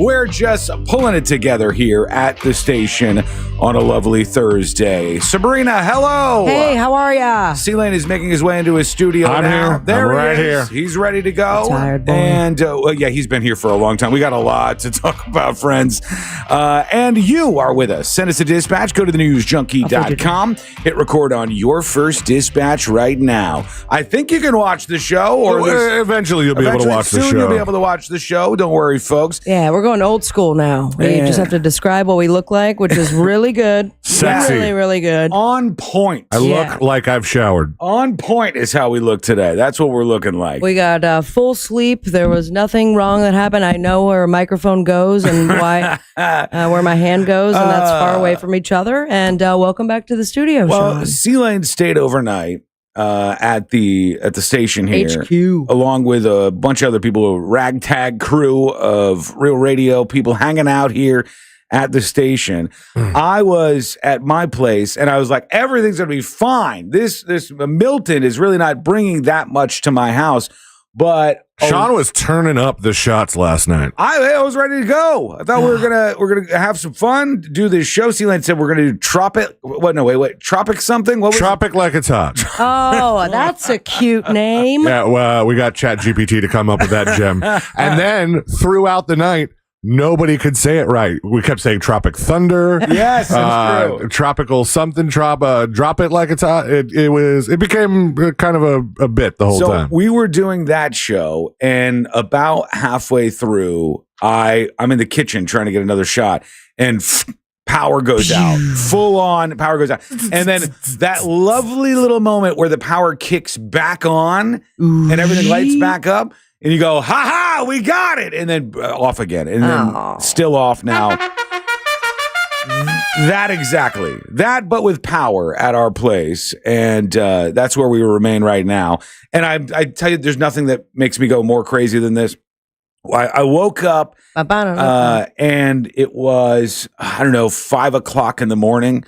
We're just pulling it together here at the station on a lovely Thursday. Sabrina, hello. Hey, how are ya? C-Lane is making his way into his studio I'm now. here. There I'm he right is. here. He's ready to go. Tired boy. And he's been here for a long time. We got a lot to talk about, friends. And you are with us. Send us a dispatch. Go to thenewsjunkie.com. Hit record on your first dispatch right now. I think you can watch the show. Or eventually you'll be able to watch the show. You'll be able to watch the show. Don't worry, folks. Yeah, we're going old school now. We just have to describe what we look like, which is really good. Sexy. Really, really good. On point. I look like I've showered. On point is how we look today. That's what we're looking like. We got full sleep. There was nothing wrong that happened. I know where a microphone goes and why where my hand goes, and that's far away from each other. And welcome back to the studio, Well, Sean. C-Lane stayed overnight at the station here, HQ. along with a bunch of other people, a ragtag crew of Real Radio people hanging out here at the station. I was at my place and I was like, everything's gonna be fine. This Milton is really not bringing that much to my house, but Sean was turning up the shots last night. I was ready to go. I thought we were gonna have some fun, do this show. C-Lane said we're gonna do Tropic. What? No, wait. Tropic something. What was Tropic like it's hot. Oh, that's a cute name. Yeah, well, we got ChatGPT to come up with that gem. And then throughout the night, nobody could say it right. We kept saying Tropic Thunder. Yes, that's true. Tropical something, drop it like it's hot. It became kind of a bit the whole time. We were doing that show, and about halfway through, I'm in the kitchen trying to get another shot, and power goes out. Full on power goes out. And then that lovely little moment where the power kicks back on and everything lights back up. And you go, ha, we got it. And then off again. And then still off now. That exactly. That, but with power at our place. And that's where we remain right now. And I tell you, there's nothing that makes me go more crazy than this. I woke up and it was, 5 o'clock in the morning.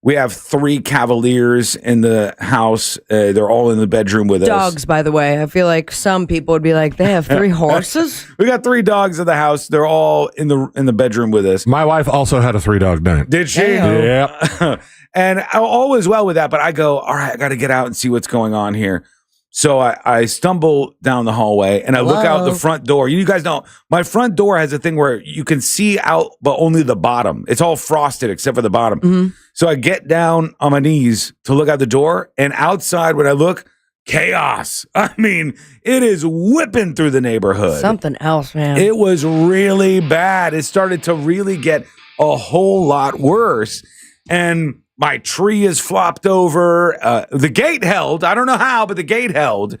We have 3 Cavaliers in the house. They're all in the bedroom with us. Dogs, by the way. I feel like some people would be like, they have 3 horses? We got 3 dogs in the house. They're all in the bedroom with us. My wife also had a 3-dog night. Did she? Yeah. And all was well with that, but I go, all right, I got to get out and see what's going on here. So I stumble down the hallway and I look out the front door. You guys know my front door has a thing where you can see out, but only the bottom. It's all frosted except for the bottom. Mm-hmm. So I get down on my knees to look out the door, and outside when I look, chaos. I mean, it is whipping through the neighborhood. Something else, man. It was really bad. It started to really get a whole lot worse. And my tree is flopped over. The gate held. I don't know how, but the gate held.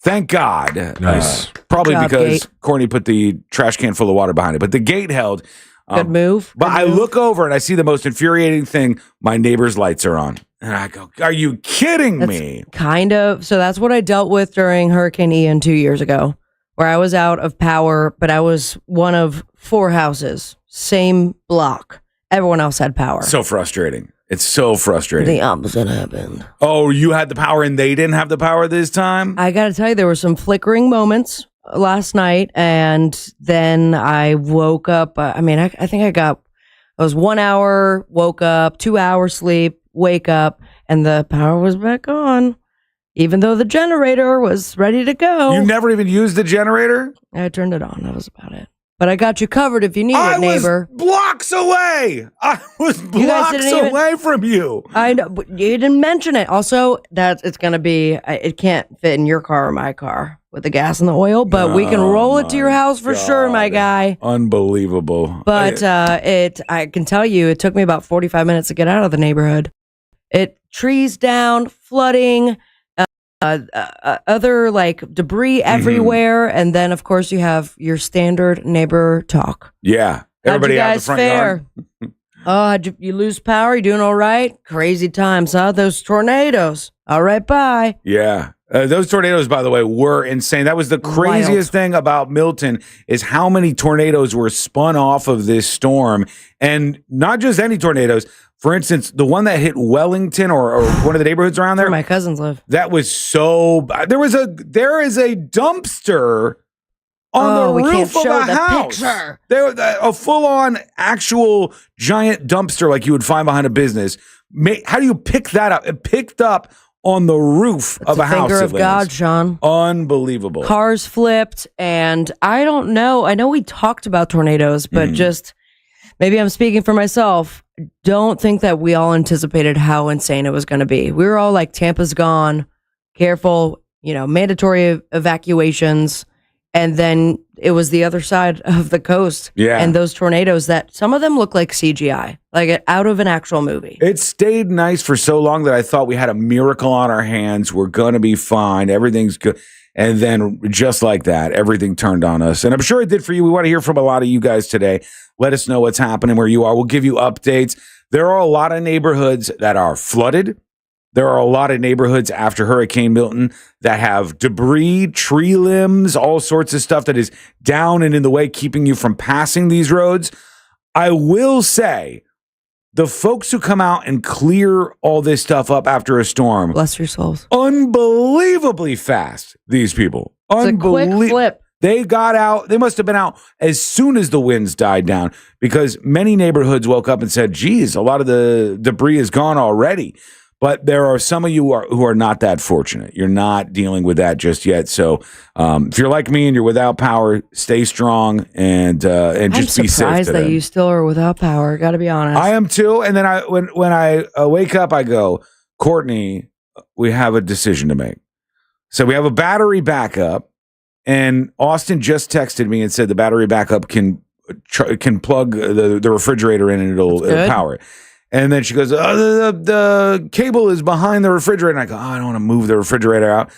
Thank God. Nice. Probably Good job, because gate. Corny put the trash can full of water behind it. But the gate held. Good move. But I look over and I see the most infuriating thing. My neighbor's lights are on. And I go, are you kidding me? Kind of. So that's what I dealt with during Hurricane Ian 2 years ago, where I was out of power, but I was one of 4 houses, same block. Everyone else had power. So frustrating. It's so frustrating. The opposite happened. Oh, you had the power and they didn't have the power this time? I got to tell you, there were some flickering moments last night, and then I woke up. I think I was 1 hour, woke up, 2 hours sleep, wake up, and the power was back on, even though the generator was ready to go. You never even used the generator? I turned it on. That was about it. But I got you covered if you need it, neighbor. I was blocks away. I was blocks away from you. I know, but you didn't mention it. Also, that it's going to be, it can't fit in your car or my car with the gas and the oil, but we can roll it to your house for sure, my guy. Unbelievable. But I can tell you, it took me about 45 minutes to get out of the neighborhood. Trees down, flooding, other like debris everywhere, and then of course you have your standard neighbor talk. Yeah, everybody out the front yard. Oh, you lose power? You doing all right? Crazy times, huh? Those tornadoes. All right, bye. Yeah. Those tornadoes, by the way, were insane. That was the craziest thing about Milton, is how many tornadoes were spun off of this storm. And not just any tornadoes. For instance, the one that hit Wellington or one of the neighborhoods around there. Where my cousins live. That was so bad. There is a dumpster on the we can't roof of show a the house. picture. They were a full-on actual giant dumpster like you would find behind a business. How do you pick that up? It picked up on the roof of a house. Finger of God, Sean. Unbelievable. Cars flipped, and I don't know. I know we talked about tornadoes, but just maybe I'm speaking for myself. Don't think that we all anticipated how insane it was going to be. We were all like, Tampa's gone, careful, mandatory evacuations. And then it was the other side of the coast. Yeah. And those tornadoes that some of them look like CGI, like out of an actual movie. It stayed nice for so long that I thought we had a miracle on our hands. We're going to be fine. Everything's good. And then just like that, everything turned on us. And I'm sure it did for you. We want to hear from a lot of you guys today. Let us know what's happening where you are. We'll give you updates. There are a lot of neighborhoods that are flooded. There are a lot of neighborhoods after Hurricane Milton that have debris, tree limbs, all sorts of stuff that is down and in the way, keeping you from passing these roads. I will say, the folks who come out and clear all this stuff up after a storm, bless your souls, unbelievably fast, these people. It's a quick flip. They got out. They must have been out as soon as the winds died down, because many neighborhoods woke up and said, geez, a lot of the debris is gone already. But there are some of you who are not that fortunate. You're not dealing with that just yet. So if you're like me and you're without power, stay strong and just be safe. I'm surprised that you still are without power. Got to be honest. I am too. And then when I wake up, I go, Courtney, we have a decision to make. So we have a battery backup, and Austin just texted me and said the battery backup can plug the refrigerator in and it'll power it. And then she goes, the cable is behind the refrigerator. And I go, I don't want to move the refrigerator out.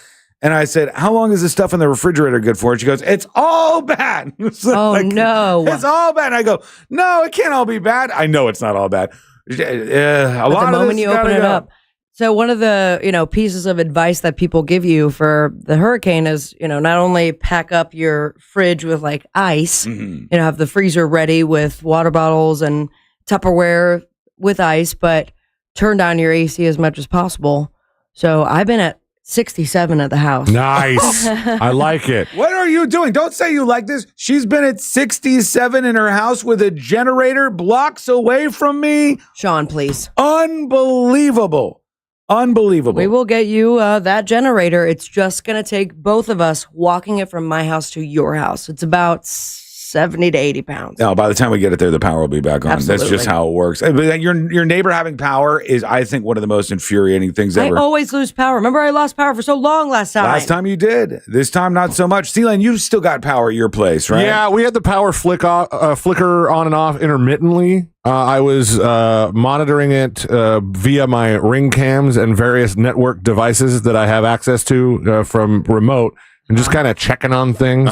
And I said, how long is the stuff in the refrigerator good for? And she goes, it's all bad. So no. It's all bad. And I go, no, it can't all be bad. I know it's not all bad. But the moment you open it up. So one of the, pieces of advice that people give you for the hurricane is, not only pack up your fridge with like ice, have the freezer ready with water bottles and Tupperware with ice, but turn down your AC as much as possible. So I've been at 67 at the house. Nice. I like it. What are you doing? Don't say you like this. She's been at 67 in her house with a generator blocks away from me. Sean, please. Unbelievable. We will get you that generator. It's just going to take both of us walking it from my house to your house. It's about 70 to 80 pounds. No, by the time we get it there, the power will be back on. Absolutely. That's just how it works. Your neighbor having power is, I think, one of the most infuriating things ever. I always lose power. Remember, I lost power for so long last time. Last time you did. This time, not so much. Celine, you've still got power at your place, right? Yeah, we had the power flicker on and off intermittently. I was monitoring it via my Ring cams and various network devices that I have access to from remote, and just kind of checking on things.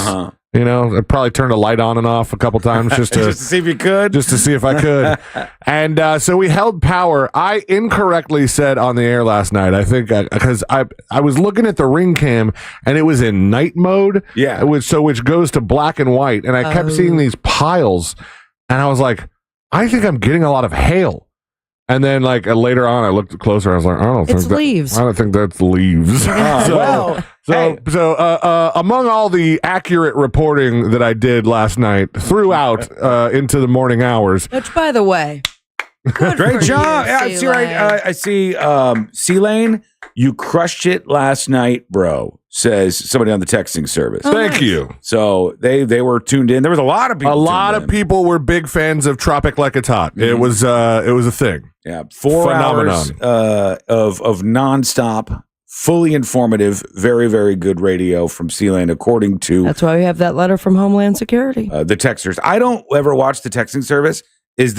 I probably turned a light on and off a couple times just to see if you could. Just to see if I could. And so we held power. I incorrectly said on the air last night, I think, because I was looking at the Ring cam and it was in night mode. Yeah. Which goes to black and white. And I kept seeing these piles. And I was like, I think I'm getting a lot of hail. And then, later on, I looked closer. I was like, it's leaves. I don't think that's leaves. So among all the accurate reporting that I did last night throughout into the morning hours, which, by the way, great job. I see. C-Lane, you crushed it last night, bro. Says somebody on the texting service. Thank you. So they were tuned in. There was a lot of people. A lot of people were big fans of Tropic Like a Tot. It was a thing. Yeah, 4 hours of nonstop, fully informative, very, very good radio from C-Lane, according to. That's why we have that letter from Homeland Security. The texters. I don't ever watch the texting service. Is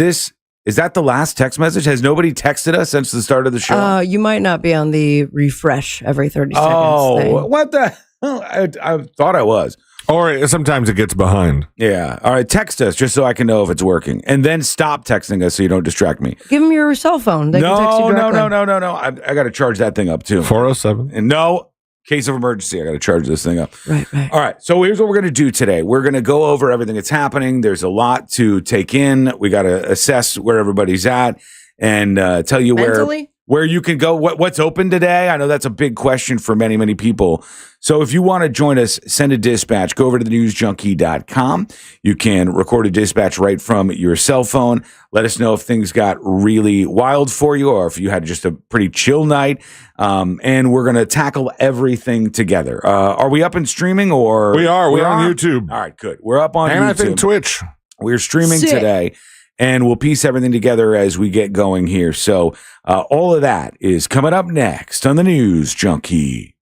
that the last text message? Has nobody texted us since the start of the show? You might not be on the refresh every 30 seconds. Oh, what the hell? I thought I was. Or sometimes it gets behind. Yeah. All right. Text us just so I can know if it's working. And then stop texting us so you don't distract me. Give them your cell phone. They can text you directly. No. I got to charge that thing up too. 407. And no. Case of emergency, I got to charge this thing up. Right. All right. So here's what we're going to do today. We're going to go over everything that's happening. There's a lot to take in. We got to assess where everybody's at and tell you mentally? where you can go. What's open today? I know that's a big question for many, many people. So if you want to join us, send a dispatch. Go over to thenewsjunkie.com. You can record a dispatch right from your cell phone. Let us know if things got really wild for you or if you had just a pretty chill night. And we're going to tackle everything together. Are we up and streaming or? We are. We're on YouTube. All right, good. We're up on and YouTube. I think Twitch. We're streaming today. And we'll piece everything together as we get going here. So all of that is coming up next on the News Junkie.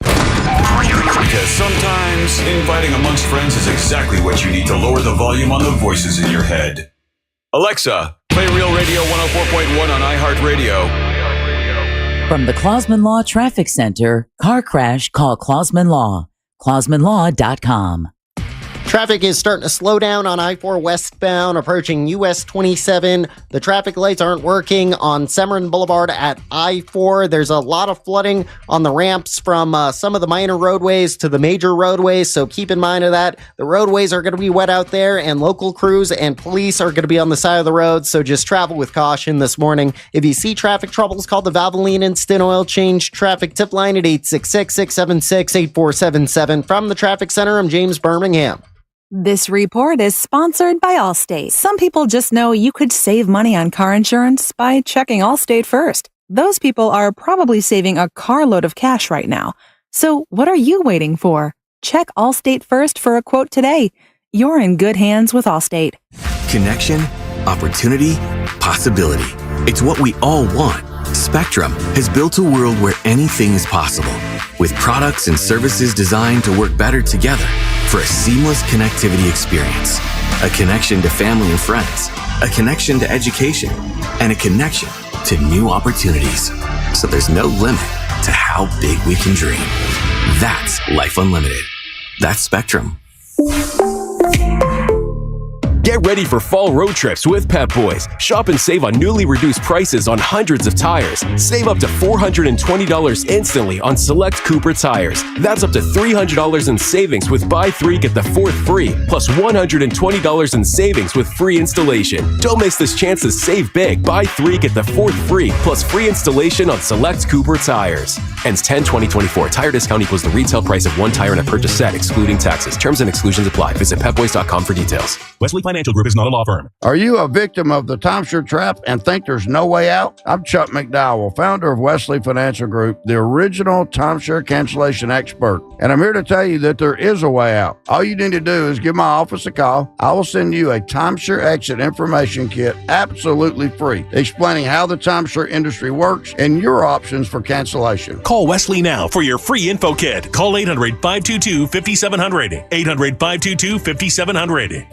Because sometimes inviting amongst friends is exactly what you need to lower the volume on the voices in your head. Alexa, play Real Radio 104.1 on iHeartRadio. From the Clausman Law Traffic Center, car crash, call Clausman Law. ClausmanLaw.com. Traffic is starting to slow down on I-4 westbound, approaching US 27. The traffic lights aren't working on Severin Boulevard at I-4. There's a lot of flooding on the ramps from some of the minor roadways to the major roadways, so keep in mind of that. The roadways are going to be wet out there, and local crews and police are going to be on the side of the road, so just travel with caution this morning. If you see traffic troubles, call the Valvoline Instant Oil Change traffic tip line at 866-676-8477. From the Traffic Center, I'm James Birmingham. This report is sponsored by Allstate. Some people just know you could save money on car insurance by checking Allstate first. Those people are probably saving a carload of cash right now. So what are you waiting for? Check Allstate first for a quote today. You're in good hands with Allstate. Connection, opportunity, possibility. It's what we all want. Spectrum has built a world where anything is possible, with products and services designed to work better together for a seamless connectivity experience. A connection to family and friends, a connection to education, and a connection to new opportunities. So there's no limit to how big we can dream. That's Life Unlimited. That's Spectrum. Get ready for fall road trips with Pep Boys. Shop and save on newly reduced prices on hundreds of tires. Save up to $420 instantly on select Cooper tires. That's up to $300 in savings with buy 3 get the 4th free, plus $120 in savings with free installation. Don't miss this chance to save big. Buy 3 get the 4th free, plus free installation on select Cooper tires. Ends 10/20/24. Tire discount equals the retail price of one tire in a purchase set, excluding taxes. Terms and exclusions apply. Visit pepboys.com for details. Wesley Financial Group is not a law firm. Are you a victim of the timeshare trap and think there's no way out? I'm Chuck McDowell, founder of Wesley Financial Group, the original timeshare cancellation expert. And I'm here to tell you that there is a way out. All you need to do is give my office a call. I will send you a timeshare exit information kit absolutely free, explaining how the timeshare industry works and your options for cancellation. Call Wesley now for your free info kit. Call 800-522-5700. 800-522-5700.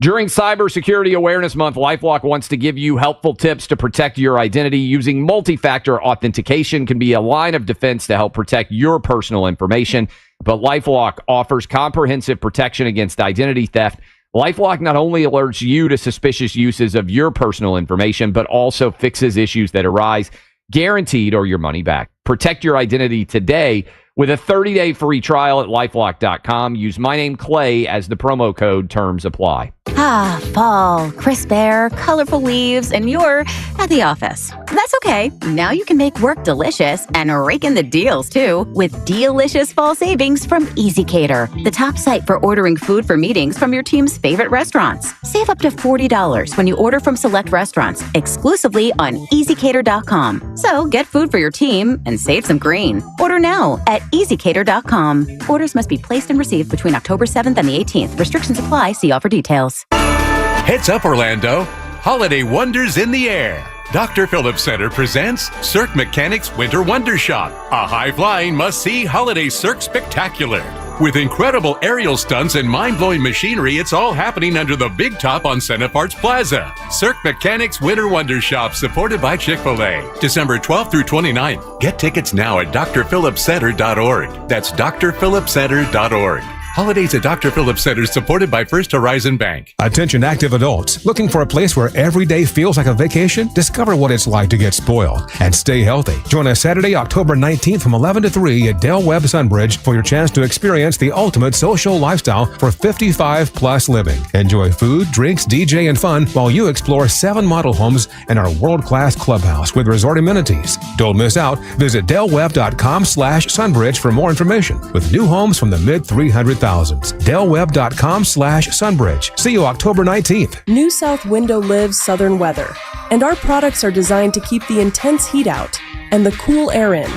During Cybersecurity Awareness Month, LifeLock wants to give you helpful tips to protect your identity. Using multi-factor authentication can be a line of defense to help protect your personal information. But LifeLock offers comprehensive protection against identity theft. LifeLock not only alerts you to suspicious uses of your personal information, but also fixes issues that arise, guaranteed or your money back. Protect your identity today with a 30-day free trial at LifeLock.com. Use my name, Clay, as the promo code. Terms apply. Ah, fall, crisp air, colorful leaves, and you're at the office. That's okay. Now you can make work delicious and rake in the deals, too, with delicious fall savings from EasyCater, the top site for ordering food for meetings from your team's favorite restaurants. Save up to $40 when you order from select restaurants exclusively on EasyCater.com. So get food for your team and save some green. Order now at EasyCater.com. Orders must be placed and received between October 7th and the 18th. Restrictions apply. See offer details. Heads up, Orlando. Holiday wonders in the air. Dr. Phillips Center presents Cirque Mechanics Winter Wonder Shop, a high-flying must-see holiday Cirque spectacular. With incredible aerial stunts and mind-blowing machinery, it's all happening under the big top on Center Arts Plaza. Cirque Mechanics Winter Wonder Shop, supported by Chick-fil-A. December 12th through 29th. Get tickets now at drphillipscenter.org. That's drphillipscenter.org. Holidays at Dr. Phillips Center is supported by First Horizon Bank. Attention active adults looking for a place where every day feels like a vacation? Discover what it's like to get spoiled and stay healthy. Join us Saturday, October 19th from 11 to 3 at Del Webb Sunbridge for your chance to experience the ultimate social lifestyle for 55 plus living. Enjoy food, drinks, DJ, and fun while you explore 7 model homes and our world-class clubhouse with resort amenities. Don't miss out. Visit delwebb.com/sunbridge for more information with new homes from the mid-300,000s. delwebb.com/sunbridge. See you October 19th. New South Window lives southern weather, and our products are designed to keep the intense heat out and the cool air in.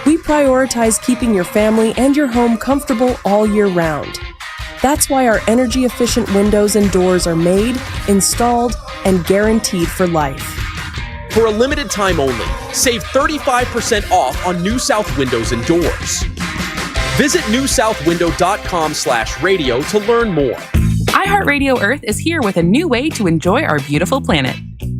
We prioritize keeping your family and your home comfortable all year round. That's why our energy-efficient windows and doors are made, installed, and guaranteed for life. For a limited time only, save 35% off on New South Windows and Doors. Visit newsouthwindow.com/radio to learn more. iHeartRadio Earth is here with a new way to enjoy our beautiful planet.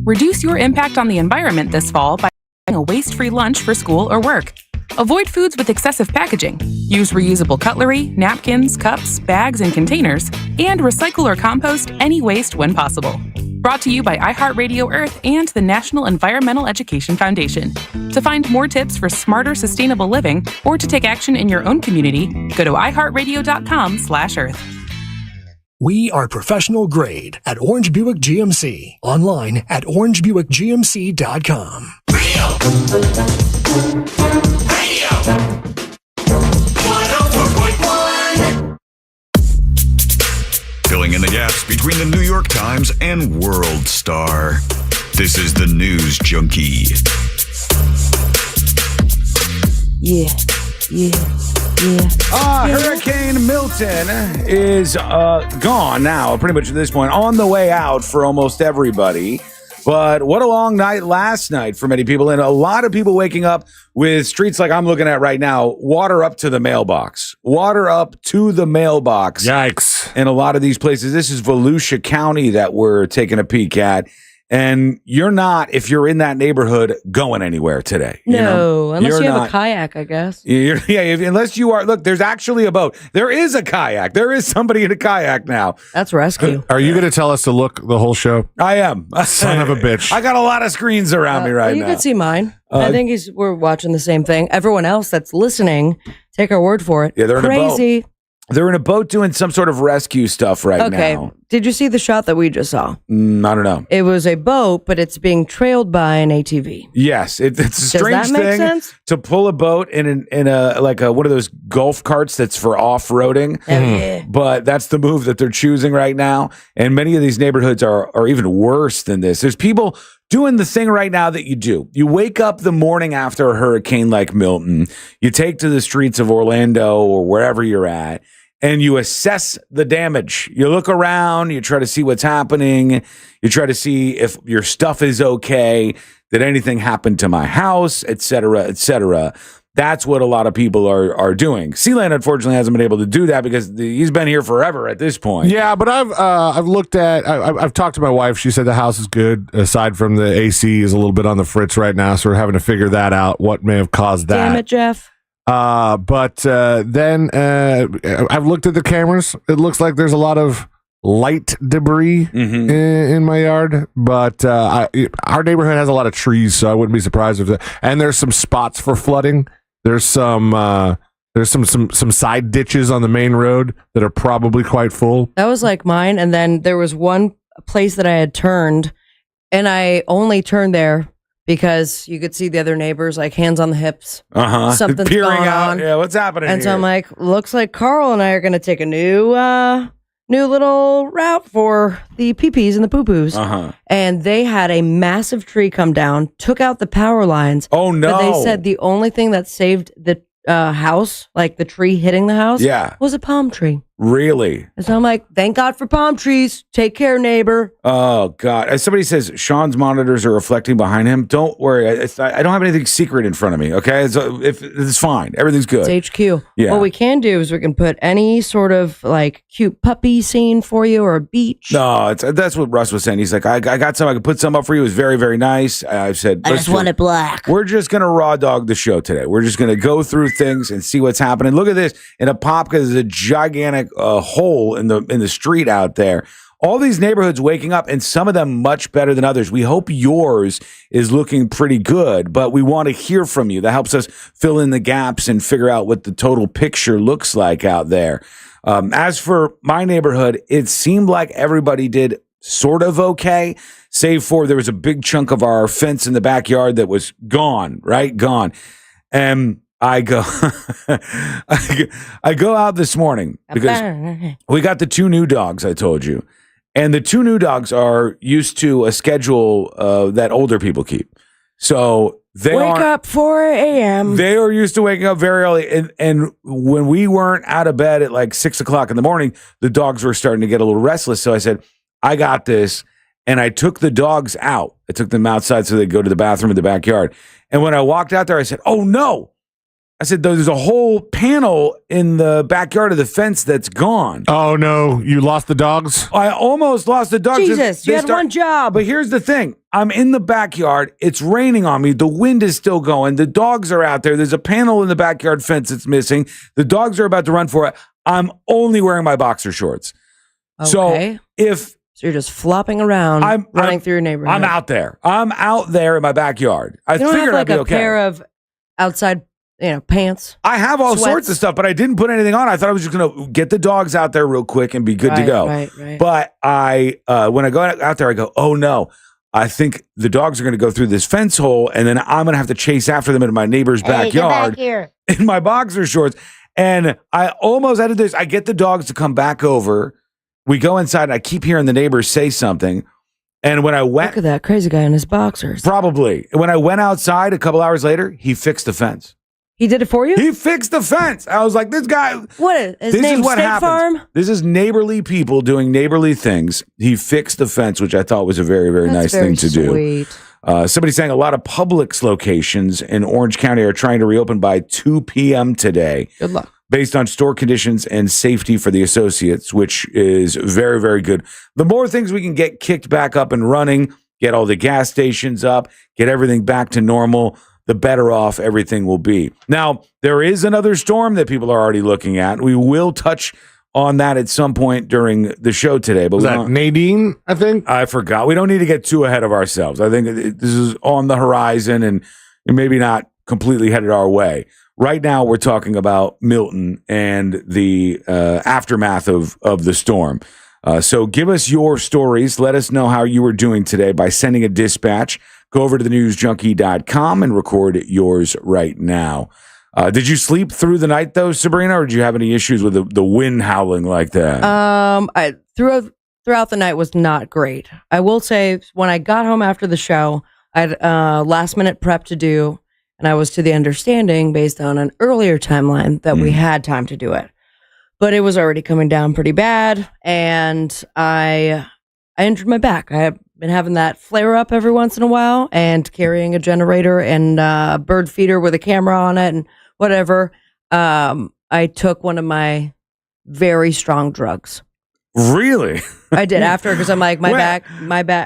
Reduce your impact on the environment this fall by buying a waste-free lunch for school or work. Avoid foods with excessive packaging. Use reusable cutlery, napkins, cups, bags, and containers, and recycle or compost any waste when possible. Brought to you by iHeartRadio Earth and the National Environmental Education Foundation. To find more tips for smarter, sustainable living or to take action in your own community, go to iHeartRadio.com/Earth. We are professional grade at Orange Buick GMC. Online at orangebuickgmc.com. Radio 104.1. Filling in the gaps between the New York Times and World Star. This is the News Junkie. Yeah. Hurricane Milton is gone now, pretty much at this point, on the way out for almost everybody. But what a long night last night for many people, and a lot of people waking up with streets like I'm looking at right now, water up to the mailbox. Water up to the mailbox. Yikes. In a lot of these places. This is Volusia County that we're taking a peek at. And you're not, if you're in that neighborhood, going anywhere today. No, unless you have a kayak, I guess. Unless you are. Look, there's actually a boat. There is a kayak. There is somebody in a kayak now. That's rescue. Are you going to tell us to look the whole show? I am. Son of a bitch. I got a lot of screens around me right you now. can see mine. I think we're watching the same thing. Everyone else that's listening, take our word for it. Yeah, they're crazy. In a boat. They're in a boat doing some sort of rescue stuff right now. Did you see the shot that we just saw? I don't know. It was a boat, but it's being trailed by an ATV. Yes, it's a strange Does that make thing sense? to pull a boat in a one of those golf carts that's for off-roading. Yeah. But that's the move that they're choosing right now. And many of these neighborhoods are even worse than this. There's people doing the thing right now that you do. You wake up the morning after a hurricane like Milton. You take to the streets of Orlando or wherever you're at, and you assess the damage. You look around, you try to see what's happening. You try to see if your stuff is okay. Did anything happen to my house, et cetera, et cetera. That's what a lot of people are doing. Sealand, unfortunately, hasn't been able to do that because he's been here forever at this point. Yeah, but I've looked at. I've talked to my wife. She said the house is good, aside from the AC is a little bit on the fritz right now. So we're having to figure that out. What may have caused that? Damn it, Jeff. But then I've looked at the cameras. It looks like there's a lot of light debris in my yard, but our neighborhood has a lot of trees, so I wouldn't be surprised if that. And there's some spots for flooding. There's some side ditches on the main road that are probably quite full. That was like mine, and then there was one place that I had turned, and I only turned there because you could see the other neighbors, like hands on the hips. Something's peering going out. on. Yeah, what's happening And so here? I'm like, looks like Carl and I are going to take a new little route for the pee-pees and the poo-poos. And they had a massive tree come down, took out the power lines. Oh, no. But they said the only thing that saved the house, like the tree hitting the house, was a palm tree. Really? And so I'm like, thank God for palm trees. Take care, neighbor. Oh, God. As somebody says, Sean's monitors are reflecting behind him. Don't worry. I don't have anything secret in front of me, okay? So it's fine. Everything's good. It's HQ. Yeah. What we can do is we can put any sort of like cute puppy scene for you or a beach. No, that's what Russ was saying. He's like, I got some. I could put some up for you. It was very, very nice. I said, I just want it black. We're just going to raw dog the show today. We're just going to go through things and see what's happening. Look at this. In Apopka, there's a gigantic a hole in the street out there. All these neighborhoods waking up, and some of them much better than others. We hope yours is looking pretty good, but we want to hear from you. That helps us fill in the gaps and figure out what the total picture looks like out there. As for my neighborhood, it seemed like everybody did sort of okay, save for there was a big chunk of our fence in the backyard that was gone, right? Gone. And I go, I go out this morning because we got the 2 new dogs, I told you. And the 2 new dogs are used to a schedule that older people keep. So they wake up 4 a.m. They are used to waking up very early. And when we weren't out of bed at like 6 o'clock in the morning, the dogs were starting to get a little restless. So I said, I got this. And I took the dogs out. I took them outside so they'd go to the bathroom in the backyard. And when I walked out there, I said, oh no. I said, there's a whole panel in the backyard of the fence that's gone. Oh, no. You lost the dogs? I almost lost the dogs. Jesus, you had one job. But here's the thing. I'm in the backyard. It's raining on me. The wind is still going. The dogs are out there. There's a panel in the backyard fence that's missing. The dogs are about to run for it. I'm only wearing my boxer shorts. Okay. So you're just flopping around, running through your neighborhood. I'm out there. I'm out there in my backyard. I you don't figured have like I'd be a okay. pair of outside, pants. I have all sweats. sorts of stuff, but I didn't put anything on. I thought I was just going to get the dogs out there real quick and be good to go. Right. But when I go out there, I go, oh no, I think the dogs are going to go through this fence hole, and then I'm going to have to chase after them in my neighbor's backyard in my boxer shorts. And I almost had to do this. I get the dogs to come back over. We go inside, and I keep hearing the neighbors say something. And when I went... Look at that crazy guy in his boxers. Probably. When I went outside a couple hours later, he fixed the fence. He did it for you? He fixed the fence. I was like, this guy... What is his name? State Farm? This is neighborly people doing neighborly things. He fixed the fence, which I thought was a very, very nice thing to do. Somebody's saying a lot of Publix locations in Orange County are trying to reopen by 2 p.m. today. Good luck. Based on store conditions and safety for the associates, which is very, very good. The more things we can get kicked back up and running, get all the gas stations up, get everything back to normal, the better off everything will be. Now, there is another storm that people are already looking at. We will touch on that at some point during the show today. But was that Nadine, I think? I forgot. We don't need to get too ahead of ourselves. I think this is on the horizon and maybe not completely headed our way. Right now, we're talking about Milton and the aftermath of the storm. So give us your stories. Let us know how you were doing today by sending a dispatch. Go over to thenewsjunkie.com and record yours right now. Did you sleep through the night, though, Sabrina, or did you have any issues with the wind howling like that? Throughout the night was not great. I will say, when I got home after the show, I had last-minute prep to do. And I was to the understanding, based on an earlier timeline, that we had time to do it. But it was already coming down pretty bad, and I injured my back. I have been having that flare up every once in a while, and carrying a generator and a bird feeder with a camera on it and whatever. I took one of my very strong drugs. Really? I did after, because I'm like, my back,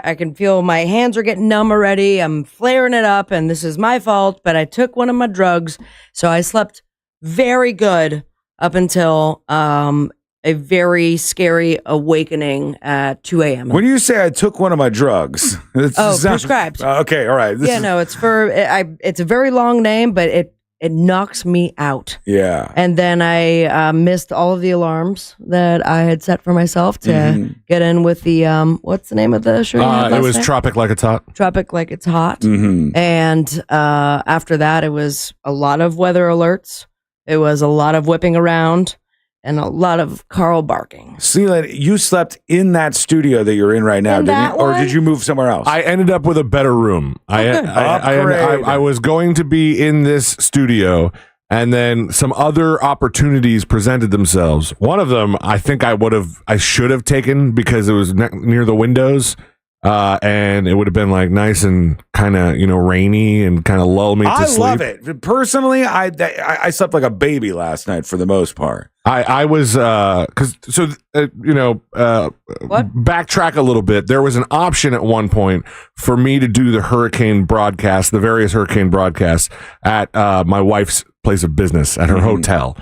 I can feel my hands are getting numb already. I'm flaring it up, and this is my fault, but I took one of my drugs. So I slept very good up until a very scary awakening at 2 a.m. When you say I took one of my drugs, prescribed. Okay, all right. It's a very long name, but it knocks me out. Yeah. And then I missed all of the alarms that I had set for myself to get in with the, what's the name of the show? It was Tropic Like It's Hot. Tropic Like It's Hot. And after that, it was a lot of weather alerts. It was a lot of whipping around and a lot of Carl barking. See, you slept in that studio that you're in right now, didn't you? Or did you move somewhere else? I ended up with a better room. I was going to be in this studio, and then some other opportunities presented themselves. One of them, I think I should have taken, because it was near the windows. And it would have been like nice and kind of, rainy and kind of lull me to sleep. I love it. Personally, I slept like a baby last night for the most part. I was, backtrack a little bit. There was an option at one point for me to do the various hurricane broadcasts at my wife's place of business at her hotel.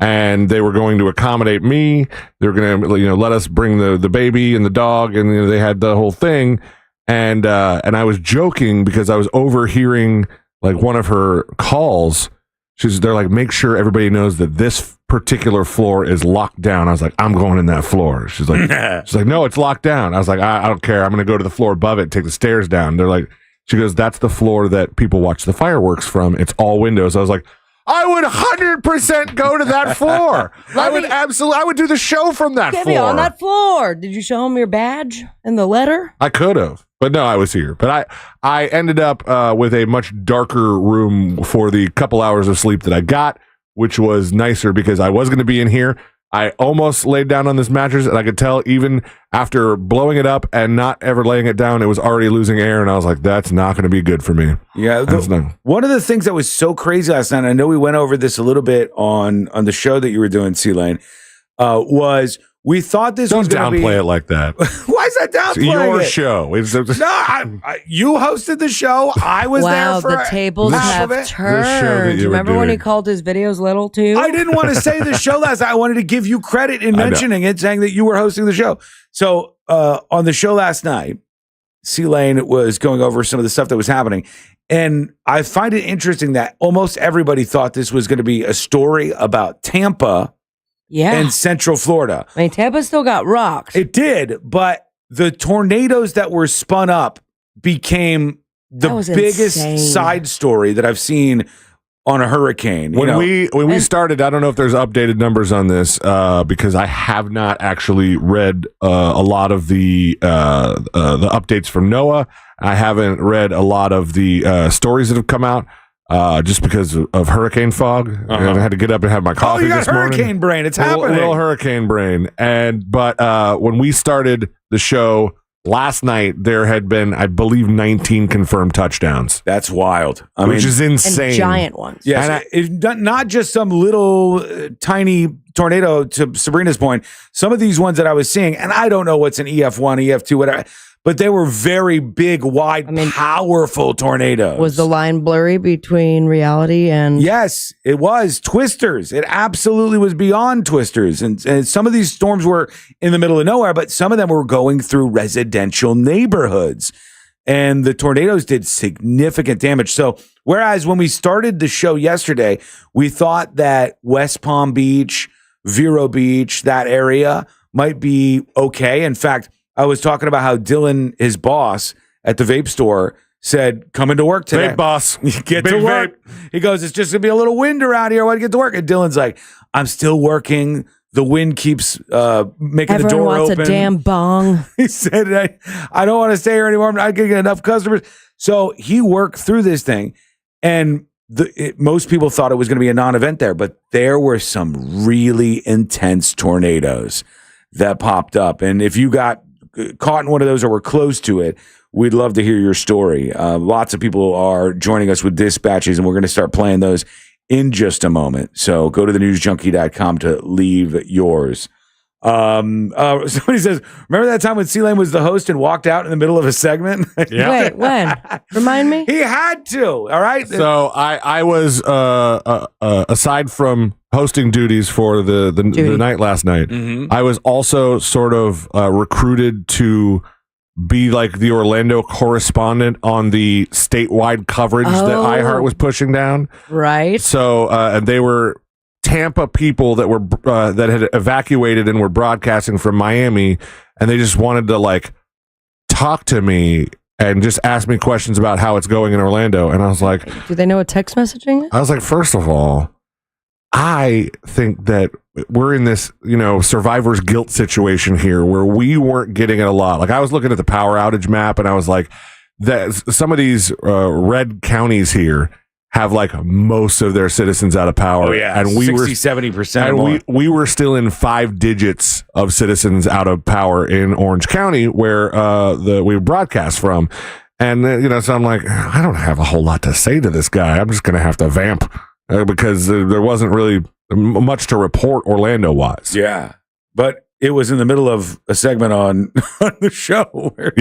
And they were going to accommodate me. They were going to, let us bring the baby and the dog, and they had the whole thing. And I was joking because I was overhearing like one of her calls. They're like, make sure everybody knows that this particular floor is locked down. I was like, I'm going in that floor. She's like, no, it's locked down. I was like, I don't care. I'm going to go to the floor above it, take the stairs down. They're like, she goes, that's the floor that people watch the fireworks from. It's all windows. I was like, I would 100% go to that floor. I would do the show from that Get floor. me on that floor. Did you show him your badge and the letter? I could have, but no, I was here. But I ended up with a much darker room for the couple hours of sleep that I got, which was nicer because I was going to be in here. I almost laid down on this mattress, and I could tell even after blowing it up and not ever laying it down, it was already losing air, and I was like, that's not going to be good for me. Yeah. One of the things that was so crazy last night, I know we went over this a little bit on the show that you were doing, C-Lane, was we thought this was going to be... Don't downplay it like that. Why is that downplaying your it? show. No, you hosted the show. I was there for the tables have turned. Do you remember when he called his videos little too? I didn't want to say the show last night. I wanted to give you credit in mentioning it, saying that you were hosting the show. So on the show last night, C-Lane was going over some of the stuff that was happening. And I find it interesting that almost everybody thought this was going to be a story about Tampa and Central Florida. I mean, Tampa still got rocked. It did, but the tornadoes that were spun up became the biggest side story that I've seen on a hurricane. When we started, I don't know if there's updated numbers on this because I have not actually read a lot of the updates from NOAA. I haven't read a lot of the stories that have come out. Just because of hurricane fog, and I had to get up and have my coffee. You got this morning. hurricane brain. It's happening. Little hurricane brain. But when we started the show last night, there had been, I believe, 19 confirmed touchdowns. That's wild. Which is insane. And giant ones. Yes, it's not just some little tiny tornado. To Sabrina's point, some of these ones that I was seeing, and I don't know what's an EF1, EF2, whatever. But they were very big, wide, powerful tornadoes. Was the line blurry between reality and... Yes, it was. Twisters. It absolutely was beyond twisters. And some of these storms were in the middle of nowhere, but some of them were going through residential neighborhoods. And the tornadoes did significant damage. So whereas when we started the show yesterday, we thought that West Palm Beach, Vero Beach, that area might be okay. In fact, I was talking about how Dylan, his boss at the vape store, said, come into work today. Vape boss. Get to work. He goes, it's just going to be a little wind around here. Why do you get to work? And Dylan's like, I'm still working. The wind keeps making Everyone the door wants open. a damn bong. He said, I don't want to stay here anymore. I'm not going to get enough customers. So he worked through this thing. And most people thought it was going to be a non-event there. But there were some really intense tornadoes that popped up. And if you got caught in one of those or were close to it, we'd love to hear your story. Lots of people are joining us with dispatches, and we're going to start playing those in just a moment. So go to thenewsjunkie.com to leave yours. Somebody says, remember that time when C-Lane was the host and walked out in the middle of a segment? Yeah. Wait, when? Remind me? He had to. All right. So I was aside from hosting duties for the night last night, I was also sort of recruited to be like the Orlando correspondent on the statewide coverage that iHeart was pushing down. Right. So and they were Tampa people that were that had evacuated and were broadcasting from Miami, and they just wanted to like talk to me and just ask me questions about how it's going in Orlando. And I was like, do they know what text messaging is? I was like, first of all, I think that we're in this, survivor's guilt situation here where we weren't getting it a lot. Like I was looking at the power outage map and I was like, that some of these red counties here have like most of their citizens out of power. Oh yeah, and we 60-70%. And we were still in 5 digits of citizens out of power in Orange County, where we broadcast from. And so I'm like, I don't have a whole lot to say to this guy. I'm just gonna have to vamp because there wasn't really much to report Orlando wise. Yeah, but it was in the middle of a segment on the show. Where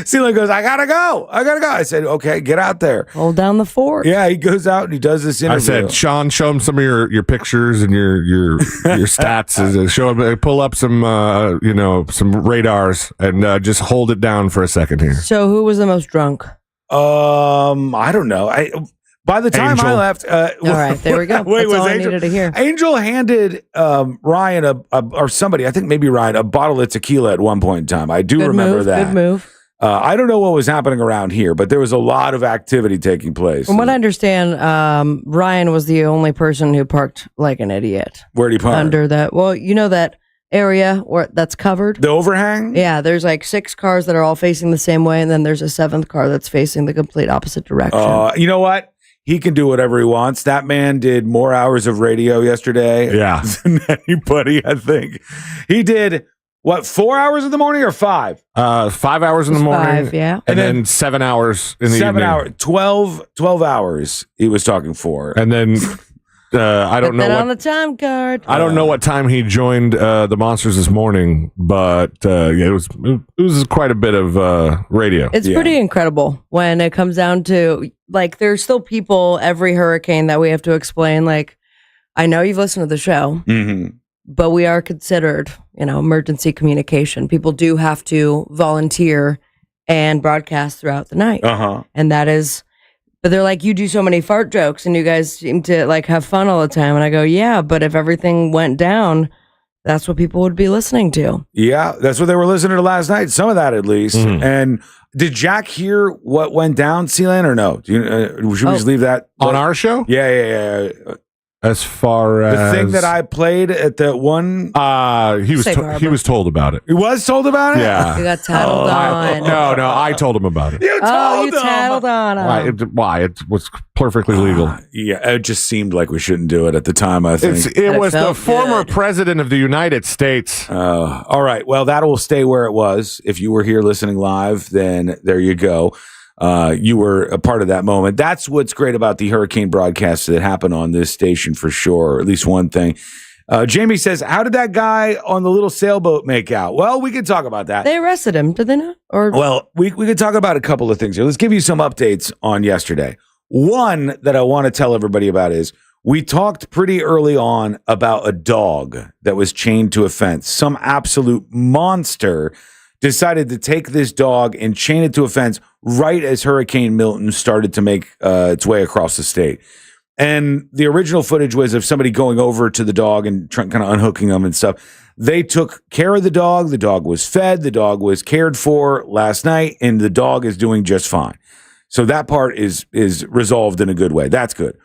Celia goes, I gotta go. I said, okay, get out there. Hold down the fort. Yeah, he goes out and he does this interview. I said, Sean, show him some of your pictures and your stats. Show him, pull up some some radars and just hold it down for a second here. So who was the most drunk? I don't know. By the time Angel. I left, all right, there we go. That's all I needed to hear. Angel handed Ryan or somebody, I think maybe Ryan, a bottle of tequila at one point in time. I do remember that. Good move. I don't know what was happening around here, but there was a lot of activity taking place. From what I understand, Ryan was the only person who parked like an idiot. Where'd he park? Under that. Well, you know that area where that's covered? The overhang? Yeah, there's like 6 cars that are all facing the same way, and then there's a 7th car that's facing the complete opposite direction. You know what? He can do whatever he wants. That man did more hours of radio yesterday than anybody, I think. He did, 4 hours in the morning or 5? 5 hours in the morning. 5, yeah. And then 7 hours in the evening. 7 hours. 12 hours he was talking for. And then I don't Put know that what on the time card. I don't know what time he joined the Monsters this morning, but it was quite a bit of radio. It's pretty incredible when it comes down to, like, there's still people every hurricane that we have to explain. Like, I know you've listened to the show, but we are considered, emergency communication. People do have to volunteer and broadcast throughout the night. And that is, but they're like, you do so many fart jokes and you guys seem to like have fun all the time. And I go, yeah, but if everything went down, that's what people would be listening to. Yeah, that's what they were listening to last night. Some of that, at least. And did Jack hear what went down, Sealand, or no? Should we just leave that on our show? Yeah. As far as the thing that I played at the one, he was told about it. He was told about it. Yeah, you got tattled on. No, I told him about it. You told him. Tattled on him. Why? It was perfectly legal. Yeah, it just seemed like we shouldn't do it at the time. I think it was the former president of the United States. All right. Well, that will stay where it was. If you were here listening live, then there you go. You were a part of that moment. That's what's great about the hurricane broadcasts that happen on this station for sure, or at least one thing. Jamie says, how did that guy on the little sailboat make out? Well, we can talk about that. They arrested him, did they not? Well, we could talk about a couple of things here. Let's give you some updates on yesterday. One that I want to tell everybody about is we talked pretty early on about a dog that was chained to a fence. Some absolute monster decided to take this dog and chain it to a fence right as Hurricane Milton started to make its way across the state. And the original footage was of somebody going over to the dog and kind of unhooking them and stuff. They took care of the dog. The dog was fed. The dog was cared for last night, and the dog is doing just fine. So that part is resolved in a good way. That's good.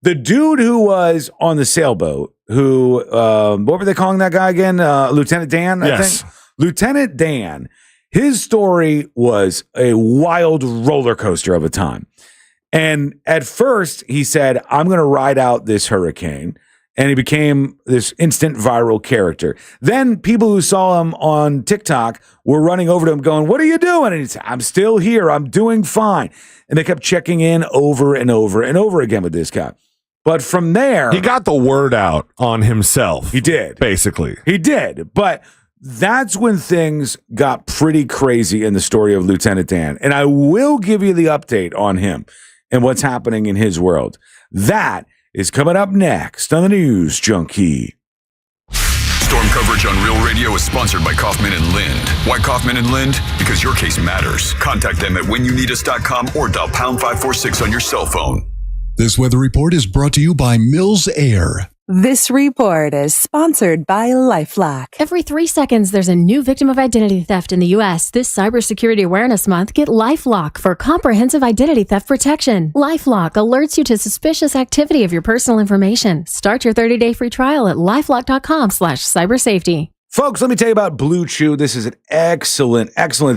The dude who was on the sailboat, who, what were they calling that guy again? Lieutenant Dan, I think? Lieutenant Dan, his story was a wild roller coaster of a time. And at first, he said, I'm going to ride out this hurricane. And he became this instant viral character. Then people who saw him on TikTok were running over to him going, what are you doing? And he said, I'm still here. I'm doing fine. And they kept checking in over and over and over again with this guy. But from there, he got the word out on himself. He did. Basically. He did. But that's when things got pretty crazy in the story of Lieutenant Dan. And I will give you the update on him and what's happening in his world. That is coming up next on the News Junkie. Storm coverage on Real Radio is sponsored by Kaufman and Lind. Why Kaufman and Lind? Because your case matters. Contact them at whenyouneedus.com or dial pound 546 on your cell phone. This weather report is brought to you by Mills Air. This report is sponsored by LifeLock. Every 3 seconds, there's a new victim of identity theft in the U.S. This Cybersecurity Awareness Month, get LifeLock for comprehensive identity theft protection. LifeLock alerts you to suspicious activity of your personal information. Start your 30-day free trial at LifeLock.com/cybersafety. Folks, let me tell you about Blue Chew. This is an excellent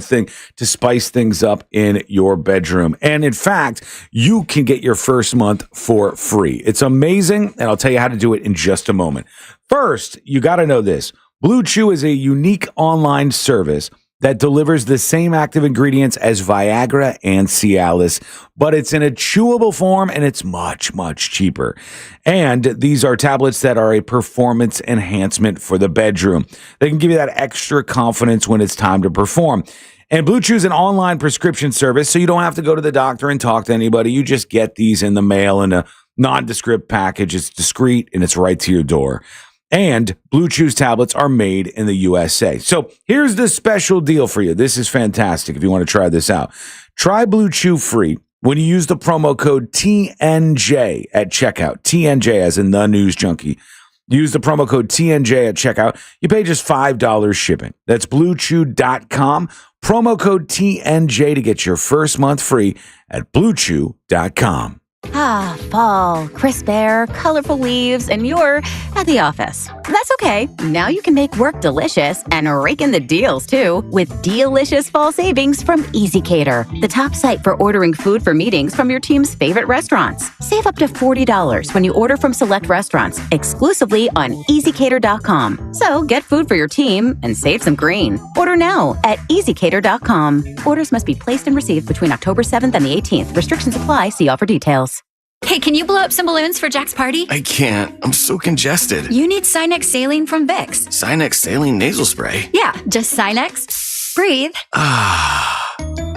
thing to spice things up in your bedroom. And in fact, you can get your first month for free. It's amazing, and I'll tell you how to do it in just a moment. First, you got to know this. Blue Chew is a unique online service that delivers the same active ingredients as Viagra and Cialis, but it's in a chewable form and it's much, much cheaper. And these are tablets that are a performance enhancement for the bedroom. They can give you that extra confidence when it's time to perform. And Blue Chew is an online prescription service, so you don't have to go to the doctor and talk to anybody. You just get these in the mail in a nondescript package. It's discreet and it's right to your door. And Blue Chew's tablets are made in the USA. So here's the special deal for you. This is fantastic if you want to try this out. Try Blue Chew free when you use the promo code TNJ at checkout. TNJ as in the news junkie. Use the promo code TNJ at checkout. You pay just $5 shipping. That's BlueChew.com. Promo code TNJ to get your first month free at BlueChew.com. Ah, fall, crisp air, colorful leaves, and you're at the office. That's okay. Now you can make work delicious and rake in the deals, too, with delicious fall savings from EasyCater, the top site for ordering food for meetings from your team's favorite restaurants. Save up to $40 when you order from select restaurants, exclusively on EasyCater.com. So get food for your team and save some green. Order now at EasyCater.com. Orders must be placed and received between October 7th and the 18th. Restrictions apply. See offer details. Hey, can you blow up some balloons for Jack's party? I can't. I'm so congested. You need Sinex Saline from Vicks. Sinex Saline Nasal Spray. Yeah, just Sinex. Breathe.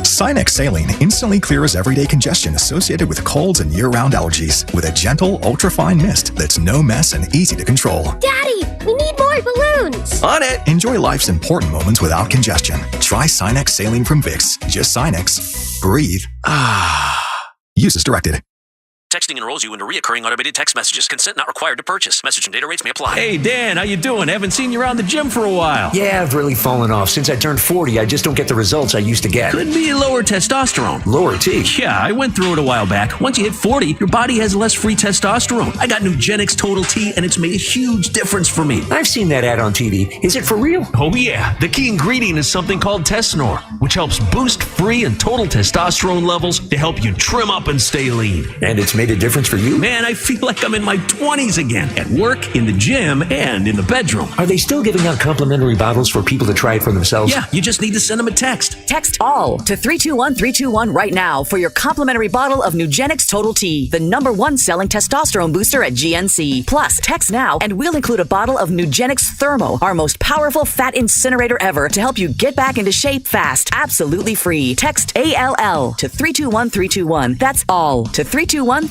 Sinex Saline instantly clears everyday congestion associated with colds and year-round allergies with a gentle, ultra-fine mist that's no mess and easy to control. Daddy, we need more balloons. On it. Enjoy life's important moments without congestion. Try Sinex Saline from Vicks. Just Sinex. Breathe. Use as directed. Texting enrolls you into reoccurring automated text messages. Consent not required to purchase. Message and data rates may apply. Hey, Dan, how you doing? Haven't seen you around the gym for a while. Yeah, I've really fallen off. Since I turned 40, I just don't get the results I used to get. Could be lower testosterone. Lower T? Yeah, I went through it a while back. Once you hit 40, your body has less free testosterone. I got Nugenix Total T, and it's made a huge difference for me. I've seen that ad on TV. Is it for real? Oh, yeah. The key ingredient is something called Tesnor, which helps boost free and total testosterone levels to help you trim up and stay lean. And it's made a difference for you? Man, I feel like I'm in my 20s again. At work, in the gym, and in the bedroom. Are they still giving out complimentary bottles for people to try it for themselves? Yeah, you just need to send them a text. Text ALL to 321-321 right now for your complimentary bottle of Nugenix Total T, the #1 selling testosterone booster at GNC. Plus, text now and we'll include a bottle of Nugenix Thermo, our most powerful fat incinerator ever, to help you get back into shape fast. Absolutely free. Text ALL to 321-321. That's ALL to 321-321.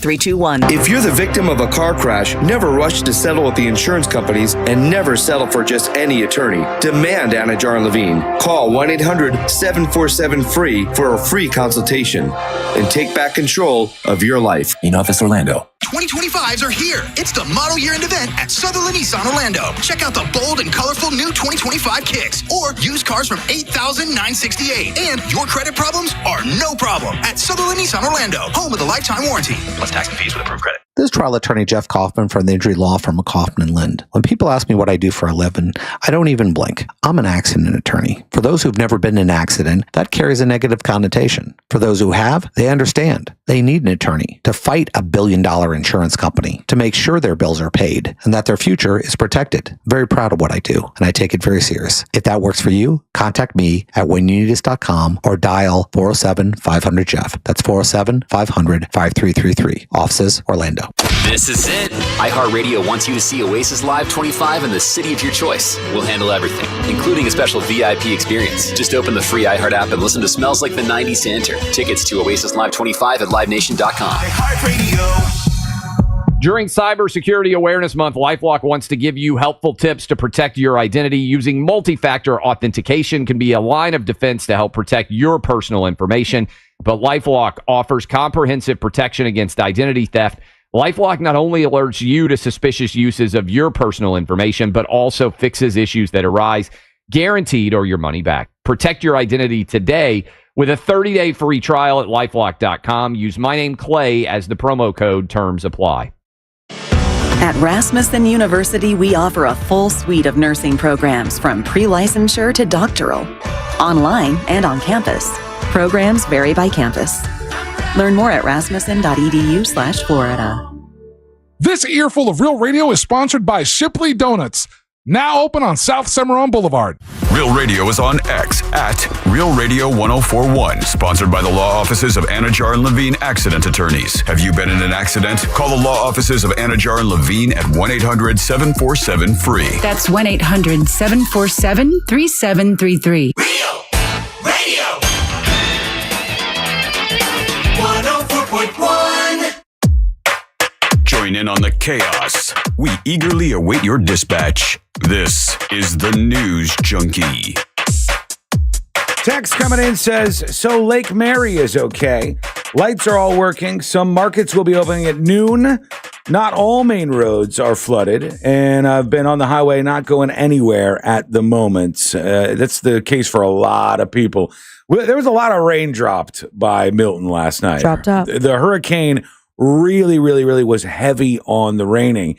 If you're the victim of a car crash, never rush to settle with the insurance companies and never settle for just any attorney. Demand Anna Jar and Levine. Call 1-800-747-FREE for a free consultation and take back control of your life. In Office Orlando. 2025s are here. It's the model year-end event at Sutherland Nissan Orlando. Check out the bold and colorful new 2025 Kicks or used cars from $8,968. And your credit problems are no problem at Sutherland Nissan Orlando, home of the lifetime warranty. Plus tax and fees with approved credit. This is trial attorney Jeff Kaufman from the injury law firm of Kaufman & Lind. When people ask me what I do for a living, I don't even blink. I'm an accident attorney. For those who've never been in an accident, that carries a negative connotation. For those who have, they understand. They need an attorney to fight a billion-dollar insurance company, to make sure their bills are paid and that their future is protected. I'm very proud of what I do, and I take it very serious. If that works for you, contact me at whenyouneedus.com or dial 407-500-JEFF. That's 407-500-5333. Offices, Orlando. This is it. iHeartRadio wants you to see Oasis Live 25 in the city of your choice. We'll handle everything, including a special VIP experience. Just open the free iHeart app and listen to Smells Like the 90s to enter. Tickets to Oasis Live 25 at livenation.com. During Cybersecurity Awareness Month, LifeLock wants to give you helpful tips to protect your identity. Using multi-factor authentication can be a line of defense to help protect your personal information. But LifeLock offers comprehensive protection against identity theft. LifeLock not only alerts you to suspicious uses of your personal information, but also fixes issues that arise, guaranteed or your money back. Protect your identity today with a 30-day free trial at LifeLock.com. Use my name, Clay, as the promo code. Terms apply. At Rasmussen University, we offer a full suite of nursing programs from pre-licensure to doctoral, online and on campus. Programs vary by campus. Learn more at rasmussen.edu/Florida. This earful of real radio is sponsored by Shipley Donuts. now open on South Cimarron Boulevard. Real Radio is on X at Real Radio 1041. Sponsored by the law offices of Anajar and Levine Accident Attorneys. Have you been in an accident? Call the law offices of Anajar and Levine at 1-800-747-FREE. That's 1-800-747-3733. Real Radio 104.1. Join in on the chaos. We eagerly await your dispatch. This is the News Junkie. Text coming in says, so Lake Mary is okay. Lights are all working. Some markets will be opening at noon. Not all main roads are flooded. And I've been on the highway not going anywhere at the moment. That's the case for a lot of people. There was a lot of rain dropped by Milton last night. Dropped up. The hurricane really was heavy on the raining.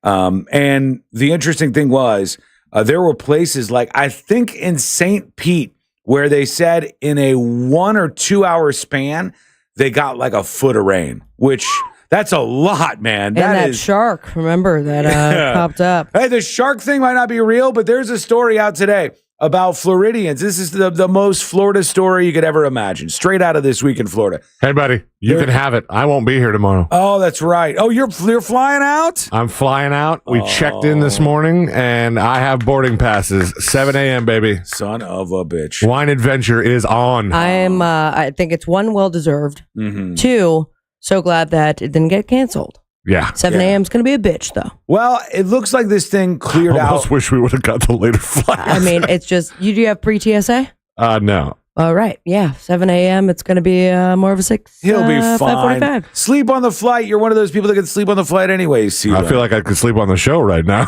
And the interesting thing was, there were places like, I think in St. Pete, where they said in a 1 or 2 hour span, they got like a foot of rain, which that's a lot, man. And that shark, remember, that popped up. Hey, the shark thing might not be real, but there's a story out today about Floridians. This is the most Florida story you could ever imagine. Straight out of This Week in Florida. Hey, buddy, you can have it. I won't be here tomorrow. Oh, that's right. Oh, you're flying out? I'm flying out. We checked in this morning, and I have boarding passes. 7 a.m., baby. Son of a bitch. Wine Adventure is on. I think it's one, well-deserved. Mm-hmm. Two, so glad that it didn't get canceled. Yeah. 7 a.m. is going to be a bitch, though. Well, it looks like this thing cleared I almost out. wish we would have got the later flight. I mean, it's just, do you have pre-TSA? No. All right. Yeah. 7 a.m. It's going to be more of a 6. He'll be fine. 5:45. Sleep on the flight. You're one of those people that can sleep on the flight anyways. I feel like I could sleep on the show right now.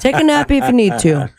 Take a nap if you need to.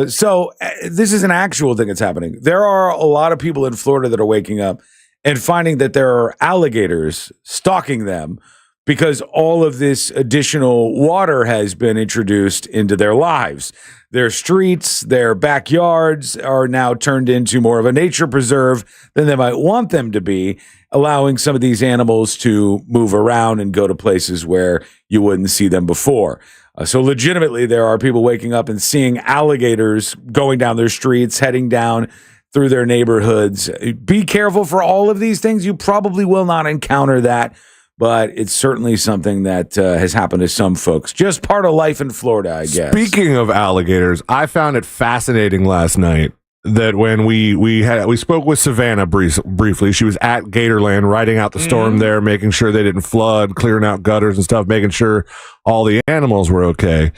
So this is an actual thing that's happening. There are a lot of people in Florida that are waking up and finding that there are alligators stalking them because all of this additional water has been introduced into their lives. Their streets, their backyards are now turned into more of a nature preserve than they might want them to be, allowing some of these animals to move around and go to places where you wouldn't see them before. So legitimately, there are people waking up and seeing alligators going down their streets, heading down through their neighborhoods. Be careful for all of these things. You probably will not encounter that, but it's certainly something that has happened to some folks. Just part of life in Florida, I guess. Speaking of alligators, I found it fascinating last night that when we spoke with Savannah briefly. She was at Gatorland, riding out the storm there, making sure they didn't flood, clearing out gutters and stuff, making sure all the animals were okay.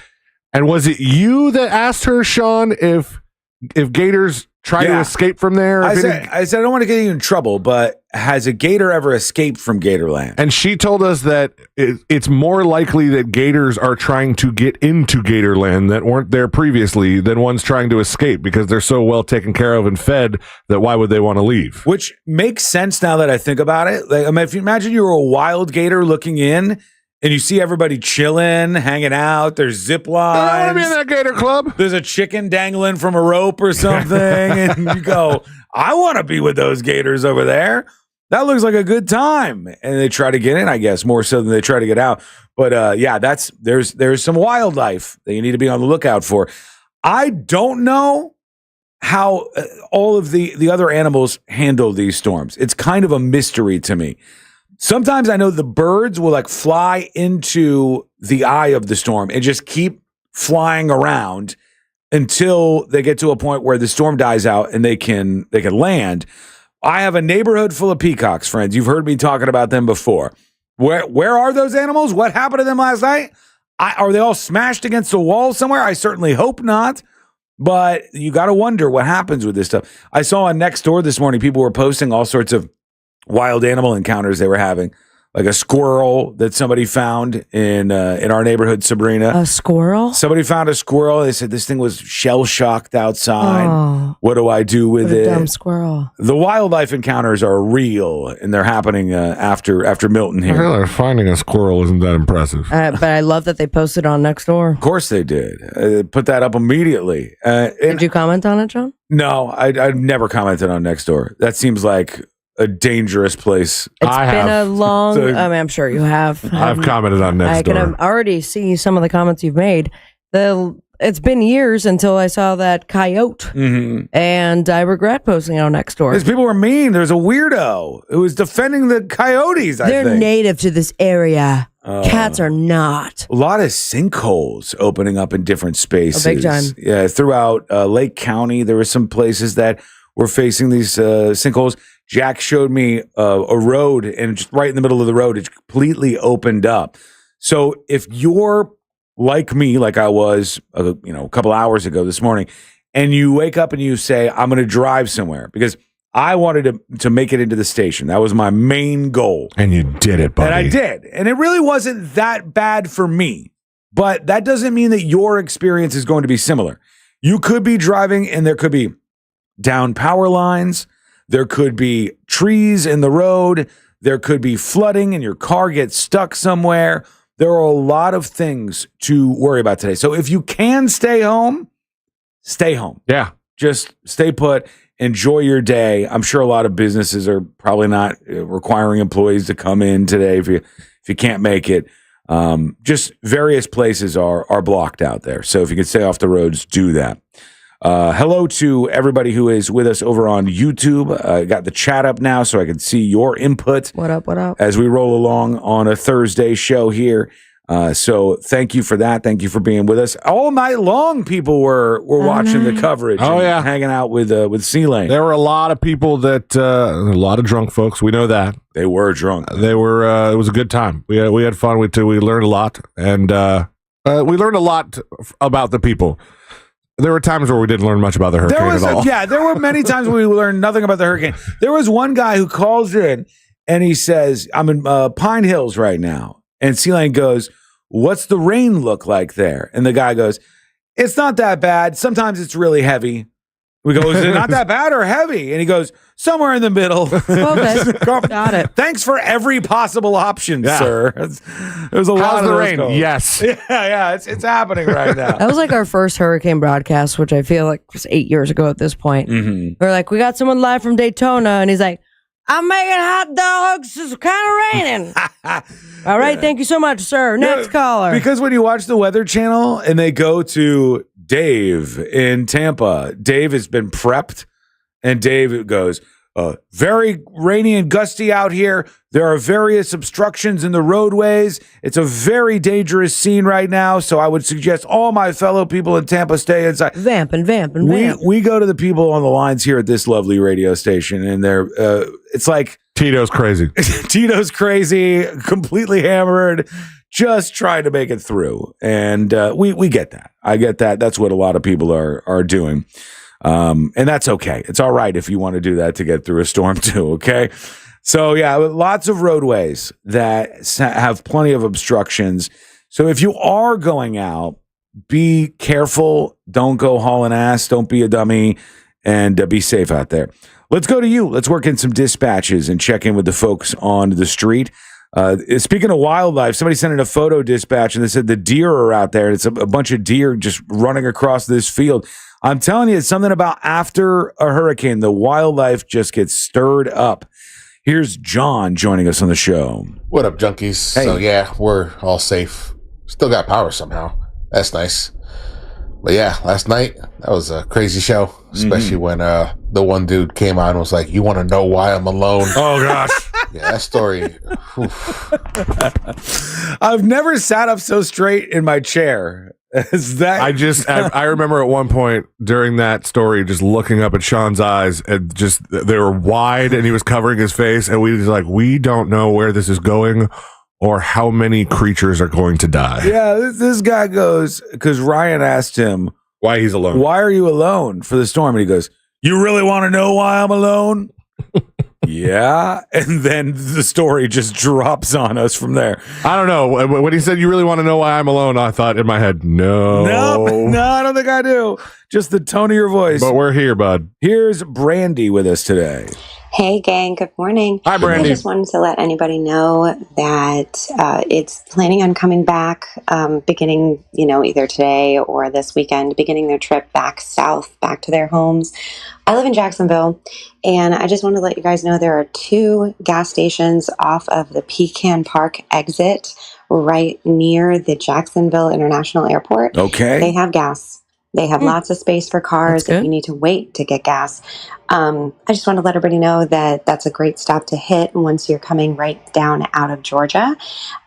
And was it you that asked her, Sean, if gators try to escape from there? I said I don't want to get you in trouble, but has a gator ever escaped from Gatorland? And she told us that it's more likely that gators are trying to get into Gatorland that weren't there previously than ones trying to escape because they're so well taken care of and fed that why would they want to leave? Which makes sense now that I think about it. Like, I mean, if you imagine you were a wild gator looking in and you see everybody chilling, hanging out, there's zip lines. I want to be in that gator club. There's a chicken dangling from a rope or something. And you go, I want to be with those gators over there. That looks like a good time. And they try to get in, I guess, more so than they try to get out. But yeah, there's some wildlife that you need to be on the lookout for. I don't know how all of the other animals handle these storms. It's kind of a mystery to me. Sometimes I know the birds will like fly into the eye of the storm and just keep flying around until they get to a point where the storm dies out and they can land. I have a neighborhood full of peacocks, friends. You've heard me talking about them before. Where are those animals? What happened to them last night? Are they all smashed against a wall somewhere? I certainly hope not. But you got to wonder what happens with this stuff. I saw on Nextdoor this morning, people were posting all sorts of wild animal encounters they were having, like a squirrel that somebody found in our neighborhood, Sabrina. A squirrel? Somebody found a squirrel. They said this thing was shell-shocked outside. Oh, what do I do with what a it? dumb squirrel. The wildlife encounters are real, and they're happening after Milton here. Well, finding a squirrel isn't that impressive. But I love that they posted on Nextdoor. Of course they did. Put that up immediately. Did you comment on it, John? No, I've never commented on Nextdoor. That seems like a dangerous place. It's been a long, I mean, I'm sure you have. I've commented on Nextdoor. I can already see some of the comments you've made. It's been years until I saw that coyote, and I regret posting it on Nextdoor. Because people were mean. There's a weirdo who was defending the coyotes, I They're think. native to this area. Cats are not. A lot of sinkholes opening up in different spaces. Big time. Yeah, throughout Lake County, there were some places that were facing these sinkholes. Jack showed me a road, and just right in the middle of the road, it completely opened up. So if you're like me, like I was, a couple hours ago this morning, and you wake up and you say, I'm going to drive somewhere because I wanted to make it into the station. That was my main goal. And you did it, buddy. And I did. And it really wasn't that bad for me. But that doesn't mean that your experience is going to be similar. You could be driving and there could be down power lines. There could be trees in the road. There could be flooding and your car gets stuck somewhere. There are a lot of things to worry about today. So if you can stay home, stay home. Yeah. Just stay put. Enjoy your day. I'm sure a lot of businesses are probably not requiring employees to come in today if you can't make it. Just various places are blocked out there. So if you can stay off the roads, do that. Hello to everybody who is with us over on YouTube. I got the chat up now so I can see your input. What up? As we roll along on a Thursday show here. So thank you for that. Thank you for being with us. All night long, people were watching the coverage. Oh, yeah. Hanging out with C-Lane. There were a lot of people a lot of drunk folks. We know that. They were drunk. They were, it was a good time. We had fun. We learned a lot. And we learned a lot about the people. There were times where we didn't learn much about the hurricane at all. There were many times when we learned nothing about the hurricane. There was one guy who calls in and he says, I'm in Pine Hills right now. And C-Lane goes, what's the rain look like there? And the guy goes, it's not that bad. Sometimes it's really heavy. We go, is it not that bad or heavy? And he goes, somewhere in the middle. Okay. Got it. Thanks for every possible option, sir. There's a lot How's of the those rain? calls. Yes. Yeah, it's happening right now. That was like our first hurricane broadcast, which I feel like was 8 years ago at this point. We're like, we got someone live from Daytona, and he's like, I'm making hot dogs. It's kind of raining. All right. Thank you so much, sir. Next caller. Because when you watch the Weather Channel and they go to Dave in Tampa, Dave has been prepped, and Dave goes, very rainy and gusty out here. There are various obstructions in the roadways. It's a very dangerous scene right now, so I would suggest all my fellow people in Tampa stay inside. Vamp. We go to the people on the lines here at this lovely radio station, and they're it's like Tito's crazy. Tito's crazy, completely hammered, just trying to make it through. And we get that. I get that. That's what a lot of people are doing. And that's okay. It's all right if you want to do that to get through a storm too, okay? So yeah, lots of roadways that have plenty of obstructions. So if you are going out, be careful. Don't go hauling ass. Don't be a dummy, and be safe out there. Let's go to you. Let's work in some dispatches and check in with the folks on the street. Speaking of wildlife, somebody sent in a photo dispatch and they said the deer are out there. It's a bunch of deer just running across this field. I'm telling you, it's something about after a hurricane, the wildlife just gets stirred up. Here's John joining us on the show. What up, junkies? Hey. So yeah, we're all safe. Still got power somehow. That's nice. But yeah, last night, that was a crazy show, especially when the one dude came out and was like, you want to know why I'm alone? Oh, gosh. Yeah, that story. I've never sat up so straight in my chair. Is that? I remember at one point during that story just looking up at Sean's eyes and just they were wide and he was covering his face and we was like, we don't know where this is going or how many creatures are going to die. Yeah, this guy goes, because Ryan asked him why he's alone. Why are you alone for the storm? And he goes, you really want to know why I'm alone? Yeah. And then the story just drops on us from there. I don't know. When he said, you really want to know why I'm alone, I thought in my head, no, I don't think I do. Just the tone of your voice. But we're here, bud. Here's Brandy with us today. Hey, gang. Good morning. Hi, Brandy. I just wanted to let anybody know that it's planning on coming back beginning, either today or this weekend, beginning their trip back south, back to their homes. I live in Jacksonville, and I just wanted to let you guys know there are 2 gas stations off of the Pecan Park exit right near the Jacksonville International Airport. Okay. They have gas. They have lots of space for cars if you need to wait to get gas. I just want to let everybody know that that's a great stop to hit once you're coming right down out of Georgia.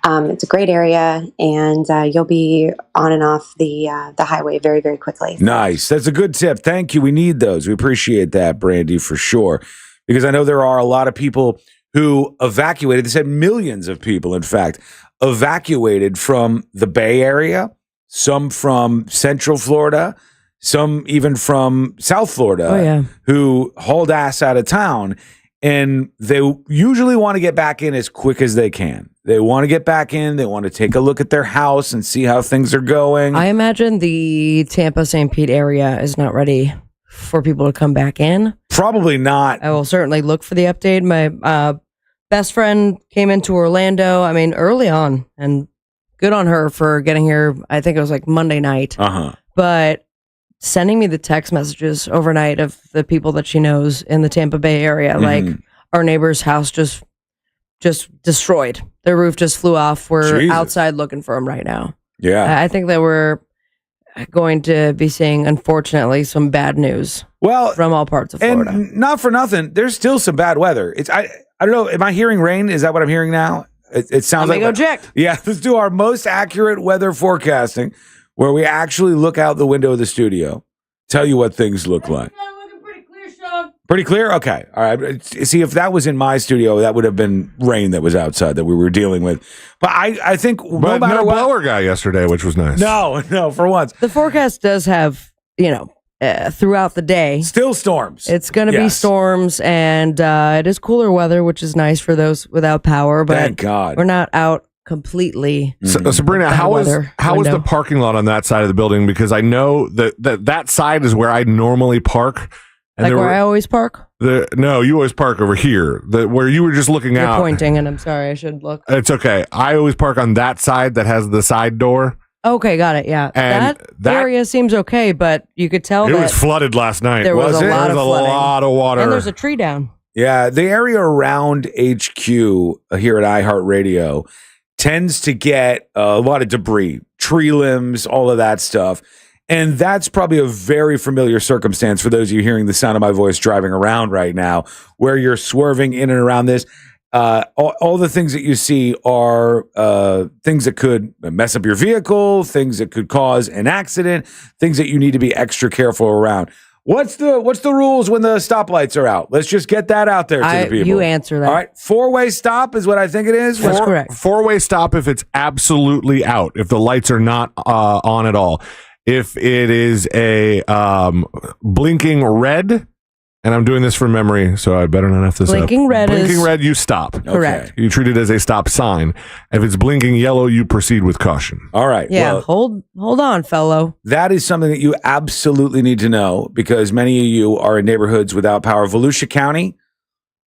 It's a great area, and you'll be on and off the highway very, very quickly. Nice. That's a good tip. Thank you. We need those. We appreciate that, Brandy, for sure. Because I know there are a lot of people who evacuated. They said millions of people, in fact, evacuated from the Bay Area, some from Central Florida, some even from South Florida, who hauled ass out of town. And they usually want to get back in as quick as they can. They want to get back in. They want to take a look at their house and see how things are going. I imagine the Tampa St. Pete area is not ready for people to come back in. Probably not. I will certainly look for the update. My best friend came into Orlando, early on, and good on her for getting here. I think it was like Monday night. But sending me the text messages overnight of the people that she knows in the Tampa Bay area, like our neighbor's house just destroyed. Their roof just flew off. We're outside looking for them right now. Yeah. I think that we're going to be seeing, unfortunately, some bad news. From all parts of Florida. And not for nothing, there's still some bad weather. I don't know. Am I hearing rain? Is that what I'm hearing now? It sounds like. Go check. Yeah, let's do our most accurate weather forecasting, where we actually look out the window of the studio, tell you what things look like. Pretty clear? Okay. All right. See, if that was in my studio, that would have been rain that was outside that we were dealing with. But I think no matter no what, blower guy yesterday, which was nice. No, for once. The forecast does have, throughout the day. Still storms. It's going to be storms, and it is cooler weather, which is nice for those without power. But thank God. We're not out completely. Sabrina, how was the parking lot on that side of the building? Because I know that side is where I normally park. And like where I always park? No, you always park over here. Where you were just looking out. You're pointing, and I'm sorry, I should look. It's okay. I always park on that side that has the side door. Okay, got it. Yeah, and that area seems okay, but you could tell it that was flooded last night. There was a lot of water, and there's a tree down. Yeah, the area around HQ here at iHeartRadio tends to get a lot of debris, tree limbs, all of that stuff. And that's probably a very familiar circumstance for those of you hearing the sound of my voice driving around right now, where you're swerving in and around this. All the things that you see are things that could mess up your vehicle, things that could cause an accident, things that you need to be extra careful around. What's the rules when the stoplights are out? Let's just get that out there to the people. You answer that. All right, 4-way stop is what I think it is. That's correct. 4-way stop if it's absolutely out, if the lights are not on at all. If it is a blinking red, and I'm doing this from memory, so I better not have this blinking up. Red blinking red, you stop. Correct. You treat it as a stop sign. If it's blinking yellow, you proceed with caution. All right. Yeah, hold on, fellow. That is something that you absolutely need to know, because many of you are in neighborhoods without power. Volusia County,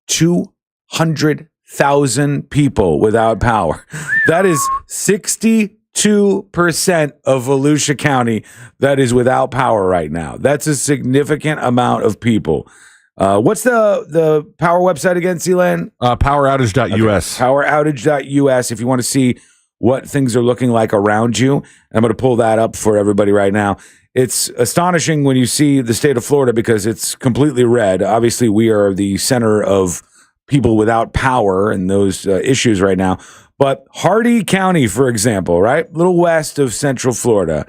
200,000 people without power. That is 62% of Volusia County that is without power right now. That's a significant amount of people. What's the power website again, Sealand? Poweroutage.us. Okay. Poweroutage.us if you want to see what things are looking like around you. And I'm going to pull that up for everybody right now. It's astonishing when you see the state of Florida because it's completely red. Obviously, we are the center of people without power and those issues right now. But Hardee County, for example, right? A little west of Central Florida.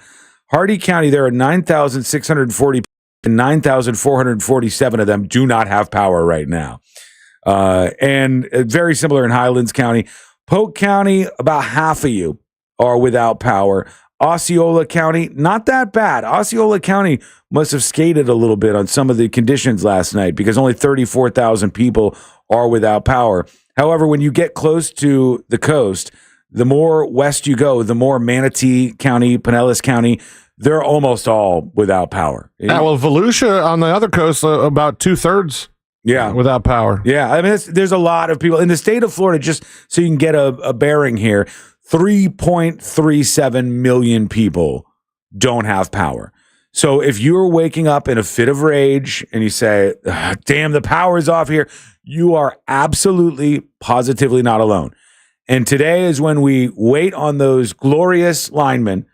Hardee County, there are 9,640 people, and 9,447 of them do not have power right now. And very similar in Highlands County. Polk County, about half of you are without power. Osceola County, not that bad. Osceola County must have skated a little bit on some of the conditions last night because only 34,000 people are without power. However, when you get close to the coast, the more west you go, the more Manatee County, Pinellas County, they're almost all without power. Yeah, well, Volusia on the other coast, about 2/3. Yeah. Without power. Yeah. I mean, there's a lot of people in the state of Florida, just so you can get a bearing here, 3.37 million people don't have power. So if you're waking up in a fit of rage and you say, damn, the power is off here, you are absolutely, positively not alone. And today is when we wait on those glorious linemen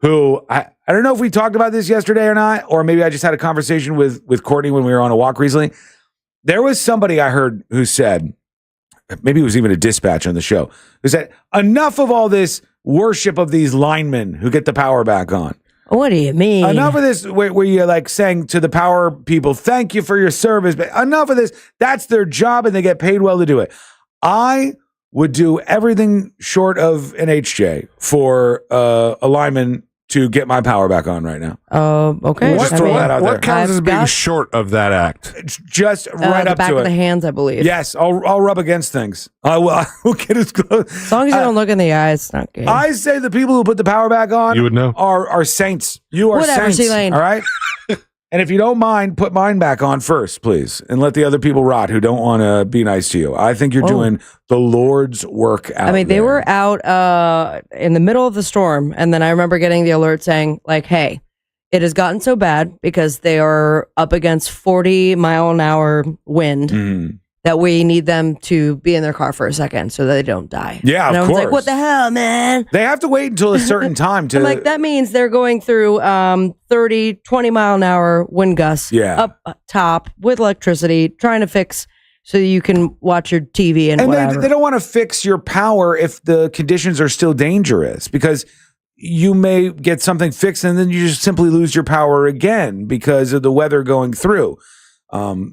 who, I don't know if we talked about this yesterday or not, or maybe I just had a conversation with Courtney when we were on a walk recently. There was somebody I heard who said, maybe it was even a dispatch on the show, who said, enough of all this worship of these linemen who get the power back on. What do you mean? Enough of this where you're like saying to the power people, thank you for your service. But enough of this. That's their job and they get paid well to do it. I would do everything short of an HJ for a lineman to get my power back on right now. Okay. Just throw that out there. What counts as being short of that act? Just right the up back to of it. the hands, I believe. Yes, I'll rub against things. I will get as close. As long as you don't look in the eyes, it's not good. I say the people who put the power back on, you would know, are saints. You are Whatever, saints. C-Lane. All right. And if you don't mind, put mine back on first, please, and let the other people rot who don't want to be nice to you. I think you're doing the Lord's work out. I mean, they were out in the middle of the storm, and then I remember getting the alert saying, like, hey, it has gotten so bad because they are up against 40-mile-an-hour wind that we need them to be in their car for a second so that they don't die. Yeah, and of I was course. like, what the hell, man? They have to wait until a certain time to. I'm like, that means they're going through 30, 20-mile-an-hour wind gusts up top with electricity, trying to fix so you can watch your TV and whatever. They don't want to fix your power if the conditions are still dangerous, because you may get something fixed and then you just simply lose your power again because of the weather going through.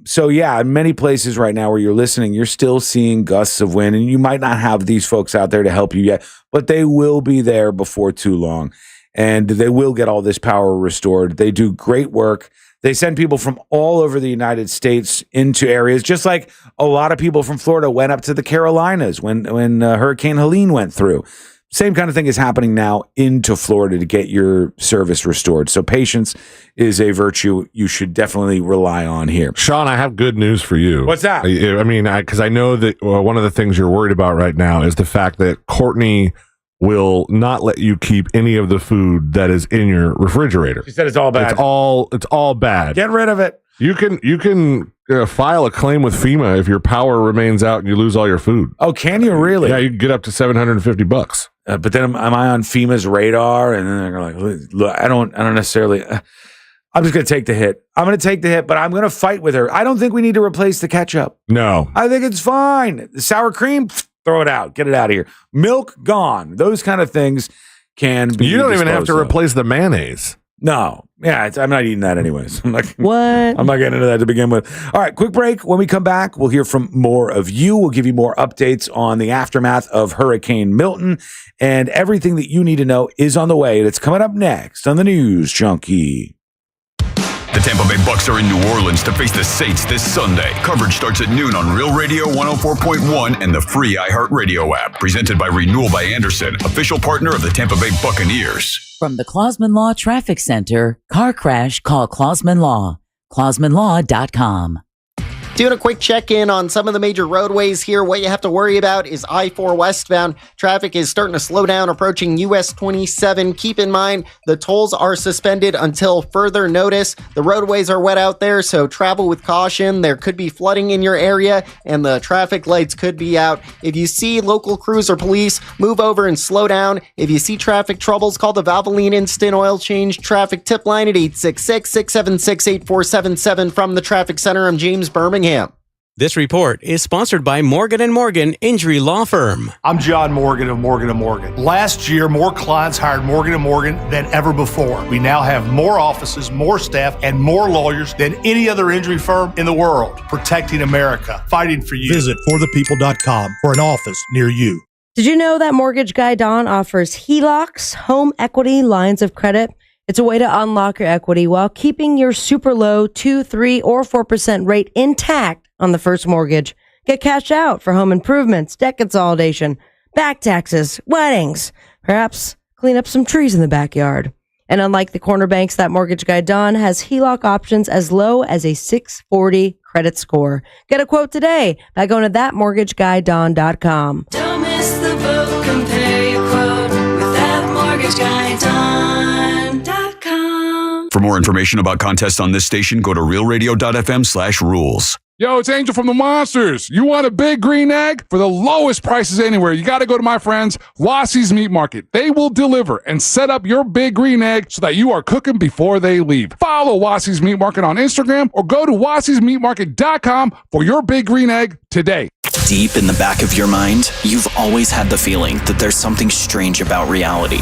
So yeah, in many places right now where you're listening, you're still seeing gusts of wind, and you might not have these folks out there to help you yet, but they will be there before too long, and they will get all this power restored. They do great work. They send people from all over the United States into areas, just like a lot of people from Florida went up to the Carolinas when Hurricane Helene went through. Same kind of thing is happening now into Florida to get your service restored. So patience is a virtue you should definitely rely on here. Sean, I have good news for you. What's that? I mean, because I know that one of the things you're worried about right now is the fact that Courtney will not let you keep any of the food that is in your refrigerator. She said it's all bad. It's all bad. Get rid of it. You can file a claim with FEMA if your power remains out and you lose all your food. Oh, can you really? Yeah, you can get up to $750. But then am I on FEMA's radar? And then they're like, look, I don't necessarily. I'm just going to take the hit. I'm going to take the hit, but I'm going to fight with her. I don't think we need to replace the ketchup. No. I think it's fine. The sour cream, throw it out. Get it out of here. Milk, gone. Those kind of things can be. You don't even have to of. replace the mayonnaise. No. Yeah, I'm not eating that anyways. I'm not getting into that to begin with. All right, quick break. When we come back, we'll hear from more of you. We'll give you more updates on the aftermath of Hurricane Milton, and everything that you need to know is on the way. It's coming up next on the News Junkie. The Tampa Bay Bucks are in New Orleans to face the Saints this Sunday. Coverage starts at noon on Real Radio 104.1 and the free iHeartRadio app. Presented by Renewal by Anderson, official partner of the Tampa Bay Buccaneers. From the Clausman Law Traffic Center, car crash, call Clausman Law. ClausmanLaw.com. Doing a quick check-in on some of the major roadways here. What you have to worry about is I-4 westbound. Traffic is starting to slow down approaching US 27. Keep in mind, the tolls are suspended until further notice. The roadways are wet out there, so travel with caution. There could be flooding in your area, and the traffic lights could be out. If you see local crews or police, move over and slow down. If you see traffic troubles, call the Valvoline Instant Oil Change Traffic Tip Line at 866-676-8477. From the Traffic Center, I'm James Birmingham. This report is sponsored by Morgan & Morgan Injury Law Firm. I'm John Morgan of Morgan & Morgan. Last year, more clients hired Morgan & Morgan than ever before. We now have more offices, more staff, and more lawyers than any other injury firm in the world. Protecting America, fighting for you. Visit forthepeople.com for an office near you. Did you know that mortgage guy Don offers HELOCs, home equity lines of credit? It's a way to unlock your equity while keeping your super low 2, 3, or 4% rate intact on the first mortgage. Get cash out for home improvements, debt consolidation, back taxes, weddings, perhaps clean up some trees in the backyard. And unlike the corner banks, that mortgage guy Don has HELOC options as low as a 640 credit score. Get a quote today by going to thatmortgageguydon.com. Don't miss the boat. Compare your quote with thatmortgageguydon.com. For more information about contests on this station, go to realradio.fm/rules. Yo, it's Angel from the Monsters. You want a big green egg? For the lowest prices anywhere, you got to go to my friends, Wassie's Meat Market. They will deliver and set up your big green egg so that you are cooking before they leave. Follow Wassie's Meat Market on Instagram or go to wassiesmeatmarket.com for your big green egg today. Deep in the back of your mind, you've always had the feeling that there's something strange about reality.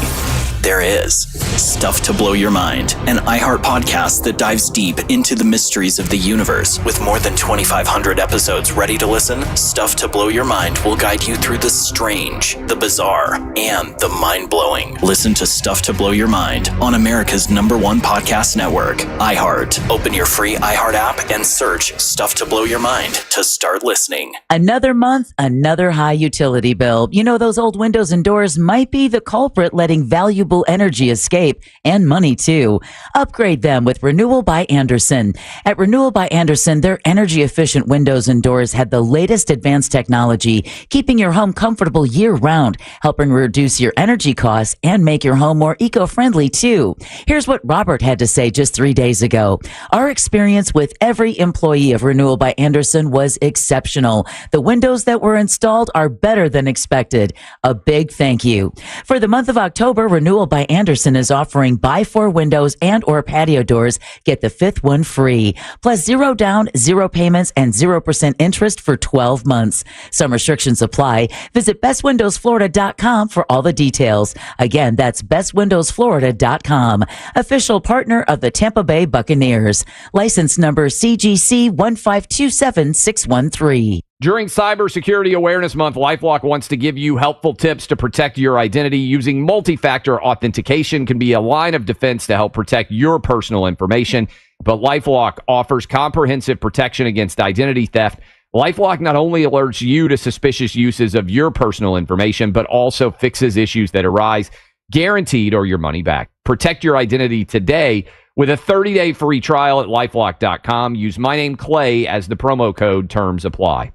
There is. Stuff to Blow Your Mind, an iHeart podcast that dives deep into the mysteries of the universe. With more than 2,500 episodes ready to listen, Stuff to Blow Your Mind will guide you through the strange, the bizarre, and the mind-blowing. Listen to Stuff to Blow Your Mind on America's #1 podcast network, iHeart. Open your free iHeart app and search Stuff to Blow Your Mind to start listening. Another month, another high utility bill. You know, those old windows and doors might be the culprit, letting valuable energy escape, and money too. Upgrade them with Renewal by Andersen. At Renewal by Andersen, their energy efficient windows and doors had the latest advanced technology, keeping your home comfortable year round, helping reduce your energy costs and make your home more eco-friendly too. Here's what Robert had to say just 3 days ago. Our experience with every employee of Renewal by Andersen was exceptional. The windows that were installed are better than expected. A big thank you. For the month of October, Renewal by Andersen is offering buy 4 windows and or patio doors, get the 5th one free. Plus 0 down, 0 payments, and 0% interest for 12 months. Some restrictions apply. Visit bestwindowsflorida.com for all the details. Again, that's bestwindowsflorida.com. Official partner of the Tampa Bay Buccaneers. License number CGC 1527613. During Cybersecurity Awareness Month, LifeLock wants to give you helpful tips to protect your identity. Using multi-factor authentication can be a line of defense to help protect your personal information. But LifeLock offers comprehensive protection against identity theft. LifeLock not only alerts you to suspicious uses of your personal information, but also fixes issues that arise, guaranteed or your money back. Protect your identity today with a 30-day free trial at LifeLock.com. Use my name, Clay, as the promo code. Terms apply.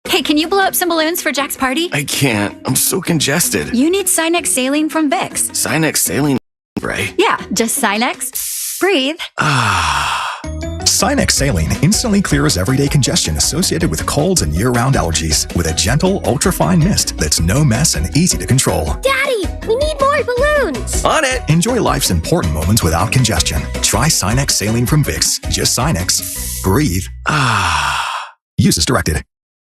Hey, can you blow up some balloons for Jack's party? I can't. I'm so congested. You need Sinex Saline from Vicks. Sinex Saline, right? Yeah, just Sinex. Breathe. Sinex Saline instantly clears everyday congestion associated with colds and year-round allergies with a gentle, ultra-fine mist that's no mess and easy to control. Daddy, we need more balloons. On it. Enjoy life's important moments without congestion. Try Sinex Saline from Vicks. Just Sinex. Breathe. Use as directed.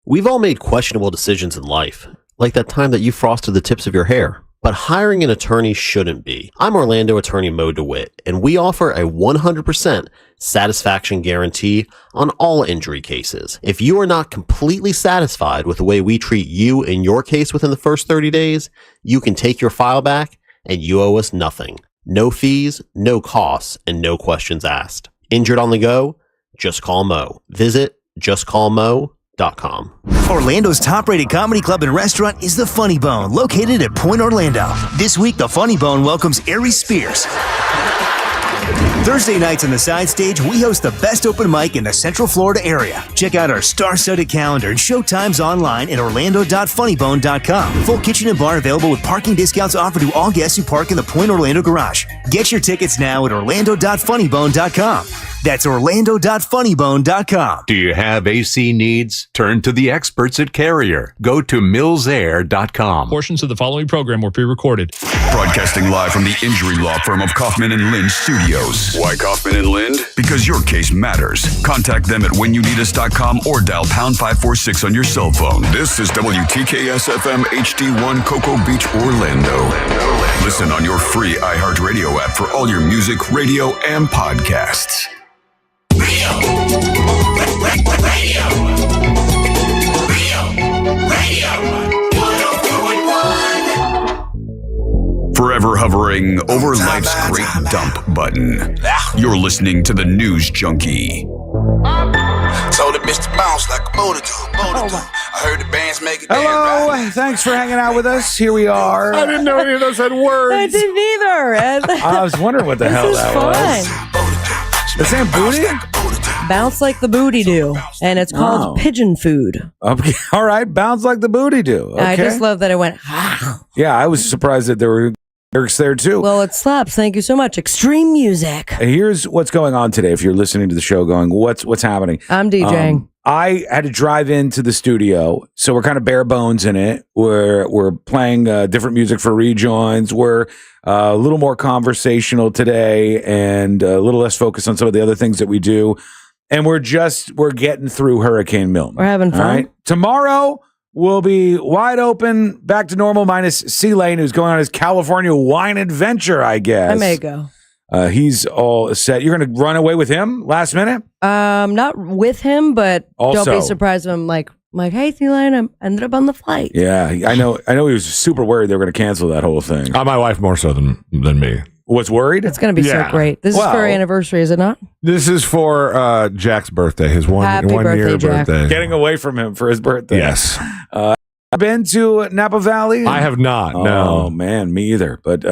We've all made questionable decisions in life, like that time that you frosted the tips of your hair. But hiring an attorney shouldn't be. I'm Orlando attorney Mo DeWitt, and we offer a 100% satisfaction guarantee on all injury cases. If you are not completely satisfied with the way we treat you in your case within the first 30 days, you can take your file back and you owe us nothing. No fees, no costs, and no questions asked. Injured on the go? Just call Mo. Visit justcallmo.com. Orlando's top-rated comedy club and restaurant is the Funny Bone, located at Point Orlando. This week, the Funny Bone welcomes Aries Spears. Thursday nights on the side stage, we host the best open mic in the Central Florida area. Check out our star-studded calendar and showtimes online at orlando.funnybone.com. Full kitchen and bar available with parking discounts offered to all guests who park in the Point Orlando garage. Get your tickets now at orlando.funnybone.com. That's orlando.funnybone.com. Do you have AC needs? Turn to the experts at Carrier. Go to millsair.com. Portions of the following program were pre-recorded. Broadcasting live from the injury law firm of Kaufman & Lind Studios. Why Kaufman & Lind? Because your case matters. Contact them at whenyouneedus.com or dial pound 546 on your cell phone. This is WTKS-FM HD1 Cocoa Beach, Orlando. Listen on your free iHeartRadio app for all your music, radio, and podcasts. Forever hovering over life's great dump button. You're listening to the News Junkie. Told the bitch to bounce like a motor do. heard the bands make it. Hello, thanks for hanging out with us. Here we are. I didn't know any of those had words. I didn't either. I was wondering what the hell that was. The same booty? Bounce like the booty do, and it's called pigeon food. Okay, all right, bounce like the booty do. Okay. I just love that it went. Yeah, I was surprised that there were lyrics there too. Well, it slaps. Thank you so much. Extreme music. Here's what's going on today. If you're listening to the show, going, what's happening? I'm DJing. I had to drive into the studio, so we're kind of bare bones in it. We're playing different music for rejoins. We're a little more conversational today, and a little less focused on some of the other things that we do. And we're getting through Hurricane Milton. We're having fun. All right? Tomorrow we'll be wide open, back to normal, minus C-Lane, who's going on his California wine adventure, I guess. I may go. He's all set. You're going to run away with him last minute? Not with him, but Also- don't be surprised if I'm like, hey, Thielen, I ended up on the flight. Yeah, I know. He was super worried they were going to cancel that whole thing. My wife more so than me. Was worried? It's going to be so great. This is for our anniversary, is it not? This is for Jack's birthday, his Happy one birthday, year Jack. birthday. Getting away from him for his birthday. Yes. Been to Napa Valley? I have not. Oh, No, man, me either. But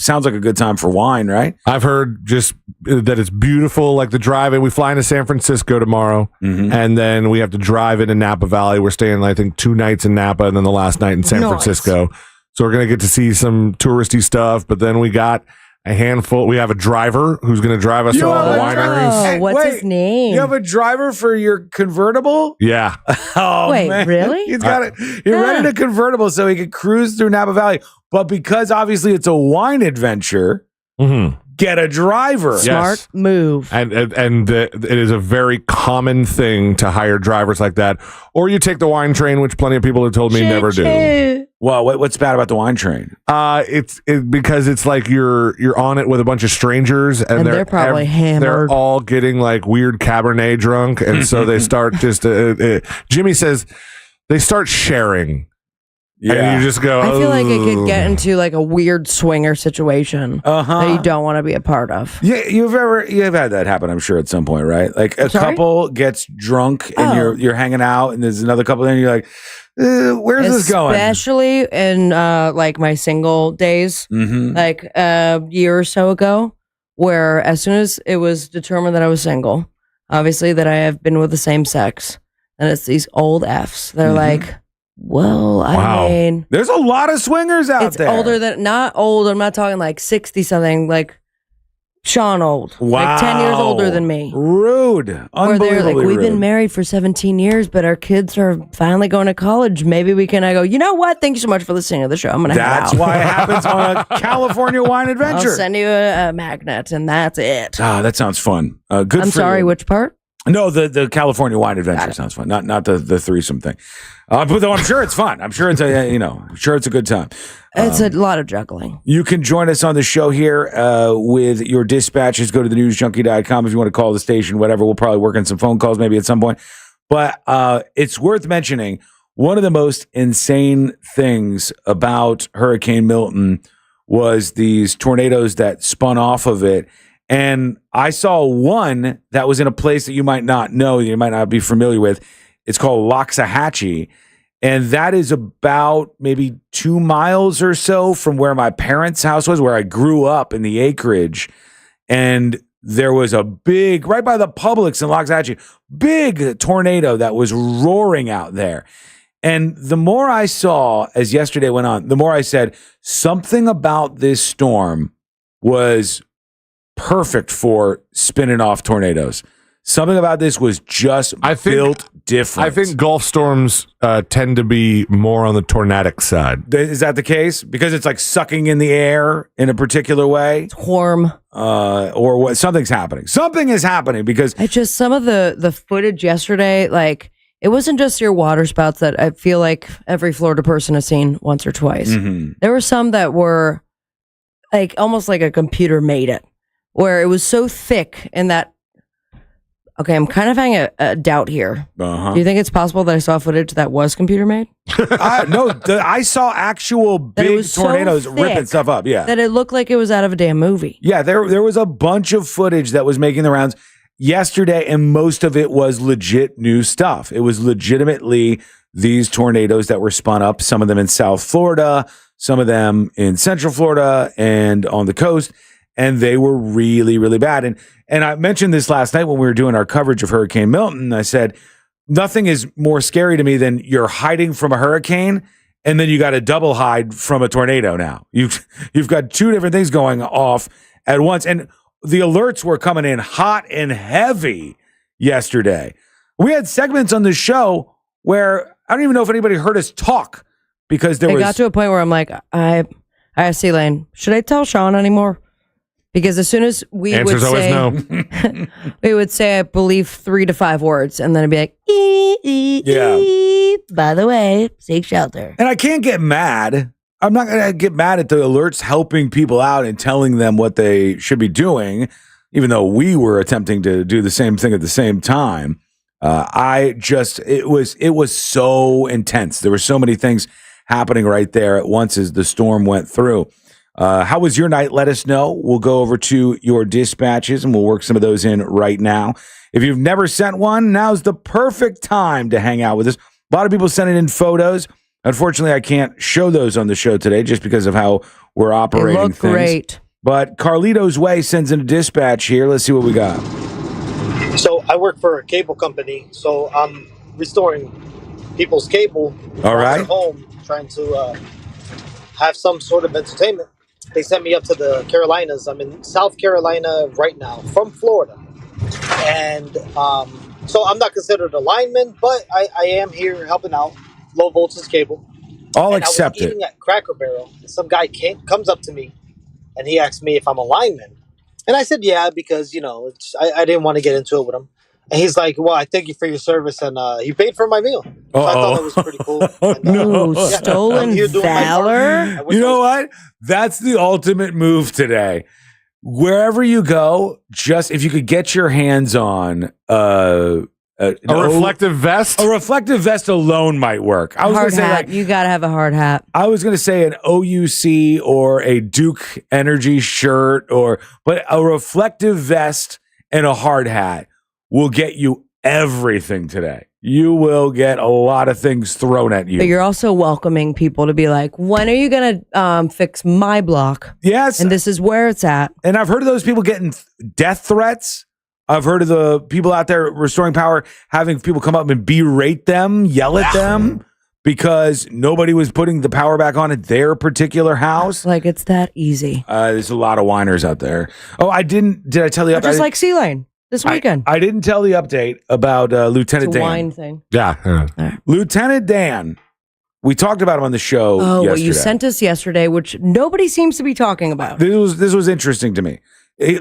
sounds like a good time for wine, right? I've heard just that it's beautiful. Like the drive-in, we fly into San Francisco tomorrow, and then we have to drive into Napa Valley. We're staying, I think, 2 nights in Napa, and then the last night in San Francisco. So we're gonna get to see some touristy stuff. But then we got a handful. We have a driver who's going to drive us to all the wineries. Oh, what's his name? You have a driver for your convertible? Yeah. Oh, Wait, man. really? He's got it. He rented a convertible so he could cruise through Napa Valley. But because obviously it's a wine adventure, get a driver. Smart move. And it is a very common thing to hire drivers like that. Or you take the wine train, which plenty of people have told me never do. Well, what's bad about the wine train? It's because it's like you're on it with a bunch of strangers, and they're probably hammered. They're all getting like weird Cabernet drunk, and so they start just. Jimmy says they start sharing. Yeah. And you just go. I feel like it could get into like a weird swinger situation that you don't want to be a part of. Yeah, you've had that happen, I'm sure, at some point, right? Like a couple gets drunk and you're hanging out, and there's another couple there, and you're like, where's this going? Especially in like my single days, like a year or so ago, where as soon as it was determined that I was single, obviously that I have been with the same sex, and it's these old Fs. They're like, well, I mean, there's a lot of swingers out there. It's older than, not old. I'm not talking like 60 something, like Sean old, like 10 years older than me. Rude. Where they're like, we've been rude. married for 17 years, but our kids are finally going to college. Maybe we can. I go, you know what? Thank you so much for listening to the show. I'm going to hang out. That's why it happens on a California wine adventure. I'll send you a magnet, and that's it. Ah, that sounds fun. Good. I'm sorry, which part? No, the California wine adventure sounds fun. Not the threesome thing. But though I'm sure it's fun. I'm sure it's a good time. It's a lot of juggling. You can join us on the show here with your dispatches. Go to thenewsjunkie.com if you want to call the station, whatever. We'll probably work on some phone calls maybe at some point. But it's worth mentioning, one of the most insane things about Hurricane Milton was these tornadoes that spun off of it. And I saw one that was in a place that you might not know, you might not be familiar with. It's called Loxahatchee. And that is about maybe 2 miles or so from where my parents' house was, where I grew up in the acreage. And there was a big, right by the Publix in Loxahatchee, big tornado that was roaring out there. And the more I saw as yesterday went on, the more I said, something about this storm was perfect for spinning off tornadoes. Something about this was just built different. I think Gulf storms tend to be more on the tornadic side. Is that the case? Because it's like sucking in the air in a particular way? It's warm. Or what? Something's happening. Something is happening because I just, some of the footage yesterday, like, it wasn't just your water spouts that I feel like every Florida person has seen once or twice. There were some that were like almost like a computer made it, where it was so thick in that. Okay, I'm kind of having a doubt here. Do you think it's possible that I saw footage that was computer made? No, I saw actual big tornadoes so ripping stuff up. Yeah, that it looked like it was out of a damn movie. Yeah, there was a bunch of footage that was making the rounds, yesterday, and most of it was legit new stuff. It was legitimately these tornadoes that were spun up, some of them in South Florida, some of them in Central Florida and on the coast, and they were really, really bad. And I mentioned this last night when we were doing our coverage of Hurricane Milton. I said, nothing is more scary to me than you're hiding from a hurricane, and then you got to double hide from a tornado now. You've got two different things going off at once. And the alerts were coming in hot and heavy yesterday. We had segments on the show where I don't even know if anybody heard us talk because it got to a point where I'm like, I asked Elaine, should I tell Sean anymore? Because as soon as we Answer's would say, no. we would say, I believe 3 to 5 words, and then it'd be like, by the way, seek shelter. And I can't get mad. I'm not going to get mad at the alerts helping people out and telling them what they should be doing, even though we were attempting to do the same thing at the same time. It was so intense. There were so many things happening right there at once as the storm went through. How was your night? Let us know. We'll go over to your dispatches and we'll work some of those in right now. If you've never sent one, now's the perfect time to hang out with us. A lot of people sending in photos. Unfortunately, I can't show those on the show today just because of how we're operating They look things. great. But Carlito's Way sends in a dispatch here. Let's see what we got. So I work for a cable company, so I'm restoring people's cable. All right. At home, trying to have some sort of entertainment. They sent me up to the Carolinas. I'm in South Carolina right now, from Florida, and so I'm not considered a lineman, but I am here helping out. Low voltage cable. I'll and accept I was eating at Cracker Barrel, and some guy comes up to me, and he asked me if I'm a lineman, and I said yeah because I didn't want to get into it with him, and he's like, "Well, I thank you for your service," and he paid for my meal. So I thought that was pretty cool. And, stolen I'm here doing my part. valor. You know what? That's the ultimate move today. Wherever you go, just if you could get your hands on a reflective vest. A reflective vest alone might work. I was Hard going to say, hat. You got to have a hard hat. I was going to say an OUC or a Duke Energy shirt, but a reflective vest and a hard hat will get you everything today. You will get a lot of things thrown at you. But you're also welcoming people to be like, when are you going to fix my block? Yes. And this is where it's at. And I've heard of those people getting death threats. I've heard of the people out there restoring power having people come up and berate them, yell at them because nobody was putting the power back on at their particular house. Like it's that easy. There's a lot of whiners out there. Oh, did I tell the update? Just like Sea Lane this weekend. I didn't tell the update about Lieutenant It's a Dan. wine thing. Yeah. Lieutenant Dan. We talked about him on the show yesterday. What you sent us yesterday, which nobody seems to be talking about. This was interesting to me.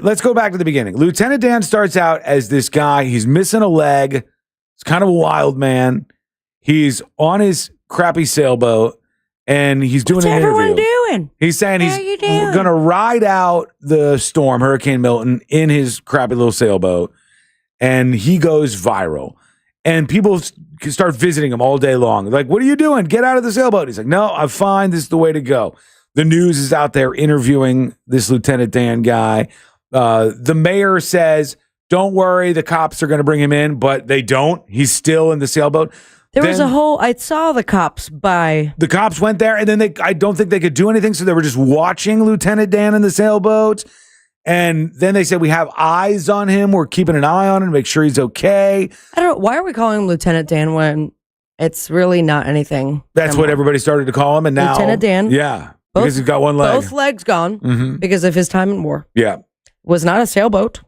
Let's go back to the beginning. Lieutenant Dan starts out as this guy. He's missing a leg. He's kind of a wild man. He's on his crappy sailboat, and he's doing an interview. What's everyone doing? He's saying he's going to ride out the storm, Hurricane Milton, in his crappy little sailboat, and he goes viral. And people start visiting him all day long. Like, what are you doing? Get out of the sailboat. He's like, no, I'm fine. This is the way to go. The news is out there interviewing this Lieutenant Dan guy. The mayor says, don't worry, the cops are going to bring him in, but they don't. He's still in the sailboat. There was a whole, I saw the cops by. The cops went there, and then I don't think they could do anything, so they were just watching Lieutenant Dan in the sailboat. And then they said, we have eyes on him. We're keeping an eye on him to make sure he's okay. I don't know. Why are we calling him Lieutenant Dan when it's really not anything? That's what everybody started to call him. And now, Lieutenant Dan. Yeah. Because he's got one leg. Both legs gone because of his time in war. Yeah. Was not a sailboat.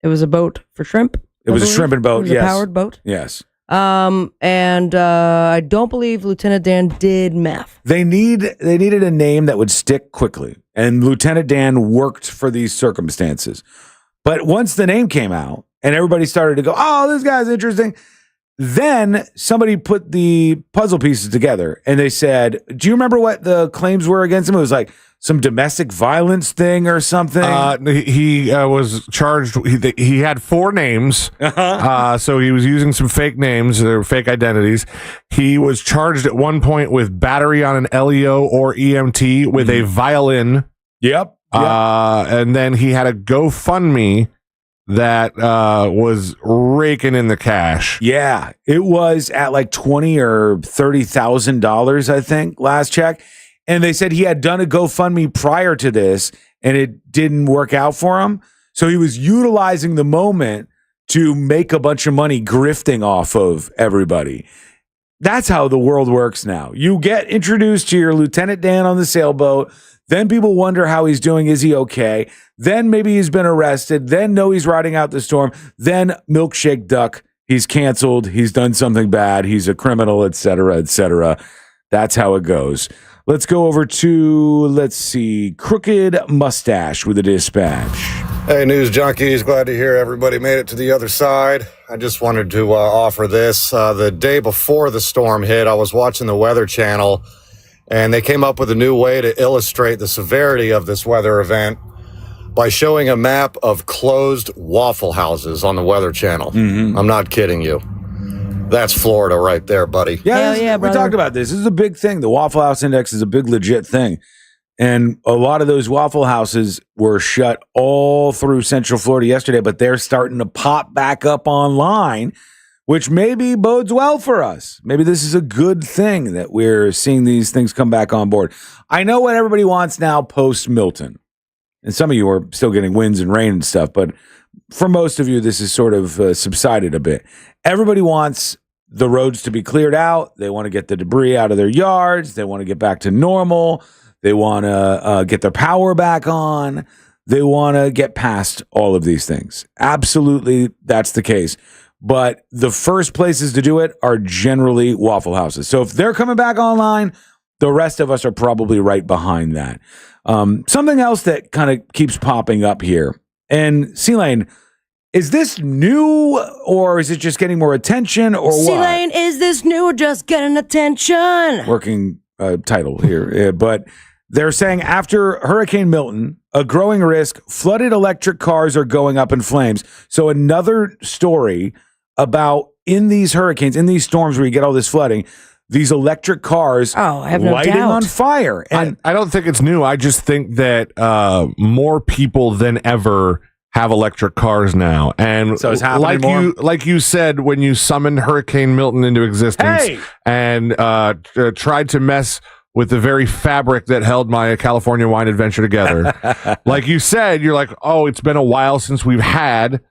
It was a boat for shrimp. It was a shrimping boat. It was a powered boat. Yes. And I don't believe Lieutenant Dan did meth. They needed a name that would stick quickly, and Lieutenant Dan worked for these circumstances. But once the name came out, and everybody started to go, "Oh, this guy's interesting," then somebody put the puzzle pieces together, and they said, "Do you remember what the claims were against him?" It was like some domestic violence thing or something. He was charged. He had 4 names, so he was using some fake names, or fake identities. He was charged at one point with battery on an LEO or EMT with a violin. Yep. And then he had a GoFundMe that was raking in the cash. Yeah, it was at like $20,000 or $30,000, I think, last check. And they said he had done a GoFundMe prior to this, and it didn't work out for him. So he was utilizing the moment to make a bunch of money grifting off of everybody. That's how the world works now. You get introduced to your Lieutenant Dan on the sailboat. Then people wonder how he's doing. Is he okay? Then maybe he's been arrested. Then no, he's riding out the storm. Then milkshake duck. He's canceled. He's done something bad. He's a criminal, et cetera, et cetera. That's how it goes. Let's go over to, let's see, Crooked Mustache with a dispatch. Hey, news junkies. Glad to hear everybody made it to the other side. I just wanted to offer this. The day before the storm hit, I was watching the Weather Channel, and they came up with a new way to illustrate the severity of this weather event by showing a map of closed Waffle Houses on the Weather Channel. I'm not kidding you. That's Florida right there, buddy. Yeah, we talked about this. This is a big thing. The Waffle House Index is a big legit thing. And a lot of those Waffle Houses were shut all through Central Florida yesterday, but they're starting to pop back up online, which maybe bodes well for us. Maybe this is a good thing that we're seeing these things come back on board. I know what everybody wants now post-Milton. And some of you are still getting winds and rain and stuff, but for most of you, this is sort of subsided a bit. Everybody wants the roads to be cleared out. They want to get the debris out of their yards. They want to get back to normal. They want to get their power back on. They want to get past all of these things. Absolutely, that's the case. But the first places to do it are generally Waffle Houses. So if they're coming back online, the rest of us are probably right behind that. Something else that kind of keeps popping up here. And C-Lane, is this new or is it just getting more attention or what? C-Lane, is this new or just getting attention? Working title here. But they're saying after Hurricane Milton, a growing risk, flooded electric cars are going up in flames. So another story about in these hurricanes, in these storms where you get all this flooding, these electric cars lighting on fire. And I don't think it's new. I just think that more people than ever have electric cars now. And so it's happening more? Like you said, when you summoned Hurricane Milton into existence and tried to mess with the very fabric that held my California wine adventure together. Like you said, you're like, oh, it's been a while since we've had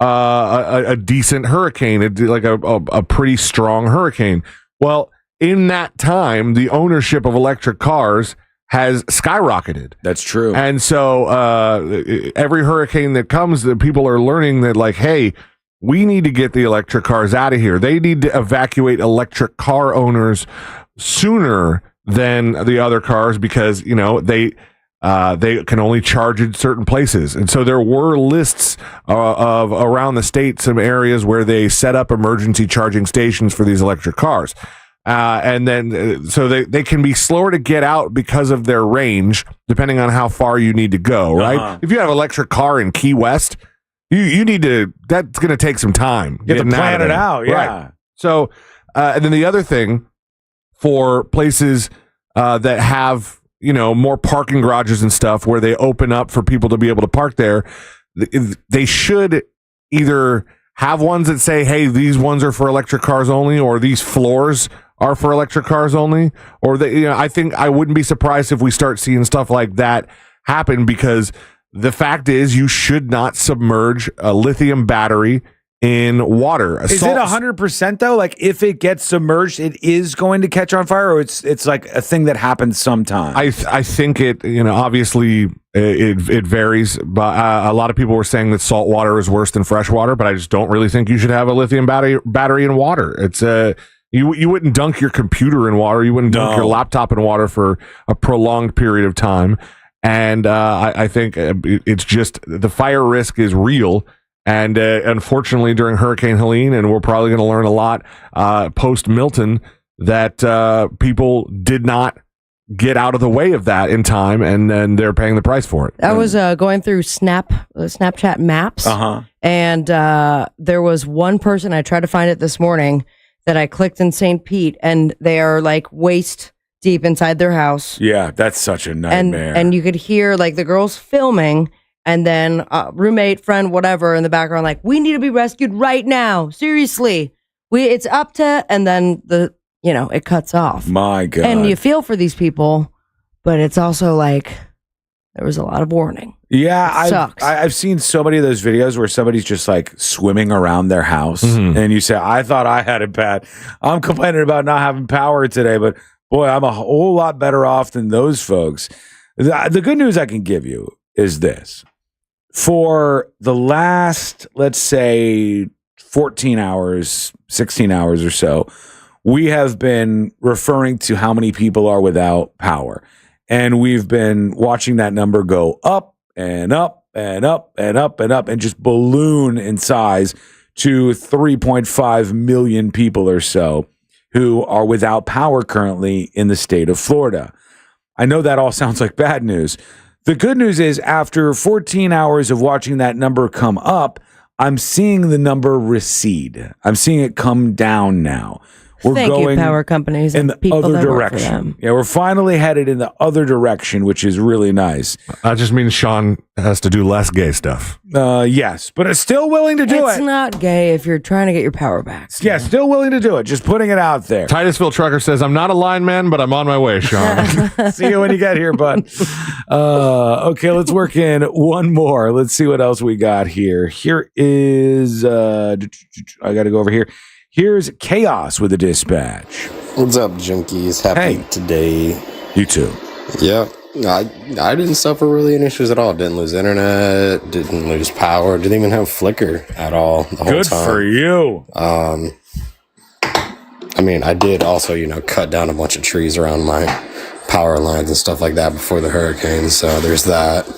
a decent hurricane, like a pretty strong hurricane. Well, in that time, the ownership of electric cars has skyrocketed. That's true. And so every hurricane that comes, the people are learning that, like, hey, we need to get the electric cars out of here. They need to evacuate electric car owners sooner than the other cars because, you know, they can only charge in certain places. And so there were lists of around the state, some areas where they set up emergency charging stations for these electric cars. And then so they can be slower to get out because of their range, depending on how far you need to go, right? If you have an electric car in Key West, you need to, that's going to take some time. You have to plan it out, yeah. Right. So, and then the other thing for places that have, you know, more parking garages and stuff where they open up for people to be able to park there, they should either have ones that say, hey, these ones are for electric cars only, or these floors are for electric cars only, or they, you know, I think I wouldn't be surprised if we start seeing stuff like that happen, because the fact is you should not submerge a lithium battery in water. Is it 100% though? Like if it gets submerged, it is going to catch on fire, or it's like a thing that happens sometime? I think it, you know, obviously it varies, but a lot of people were saying that salt water is worse than fresh water, but I just don't really think you should have a lithium battery in water. It's you wouldn't dunk your computer in water. You wouldn't dunk your laptop in water for a prolonged period of time. And I think it's just the fire risk is real. And unfortunately, during Hurricane Helene, and we're probably going to learn a lot post Milton, that people did not get out of the way of that in time, and they're paying the price for it. I was going through Snapchat maps, and there was one person, I tried to find it this morning, that I clicked in St. Pete, and they are like waist deep inside their house. Yeah, that's such a nightmare. And you could hear like the girls filming, And then roommate, friend, whatever in the background, like, we need to be rescued right now. Seriously. It's up to, and then it cuts off. My God. And you feel for these people, but it's also like there was a lot of warning. Yeah, I've seen so many of those videos where somebody's just like swimming around their house, and you say, I thought I had it bad. I'm complaining about not having power today, but boy, I'm a whole lot better off than those folks. The good news I can give you is this. For the last, let's say, 14 hours, 16 hours or so, we have been referring to how many people are without power. And we've been watching that number go up and up and up and up and up and just balloon in size to 3.5 million people or so who are without power currently in the state of Florida. I know that all sounds like bad news. The good news is after 14 hours of watching that number come up, I'm seeing the number recede. I'm seeing it come down now. We're Thank going you, power companies in and the people other that work for direction. them. Yeah, we're finally headed in the other direction, which is really nice. That just means Sean has to do less gay stuff. Yes, but it's still willing to do It's it. not gay if you're trying to get your power back. Yeah, still willing to do it. Just putting it out there. Titusville Trucker says, I'm not a lineman, but I'm on my way, Sean. See you when you get here, bud. Okay, let's work in one more. Let's see what else we got here. Here is, I got to go over here. Here's Chaos with a dispatch. What's up, junkies? Happy today. You too. Yeah. I didn't suffer really any issues at all. Didn't lose internet, didn't lose power, didn't even have flicker at all the whole Good time. for you. I mean, I did also, cut down a bunch of trees around my power lines and stuff like that before the hurricane. So there's that.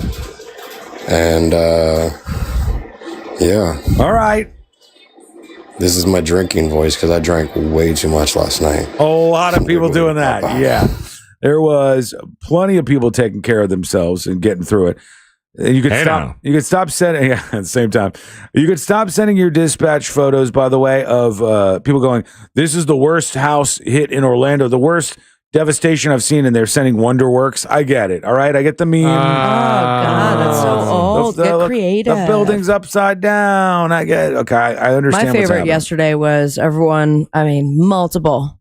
And, yeah. All right. This is my drinking voice because I drank way too much last night. A lot of people doing that. Yeah. There was plenty of people taking care of themselves and getting through it. And you could You could stop sending. Yeah, at the same time, you could stop sending your dispatch photos. By the way, of people going, "This is the worst house hit in Orlando, the worst devastation I've seen," and they're sending Wonderworks. I get it. All right, I get the meme. Oh God, that's so old. Get creative. The building's upside down. I get it. Okay, I understand. My what's favorite happening. yesterday was everyone, multiple,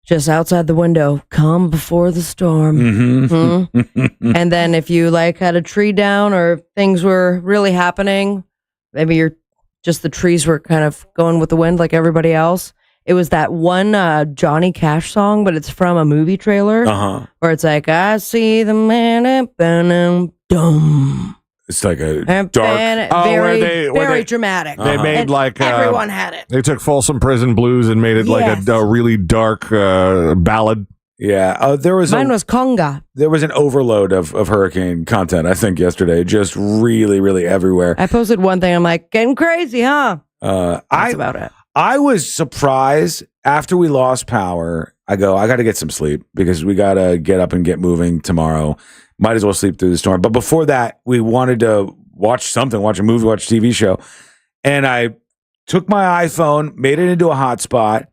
just outside the window, calm before the storm. Mm-hmm. And then if you had a tree down or things were really happening, maybe the trees were kind of going with the wind like everybody else. It was that one Johnny Cash song, but it's from a movie trailer where it's like, I see the man, dum. It's like a dark, very dramatic. They made And everyone had it. They took Folsom Prison Blues and made it like a really dark ballad. Yeah, Mine was Conga. There was an overload of hurricane content, I think, yesterday. Just really, really everywhere. I posted one thing. I'm like, getting crazy, huh? That's about it. I was surprised after we lost power. I got to get some sleep because we got to get up and get moving tomorrow. Might as well sleep through the storm. But before that, we wanted to watch something, watch a movie, watch a TV show. And I took my iPhone, made it into a hotspot,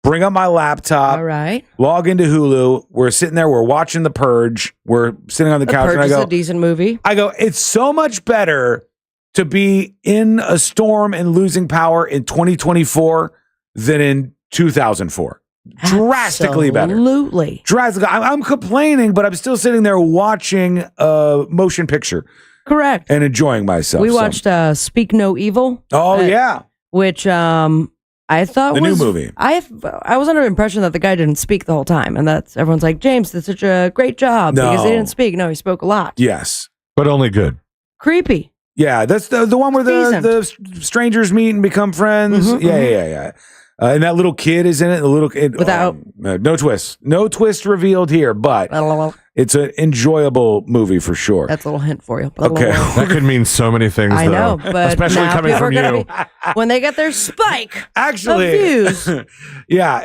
bring up my laptop, all right, log into Hulu. We're sitting there, we're watching The Purge. We're sitting on the couch. Purge and I go, is a decent movie. I go, it's so much better to be in a storm and losing power in 2024 than in 2004. Drastically better. Absolutely. Drastically. I'm complaining, but I'm still sitting there watching a motion picture. Correct. And enjoying myself. We watched Speak No Evil. Oh, yeah. Which I thought the was new movie. I was under the impression that the guy didn't speak the whole time. And everyone's like, James did such a great job because he didn't speak. No, he spoke a lot. Yes. But only good. Creepy. Yeah, that's the one where the strangers meet and become friends. Mm-hmm, Yeah. And that little kid is in it. The little kid, no twist revealed here, but it's an enjoyable movie for sure. That's a little hint for you. Okay, that could mean so many things. I know, but especially now coming people from are you. When they get their spike, actually, of views. Yeah,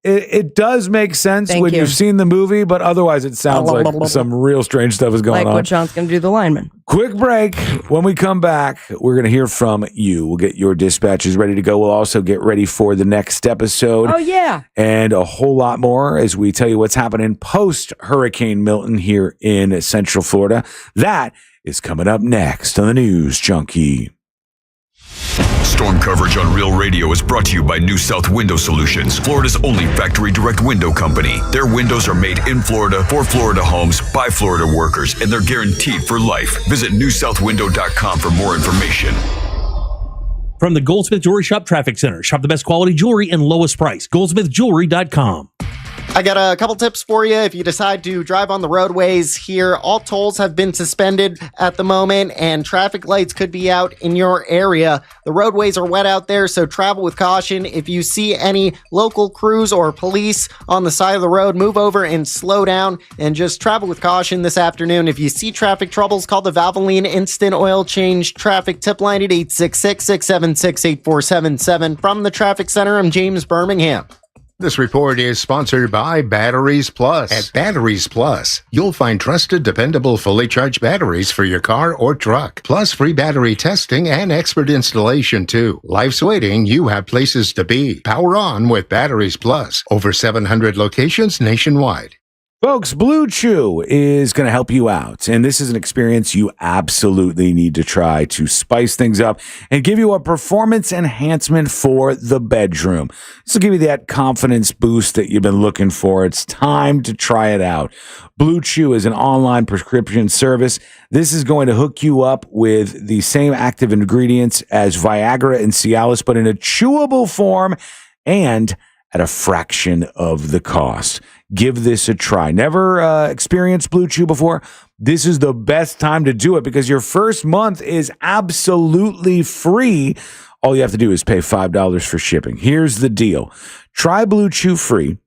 it does make sense Thank when you. you've seen the movie, but otherwise it sounds like some real strange stuff is going like on. what Sean's going to do the lineman. Quick break. When we come back, we're going to hear from you. We'll get your dispatches ready to go. We'll also get ready for the next episode. Oh, yeah. And a whole lot more as we tell you what's happening post Hurricane Milton here in Central Florida. That is coming up next on the News Junkie. Storm coverage on Real Radio is brought to you by New South Window Solutions, Florida's only factory direct window company. Their windows are made in Florida for Florida homes by Florida workers, and they're guaranteed for life. Visit newsouthwindow.com for more information. From the Goldsmith Jewelry Shop Traffic Center, shop the best quality jewelry and lowest price. goldsmithjewelry.com. I got a couple tips for you if you decide to drive on the roadways here. All tolls have been suspended at the moment, and traffic lights could be out in your area. The roadways are wet out there, so travel with caution. If you see any local crews or police on the side of the road, move over and slow down, and just travel with caution this afternoon. If you see traffic troubles, call the Valvoline Instant Oil Change Traffic Tip Line at 866-676-8477. From the Traffic Center, I'm James Birmingham. This report is sponsored by Batteries Plus. At Batteries Plus, you'll find trusted, dependable, fully charged batteries for your car or truck, plus free battery testing and expert installation, too. Life's waiting. You have places to be. Power on with Batteries Plus. Over 700 locations nationwide. Folks, Blue Chew is going to help you out, and this is an experience you absolutely need to try to spice things up and give you a performance enhancement for the bedroom. This will give you that confidence boost that you've been looking for. It's time to try it out. Blue Chew is an online prescription service. This is going to hook you up with the same active ingredients as Viagra and Cialis, but in a chewable form and at a fraction of the cost. Give this a try. Never experienced Blue Chew before? This is the best time to do it because your first month is absolutely free. All you have to do is pay $5 for shipping. Here's the deal. Try Blue Chew free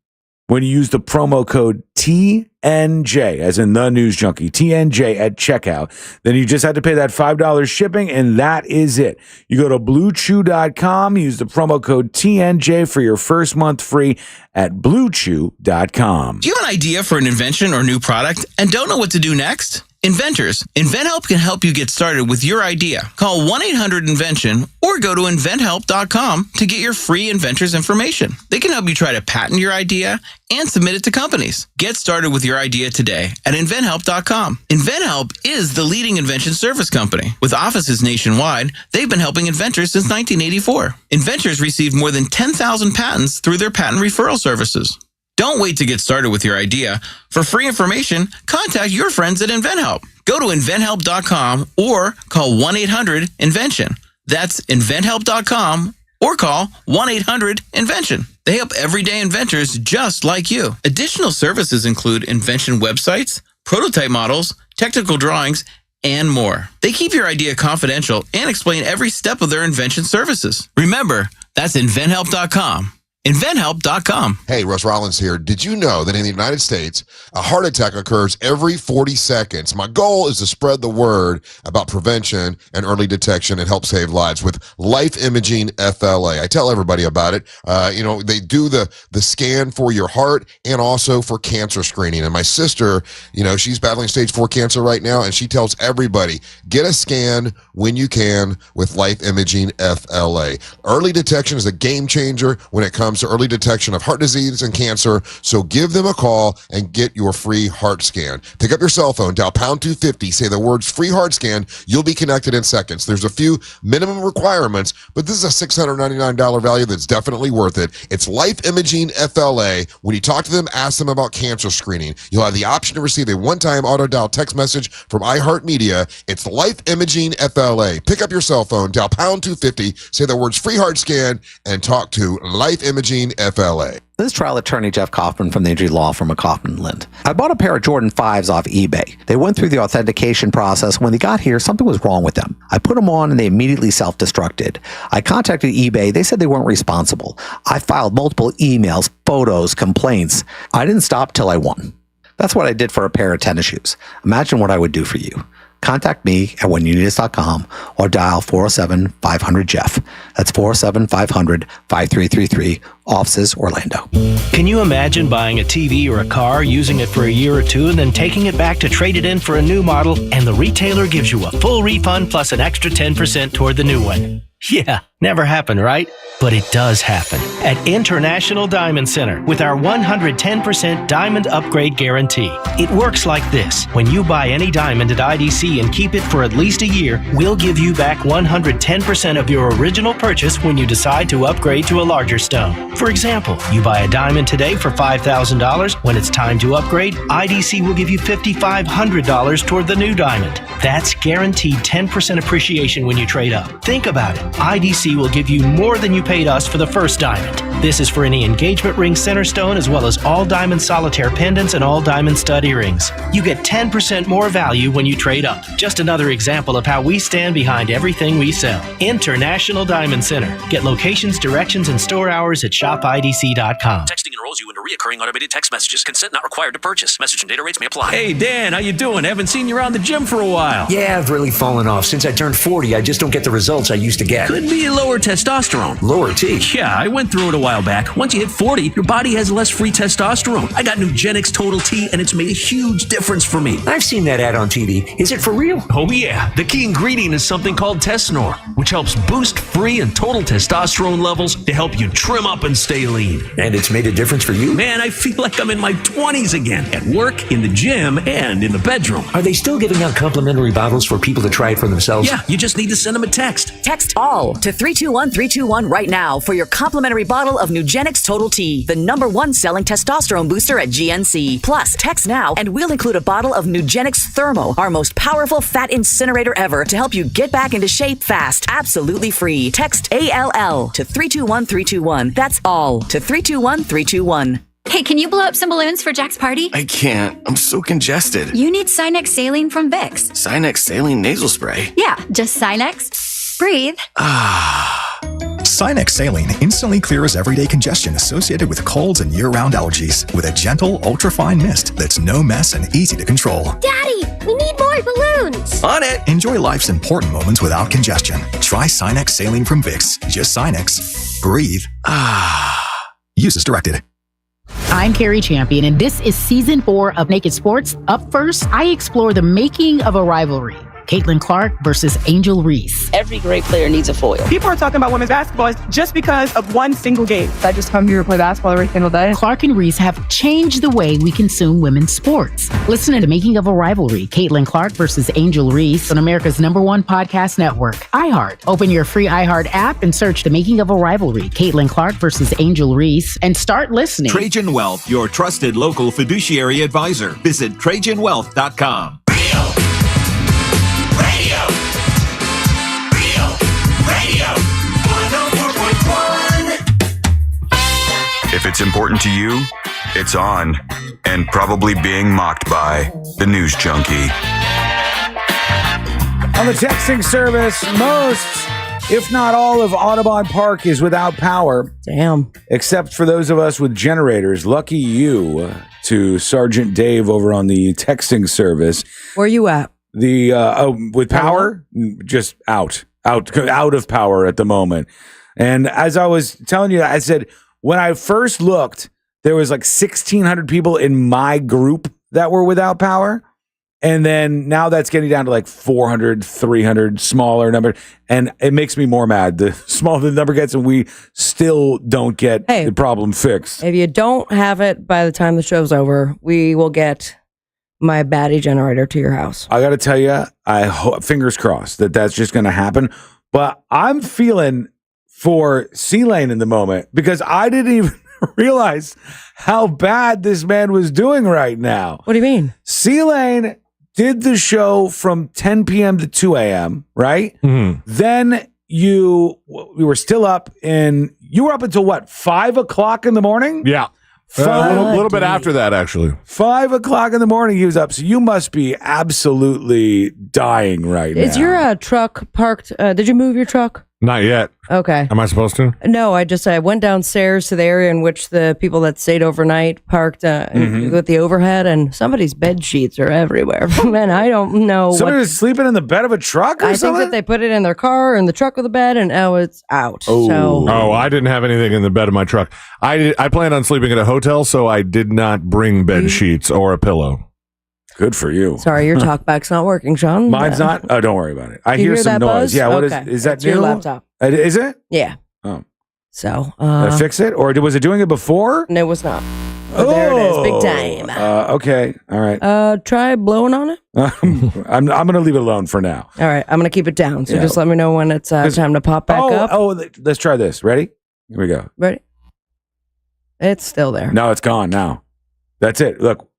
when you use the promo code TNJ, as in the News Junkie, TNJ at checkout. Then you just have to pay that $5 shipping, and that is it. You go to BlueChew.com, use the promo code TNJ for your first month free at BlueChew.com. Do you have an idea for an invention or new product and don't know what to do next? Inventors, InventHelp can help you get started with your idea. Call 1-800-INVENTION or go to InventHelp.com to get your free inventor's information. They can help you try to patent your idea and submit it to companies. Get started with your idea today at InventHelp.com. InventHelp is the leading invention service company. With offices nationwide, they've been helping inventors since 1984. Inventors receive more than 10,000 patents through their patent referral services. Don't wait to get started with your idea. For free information, contact your friends at InventHelp. Go to InventHelp.com or call 1-800-INVENTION. That's InventHelp.com or call 1-800-INVENTION. They help everyday inventors just like you. Additional services include invention websites, prototype models, technical drawings, and more. They keep your idea confidential and explain every step of their invention services. Remember, that's InventHelp.com. InventHelp.com. Hey, Russ Rollins here. Did you know that in the United States, a heart attack occurs every 40 seconds? My goal is to spread the word about prevention and early detection and help save lives with Life Imaging FLA. I tell everybody about it. They do the scan for your heart and also for cancer screening. And my sister, she's battling stage 4 cancer right now, and she tells everybody, get a scan when you can with Life Imaging FLA. Early detection is a game changer when it comes to early detection of heart disease and cancer, so give them a call and get your free heart scan. Pick up your cell phone, dial pound 250, say the words free heart scan, you'll be connected in seconds. There's a few minimum requirements, but this is a $699 value that's definitely worth it. It's Life Imaging FLA. When you talk to them, ask them about cancer screening. You'll have the option to receive a one-time auto-dial text message from iHeartMedia. It's Life Imaging FLA. Pick up your cell phone, dial pound 250, say the words free heart scan, and talk to Life Imaging FLA. This is trial attorney Jeff Kaufman from the Injury Law Firm of Kaufman Lind. I bought a pair of Jordan 5s off eBay. They went through the authentication process. When they got here, something was wrong with them. I put them on and they immediately self-destructed. I contacted eBay. They said they weren't responsible. I filed multiple emails, photos, complaints. I didn't stop till I won. That's what I did for a pair of tennis shoes. Imagine what I would do for you. Contact me at whenyouneedus.com or dial 407-500-JEFF. That's 407-500-5333, offices Orlando. Can you imagine buying a TV or a car, using it for a year or two, and then taking it back to trade it in for a new model, and the retailer gives you a full refund plus an extra 10% toward the new one? Yeah, Never happened, right? But it does happen at International Diamond Center with our 110% diamond upgrade guarantee. It works like this. When you buy any diamond at IDC and keep it for at least a year, we'll give you back 110% of your original purchase when you decide to upgrade to a larger stone. For example, you buy a diamond today for $5,000. When it's time to upgrade, IDC will give you $5,500 toward the new diamond. That's guaranteed 10% appreciation when you trade up. Think about it. IDC will give you more than you paid us for the first diamond. This is for any engagement ring center stone as well as all diamond solitaire pendants and all diamond stud earrings. You get 10% more value when you trade up. Just another example of how we stand behind everything we sell. International Diamond Center. Get locations, directions, and store hours at shopidc.com. Texting enrolls you into recurring automated text messages. Consent not required to purchase. Message and data rates may apply. Hey, Dan, how you doing? Haven't seen you around the gym for a while. Yeah, I've really fallen off. Since I turned 40, I just don't get the results I used to get. Could be lower testosterone. Lower T? Yeah, I went through it a while back. Once you hit 40, your body has less free testosterone. I got Nugenix Total T, and it's made a huge difference for me. I've seen that ad on TV. Is it for real? Oh, yeah. The key ingredient is something called Tesnor, which helps boost free and total testosterone levels to help you trim up and stay lean. And it's made a difference for you? Man, I feel like I'm in my 20s again, at work, in the gym, and in the bedroom. Are they still giving out complimentary bottles for people to try it for themselves? Yeah, you just need to send them a text. Text ALL to 321-321 right now for your complimentary bottle of Nugenix Total T, the #1 selling testosterone booster at GNC. Plus, text now and we'll include a bottle of Nugenix Thermo, our most powerful fat incinerator ever, to help you get back into shape fast, absolutely free. Text ALL to 321-321. That's ALL to 321-321. Hey, can you blow up some balloons for Jack's party? I can't. I'm so congested. You need Sinex Saline from Vicks. Sinex Saline Nasal Spray. Yeah, just Sinex. Breathe. Sinex Saline instantly clears everyday congestion associated with colds and year-round allergies with a gentle, ultra-fine mist that's no mess and easy to control. Daddy, we need more balloons. On it! Enjoy life's important moments without congestion. Try Sinex Saline from Vicks. Just Sinex. Breathe. Use as directed. I'm Carrie Champion, and this is Season 4 of Naked Sports. Up first, I explore the making of a rivalry. Caitlin Clark versus Angel Reese. Every great player needs a foil. People are talking about women's basketball just because of one single game. I just come here to play basketball every single day. Clark and Reese have changed the way we consume women's sports. Listen to The Making of a Rivalry, Caitlin Clark versus Angel Reese on America's #1 podcast network, iHeart. Open your free iHeart app and search The Making of a Rivalry, Caitlin Clark versus Angel Reese, and start listening. Trajan Wealth, your trusted local fiduciary advisor. Visit TrajanWealth.com. If it's important to you, it's on, and probably being mocked by the news junkie. On the texting service, most, if not all, of Audubon Park is without power. Damn. Except for those of us with generators. Lucky you, to Sergeant Dave over on the texting service. Where you at? With power, just out of power at the moment. And as I was telling you, I said, when I first looked, there was like 1,600 people in my group that were without power. And then now that's getting down to like 400, 300, smaller number. And it makes me more mad. The smaller the number gets and we still don't get the problem fixed. If you don't have it by the time the show's over, we will get my battery generator to your house. I got to tell you, I hope, fingers crossed that that's just going to happen. But I'm feeling for C-Lane in the moment because I didn't even realize how bad this man was doing right now. What do you mean? C-Lane did the show from 10 p.m. to 2 a.m., right? Mm-hmm. Then you were still up you were up until what, 5 o'clock in the morning? Yeah. A little bit after that, actually. 5 o'clock in the morning he was up. So you must be absolutely dying right now. Is your truck parked? Did you move your truck? Not yet. Okay. Am I supposed to? No, I went downstairs to the area in which the people that stayed overnight parked with the overhead, and somebody's bed sheets are everywhere. Man, I don't know. Somebody was sleeping in the bed of a truck or something? I think that they put it in their car, in the truck with the bed, and it's out. Oh, I didn't have anything in the bed of my truck. I planned on sleeping at a hotel, so I did not bring bed sheets or a pillow. Good for you. Sorry, your talkback's not working, Sean. Mine's not? Oh, don't worry about it. I Do you hear some that noise. buzz? Yeah, what okay. is that It's new? your laptop. Is it? Yeah. Oh. So, fix it? Or was it doing it before? No, it was not. But there it is. Big time. Okay. All right. Try blowing on it. I'm going to leave it alone for now. All right. I'm going to keep it down. So just let me know when it's time to pop back up. Let's try this. Ready? Here we go. Ready? It's still there. No, it's gone now. That's it. Look.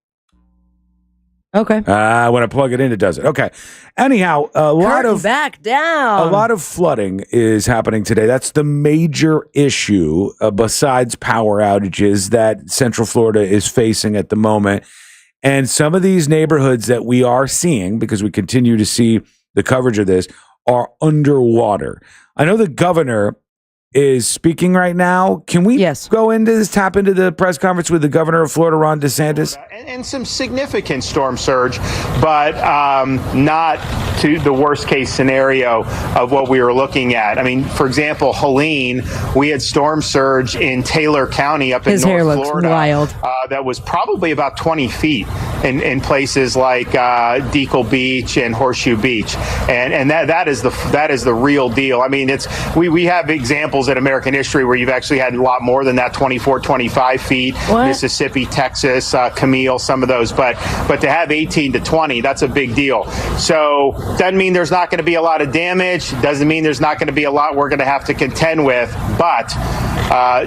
Okay. When I plug it in, it does it. Okay. Anyhow, a lot of flooding is happening today. That's the major issue besides power outages that Central Florida is facing at the moment. And some of these neighborhoods that we are seeing, because we continue to see the coverage of this, are underwater. I know the governor is speaking right now. Can we go into this, tap into the press conference with the governor of Florida, Ron DeSantis? And some significant storm surge, but not to the worst case scenario of what we were looking at. I mean, for example, Helene, we had storm surge in Taylor County up in His North hair looks Florida. Wild. That was probably about 20 feet in places like Deacle Beach and Horseshoe Beach. And that is the real deal. I mean, we have examples in American history where you've actually had a lot more than that, 24, 25 feet. What? Mississippi, Texas, Camille, some of those. But to have 18 to 20, that's a big deal. So doesn't mean there's not going to be a lot of damage. Doesn't mean there's not going to be a lot we're going to have to contend with. But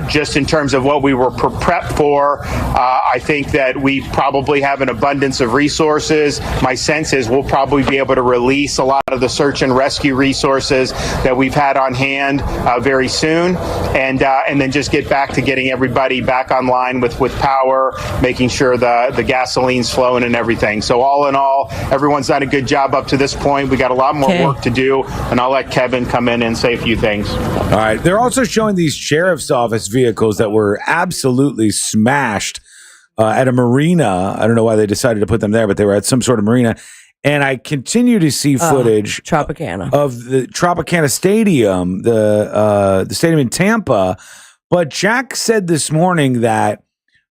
just in terms of what we were prepped for, I think that we probably have an abundance of resources. My sense is we'll probably be able to release a lot of the search and rescue resources that we've had on hand very soon, and then just get back to getting everybody back online with power, making sure the gasoline's flowing and everything. So all in all, everyone's done a good job up to this point. We got a lot more work to do, and I'll let Kevin come in and say a few things. All right. They're also showing these sheriff's office vehicles that were absolutely smashed at a marina. I don't know why they decided to put them there, but they were at some sort of marina. And I continue to see footage Tropicana of the Tropicana Stadium, the stadium in Tampa. But Jack said this morning that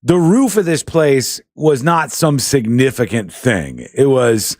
the roof of this place was not some significant thing. It was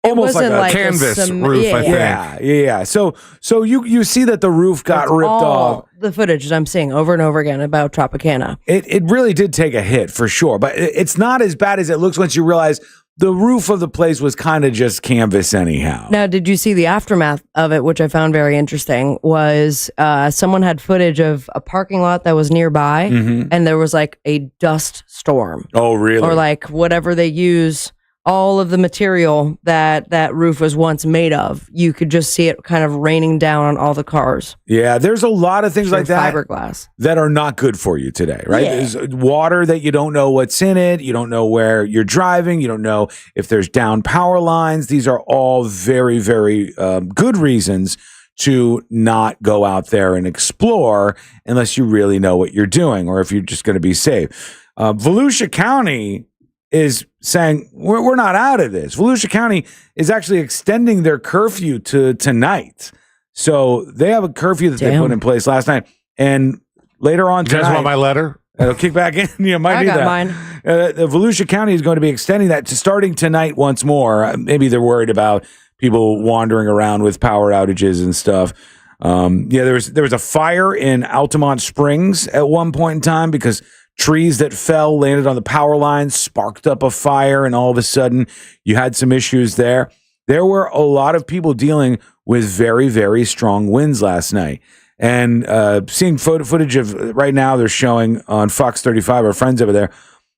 almost like a canvas roof, I think. Yeah. So you see that the roof got ripped off. The footage that I'm seeing over and over again about Tropicana. It really did take a hit for sure, but it's not as bad as it looks once you realize the roof of the place was kind of just canvas anyhow. Now, did you see the aftermath of it, which I found very interesting, was someone had footage of a parking lot that was nearby, and there was like a dust storm. Oh, really? Or like whatever they use, all of the material that roof was once made of. You could just see it kind of raining down on all the cars. Yeah, there's a lot of things like that fiberglass that are not good for you today, right? Yeah. There's water that you don't know what's in it. You don't know where you're driving. You don't know if there's down power lines. These are all very, very good reasons to not go out there and explore unless you really know what you're doing or if you're just going to be safe. Volusia County is saying we're not out of this. Volusia County is actually extending their curfew to tonight. So they have a curfew that they put in place last night. And later on tonight... You guys want my letter? It'll kick back in. You might need that. I got mine. The Volusia County is going to be extending that to starting tonight once more. Maybe they're worried about people wandering around with power outages and stuff. There was a fire in Altamont Springs at one point in time because trees that fell landed on the power lines, sparked up a fire, and all of a sudden you had some issues there. There were a lot of people dealing with very, very strong winds last night. And seeing footage of right now, they're showing on Fox 35, our friends over there.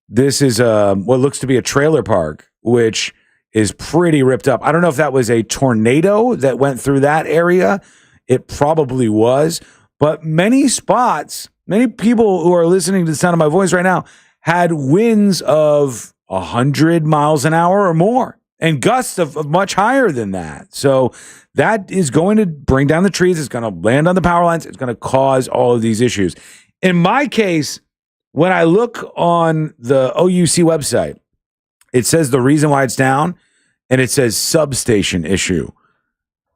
This is what looks to be a trailer park, which is pretty ripped up. I don't know if that was a tornado that went through that area. It probably was. But many spots, many people who are listening to the sound of my voice right now had winds of 100 miles an hour or more and gusts of much higher than that. So that is going to bring down the trees. It's going to land on the power lines. It's going to cause all of these issues. In my case, when I look on the OUC website, it says the reason why it's down, and it says substation issue.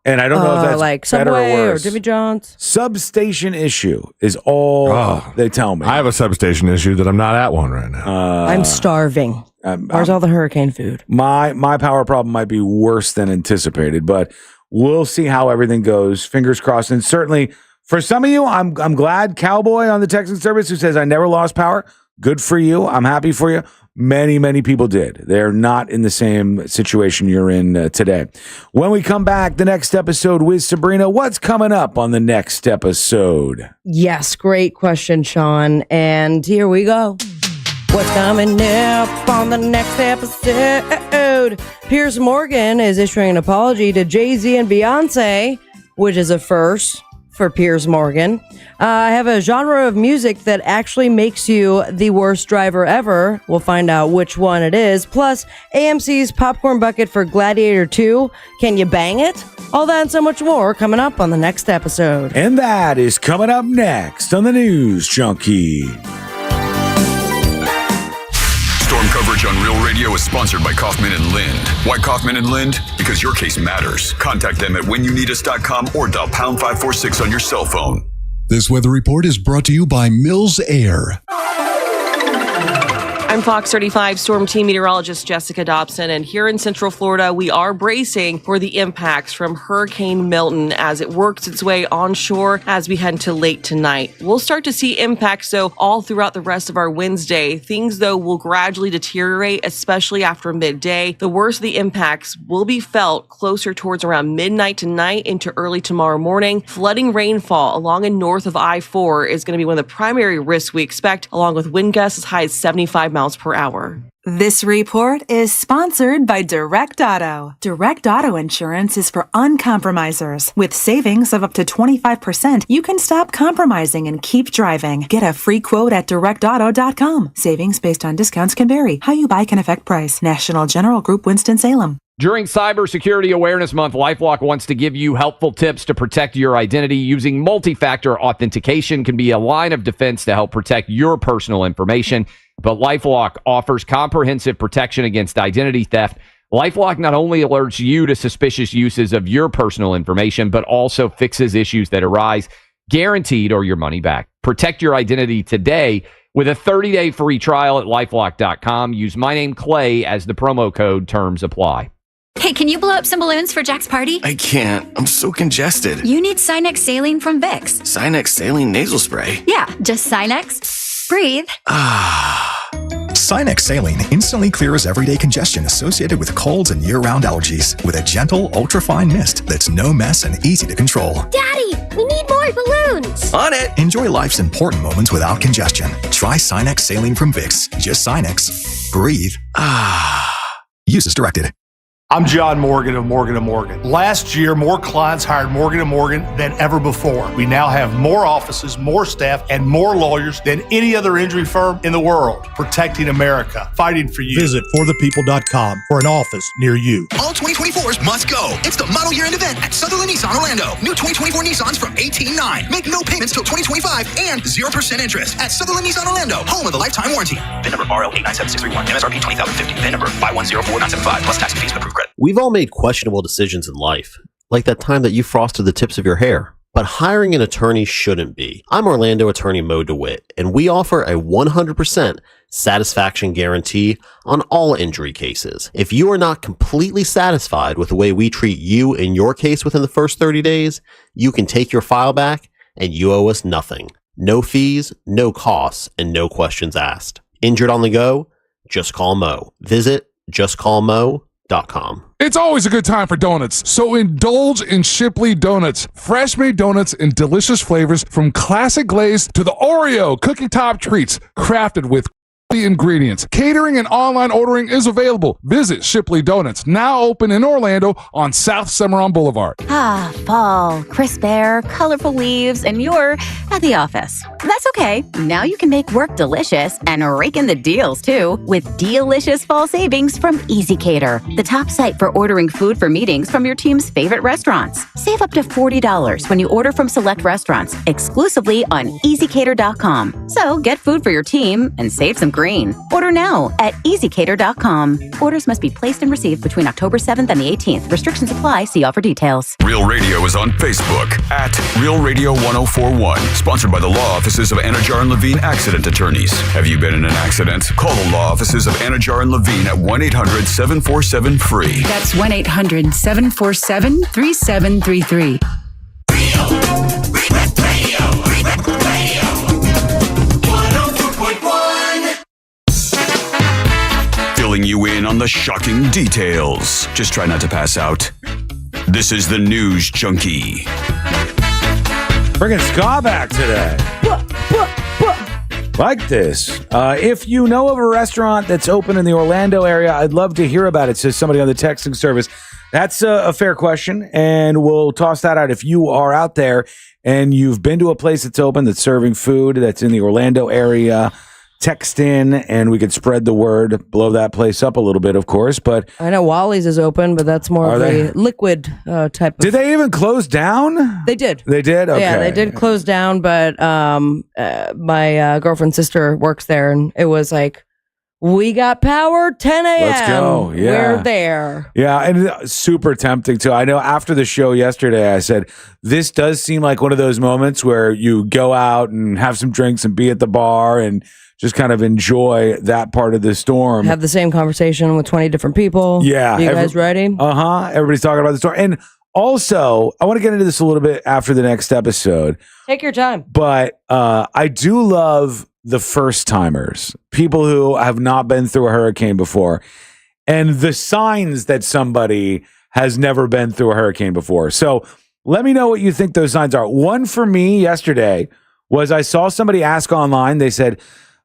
And I don't know if that's like better Subway or worse. or Jimmy John's. Substation issue is all they tell me. I have a substation issue that I'm not at one right now. I'm starving. Where's all the hurricane food? My power problem might be worse than anticipated, but we'll see how everything goes. Fingers crossed. And certainly For some of you, I'm glad Cowboy on the texting service who says, I never lost power. Good for you. I'm happy for you. Many, many people did. They're not in the same situation you're in today. When we come back, the next episode with Sabrina, what's coming up on the next episode? Yes, great question, Sean. And here we go. What's coming up on the next episode? Piers Morgan is issuing an apology to Jay-Z and Beyonce, which is a first for Piers Morgan. I have a genre of music that actually makes you the worst driver ever. We'll find out which one it is. Plus, AMC's popcorn bucket for Gladiator 2. Can you bang it? All that and so much more coming up on the next episode. And that is coming up next on the News Junkie. Storm coverage on Real Radio is sponsored by Kaufman & Lind. Why Kaufman & Lind? Because your case matters. Contact them at whenyouneedus.com or dial pound 546 on your cell phone. This weather report is brought to you by Mills Air. I'm Fox 35 Storm Team Meteorologist Jessica Dobson, and here in Central Florida, we are bracing for the impacts from Hurricane Milton as it works its way onshore as we head into late tonight. We'll start to see impacts, though, all throughout the rest of our Wednesday. Things, though, will gradually deteriorate, especially after midday. The worst of the impacts will be felt closer towards around midnight tonight into early tomorrow morning. Flooding rainfall along and north of I-4 is going to be one of the primary risks we expect, along with wind gusts as high as 75 miles per hour. This report is sponsored by Direct Auto. Direct Auto Insurance is for uncompromisers. With savings of up to 25%, you can stop compromising and keep driving. Get a free quote at directauto.com. Savings based on discounts can vary. How you buy can affect price. National General Group, Winston-Salem. During Cybersecurity Awareness Month, LifeLock wants to give you helpful tips to protect your identity. Using multi-factor authentication can be a line of defense to help protect your personal information. But LifeLock offers comprehensive protection against identity theft. LifeLock not only alerts you to suspicious uses of your personal information, but also fixes issues that arise, guaranteed or your money back. Protect your identity today with a 30-day free trial at LifeLock.com. Use my name, Clay, as the promo code. Terms apply. Hey, can you blow up some balloons for Jack's party? I can't. I'm so congested. You need Sinex Saline from Vicks. Sinex Saline Nasal Spray? Yeah, just Sinex. Breathe. Sinex Saline instantly clears everyday congestion associated with colds and year-round allergies with a gentle, ultra-fine mist that's no mess and easy to control. Daddy, we need more balloons. On it. Enjoy life's important moments without congestion. Try Sinex Saline from Vicks. Just Sinex. Breathe. Use as directed. I'm John Morgan of Morgan & Morgan. Last year, more clients hired Morgan & Morgan than ever before. We now have more offices, more staff, and more lawyers than any other injury firm in the world. Protecting America. Fighting for you. Visit forthepeople.com for an office near you. All 2024s must go. It's the model year-end event at Sutherland Nissan Orlando. New 2024 Nissans from 18.9. Make no payments till 2025 and 0% interest at Sutherland Nissan Orlando, home of the lifetime warranty. VIN number RL897631. MSRP 20050. VIN number 5104975 plus tax and fees and approved credit. We've all made questionable decisions in life, like that time that you frosted the tips of your hair. But hiring an attorney shouldn't be. I'm Orlando attorney Mo DeWitt, and we offer a 100% satisfaction guarantee on all injury cases. If you are not completely satisfied with the way we treat you in your case within the first 30 days, you can take your file back and you owe us nothing. No fees, no costs, and no questions asked. Injured on the go? Just call Mo. Visit justcallmo.com. It's always a good time for donuts, so indulge in Shipley Donuts. Fresh made donuts in delicious flavors from classic glaze to the Oreo cookie top treats, crafted with ingredients. Catering and online ordering is available. Visit Shipley Donuts, now open in Orlando on South Cimarron Boulevard. Fall, crisp air, colorful leaves, and you're at the office. That's okay. Now you can make work delicious and rake in the deals too with delicious fall savings from EasyCater, the top site for ordering food for meetings from your team's favorite restaurants. Save up to $40 when you order from select restaurants exclusively on EasyCater.com. So get food for your team and save some green. Order now at EasyCater.com. Orders must be placed and received between October 7th and the 18th. Restrictions apply. See all for details. Real Radio is on Facebook at Real Radio 1041. Sponsored by the law offices of Anajar and Levine Accident Attorneys. Have you been in an accident? Call the law offices of Anajar and Levine at 1-800-747-FREE. That's 1-800-747-3733. Real Radio. you in on the shocking details. Just try not to pass out. This is the News Junkie. Bringing ska back today. Like this. If you know of a restaurant that's open in the Orlando area, I'd love to hear about it, says somebody on the texting service. That's a fair question, and we'll toss that out. If you are out there and you've been to a place that's open, that's serving food, that's in the Orlando area, text in, and we could spread the word, blow that place up a little bit, of course. But I know Wally's is open, but that's more of a liquid type of... Did they even close down? They did. They did? Okay. Yeah, they did close down, but my girlfriend's sister works there, and it was like, we got power, 10 a.m. Let's go. Yeah. We're there. Yeah, and super tempting too. I know after the show yesterday, I said, this does seem like one of those moments where you go out and have some drinks and be at the bar and just kind of enjoy that part of the storm. Have the same conversation with 20 different people. Yeah. You guys ready? Uh-huh. Everybody's talking about the storm. And also, I want to get into this a little bit after the next episode. Take your time. But I do love the first timers, people who have not been through a hurricane before, and the signs that somebody has never been through a hurricane before. So let me know what you think those signs are. One for me yesterday was I saw somebody ask online. They said,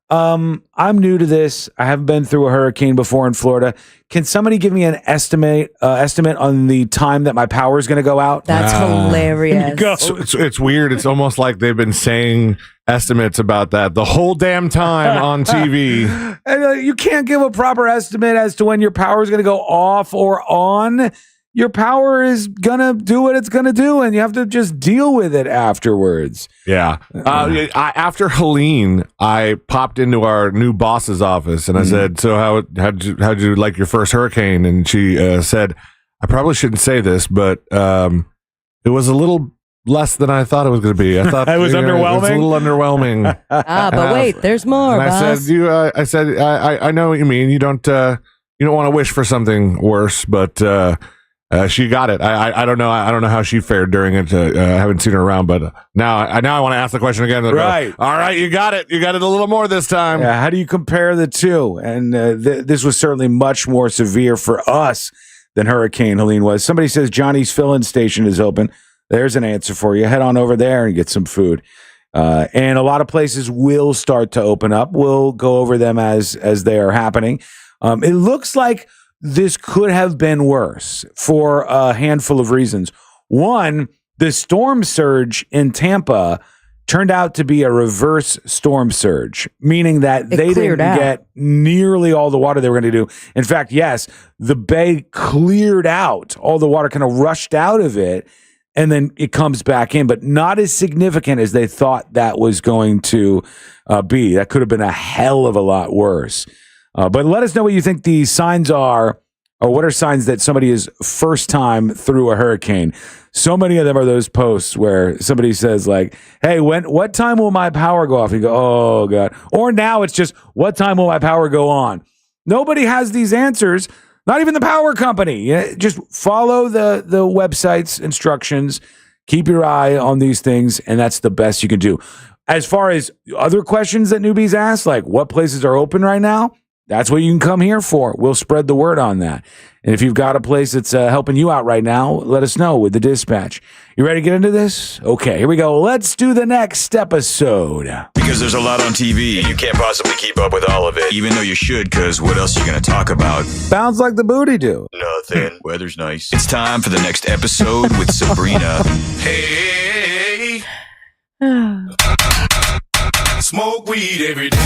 I'm new to this. I haven't been through a hurricane before in Florida. Can somebody give me an estimate on the time that my power is going to go out? That's hilarious. It's weird. It's almost like they've been saying estimates about that the whole damn time on TV. And you can't give a proper estimate as to when your power is going to go off or on. Your power is going to do what it's going to do, and you have to just deal with it afterwards. Yeah. After Helene, I popped into our new boss's office, and I said, so how'd you like your first hurricane? And she said, I probably shouldn't say this, but it was a little less than I thought it was going to be. I thought it was underwhelming. It was a little underwhelming. But wait, there's more. And I said, I know what you mean. You don't want to wish for something worse, but she got it. I don't know. I don't know how she fared during it. I haven't seen her around, but now I want to ask the question again. Right. All right. You got it. You got it a little more this time. Yeah. How do you compare the two? And this was certainly much more severe for us than Hurricane Helene was. Somebody says Johnny's fill-in station is open. There's an answer for you. Head on over there and get some food. And a lot of places will start to open up. We'll go over them as they are happening. It looks like this could have been worse for a handful of reasons. One, the storm surge in Tampa turned out to be a reverse storm surge, meaning that they didn't get nearly all the water they were going to do. In fact, yes, the bay cleared out. All the water kind of rushed out of it, and then it comes back in, but not as significant as they thought that was going to be. That could have been a hell of a lot worse. But let us know what you think the signs are, or what are signs that somebody is first time through a hurricane. So many of them are those posts where somebody says like, hey, what time will my power go off? You go, oh God. Or now it's just, what time will my power go on? Nobody has these answers, not even the power company. Just follow the website's instructions, keep your eye on these things, and that's the best you can do. As far as other questions that newbies ask, like what places are open right now, that's what you can come here for. We'll spread the word on that. And if you've got a place that's helping you out right now, let us know with the dispatch. You ready to get into this? Okay, here we go. Let's do the next episode. Because there's a lot on TV, you can't possibly keep up with all of it, even though you should, because what else are you going to talk about? Sounds like the booty do. Nothing. Weather's nice. It's time for the next episode with Sabrina. Hey. Smoke weed every day.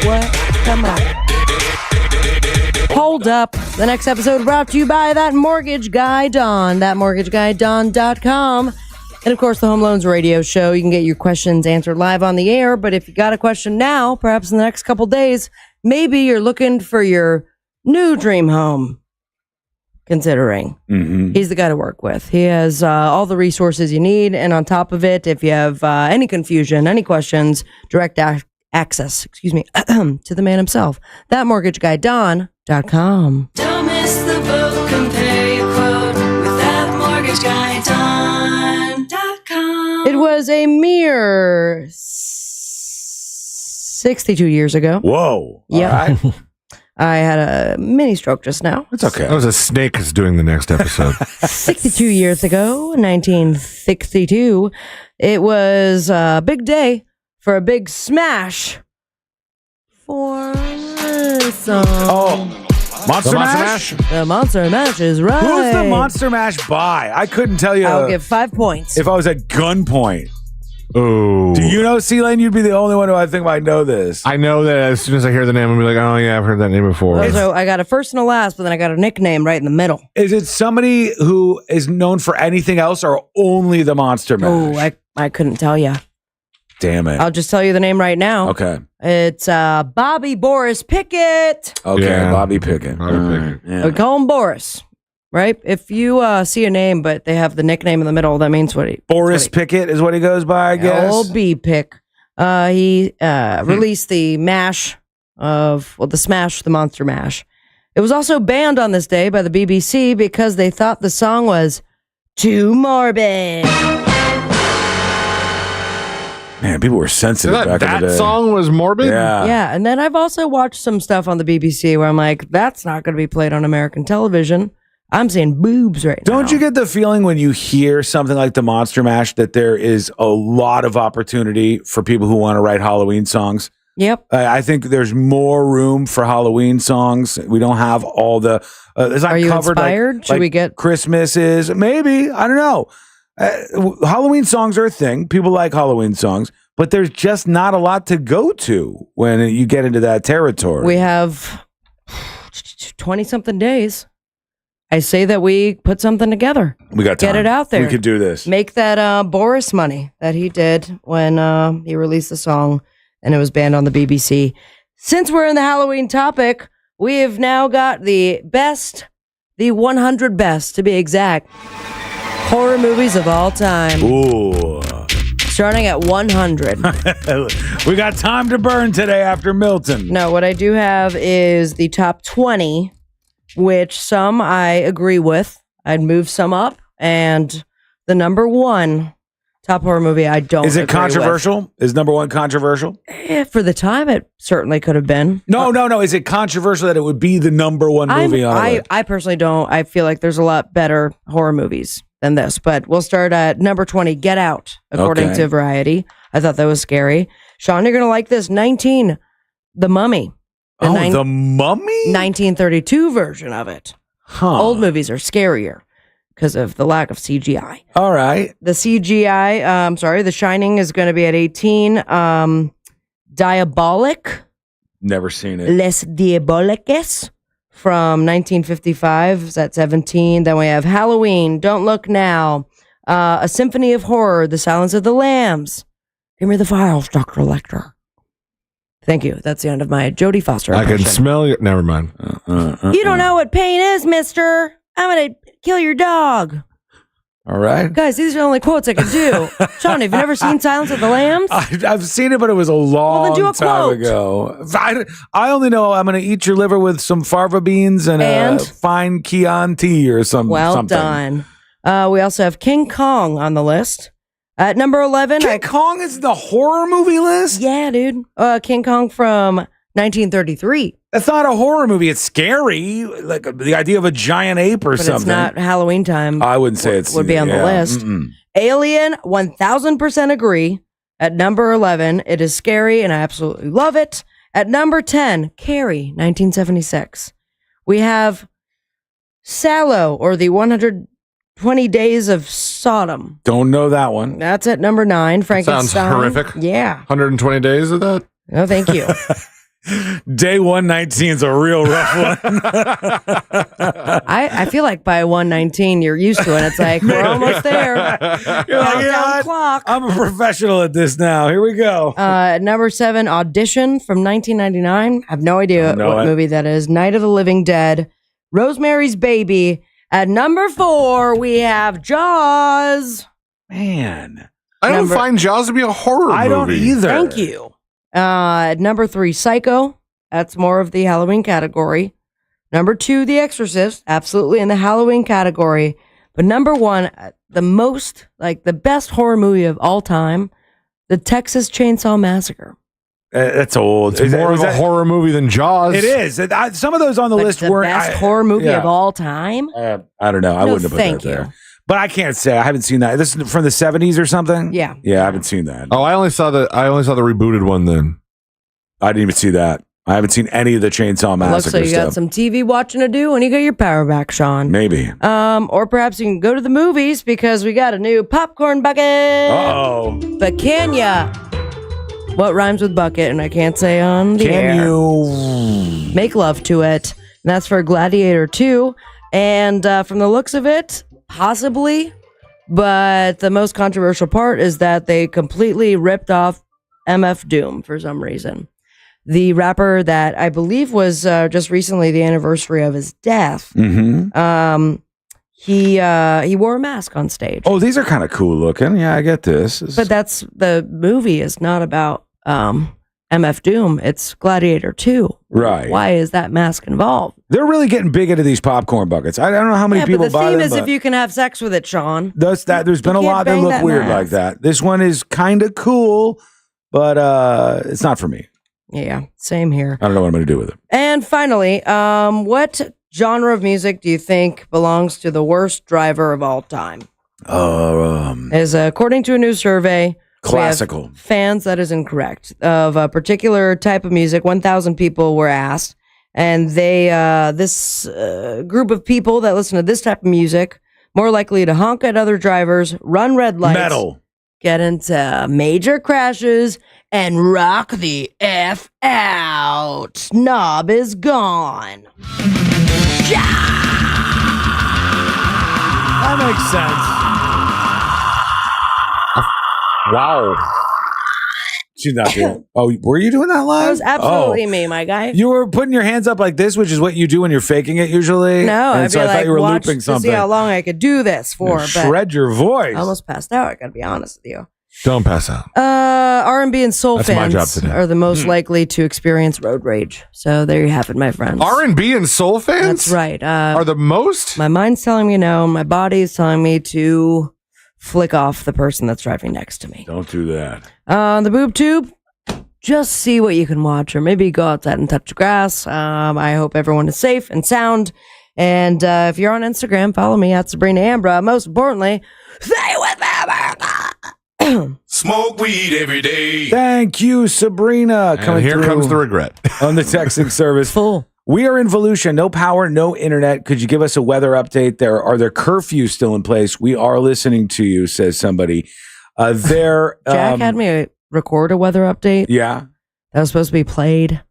What? Come on. Hold up. The next episode brought to you by That Mortgage Guy Don, thatmortgageguyDon.com. And of course, the Home Loans Radio Show. You can get your questions answered live on the air, but if you got a question now, perhaps in the next couple days, maybe you're looking for your new dream home. Considering he's the guy to work with. He has all the resources you need. And on top of it, if you have any confusion, any questions, direct access, to the man himself. ThatmortgageguyDon.com. Don't miss the boat. Compare your quote with thatmortgageguyDon.com. It was a mere 62 years ago. Whoa. Yeah. I had a mini stroke just now. It's okay. That was a snake that's doing the next episode. 62 years ago, 1962, it was a big day for a big smash for the song. Oh, Monster Mash? The Monster Mash is right. Who's the Monster Mash by? I couldn't tell you. I'll give 5 points. If I was at gunpoint. Oh. Do you know, C-Lane? You'd be the only one who I think might know this. I know that as soon as I hear the name, I'll be like, oh, yeah, I've heard that name before. So I got a first and a last, but then I got a nickname right in the middle. Is it somebody who is known for anything else or only the Monster Mash? Oh, I couldn't tell you. Damn it. I'll just tell you the name right now. Okay. It's Bobby Boris Pickett. Okay, Yeah. Bobby Pickett. We call him Boris, right? If you see a name, but they have the nickname in the middle, that means what he... Boris Pickett is what he goes by, I guess. Old B Pick. He released the mash the Smash, the Monster Mash. It was also banned on this day by the BBC because they thought the song was too morbid. Man, people were sensitive back in the day. That song was morbid? Yeah. Yeah, and then I've also watched some stuff on the BBC where I'm like, that's not going to be played on American television. I'm seeing boobs right now. Don't you get the feeling when you hear something like the Monster Mash that there is a lot of opportunity for people who want to write Halloween songs? Yep. I think there's more room for Halloween songs. We don't have all the. It's not Are you covered inspired? like, Should we get Christmas is maybe, I don't know. Halloween songs are a thing. People like Halloween songs, but there's just not a lot to go to when you get into that territory. We have 20-something days. I say that we put something together. We got time. Get it out there. We could do this. Make that Boris money that he did when he released the song and it was banned on the BBC. Since we're in the Halloween topic, we have now got the 100 best to be exact, horror movies of all time. Ooh. Starting at 100. We got time to burn today after Milton. No, what I do have is the top 20, which some I agree with. I'd move some up. And the number 1 top horror movie I don't Is it agree controversial? Is number 1 controversial? For the time, it certainly could have been. No. Is it controversial that it would be the number 1 movie on it? I personally don't. I feel like there's a lot better horror movies than this. But we'll start at number 20, Get Out, according to Variety. I thought that was scary. Sean, you're going to like this. 19, The Mummy. The Mummy? 1932 version of it. Huh. Old movies are scarier because of the lack of CGI. All right. The CGI, The Shining is going to be at 18. Diabolic. Never seen it. Les Diaboliques from 1955 is at 17. Then we have Halloween, Don't Look Now, A Symphony of Horror, The Silence of the Lambs. Give me the files, Dr. Lecter. Thank you. That's the end of my Jodie Foster I impression. can smell you. Never mind. You don't know what pain is, mister. I'm going to kill your dog. All right. Guys, these are the only quotes I can do. Sean, have you never seen Silence of the Lambs? I've seen it, but it was a long then do a time quote. ago. I only know I'm going to eat your liver with some fava beans and a fine Chianti or something. Well done. We also have King Kong on the list. At number 11. King Kong is the horror movie list? Yeah, dude. King Kong from 1933. That's not a horror movie. It's scary. Like the idea of a giant ape or But something. it's not Halloween time. I wouldn't say it's would be on the list. Mm-mm. Alien, 1000% agree. At number 11, it is scary and I absolutely love it. At number 10, Carrie, 1976. We have Sallow, or the 120 Days of Sodom. Don't know that one. That's at number 9, Frankenstein. Sounds horrific. Yeah. 120 days of that? No, thank you. Day 119 is a real rough one. I feel like by 119 you're used to it. It's like we're almost there. You're like, Countdown clock. I'm a professional at this now. Here we go. Number 7, Audition from 1999. I have no idea what movie that is. Night of the Living Dead. Rosemary's Baby. At number 4, we have Jaws. Man. I don't find Jaws to be a horror movie. I don't either. Thank you. At number 3, Psycho. That's more of the Halloween category. Number 2, The Exorcist. Absolutely in the Halloween category. But number 1, the best horror movie of all time, The Texas Chainsaw Massacre. That's old. It's more of a horror movie than Jaws. It is. Some of those on the list the weren't best horror movie of all time. I don't know. I wouldn't have put that there. But I can't say I haven't seen that. This is from the 70s or something. Yeah. Yeah, I haven't seen that. Oh, I only saw the rebooted one then. I didn't even see that. I haven't seen any of the Chainsaw Massacre Looks like you got some TV watching to do when you get your power back, Sean. Maybe. Or perhaps you can go to the movies because we got a new popcorn bucket. Uh-oh. But can ya? What rhymes with bucket? And I can't say on the air. Can you make love to it? And that's for Gladiator 2. And from the looks of it, possibly. But the most controversial part is that they completely ripped off MF Doom for some reason. The rapper that I believe was just recently the anniversary of his death. Mm-hmm. He wore a mask on stage. Oh, these are kind of cool looking. Yeah, I get this. But the movie is not about MF Doom. It's Gladiator 2. Right. Why is that mask involved? They're really getting big into these popcorn buckets. I don't know how many people but the buy theme them. is if you can have sex with it, Sean. There's been a lot that look weird like that. This one is kind of cool, but it's not for me. Yeah, same here. I don't know what I'm going to do with it. And finally, what genre of music do you think belongs to the worst driver of all time? As according to a new survey, classical fans, that is incorrect. Of a particular type of music, 1,000 people were asked, and they this group of people that listen to this type of music more likely to honk at other drivers, run red lights, metal, get into major crashes, and rock the F out. Knob is gone. That makes sense. Wow. She's not doing. Oh, were you doing that live? That was absolutely me, my guy. You were putting your hands up like this, which is what you do when you're faking it usually. No, and I'd so be I like, thought you were watch looping to something. see how long I could do this for. But shred your voice. I almost passed out. I gotta be honest with you. Don't pass out. R&B and soul That's my job fans today. are the most likely to experience road rage. So there you have it, my friends. R&B and soul fans? That's right. Are the most? My mind's telling me no. My body is telling me to flick off the person that's driving next to me. Don't do that. The boob tube, just see what you can watch, or maybe go outside and touch the grass. I hope everyone is safe and sound. And if you're on Instagram, follow me at Sabrina Ambra. Most importantly, stay with America. Smoke weed every day. Thank you, Sabrina. And here comes the regret. On the texting service. Full. We are in Volusia. No power, no internet. Could you give us a weather update? Are there curfews still in place? We are listening to you, says somebody. Jack had me record a weather update. Yeah. That was supposed to be played.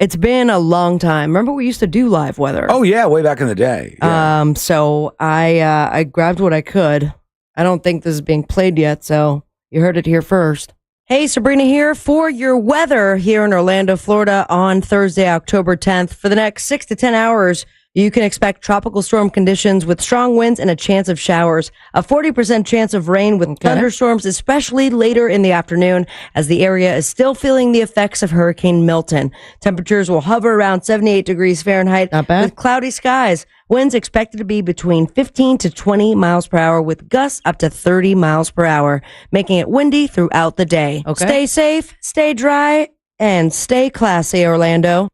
It's been a long time. Remember we used to do live weather? Oh, yeah, way back in the day. Yeah. So I grabbed what I could. I don't think this is being played yet, so you heard it here first. Hey, Sabrina here for your weather here in Orlando, Florida on Thursday, October 10th. For the next 6 to 10 hours, you can expect tropical storm conditions with strong winds and a chance of showers. A 40% chance of rain with thunderstorms, especially later in the afternoon, as the area is still feeling the effects of Hurricane Milton. Temperatures will hover around 78 degrees Fahrenheit with cloudy skies. Winds expected to be between 15 to 20 miles per hour with gusts up to 30 miles per hour, making it windy throughout the day. Okay. Stay safe, stay dry, and stay classy, Orlando.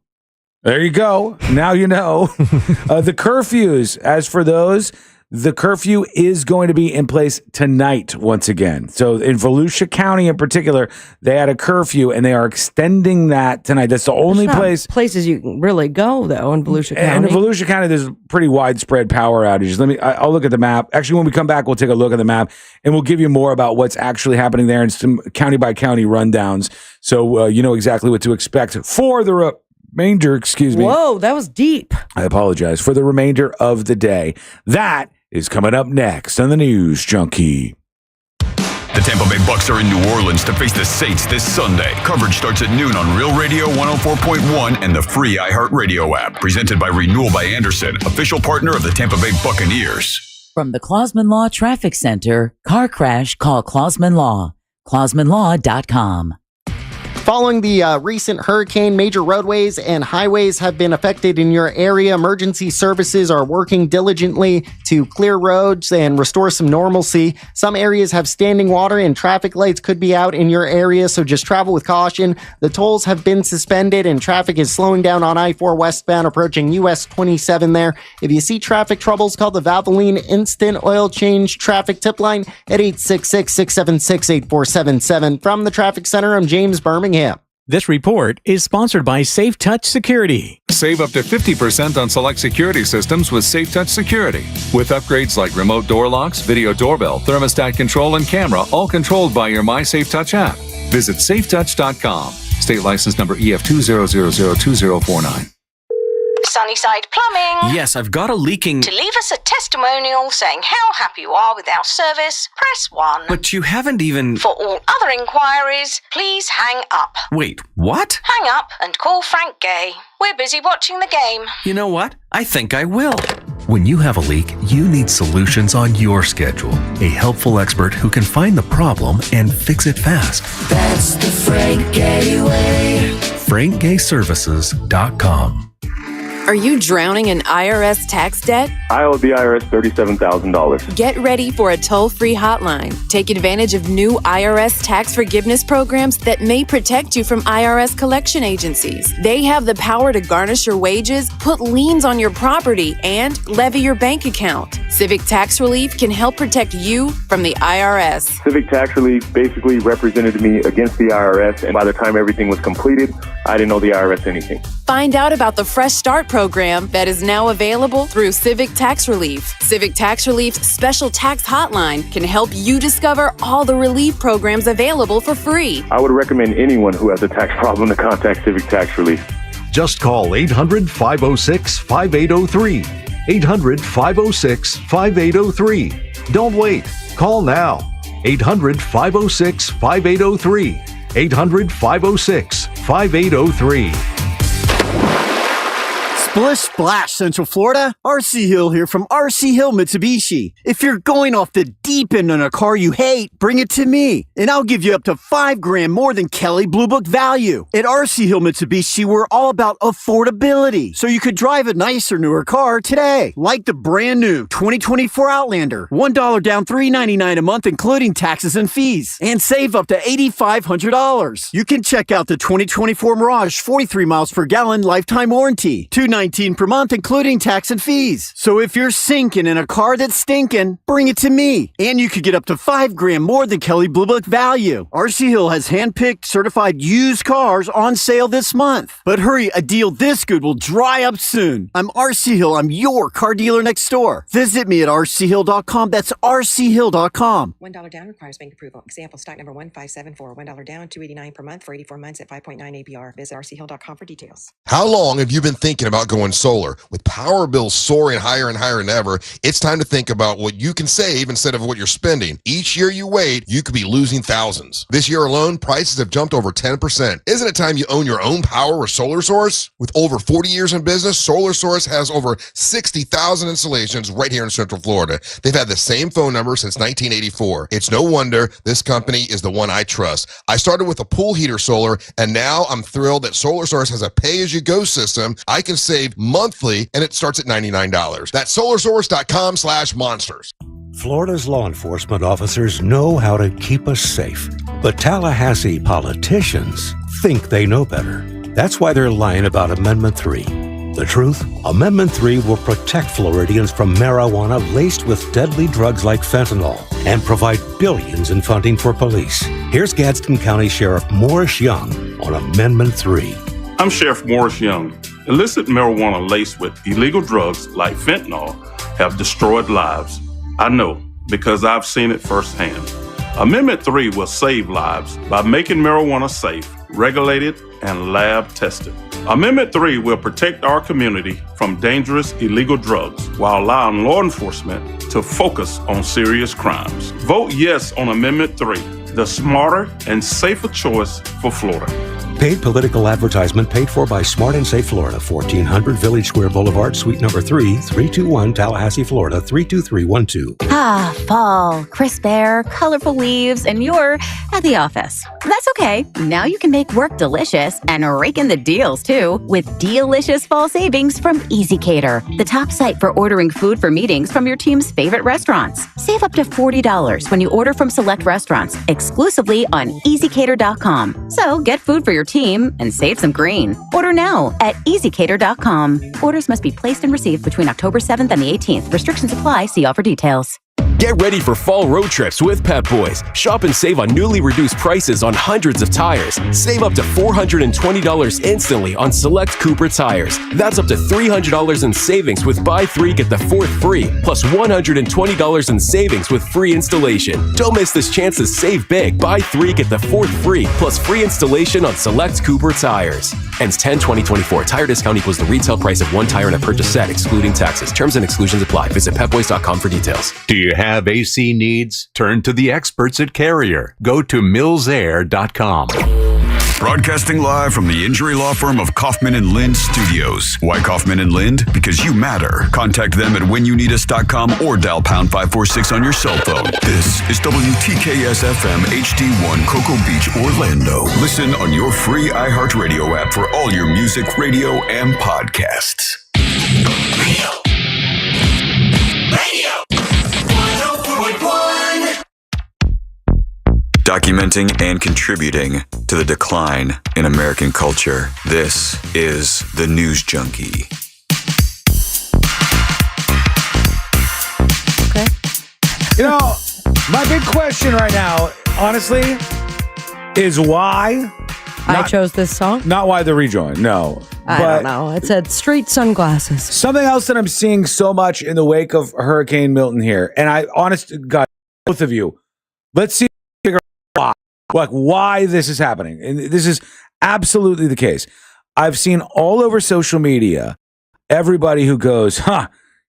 There you go. Now you know. The curfews, as for those, the curfew is going to be in place tonight once again. So in Volusia County in particular, they had a curfew and they are extending that tonight. That's the only places you can really go, though, in Volusia County. And in Volusia County, there's pretty widespread power outages. I'll look at the map. Actually, when we come back, we'll take a look at the map and we'll give you more about what's actually happening there and some county by county rundowns. So you know exactly what to expect for the remainder, excuse me. Whoa, that was deep. I apologize. For the remainder of the day. That is coming up next on the News Junkie. The Tampa Bay Bucks are in New Orleans to face the Saints this Sunday. Coverage starts at noon on Real Radio 104.1 and the free iHeartRadio app. Presented by Renewal by Anderson, official partner of the Tampa Bay Buccaneers. From the Clausman Law Traffic Center, car crash, call Clausman Law. ClausmanLaw.com. Following the recent hurricane, major roadways and highways have been affected in your area. Emergency services are working diligently to clear roads and restore some normalcy. Some areas have standing water and traffic lights could be out in your area, so just travel with caution. The tolls have been suspended and traffic is slowing down on I-4 westbound approaching US 27 there. If you see traffic troubles, call the Valvoline Instant Oil Change Traffic Tip Line at 866-676-8477. From the Traffic Center, I'm James Birmingham. This report is sponsored by Safe Touch Security. Save up to 50% on select security systems with Safe Touch Security. With upgrades like remote door locks, video doorbell, thermostat control, and camera, all controlled by your MySafeTouch app. Visit safetouch.com. State license number EF200002049. Sunnyside Plumbing. Yes, I've got a leaking... To leave us a testimonial saying how happy you are with our service, press 1. But you haven't even... For all other inquiries, please hang up. Wait, what? Hang up and call Frank Gay. We're busy watching the game. You know what? I think I will. When you have a leak, you need solutions on your schedule. A helpful expert who can find the problem and fix it fast. That's the Frank Gay way. FrankGayServices.com. Are you drowning in IRS tax debt? I owe the IRS $37,000. Get ready for a toll-free hotline. Take advantage of new IRS tax forgiveness programs that may protect you from IRS collection agencies. They have the power to garnish your wages, put liens on your property, and levy your bank account. Civic Tax Relief can help protect you from the IRS. Civic Tax Relief basically represented me against the IRS, and by the time everything was completed, I didn't owe the IRS anything. Find out about the Fresh Start program that is now available through Civic Tax Relief. Civic Tax Relief's special tax hotline can help you discover all the relief programs available for free. I would recommend anyone who has a tax problem to contact Civic Tax Relief. Just call 800-506-5803. 800-506-5803. Don't wait. Call now. 800-506-5803. 800-506-5803. Splish Splash, Central Florida. RC Hill here from RC Hill Mitsubishi. If you're going off the deep end on a car you hate, bring it to me, and I'll give you up to $5,000 more than Kelley Blue Book value. At RC Hill Mitsubishi, we're all about affordability, so you could drive a nicer, newer car today, like the brand new 2024 Outlander. $1 down, $399 a month, including taxes and fees, and save up to $8,500. You can check out the 2024 Mirage, 43 miles per gallon, lifetime warranty. $219 per month, including tax and fees. So if you're sinking in a car that's stinking, bring it to me. And you could get up to $5,000 more than Kelley Blue Book value. RC Hill has handpicked certified used cars on sale this month. But hurry, a deal this good will dry up soon. I'm RC Hill. I'm your car dealer next door. Visit me at rchill.com. That's rchill.com. $1 down requires bank approval. Example, stock number 1574. $1 down, $289 per month for 84 months at 5.9 APR. Visit rchill.com for details. How long have you been thinking about going solar? With power bills soaring higher and higher than ever, it's time to think about what you can save instead of what you're spending. Each year you wait, you could be losing thousands. This year alone, prices have jumped over 10%. Isn't it time you own your own power or solar source? With over 40 years in business, Solar Source has over 60,000 installations right here in Central Florida. They've had the same phone number since 1984. It's no wonder this company is the one I trust. I started with a pool heater solar, and now I'm thrilled that Solar Source has a pay-as-you-go system. I can save monthly, and it starts at $99. That's solarsource.com/monsters. Florida's law enforcement officers know how to keep us safe, but Tallahassee politicians think they know better. That's why they're lying about Amendment 3. The truth? Amendment 3 will protect Floridians from marijuana laced with deadly drugs like fentanyl and provide billions in funding for police. Here's Gadsden County Sheriff Morris Young on Amendment 3. I'm Sheriff Morris Young. Illicit marijuana laced with illegal drugs like fentanyl have destroyed lives. I know because I've seen it firsthand. Amendment 3 will save lives by making marijuana safe, regulated, and lab tested. Amendment 3 will protect our community from dangerous illegal drugs while allowing law enforcement to focus on serious crimes. Vote yes on Amendment 3, the smarter and safer choice for Florida. Paid political advertisement paid for by Smart and Safe Florida, 1400 Village Square Boulevard, Suite number 3, 321 Tallahassee, Florida, 32312. Ah, fall, crisp air, colorful leaves, and you're at the office. That's okay. Now you can make work delicious and rake in the deals too with delicious fall savings from EasyCater, the top site for ordering food for meetings from your team's favorite restaurants. Save up to $40 when you order from select restaurants exclusively on EasyCater.com. So get food for your team and save some green. Order now at EasyCater.com. Orders must be placed and received between October 7th and the 18th. Restrictions apply. See offer details. Get ready for fall road trips with Pep Boys. Shop and save on newly reduced prices on hundreds of tires. Save up to $420 instantly on select Cooper tires. That's up to $300 in savings with buy 3 get the 4th free, plus $120 in savings with free installation. Don't miss this chance to save big. Buy 3 get the 4th free, plus free installation on select Cooper tires. Ends 10/20/24. Tire discount equals the retail price of one tire in a purchase set, excluding taxes. Terms and exclusions apply. Visit pepboys.com for details. Do you have AC needs? Turn to the experts at Carrier. Go to millsair.com. Broadcasting live from the injury law firm of Kaufman and Lind Studios. Why Kaufman and Lind? Because you matter. Contact them at whenyounneedus.com or dial pound 546 on your cell phone. This is WTKS FM HD1 Cocoa Beach, Orlando. Listen on your free iHeartRadio app for all your music, radio, and podcasts. Radio. 104.1. Documenting and contributing to the decline in American culture. This is The News Junkie. Okay. You know, my big question right now, honestly, is why I chose this song. Not why the rejoin, no. I don't know. It said street sunglasses. Something else that I'm seeing so much in the wake of Hurricane Milton here, and I, honest to God, both of you, let's see why this is happening. And this is absolutely the case. I've seen all over social media, everybody who goes,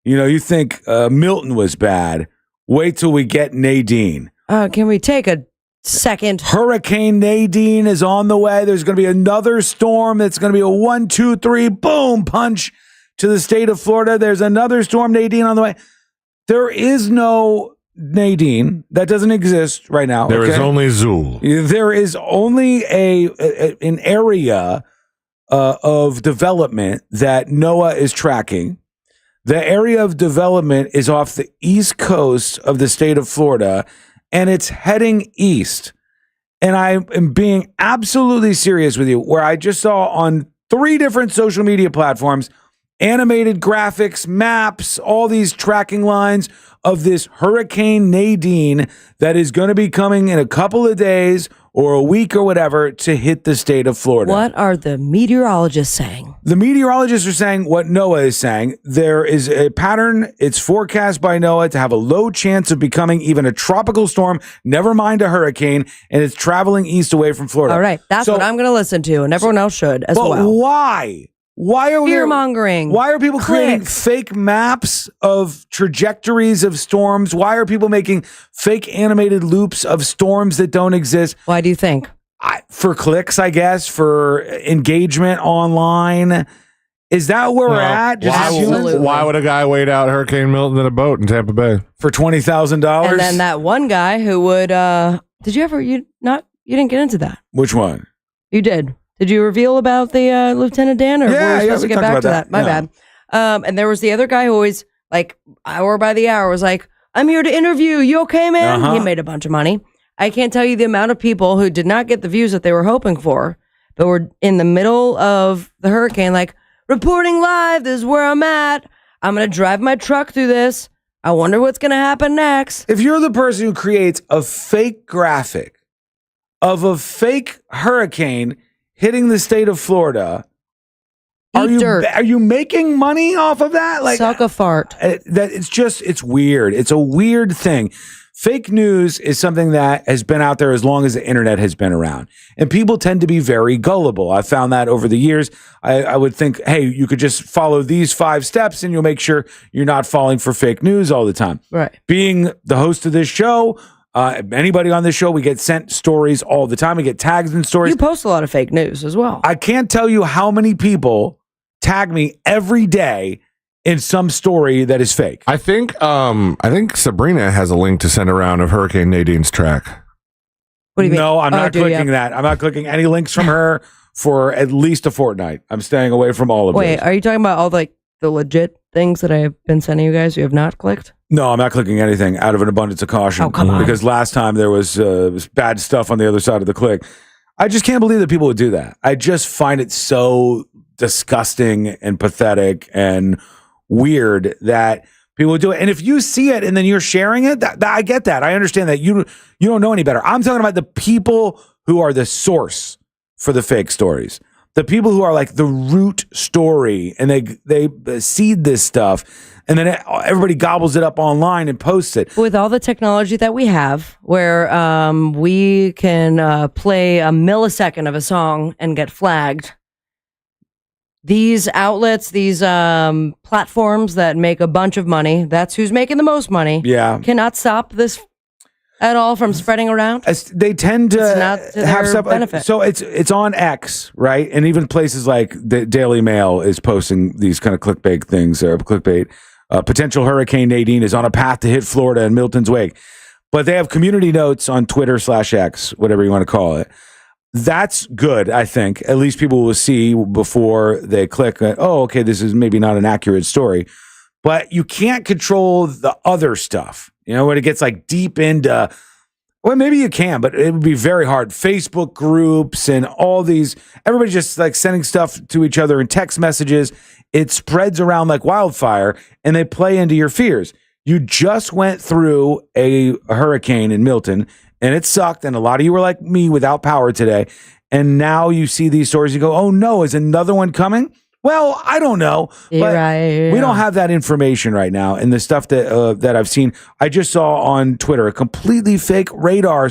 you think Milton was bad. Wait till we get Nadine. Can we take a second? Hurricane Nadine is on the way. There's going to be another storm that's going to be a 1, 2, 3, boom, punch to the state of Florida. There's another storm, Nadine, on the way. There is no Nadine. That doesn't exist right now. There is only Zool. There is only an area of development that NOAA is tracking. The area of development is off the east coast of the state of Florida, and it's heading east. And I am being absolutely serious with you, where I just saw on 3 different social media platforms animated graphics, maps, all these tracking lines of this Hurricane Nadine that is going to be coming in a couple of days or a week or whatever to hit the state of Florida. What are the meteorologists saying? The meteorologists are saying what NOAA is saying. There is a pattern. It's forecast by NOAA to have a low chance of becoming even a tropical storm, never mind a hurricane, and it's traveling east away from Florida. All right. That's what I'm going to listen to, and everyone else should as well. But why? Why are fear-mongering? Why are people creating fake maps of trajectories of storms? Why are people making fake animated loops of storms that don't exist? Why do you think? For clicks, I guess, for engagement online. Is that where we're at? Why would a guy wait out Hurricane Milton in a boat in Tampa Bay for $20,000? And then that one guy who would did you ever you didn't get into that? Which one? You did. Did you reveal about the Lieutenant Dan, or were we supposed to get back to that? My bad. And there was the other guy who always, like, hour by the hour, was like, "I'm here to interview. You okay, man?" He made a bunch of money. I can't tell you the amount of people who did not get the views that they were hoping for, but were in the middle of the hurricane, like, reporting live. This is where I'm at. I'm gonna drive my truck through this. I wonder what's gonna happen next. If you're the person who creates a fake graphic of a fake hurricane hitting the state of Florida, are you making money off of that? Like, suck a fart. It's weird. It's a weird thing. Fake news is something that has been out there as long as the internet has been around, and people tend to be very gullible. I've found that over the years. I would think, hey, you could just follow these 5 steps and you'll make sure you're not falling for fake news all the time. Right. Being the host of this show, Anybody on this show, we get sent stories all the time. We get tags in stories. You post a lot of fake news as well. I can't tell you how many people tag me every day in some story that is fake. I think Sabrina has a link to send around of Hurricane Nadine's track. What do you mean? No, I'm not clicking that. I'm not clicking any links from her for at least a fortnight. I'm staying away from all of Wait, those. are you talking about all the legit things that I have been sending you guys? You have not clicked? No, I'm not clicking anything out of an abundance of caution. Oh, come on. Because last time there was bad stuff on the other side of the click. I just can't believe that people would do that. I just find it so disgusting and pathetic and weird that people would do it. And if you see it and then you're sharing it, I get that. I understand that you don't know any better. I'm talking about the people who are the source for the fake stories. The people who are like the root story, and they seed this stuff, and then everybody gobbles it up online and posts it. With all the technology that we have, where we can play a millisecond of a song and get flagged, these outlets, these platforms that make a bunch of money, that's who's making the most money, cannot stop this at all from spreading around. They tend to have stuff benefit. So it's on X, right? And even places like the Daily Mail is posting these kind of clickbait things, or clickbait. Potential Hurricane Nadine is on a path to hit Florida in Milton's wake. But they have community notes on Twitter/X, whatever you want to call it. That's good, I think. At least people will see before they click, oh, okay, this is maybe not an accurate story. But you can't control the other stuff. You know, when it gets like deep into, well, maybe you can, but it would be very hard. Facebook groups and all these, everybody just like sending stuff to each other in text messages. It spreads around like wildfire, and they play into your fears. You just went through a hurricane in Milton, and it sucked. And a lot of you were like me, without power today. And now you see these stories, you go, oh no, is another one coming? Well, I don't know, but we don't have that information right now. And the stuff that I've seen, I just saw on Twitter a completely fake radar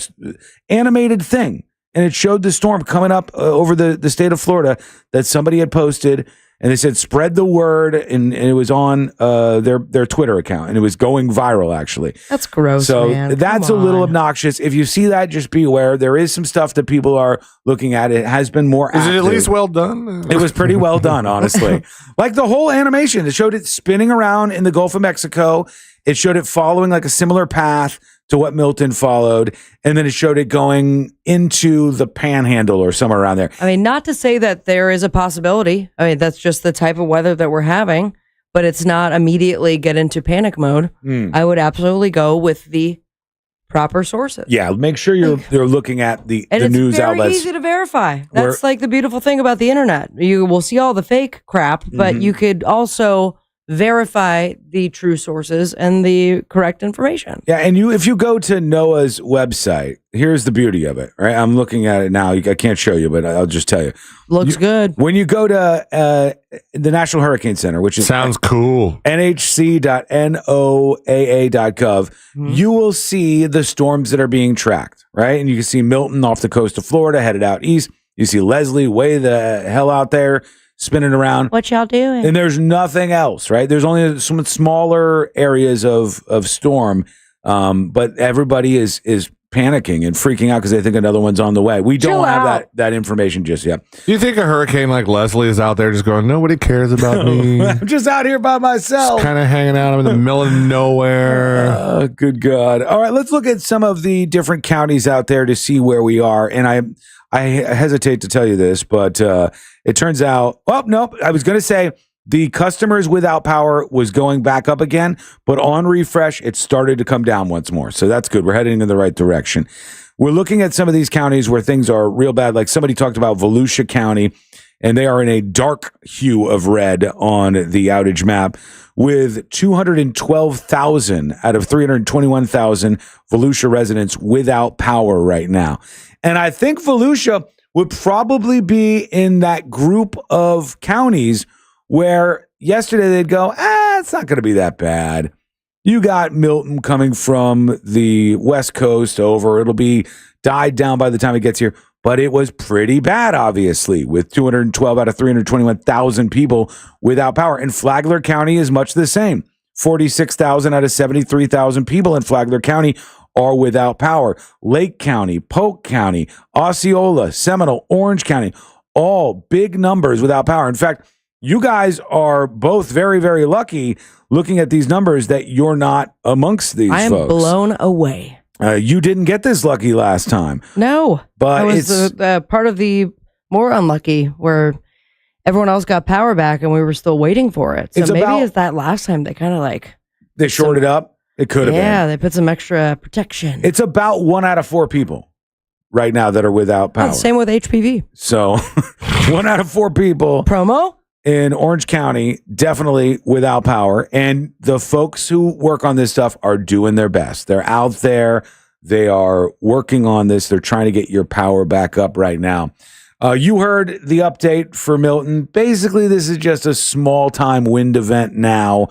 animated thing, and it showed the storm coming up over the state of Florida that somebody had posted, and they said spread the word, and it was on their Twitter account, and it was going viral actually. That's gross. So man. that's a Come little on. obnoxious. If you see that, just be aware. There is some stuff that people are looking at. It has been more Is it active. at least well done? It was pretty well done, honestly. Like the whole animation, it showed it spinning around in the Gulf of Mexico. It showed it following like a similar path to what Milton followed. And then it showed it going into the Panhandle or somewhere around there. I mean, not to say that there is a possibility. I mean, that's just the type of weather that we're having, but it's not immediately get into panic mode. I would absolutely go with the proper sources. Yeah, make sure you're looking at the news it's very outlets. easy to verify. That's like the beautiful thing about the internet. You will see all the fake crap, but you could also verify the true sources and the correct information. Yeah, and if you go to NOAA's website, here's the beauty of it, right? I'm looking at it now. I can't show you, but I'll just tell you. Looks good. When you go to the National Hurricane Center, which is sounds cool, nhc.noaa.gov, you will see the storms that are being tracked, right? And you can see Milton off the coast of Florida, headed out east. You see Leslie way the hell out there, spinning around. What y'all doing? And there's nothing else, right? There's only some smaller areas of storm, but everybody is panicking and freaking out because they think another one's on the way. We don't have that information just yet. Do you think a hurricane like Leslie is out there just going, nobody cares about me? I'm just out here by myself. Kind of hanging out in the middle of nowhere. Good God. All right, let's look at some of the different counties out there to see where we are. And I hesitate to tell you this, but it turns out, I was going to say the customers without power was going back up again, but on refresh, it started to come down once more. So that's good. We're heading in the right direction. We're looking at some of these counties where things are real bad. Like somebody talked about Volusia County, and they are in a dark hue of red on the outage map with 212,000 out of 321,000 Volusia residents without power right now. And I think Volusia would probably be in that group of counties where yesterday they'd go, it's not going to be that bad. You got Milton coming from the West Coast over. It'll be died down by the time it gets here. But it was pretty bad, obviously, with 212 out of 321,000 people without power. And Flagler County is much the same. 46,000 out of 73,000 people in Flagler County are without power. Lake County, Polk County, Osceola, Seminole, Orange County, all big numbers without power. In fact, you guys are both very, very lucky looking at these numbers that you're not amongst these folks. I am blown away. You didn't get this lucky last time. No. But I was part of the more unlucky where everyone else got power back and we were still waiting for it. So maybe it's that last time they kind of like... They shorted up? It could have been. Yeah, they put some extra protection. It's about 1 out of 4 people right now that are without power. Same with HPV. So 1 out of 4 people. Promo? In Orange County, definitely without power. And the folks who work on this stuff are doing their best. They're out there. They are working on this. They're trying to get your power back up right now. You heard the update for Milton. Basically, this is just a small-time wind event now.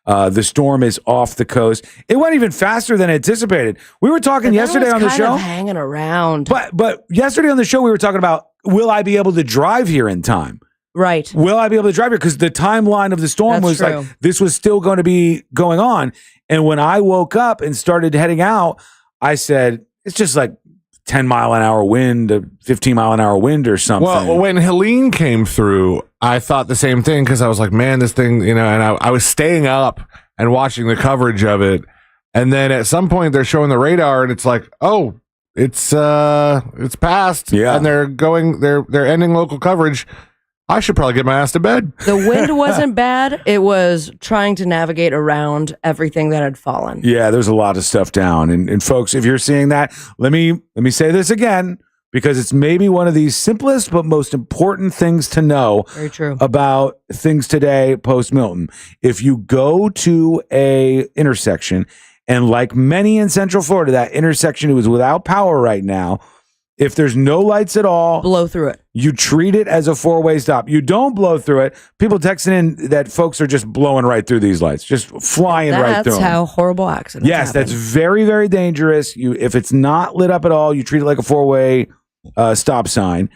The storm is off the coast. It went even faster than anticipated. We were talking yesterday on the show. Kind of hanging around. But yesterday on the show, we were talking about, will I be able to drive here in time? Right. Will I be able to drive here? Because the timeline of the storm was true. like, this was still going to be going on. And when I woke up and started heading out, I said, it's just like 10-mile-an-hour wind, 15-mile-an-hour wind or something. Well, when Helene came through, I thought the same thing because I was like, man, this thing, and I was staying up and watching the coverage of it. And then at some point they're showing the radar and it's like, oh, it's past. Yeah. And they're ending local coverage. I should probably get my ass to bed. The wind wasn't bad. It was trying to navigate around everything that had fallen. Yeah, there's a lot of stuff down. And folks, if you're seeing that, let me say this again, because it's maybe one of the simplest but most important things to know Very true. about things today post Milton. If you go to a intersection, and like many in Central Florida, that intersection is without power right now. If there's no lights at all, blow through it. You treat it as a 4-way stop. You don't blow through it. People texting in that folks are just blowing right through these lights, just flying right through them. That's how horrible accidents Yes, happen. that's very, very dangerous. If it's not lit up at all, you treat it like a 4-way stop sign.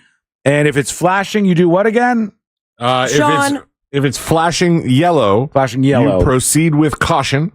And if it's flashing, you do what again? Sean. If it's flashing yellow, you proceed with caution.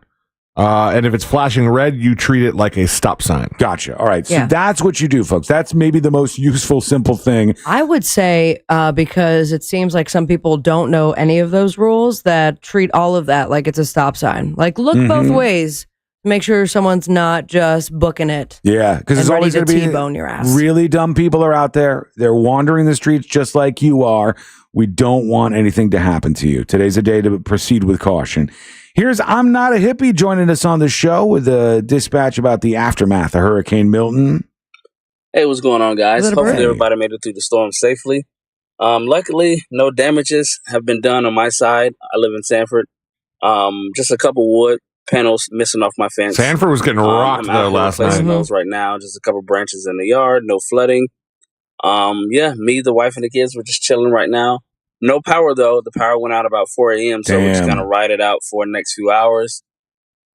And if it's flashing red, you treat it like a stop sign. Gotcha. All right. So Yeah. that's what you do, folks. That's maybe the most useful, simple thing. I would say, because it seems like some people don't know any of those rules, that treat all of that like it's a stop sign. Like, look both ways. Make sure someone's not just booking it. Yeah, because there's and always ready going to to be T-bone your ass. really dumb people are out there. They're wandering the streets just like you are. We don't want anything to happen to you. Today's a day to proceed with caution. Here's I'm Not a Hippie joining us on the show with a dispatch about the aftermath of Hurricane Milton. Hey, what's going on, guys? Little Hopefully break. everybody made it through the storm safely. Luckily, no damages have been done on my side. I live in Sanford. Just a couple wood panels missing off my fence. Sanford was getting rocked I'm out though here last replacing night. those right now. Just a couple branches in the yard. No flooding. Me, the wife, and the kids were just chilling right now. No power though. The power went out about 4 a.m. So we're just Damn. gonna ride it out for the next few hours.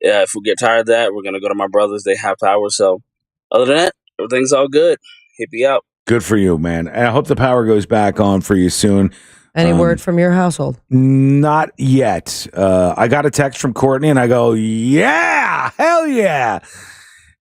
Yeah, if we get tired of that, we're gonna go to my brother's. They have power. So other than that, everything's all good. Hippie out. Good for you, man. And I hope the power goes back on for you soon. Any word from your household? Not yet. I got a text from Courtney and I go, yeah, hell yeah.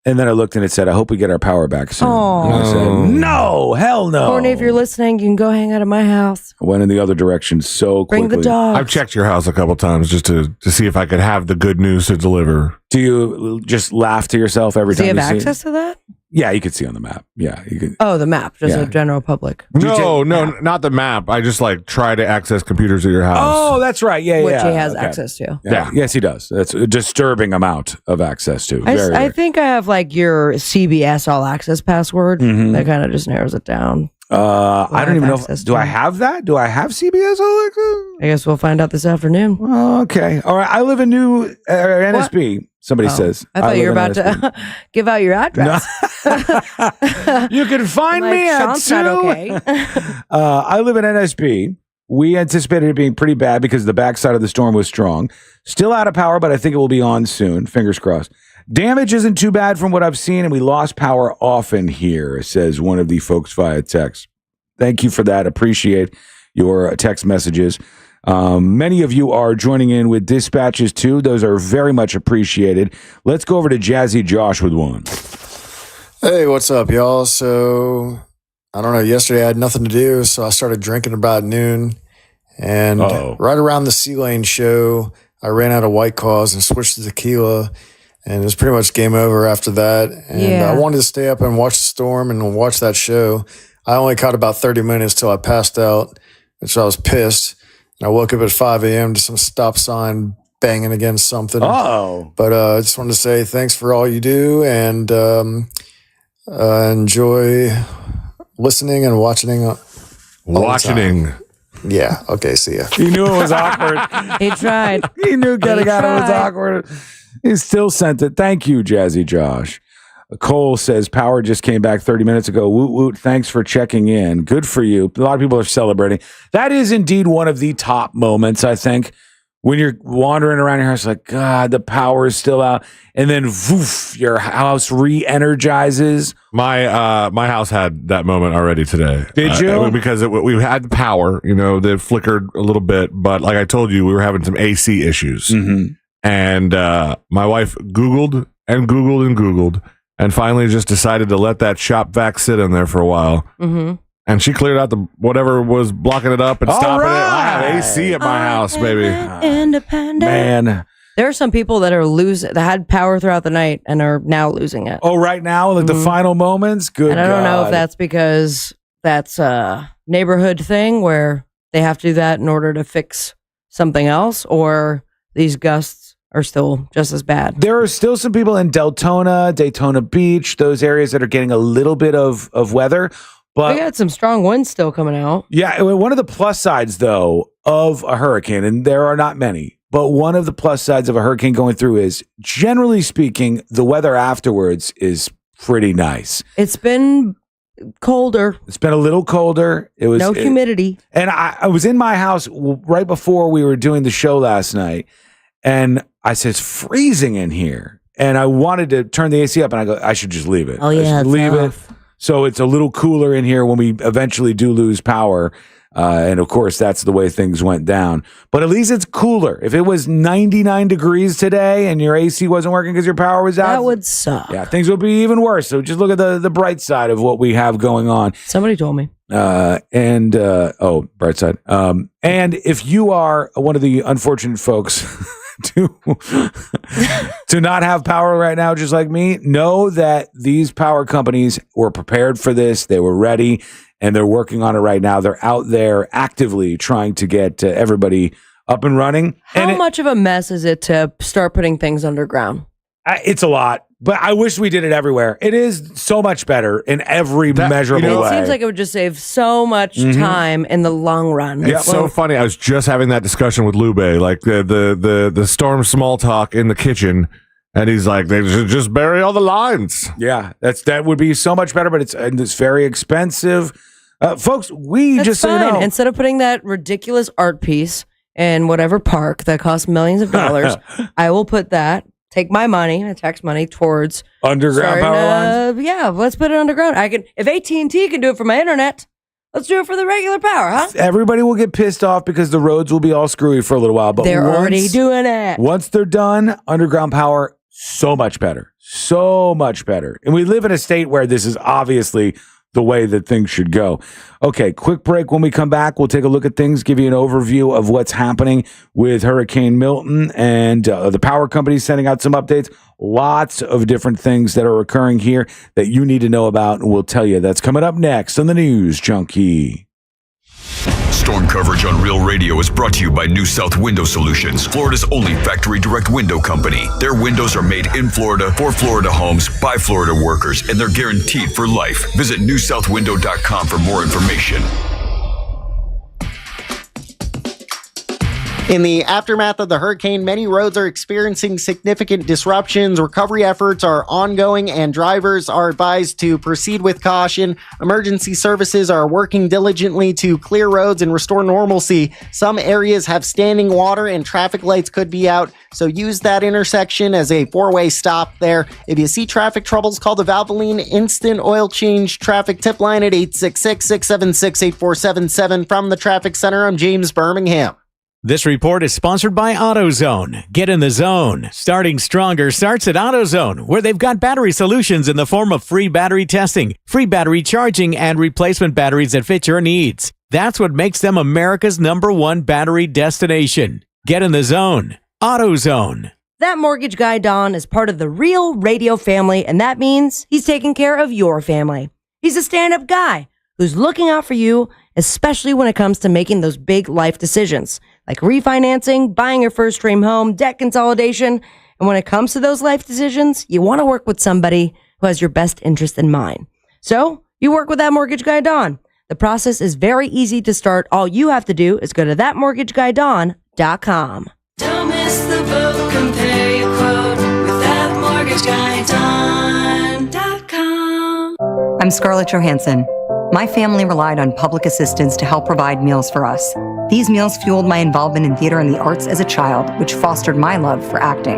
And then I looked and it said, I hope we get our power back soon. And I said, no, hell no. Courtney, if you're listening, you can go hang out at my house. I went in the other direction so quickly. Bring the dog. I've checked your house a couple times just to see if I could have the good news to deliver. Do you just laugh to yourself every Do time you have you see access to that? Yeah, you can see on the map. Yeah, you can. Oh, the map, just Yeah. a general public. No, not the map. I just like try to access computers at your house. Oh, that's right. Yeah, Which yeah. he has Okay. access to. Yeah. Yes, he does. That's a disturbing amount of access to. Very, I think I have like your CBS all access password. Mhm. That kind of just narrows it down. I don't even know. access Do I have that? Do I have CBS All Access? I guess we'll find out this afternoon. Oh, okay. All right. I live in New NSB. Somebody Oh, says. I thought you were live about in NSB. to give out your address. You can find I'm me like, at Sean's not okay. I live in NSB. We anticipated it being pretty bad because the backside of the storm was strong. Still out of power, but I think it will be on soon. Fingers crossed. Damage isn't too bad from what I've seen, and we lost power often here, says one of the folks via text. Thank you for that. Appreciate your text messages. Many of you are joining in with dispatches too. Those are very much appreciated. Let's go over to Jazzy Josh with one. Hey, what's up, y'all? So, I don't know, yesterday I had nothing to do, so I started drinking about noon. And right around the Sea Lane show, I ran out of White Claws and switched to tequila. And it was pretty much game over after that. And I wanted to stay up and watch the storm and watch that show. I only caught about 30 minutes till I passed out, which I was pissed. And I woke up at 5 a.m. to some stop sign banging against something. But I just wanted to say thanks for all you do and enjoy listening and watching. Yeah. Okay. See ya. He knew it was awkward. He tried. He knew getting out of it was awkward. He still sent it. Thank you, Jazzy Josh. Cole says, power just came back 30 minutes ago. Woot woot. Thanks for checking in. Good for you. A lot of people are celebrating. That is indeed one of the top moments, I think, when you're wandering around your house like, God, the power is still out. And then, woof, your house re-energizes. My house had that moment already today. Did you? Because we had the power, that flickered a little bit. But like I told you, we were having some AC issues. Mm-hmm. And my wife Googled and Googled and Googled and finally just decided to let that shop vac sit in there for a while. Mm-hmm. And she cleared out whatever was blocking it up and stopping it. I have AC at my house, baby. Independent. Man. There are some people that are that had power throughout the night and are now losing it. Oh, right now? Like the final moments? Good And I don't know if that's because that's a neighborhood thing where they have to do that in order to fix something else, or these gusts are still just as bad. There are still some people in Deltona, Daytona Beach, those areas that are getting a little bit of weather. But we got some strong winds still coming out. Yeah, one of the plus sides, though, of a hurricane, and there are not many, but one of the plus sides of a hurricane going through is, generally speaking, the weather afterwards is pretty nice. It's been colder. It's been a little colder. It was no humidity. And I was in my house right before we were doing the show last night, and I said, it's freezing in here. And I wanted to turn the AC up, and I go, I should just leave it. Oh, yeah. Leave it. So it's a little cooler in here when we eventually do lose power. And of course, that's the way things went down. But at least it's cooler. If it was 99 degrees today and your AC wasn't working because your power was out, that would suck. Yeah, things would be even worse. So just look at the bright side of what we have going on. Somebody told me. Bright side. And if you are one of the unfortunate folks to not have power right now, just like me, know that these power companies were prepared for this. They were ready, and they're working on it right now. They're out there actively trying to get everybody up and running. How much of a mess is it to start putting things underground? It's a lot, but I wish we did it everywhere. It is so much better in every measurable way. It seems like it would just save so much time in the long run. It's so funny. I was just having that discussion with Lube, like the storm small talk in the kitchen, and he's like, they should just bury all the lines. Yeah, that would be so much better, but it's very expensive. Folks, That's fine. So you know, instead of putting that ridiculous art piece in whatever park that costs millions of dollars, I will put that. Take my money, my tax money, towards underground power lines. Yeah, let's put it underground. If AT&T can do it for my internet, let's do it for the regular power, huh? Everybody will get pissed off because the roads will be all screwy for a little while, but they're already doing it. Once they're done, underground power, so much better, so much better. And we live in a state where this is obviously the way that things should go. Okay, quick break. When we come back, we'll take a look at things, give you an overview of what's happening with Hurricane Milton and the power companies sending out some updates. Lots of different things that are occurring here that you need to know about, and we'll tell you. That's coming up next on the News Junkie. Storm coverage on Real Radio is brought to you by New South Window Solutions, Florida's only factory direct window company. Their windows are made in Florida for Florida homes by Florida workers, and they're guaranteed for life. Visit newsouthwindow.com for more information. In the aftermath of the hurricane, many roads are experiencing significant disruptions. Recovery efforts are ongoing, and drivers are advised to proceed with caution. Emergency services are working diligently to clear roads and restore normalcy. Some areas have standing water and traffic lights could be out, so use that intersection as a four-way stop there. If you see traffic troubles, call the Valvoline Instant Oil Change Traffic Tip Line at 866-676-8477. From the Traffic Center, I'm James Birmingham. This report is sponsored by AutoZone. Get in the zone. Starting stronger starts at AutoZone, where they've got battery solutions in the form of free battery testing, free battery charging, and replacement batteries that fit your needs. That's what makes them America's #1 battery destination. Get in the zone. AutoZone. That mortgage guy, Don, is part of the Real Radio family, and that means he's taking care of your family. He's a stand-up guy who's looking out for you, especially when it comes to making those big life decisions, like refinancing, buying your first dream home, debt consolidation. And when it comes to those life decisions, you want to work with somebody who has your best interest in mind. So you work with that mortgage guy, Don. The process is very easy to start. All you have to do is go to thatmortgageguyDon.com. Don't miss the boat, compare your quote with thatmortgageguyDon.com. I'm Scarlett Johansson. My family relied on public assistance to help provide meals for us. These meals fueled my involvement in theater and the arts as a child, which fostered my love for acting.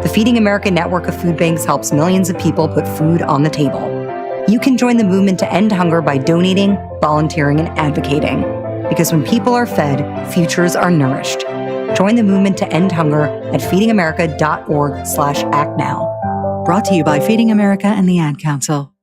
The Feeding America network of food banks helps millions of people put food on the table. You can join the movement to end hunger by donating, volunteering, and advocating. Because when people are fed, futures are nourished. Join the movement to end hunger at feedingamerica.org/actnow. Brought to you by Feeding America and the Ad Council.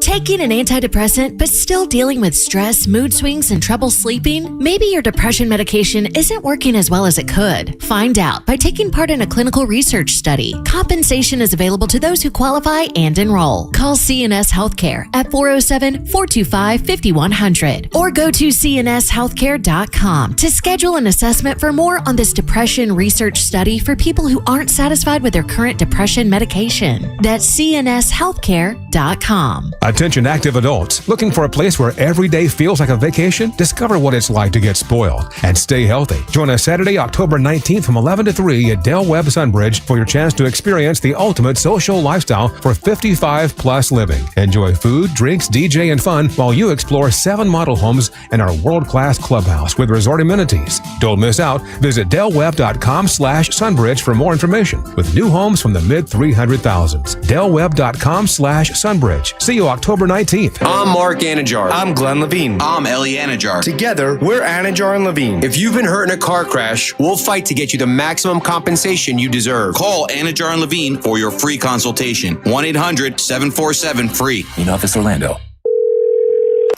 Taking an antidepressant but still dealing with stress, mood swings, and trouble sleeping? Maybe your depression medication isn't working as well as it could. Find out by taking part in a clinical research study. Compensation is available to those who qualify and enroll. Call CNS Healthcare at 407-425-5100 or go to cnshealthcare.com to schedule an assessment for more on this depression research study for people who aren't satisfied with their current depression medication. That's cnshealthcare.com. Attention active adults looking for a place where every day feels like a vacation? Discover what it's like to get spoiled and stay healthy. Join us Saturday, October 19th from 11 to 3 at Del Webb Sunbridge for your chance to experience the ultimate social lifestyle for 55 plus living. Enjoy food, drinks, DJ, and fun while you explore 7 model homes and our world-class clubhouse with resort amenities. Don't miss out. Visit delwebb.com/sunbridge for more information with new homes from the mid 300,000s. delwebb.com/sunbridge. See you October 19th. I'm Mark Anajar. I'm Glenn Levine. I'm Ellie Anajar. Together, we're Anajar and Levine. If you've been hurt in a car crash, we'll fight to get you the maximum compensation you deserve. Call Anajar and Levine for your free consultation. 1-800-747-FREE. In Office Orlando.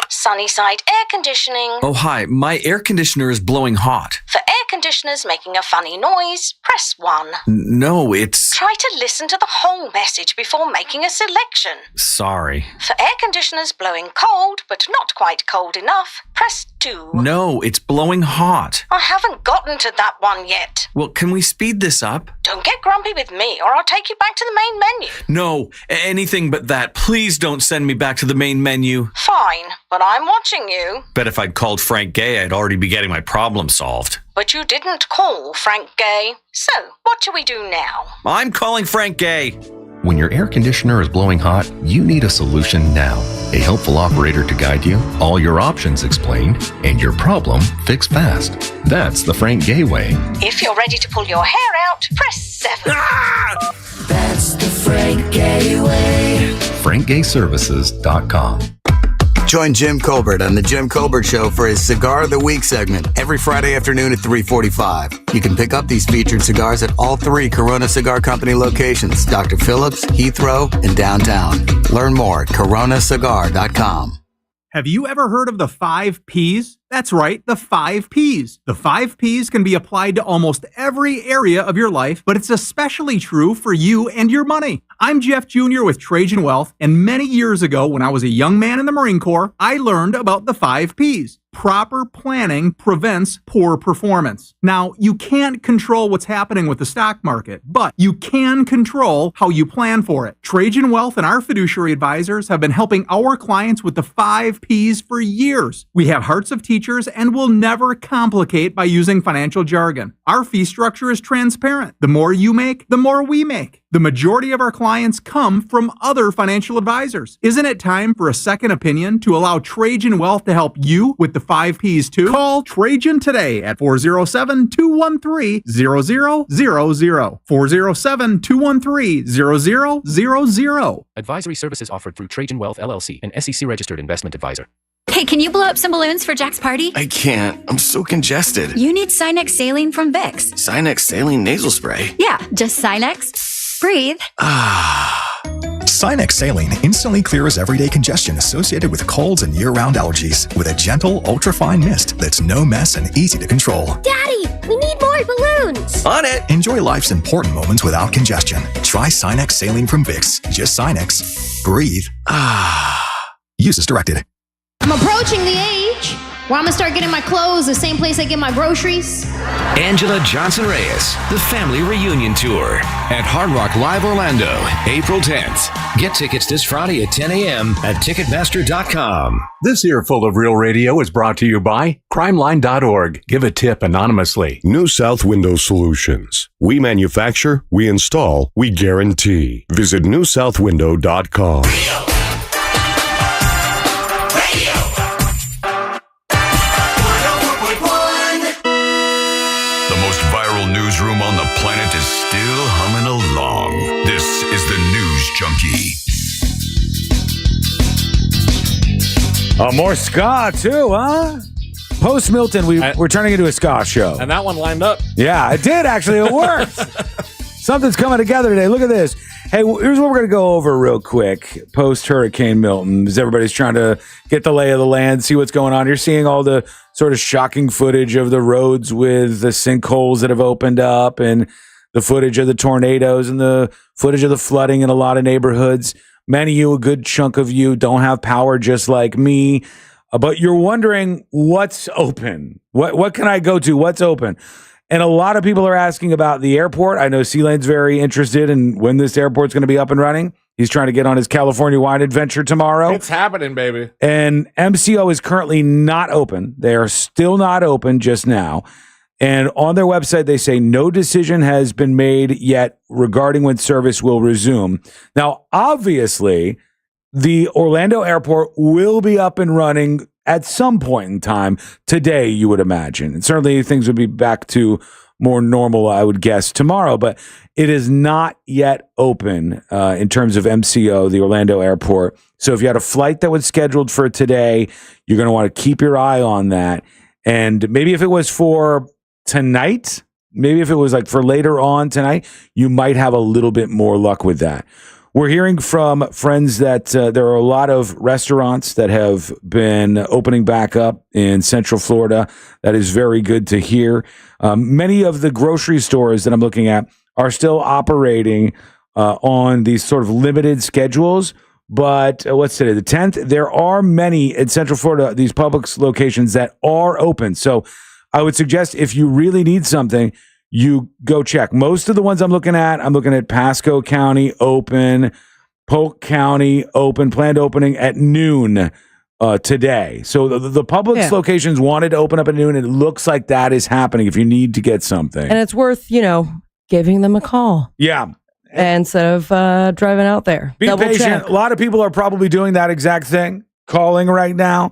Sunnyside Air Conditioning. Oh, hi. My air conditioner is blowing hot. For air conditioners making a funny noise, press 1. No, it's... Try to listen to the whole message before making a selection. Sorry. For air conditioners blowing cold, but not quite cold enough, press 2. No, it's blowing hot. I haven't gotten to that one yet. Well, can we speed this up? Don't get grumpy with me, or I'll take you back to the main menu. No, anything but that. Please don't send me back to the main menu. Fine, but I'm watching you. Bet if I'd called Frank Gay, I'd already be getting my problem solved. But you didn't call Frank Gay. So, what do we do now? I'm calling Frank Gay. When your air conditioner is blowing hot, you need a solution now. A helpful operator to guide you, all your options explained, and your problem fixed fast. That's the Frank Gay way. If you're ready to pull your hair out, press 7. Ah! That's the Frank Gay way. FrankGayServices.com. Join Jim Colbert on The Jim Colbert Show for his Cigar of the Week segment every Friday afternoon at 3:45. You can pick up these featured cigars at all 3 Corona Cigar Company locations, Dr. Phillips, Heathrow, and downtown. Learn more at coronacigar.com. Have you ever heard of the 5 Ps? That's right, the 5 Ps. The 5 Ps can be applied to almost every area of your life, but it's especially true for you and your money. I'm Jeff Jr. with Trajan Wealth, and many years ago, when I was a young man in the Marine Corps, I learned about the 5 Ps. Proper planning prevents poor performance. Now, you can't control what's happening with the stock market, but you can control how you plan for it. Trajan Wealth and our fiduciary advisors have been helping our clients with the 5 Ps for years. We have hearts of teachers and will never complicate by using financial jargon. Our fee structure is transparent. The more you make, the more we make. The majority of our clients come from other financial advisors. Isn't it time for a second opinion to allow Trajan Wealth to help you with the 5 Ps too? Call Trajan today at 407-213-0000. 407-213-0000. Advisory services offered through Trajan Wealth LLC, an SEC-registered investment advisor. Hey, can you blow up some balloons for Jack's party? I can't. I'm so congested. You need Sinex Saline from Vicks. Sinex Saline Nasal Spray. Yeah, just Sinex. Breathe. Sinex Saline instantly clears everyday congestion associated with colds and year-round allergies with a gentle, ultra-fine mist that's no mess and easy to control. Daddy, we need more balloons. On it. Enjoy life's important moments without congestion. Try Sinex Saline from Vicks. Just Sinex. Breathe. Use as directed. I'm approaching the age where I'm gonna start getting my clothes the same place I get my groceries. Angela Johnson Reyes, the Family Reunion Tour at Hard Rock Live Orlando, April 10th. Get tickets this Friday at 10 a.m. at Ticketmaster.com. This earful of Real Radio is brought to you by crimeline.org. Give a tip anonymously. New South Window Solutions. We manufacture, we install, we guarantee. Visit newsouthwindow.com. Newsroom on the planet is still humming along. This is the News Junkie. More ska too, huh? Post Milton, we're turning into a ska show. And that one lined up. Yeah, it did actually. It worked. Something's coming together today. Look at this. Hey, here's what we're going to go over real quick. Post Hurricane Milton, as everybody's trying to get the lay of the land, see what's going on. You're seeing all the sort of shocking footage of the roads with the sinkholes that have opened up, and the footage of the tornadoes, and the footage of the flooding in a lot of neighborhoods. Many of you, a good chunk of you, don't have power just like me, but you're wondering what's open. What can I go to? What's open? And a lot of people are asking about the airport. I know C-Lane's very interested in when this airport's going to be up and running. He's trying to get on his California wine adventure tomorrow. It's happening, baby. And MCO is currently not open. They are still not open just now. And on their website, they say no decision has been made yet regarding when service will resume. Now, obviously, the Orlando airport will be up and running at some point in time today, you would imagine. And certainly things would be back to more normal, I would guess, tomorrow. But it is not yet open in terms of MCO, the Orlando airport. So if you had a flight that was scheduled for today, you're going to want to keep your eye on that. And maybe if it was for tonight, maybe if it was like for later on tonight, you might have a little bit more luck with that. We're hearing from friends that there are a lot of restaurants that have been opening back up in Central Florida. That is very good to hear. Many of the grocery stores that I'm looking at are still operating on these sort of limited schedules. But what's today, the 10th? There are many in Central Florida, these Publix locations that are open. So I would suggest if you really need something, you go check. Most of the ones I'm looking at Pasco County open, Polk County open, planned opening at noon today. So the Publix locations wanted to open up at noon, and it looks like that is happening if you need to get something. And it's worth, giving them a call. Yeah. Instead of driving out there. Be Double patient. check. A lot of people are probably doing that exact thing, calling right now.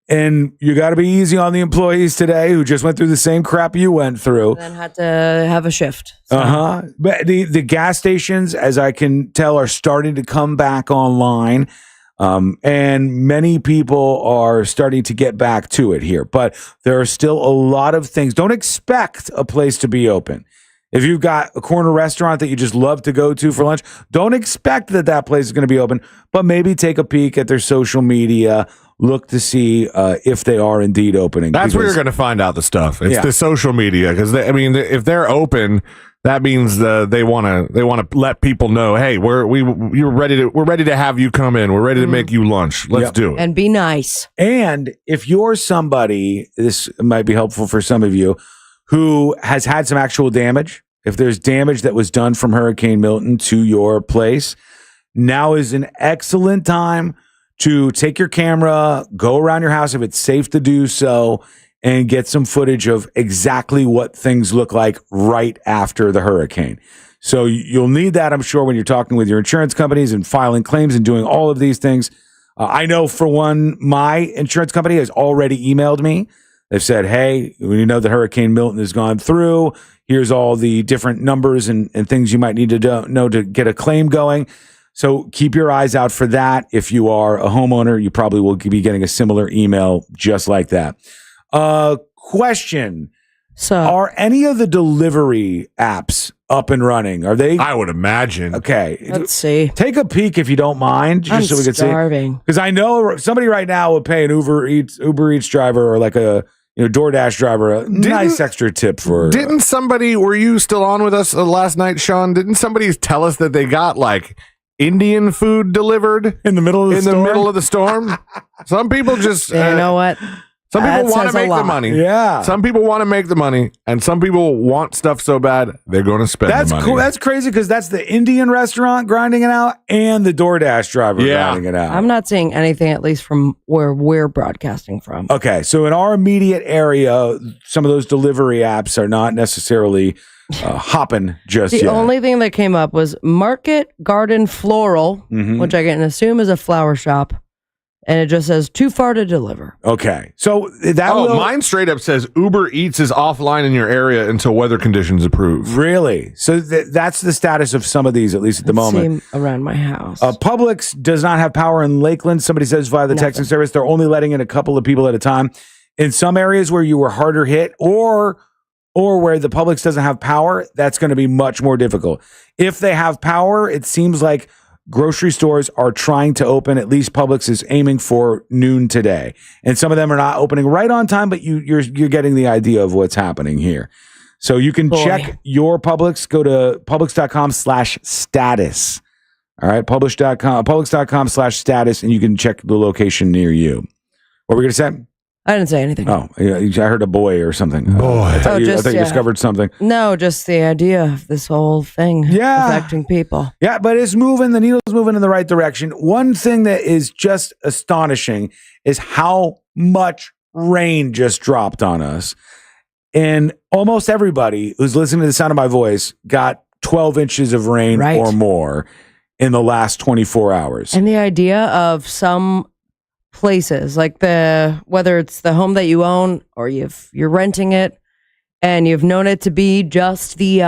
And you got to be easy on the employees today who just went through the same crap you went through. And then had to have a shift. So. But the gas stations, as I can tell, are starting to come back online. And many people are starting to get back to it here. But there are still a lot of things. Don't expect a place to be open. If you've got a corner restaurant that you just love to go to for lunch, don't expect that place is going to be open. But maybe take a peek at their social media. Look to see if they are indeed opening. That's where you're going to find out the stuff. It's the social media, because if they're open, that means they want to let people know, hey, we're ready to have you come in. We're ready to make you lunch. Let's do it. And be nice. And if you're somebody, this might be helpful for some of you, who has had some actual damage. If there's damage that was done from Hurricane Milton to your place, now is an excellent time to take your camera, go around your house if it's safe to do so, and get some footage of exactly what things look like right after the hurricane. So you'll need that, I'm sure, when you're talking with your insurance companies and filing claims and doing all of these things. I know, for one, my insurance company has already emailed me. They've said, hey, we know that Hurricane Milton has gone through. Here's all the different numbers and things you might need to know to get a claim going. So keep your eyes out for that. If you are a homeowner, you probably will be getting a similar email just like that. Question. So are any of the delivery apps up and running? Are they? I would imagine. Okay. Let's see. Take a peek if you don't mind, just so we can starving. see. Because I know somebody right now would pay an Uber Eats driver or like a DoorDash driver a nice extra tip for. Didn't somebody? Were you still on with us last night, Sean? Didn't somebody tell us that they got like Indian food delivered in the middle of the storm? Some people just. You know what? Some people want to make the money. Yeah. Some people want to make the money, and some people want stuff so bad they're going to spend the money. Cool. That's crazy because that's the Indian restaurant grinding it out and the DoorDash driver grinding it out. I'm not seeing anything, at least from where we're broadcasting from. Okay, so in our immediate area, some of those delivery apps are not necessarily hopping just the yet. The only thing that came up was Market Garden Floral, which I can assume is a flower shop. And it just says too far to deliver. Okay. So that mine straight up says Uber Eats is offline in your area until weather conditions approve. Really? So that's the status of some of these, at least at the moment. Around my house. Publix does not have power in Lakeland. Somebody says via the texting service, they're only letting in a couple of people at a time. In some areas where you were harder hit or where the Publix doesn't have power, that's going to be much more difficult. If they have power, it seems like grocery stores are trying to open. At least Publix is aiming for noon today, and some of them are not opening right on time. But you're getting the idea of what's happening here. So you can check your Publix. Go to publix.com/status. All right, publix.com/status, and you can check the location near you. What were we going to say? I didn't say anything. Oh, yeah, I heard a boy or something. Boy. I thought you discovered something. No, just the idea of this whole thing affecting people. Yeah, but it's moving. The needle's moving in the right direction. One thing that is just astonishing is how much rain just dropped on us. And almost everybody who's listening to the sound of my voice got 12 inches of rain or more in the last 24 hours. And the idea of some places like whether it's the home that you own or you're renting it and you've known it to be just the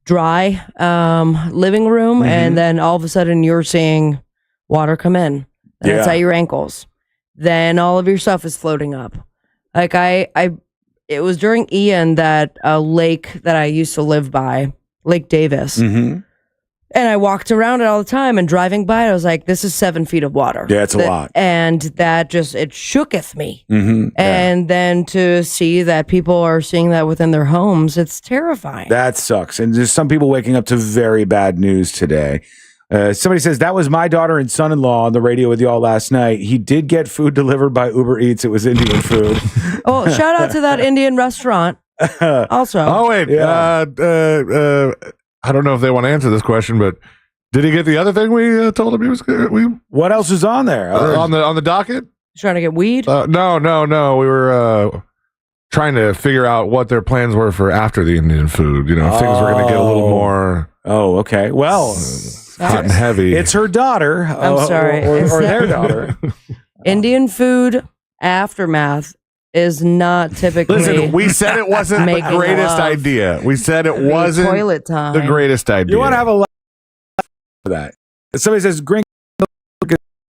dry living room, and then all of a sudden you're seeing water come in and it's at your ankles, then all of your stuff is floating up. Like it was during Ian that a lake that I used to live by, Lake Davis, and I walked around it all the time, and driving by it, I was like, this is 7 feet of water. Yeah, it's a lot. And that just, it shooketh me. And then to see that people are seeing that within their homes, it's terrifying. That sucks. And there's some people waking up to very bad news today. Somebody says, that was my daughter and son-in-law on the radio with y'all last night. He did get food delivered by Uber Eats. It was Indian food. Oh, shout out to that Indian restaurant. Also. Oh, wait. I don't know if they want to answer this question, but did he get the other thing we told him he was going? What else is on there? On the docket? Trying to get weed? No. We were trying to figure out what their plans were for after the Indian food. You know, if things were going to get a little more. Oh, okay. Well, hot and heavy. It's her daughter. I'm sorry. Or their daughter. Indian food aftermath is not typically. Listen, we said it wasn't the greatest idea. We said it wasn't toilet time. the greatest idea. You want to have a lot for that. Somebody says, a lot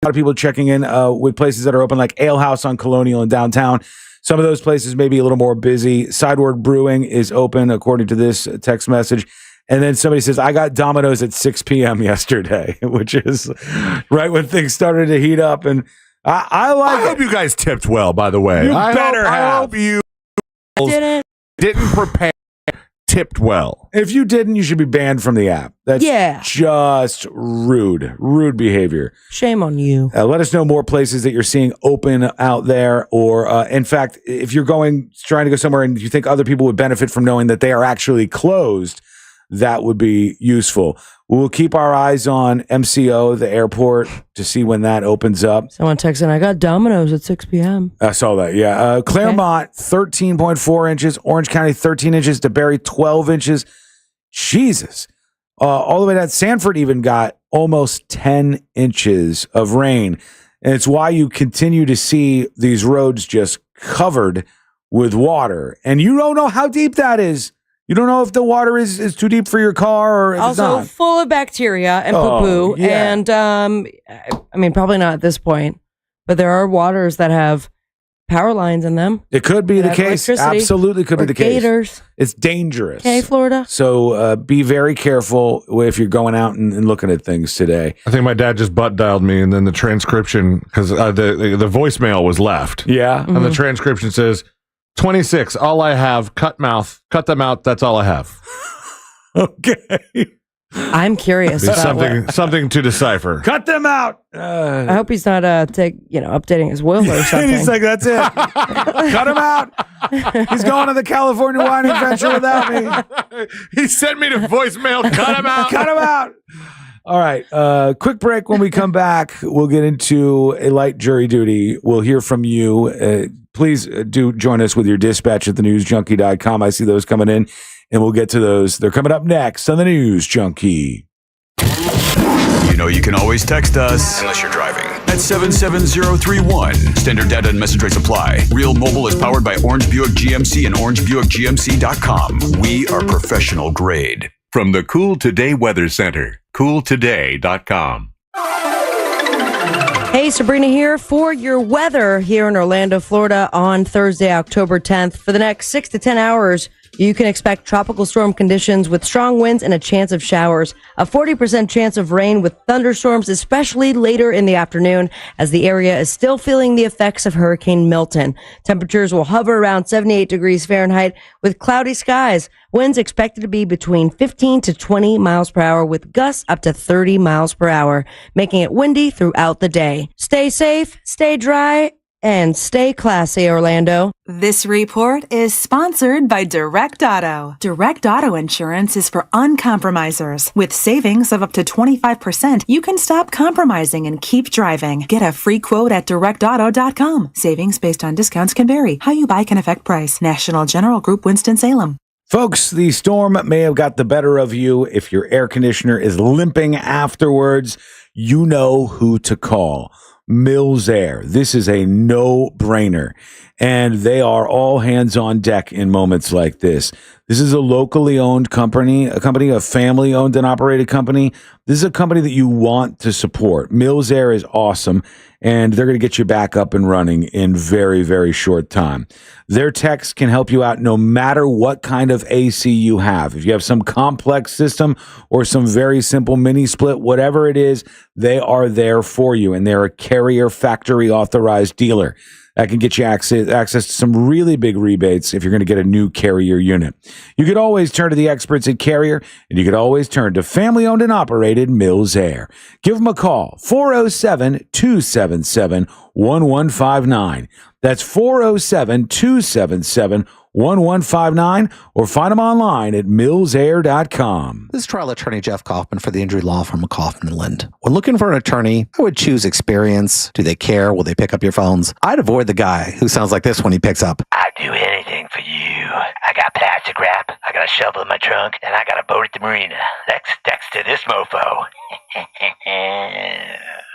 of people checking in with places that are open, like Ale House on Colonial and downtown. Some of those places may be a little more busy. Sideward Brewing is open, according to this text message. And then somebody says, I got Domino's at 6 p.m. yesterday, which is right when things started to heat up. And I hope you guys tipped well, by the way. I hope you didn't prepare, tipped well. If you didn't, you should be banned from the app. That's just rude behavior. Shame on you. Let us know more places that you're seeing open out there. Or in fact, if you're trying to go somewhere and you think other people would benefit from knowing that they are actually closed, that would be useful. We'll keep our eyes on MCO, the airport, to see when that opens up. Someone texted, I got Domino's at 6 p.m. I saw that, yeah. Claremont, 13.4 inches. Orange County, 13 inches. DeBerry, 12 inches. Jesus. All the way down. Sanford even got almost 10 inches of rain. And it's why you continue to see these roads just covered with water. And you don't know how deep that is. You don't know if the water is too deep for your car or if also it's not. full of bacteria and poo-poo. Yeah. And I mean, probably not at this point, but there are waters that have power lines in them. It could be the case. Absolutely could be the case. Gators. It's dangerous. Okay, Florida. So be very careful if you're going out and looking at things today. I think my dad just butt dialed me, and then the transcription, because the voicemail was left. Yeah. And the transcription says, 26, all I have, cut them out, that's all I have. Okay. I'm curious about something to decipher. Cut them out. I hope he's not updating his will or something. He's like, that's it. Cut him out. He's going to the California wine adventure without me. He sent me to voicemail. Cut him out. Cut him out. All right. Quick break. When we come back, we'll get into a light jury duty. We'll hear from you. Please do join us with your dispatch at thenewsjunkie.com. I see those coming in, and we'll get to those. They're coming up next on the News Junkie. You know you can always text us, unless you're driving, at 77031. Standard data and message rates apply. Real Mobile is powered by Orange Buick GMC and OrangeBuickGMC.com. We are professional grade. From the Cool Today Weather Center, cooltoday.com. Hey, Sabrina here for your weather here in Orlando, Florida on Thursday, October 10th. For the next 6 to 10 hours, you can expect tropical storm conditions with strong winds and a chance of showers. A 40% chance of rain with thunderstorms, especially later in the afternoon, as the area is still feeling the effects of Hurricane Milton. Temperatures will hover around 78 degrees Fahrenheit with cloudy skies. Winds expected to be between 15 to 20 miles per hour with gusts up to 30 miles per hour, making it windy throughout the day. Stay safe, stay dry, and stay classy, Orlando. This report is sponsored by Direct Auto. Direct Auto Insurance is for uncompromisers. With savings of up to 25%, you can stop compromising and keep driving. Get a free quote at directauto.com. Savings based on discounts can vary. How you buy can affect price. National General Group, Winston-Salem. Folks, the storm may have got the better of you. If your air conditioner is limping afterwards, you know who to call. Mills Air. This is a no-brainer, and they are all hands on deck in moments like this. This is a locally owned company, a family-owned and operated company. This is a company that you want to support. Mills Air is awesome, and they're going to get you back up and running in very, very short time. Their techs can help you out no matter what kind of AC you have. If you have some complex system or some very simple mini split, whatever it is, they are there for you, and they're a Carrier factory authorized dealer. That can get you access to some really big rebates if you're going to get a new Carrier unit. You could always turn to the experts at Carrier, and you could always turn to family-owned and operated Mills Air. Give them a call, 407-277-1159. That's 407-277-1159, or find them online at millsair.com. This is trial attorney Jeff Kaufman for the injury law firm Kaufman Lind. When looking for an attorney, I would choose experience. Do they care? Will they pick up your phones? I'd avoid the guy who sounds like this when he picks up. I'd do anything for you. I got plastic wrap, I got a shovel in my trunk, and I got a boat at the marina. Thanks to this mofo.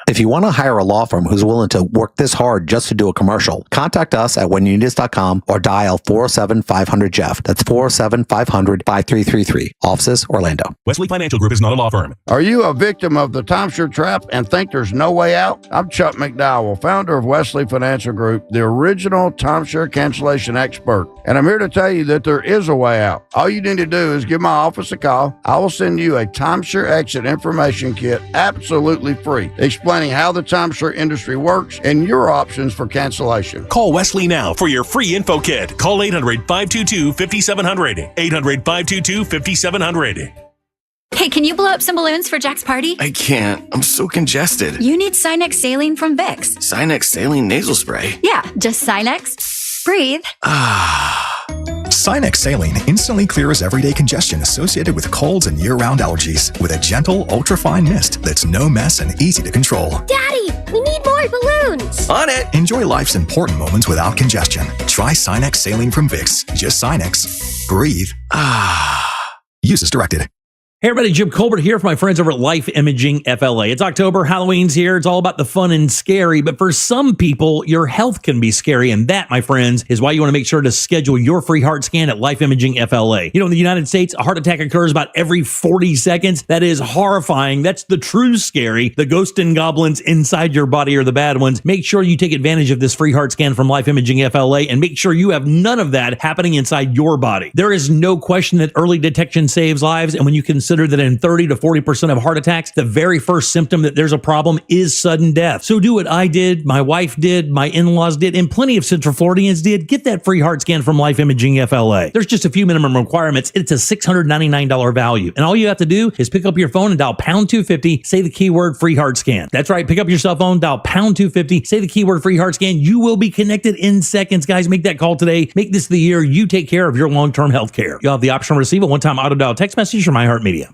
If you want to hire a law firm who's willing to work this hard just to do a commercial, contact us at whenyouneedus.com or dial 407-500-JEFF. That's 407-500-5333. Offices, Orlando. Wesley Financial Group is not a law firm. Are you a victim of the timeshare trap and think there's no way out? I'm Chuck McDowell, founder of Wesley Financial Group, the original timeshare cancellation expert. And I'm here to tell you that there is a way out. All you need to do is give my office a call. I will send you a timeshare exit information kit absolutely free, explaining how the timeshare industry works and your options for cancellation. Call Wesley now for your free info kit. Call 800-522-5700. 800-522-5700. Hey, can you blow up some balloons for Jack's party? I can't. I'm so congested. You need Sinex Saline from Vicks. Sinex Saline Nasal Spray? Yeah, just Sinex. Breathe. Sinex Saline instantly clears everyday congestion associated with colds and year-round allergies with a gentle, ultra-fine mist that's no mess and easy to control. Daddy, we need more balloons. On it. Enjoy life's important moments without congestion. Try Sinex Saline from Vicks. Just Sinex. Breathe. Use as directed. Hey everybody, Jim Colbert here for my friends over at Life Imaging FLA. It's October, Halloween's here. It's all about the fun and scary, but for some people, your health can be scary, and that, my friends, is why you want to make sure to schedule your free heart scan at Life Imaging FLA. You know, in the United States, a heart attack occurs about every 40 seconds. That is horrifying. That's the true scary. The ghosts and goblins inside your body are the bad ones. Make sure you take advantage of this free heart scan from Life Imaging FLA and make sure you have none of that happening inside your body. There is no question that early detection saves lives, and when you consider that in 30 to 40% of heart attacks, the very first symptom that there's a problem is sudden death. So do what I did, my wife did, my in-laws did, and plenty of Central Floridians did. Get that free heart scan from Life Imaging FLA. There's just a few minimum requirements. It's a $699 value. And all you have to do is pick up your phone and dial pound 250, say the keyword free heart scan. That's right. Pick up your cell phone, dial pound 250, say the keyword free heart scan. You will be connected in seconds. Guys, make that call today. Make this the year you take care of your long-term health care. You'll have the option to receive a one-time auto-dial text message from iHeartMedia.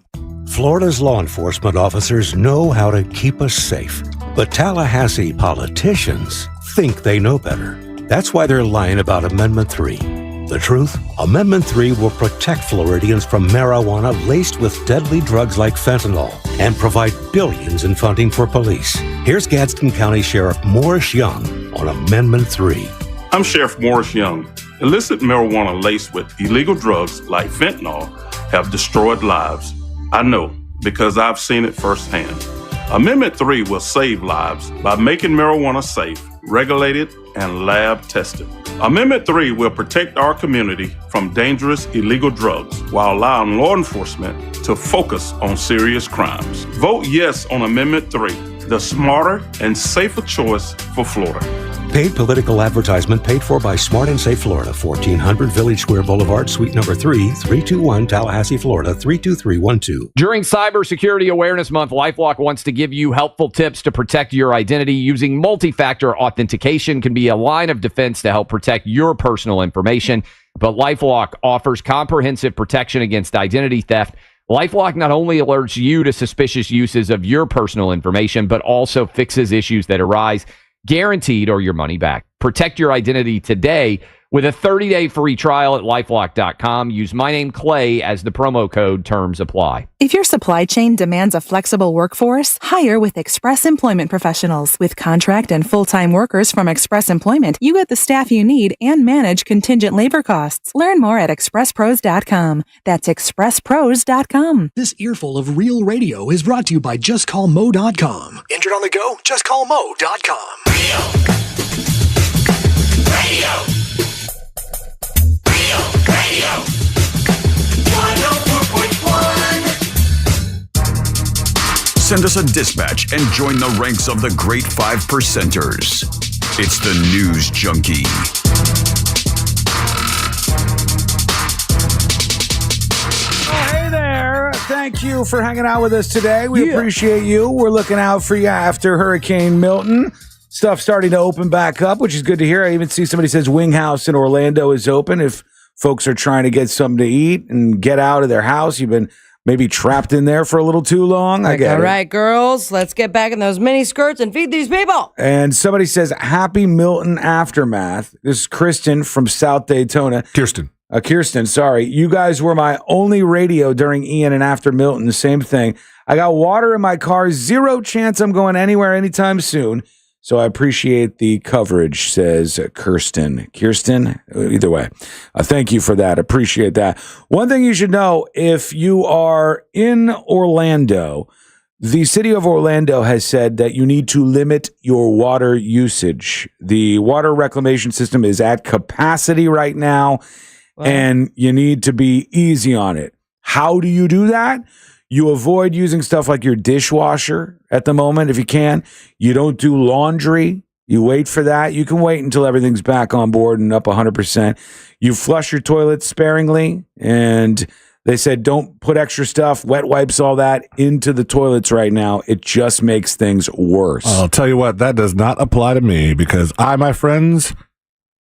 Florida's law enforcement officers know how to keep us safe, but Tallahassee politicians think they know better. That's why they're lying about Amendment 3. The truth? Amendment 3 will protect Floridians from marijuana laced with deadly drugs like fentanyl and provide billions in funding for police. Here's Gadsden County Sheriff Morris Young on Amendment 3. I'm Sheriff Morris Young. Illicit marijuana laced with illegal drugs like fentanyl have destroyed lives. I know, because I've seen it firsthand. Amendment 3 will save lives by making marijuana safe, regulated, and lab tested. Amendment 3 will protect our community from dangerous illegal drugs while allowing law enforcement to focus on serious crimes. Vote yes on Amendment 3, the smarter and safer choice for Florida. Paid political advertisement paid for by Smart and Safe Florida, 1400 Village Square Boulevard, Suite number 3, 321 Tallahassee, Florida, 32312. During Cybersecurity Awareness Month, LifeLock wants to give you helpful tips to protect your identity. Using multi-factor authentication can be a line of defense to help protect your personal information, but LifeLock offers comprehensive protection against identity theft. LifeLock not only alerts you to suspicious uses of your personal information, but also fixes issues that arise. Guaranteed or your money back. Protect your identity today with a 30-day free trial at LifeLock.com. Use my name, Clay, as the promo code. Terms apply. If your supply chain demands a flexible workforce, hire with Express Employment Professionals. With contract and full-time workers from Express Employment, you get the staff you need and manage contingent labor costs. Learn more at ExpressPros.com. That's ExpressPros.com. This earful of real radio is brought to you by JustCallMo.com. Injured on the go? JustCallMo.com. Radio. 104.1. Send us a dispatch and join the ranks of the great 5%ers. It's the News Junkie. Hey there. Thank you for hanging out with us today. We appreciate you. We're looking out for you after Hurricane Milton. Stuff starting to open back up, which is good to hear. I even see somebody says Wing House in Orlando is open. If folks are trying to get something to eat and get out of their house, you've been maybe trapped in there for a little too long. I get it. All right, girls, let's get back in those mini skirts and feed these people. And somebody says, Happy Milton Aftermath. This is Kristen from South Daytona. Kirsten, sorry. You guys were my only radio during Ian and after Milton. The same thing. I got water in my car. Zero chance I'm going anywhere anytime soon. So I appreciate the coverage, says Kirsten. Either way, thank you for that. Appreciate that. One thing you should know, if you are in Orlando, the city of Orlando has said that you need to limit your water usage. The water reclamation system is at capacity right now, and you need to be easy on it. How do you do that? You avoid using stuff like your dishwasher at the moment if you can. You don't do laundry. You wait for that. You can wait until everything's back on board and up 100%. You flush your toilet sparingly. And they said don't put extra stuff, wet wipes, all that into the toilets right now. It just makes things worse. I'll tell you what, that does not apply to me because I, my friends,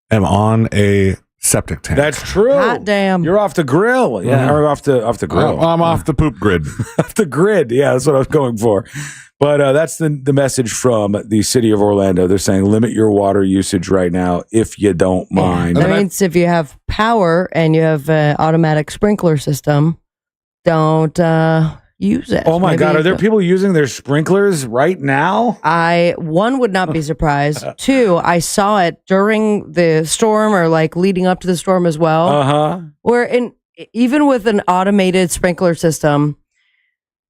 am on a septic tank. That's true. Hot damn. You're off the grill. Yeah, or off the grill. I'm off the poop grid. Off the grid. Yeah, that's what I was going for. But that's the message from the city of Orlando. They're saying limit your water usage right now if you don't mind. That means if you have power and you have an automatic sprinkler system, don't use it. Oh my Maybe God. Are there you- people using their sprinklers right now? One would not be surprised. Two, I saw it during the storm or like leading up to the storm as well. Uh-huh. Where even with an automated sprinkler system,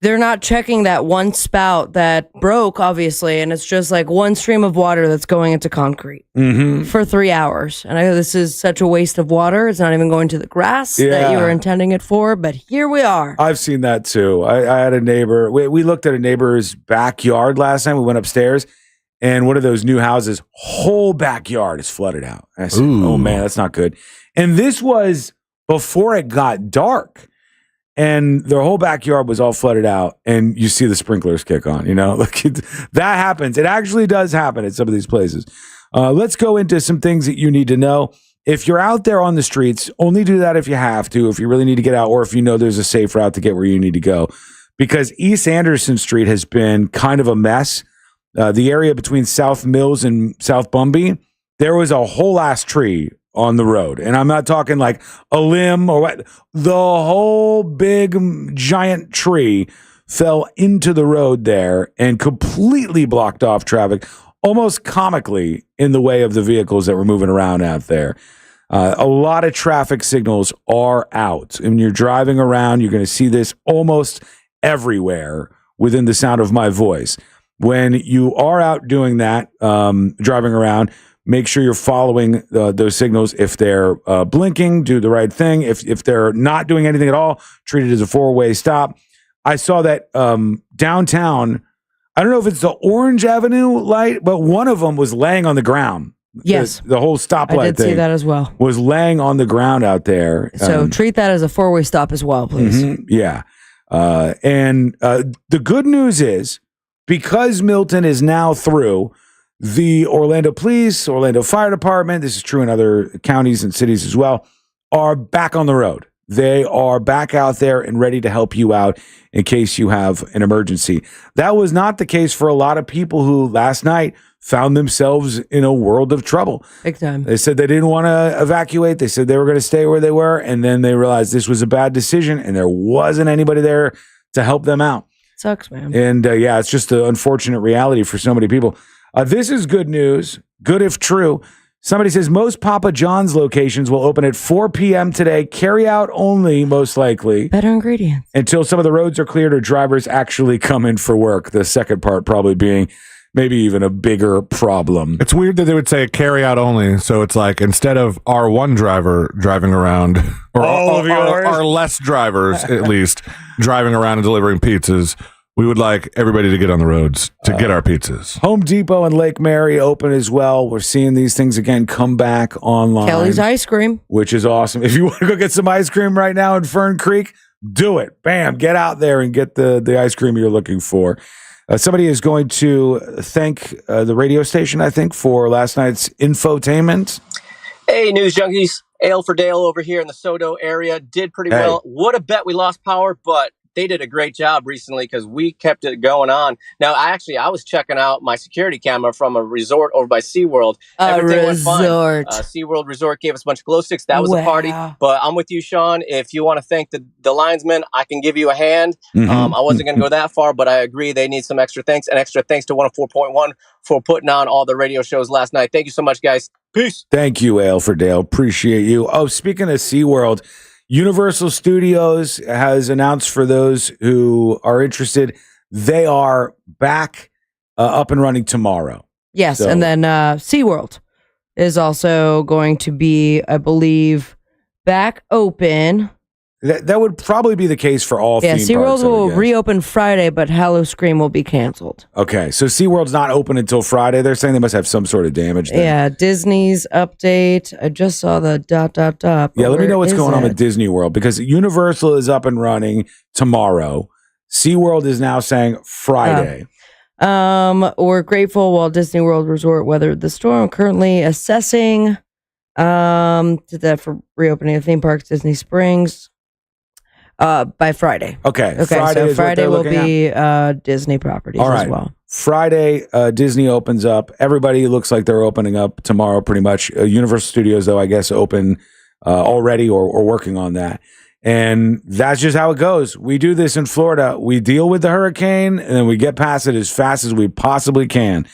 they're not checking that one spout that broke, obviously, and it's just like one stream of water that's going into concrete for 3 hours. And I know this is such a waste of water. It's not even going to the grass that you were intending it for, but here we are. I've seen that too. I had a neighbor. We looked at a neighbor's backyard last time. We went upstairs, and one of those new houses, whole backyard is flooded out. I said, oh man, that's not good. And this was before it got dark. And their whole backyard was all flooded out, and you see the sprinklers kick on, like that happens. It actually does happen at some of these places. Let's go into some things that you need to know. If you're out there on the streets, only do that if you have to, if you really need to get out, or if you know there's a safe route to get where you need to go. Because East Anderson Street has been kind of a mess. The area between South Mills and South Bumby, there was a whole ass tree on the road. And I'm not talking like a limb or what. The whole big giant tree fell into the road there and completely blocked off traffic, almost comically in the way of the vehicles that were moving around out there. A lot of traffic signals are out. And when you're driving around, you're going to see this almost everywhere within the sound of my voice. When you are out doing that, driving around, make sure you're following those signals. If they're blinking, do the right thing. If they're not doing anything at all, treat it as a four-way stop. I saw that downtown. I don't know if it's the Orange Avenue light, but one of them was laying on the ground. Yes. The whole stoplight I did see that as well. was laying on the ground out there. So treat that as a four-way stop as well, please. Yeah. And the good news is, because Milton is now through, the Orlando Police, Orlando Fire Department, this is true in other counties and cities as well, are back on the road. They are back out there and ready to help you out in case you have an emergency. That was not the case for a lot of people who last night found themselves in a world of trouble. Big time. They said they didn't want to evacuate. They said they were going to stay where they were. And then they realized this was a bad decision and there wasn't anybody there to help them out. Sucks, man. And it's just an unfortunate reality for so many people. This is good news, good if true. Somebody says most Papa John's locations will open at 4 p.m. today. Carry out only, most likely. Better ingredients. Until some of the roads are cleared or drivers actually come in for work. The second part probably being maybe even a bigger problem. It's weird that they would say carry out only. So it's like instead of our one driver driving around, or our less drivers at least driving around and delivering pizzas, we would like everybody to get on the roads to get our pizzas. Home Depot and Lake Mary open as well. We're seeing these things again come back online. Kelly's Ice Cream. Which is awesome. If you want to go get some ice cream right now in Fern Creek, do it. Bam. Get out there and get the ice cream you're looking for. Somebody is going to thank the radio station, I think, for last night's infotainment. Hey, news junkies. Ale for Dale over here in the Sodo area. Did pretty well. Would have bet we lost power, but they did a great job recently because we kept it going on. Now, I was checking out my security camera from a resort over by SeaWorld. Everything went fine. SeaWorld Resort gave us a bunch of glow sticks. That was a party. But I'm with you, Sean. If you want to thank the linesmen, I can give you a hand. I wasn't going to go that far, but I agree they need some extra thanks. And extra thanks to 104.1 for putting on all the radio shows last night. Thank you so much, guys. Peace. Thank you, Ale for Dale. Appreciate you. Oh, speaking of SeaWorld, Universal Studios has announced for those who are interested, they are back up and running tomorrow. Yes, and then SeaWorld is also going to be, I believe, back open. That would probably be the case for all theme parks. SeaWorld will reopen Friday, but Howl-O-Scream will be canceled. Okay, so SeaWorld's not open until Friday. They're saying they must have some sort of damage there. Yeah, Disney's update. I just saw the ... Yeah, let me know what's going on with Disney World, because Universal is up and running tomorrow. SeaWorld is now saying Friday. We're grateful Walt Disney World Resort weathered the storm. Currently assessing did that for reopening of theme parks, Disney Springs. By Friday. Okay. So Friday will be Disney properties as well. Friday, Disney opens up. Everybody looks like they're opening up tomorrow pretty much. Universal Studios, though, I guess, open already or working on that. And that's just how it goes. We do this in Florida. We deal with the hurricane, and then we get past it as fast as we possibly can.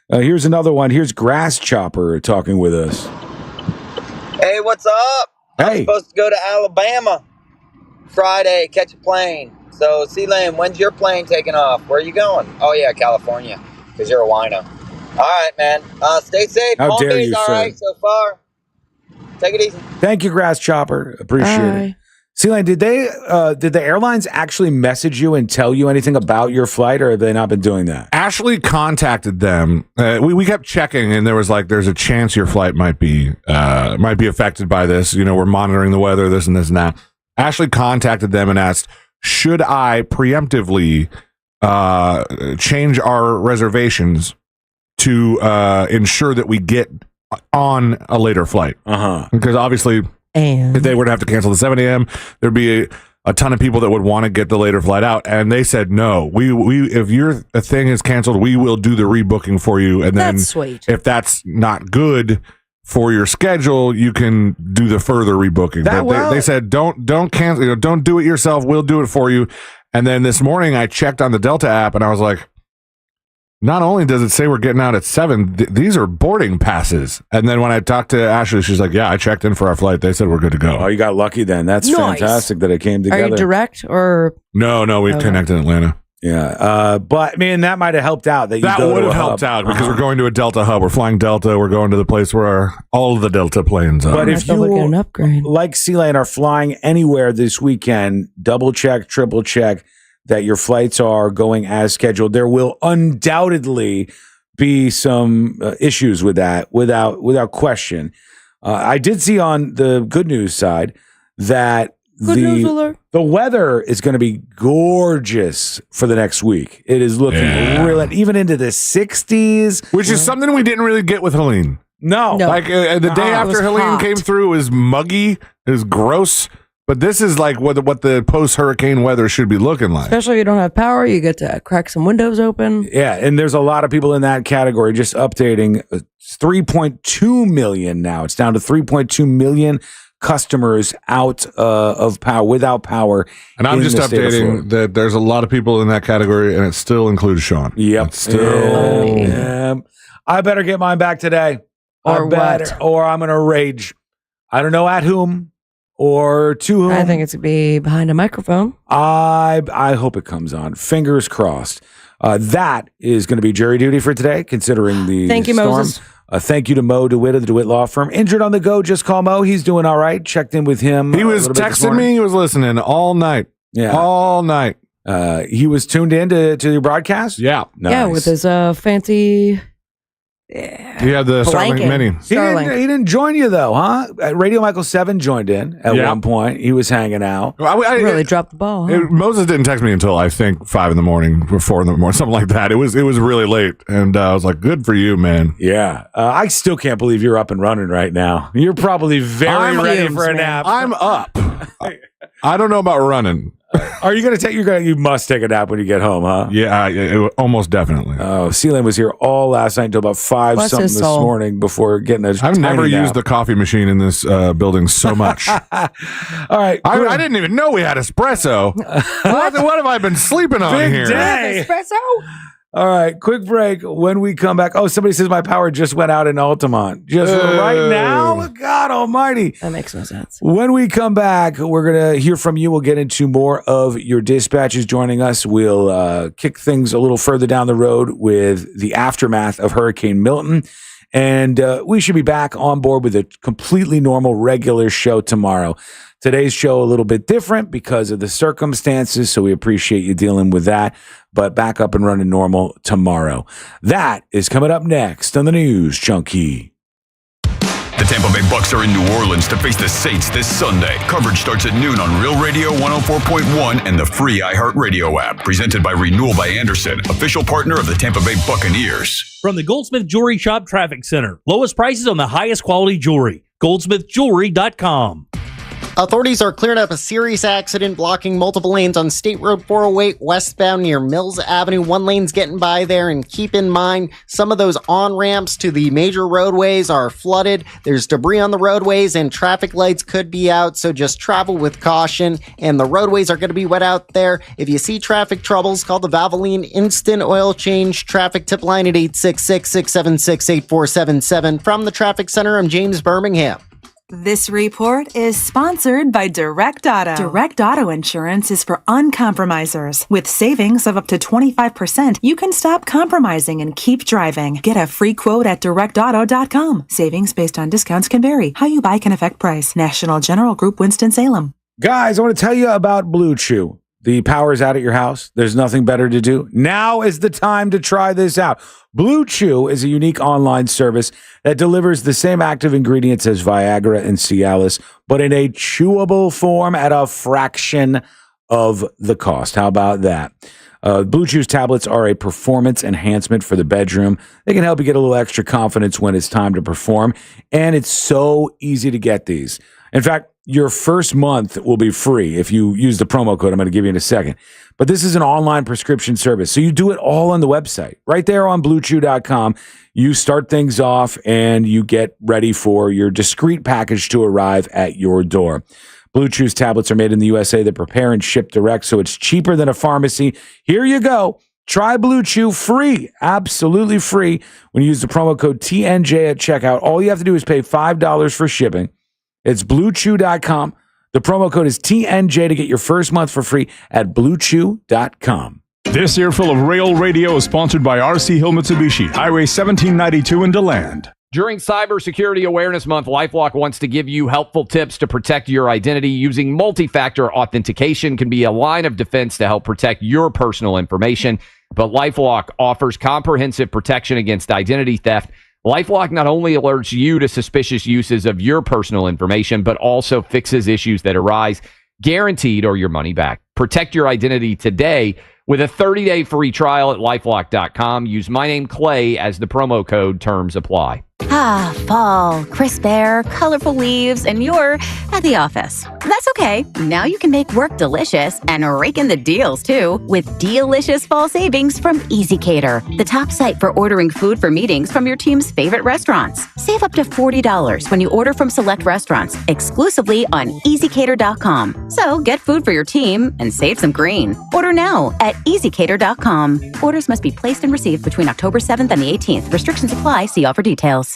Here's another one. Here's Grass Chopper talking with us. Hey, what's up? Hey. I'm supposed to go to Alabama Friday, catch a plane. So, C-Lane, when's your plane taking off? Where are you going? Oh, yeah, California, because you're a wino. All right, man. Stay safe. How Palm dare Bay's you, all sir. right so far. Take it easy. Thank you, Grass Chopper. Appreciate it. C-Lane, did the airlines actually message you and tell you anything about your flight, or have they not been doing that? Ashley contacted them. We kept checking, and there was there's a chance your flight might be affected by this. We're monitoring the weather, this and this and that. Ashley contacted them and asked, should I preemptively change our reservations to ensure that we get on a later flight? Because obviously, if they were to have to cancel the 7 a.m., there'd be a ton of people that would want to get the later flight out. And they said, no, we if your thing is canceled, we will do the rebooking for you. And then if that's not good for your schedule, you can do the further rebooking. But they said, don't cancel, don't do it yourself. We'll do it for you. And then this morning I checked on the Delta app and I was like, not only does it say we're getting out at 7, these are boarding passes. And then when I talked to Ashley, she's like, yeah, I checked in for our flight. They said we're good to go. Oh, you got lucky then. That's fantastic that it came together. Are you direct or? No, we connect in Atlanta. Yeah. But, man, that might have helped out. That would have helped out because we're going to a Delta hub. We're flying Delta. We're going to the place where all of the Delta planes are. But if you, get an upgrade. like C-Lane, are flying anywhere this weekend, double check, triple check that your flights are going as scheduled. There will undoubtedly be some issues with that, without question. I did see on the good news side that the weather is going to be gorgeous for the next week. It is looking real, even into the 60s, which is something we didn't really get with Helene. No. The day after Helene hot. came through, it was muggy. It was gross. But this is like what the post-hurricane weather should be looking like. Especially if you don't have power, you get to crack some windows open. Yeah, and there's a lot of people in that category. Just updating, 3.2 million now. It's down to 3.2 million customers out of power, without power. And I'm just updating that there's a lot of people in that category, and it still includes Sean. Yep. It's still. I better get mine back today. Or what? Or I'm going to rage. I don't know at whom. Or to whom? I think it's going to be behind a microphone. I hope it comes on. Fingers crossed. That is going to be jury duty for today, considering the Thank you, storm. Moses. Thank you to Mo DeWitt of the DeWitt Law Firm. Injured on the go, just call Mo. He's doing all right. Checked in with him. He was texting me. He was listening all night. Yeah. All night. He was tuned in to your broadcast? Yeah. Nice. Yeah, with his fancy... He had the Starlink Blanket. Mini. He didn't join you, though, huh? Radio Michael 7 joined in at one point. He was hanging out. I really dropped the ball, huh? Moses didn't text me until I think 5 in the morning or 4 in the morning, something like that. It was really late, and I was like, "Good for you, man." Yeah, I still can't believe you're up and running right now. You're probably very ready for a nap. I'm up. I don't know about running. Are you going to take? You must take a nap when you get home, huh? Yeah, almost definitely. Oh, C-Lane was here all last night until about 5 something this morning before getting a. I've never used the coffee machine in this building so much. All right, I didn't even know we had espresso. what have I been sleeping on Big here? day. Espresso? All right, quick break. When we come back, somebody says my power just went out in Altamont. Just right now? God almighty. That makes no sense. When we come back, we're going to hear from you. We'll get into more of your dispatches joining us. We'll kick things a little further down the road with the aftermath of Hurricane Milton. And we should be back on board with a completely normal, regular show tomorrow. Today's show a little bit different because of the circumstances, so we appreciate you dealing with that. But back up and running normal tomorrow. That is coming up next on the News Junkie. The Tampa Bay Bucks are in New Orleans to face the Saints this Sunday. Coverage starts at noon on Real Radio 104.1 and the free iHeartRadio app. Presented by Renewal by Anderson, official partner of the Tampa Bay Buccaneers. From the Goldsmith Jewelry Shop Traffic Center. Lowest prices on the highest quality jewelry. GoldsmithJewelry.com. Authorities are clearing up a serious accident blocking multiple lanes on State Road 408 westbound near Mills Avenue. One lane's getting by there, and keep in mind, some of those on-ramps to the major roadways are flooded. There's debris on the roadways, and traffic lights could be out, so just travel with caution. And the roadways are going to be wet out there. If you see traffic troubles, call the Valvoline Instant Oil Change traffic tip line at 866-676-8477. From the Traffic Center, I'm James Birmingham. This report is sponsored by Direct Auto. Direct Auto Insurance is for uncompromisers. With savings of up to 25%, you can stop compromising and keep driving. Get a free quote at directauto.com. Savings based on discounts can vary. How you buy can affect price. National General Group, Winston-Salem. Guys, I want to tell you about Blue Chew. The power is out at your house. There's nothing better to do. Now is the time to try this out. Blue Chew is a unique online service that delivers the same active ingredients as Viagra and Cialis, but in a chewable form at a fraction of the cost. How about that? Blue Chew's tablets are a performance enhancement for the bedroom. They can help you get a little extra confidence when it's time to perform, and it's so easy to get these. In fact, your first month will be free if you use the promo code I'm going to give you in a second. But this is an online prescription service, so you do it all on the website. Right there on BlueChew.com, you start things off and you get ready for your discreet package to arrive at your door. Blue Chew's tablets are made in the USA. They prepare and ship direct, so it's cheaper than a pharmacy. Here you go. Try Blue Chew free, absolutely free, when you use the promo code TNJ at checkout. All you have to do is pay $5 for shipping. It's BlueChew.com. The promo code is TNJ to get your first month for free at BlueChew.com. This earful of Rail Radio is sponsored by RC Hill Mitsubishi, Highway 1792 in DeLand. During Cybersecurity Awareness Month, LifeLock wants to give you helpful tips to protect your identity. Using multi-factor authentication can be a line of defense to help protect your personal information. But LifeLock offers comprehensive protection against identity theft. LifeLock not only alerts you to suspicious uses of your personal information, but also fixes issues that arise, guaranteed or your money back. Protect your identity today with a 30-day free trial at LifeLock.com. Use my name, Clay, as the promo code. Terms apply. Ah, fall, crisp air, colorful leaves, and you're at the office. That's okay. Now you can make work delicious and rake in the deals, too, with delicious fall savings from EasyCater, the top site for ordering food for meetings from your team's favorite restaurants. Save up to $40 when you order from select restaurants, exclusively on EasyCater.com. So get food for your team and save some green. Order now at EasyCater.com. Orders must be placed and received between October 7th and the 18th. Restrictions apply. See offer details.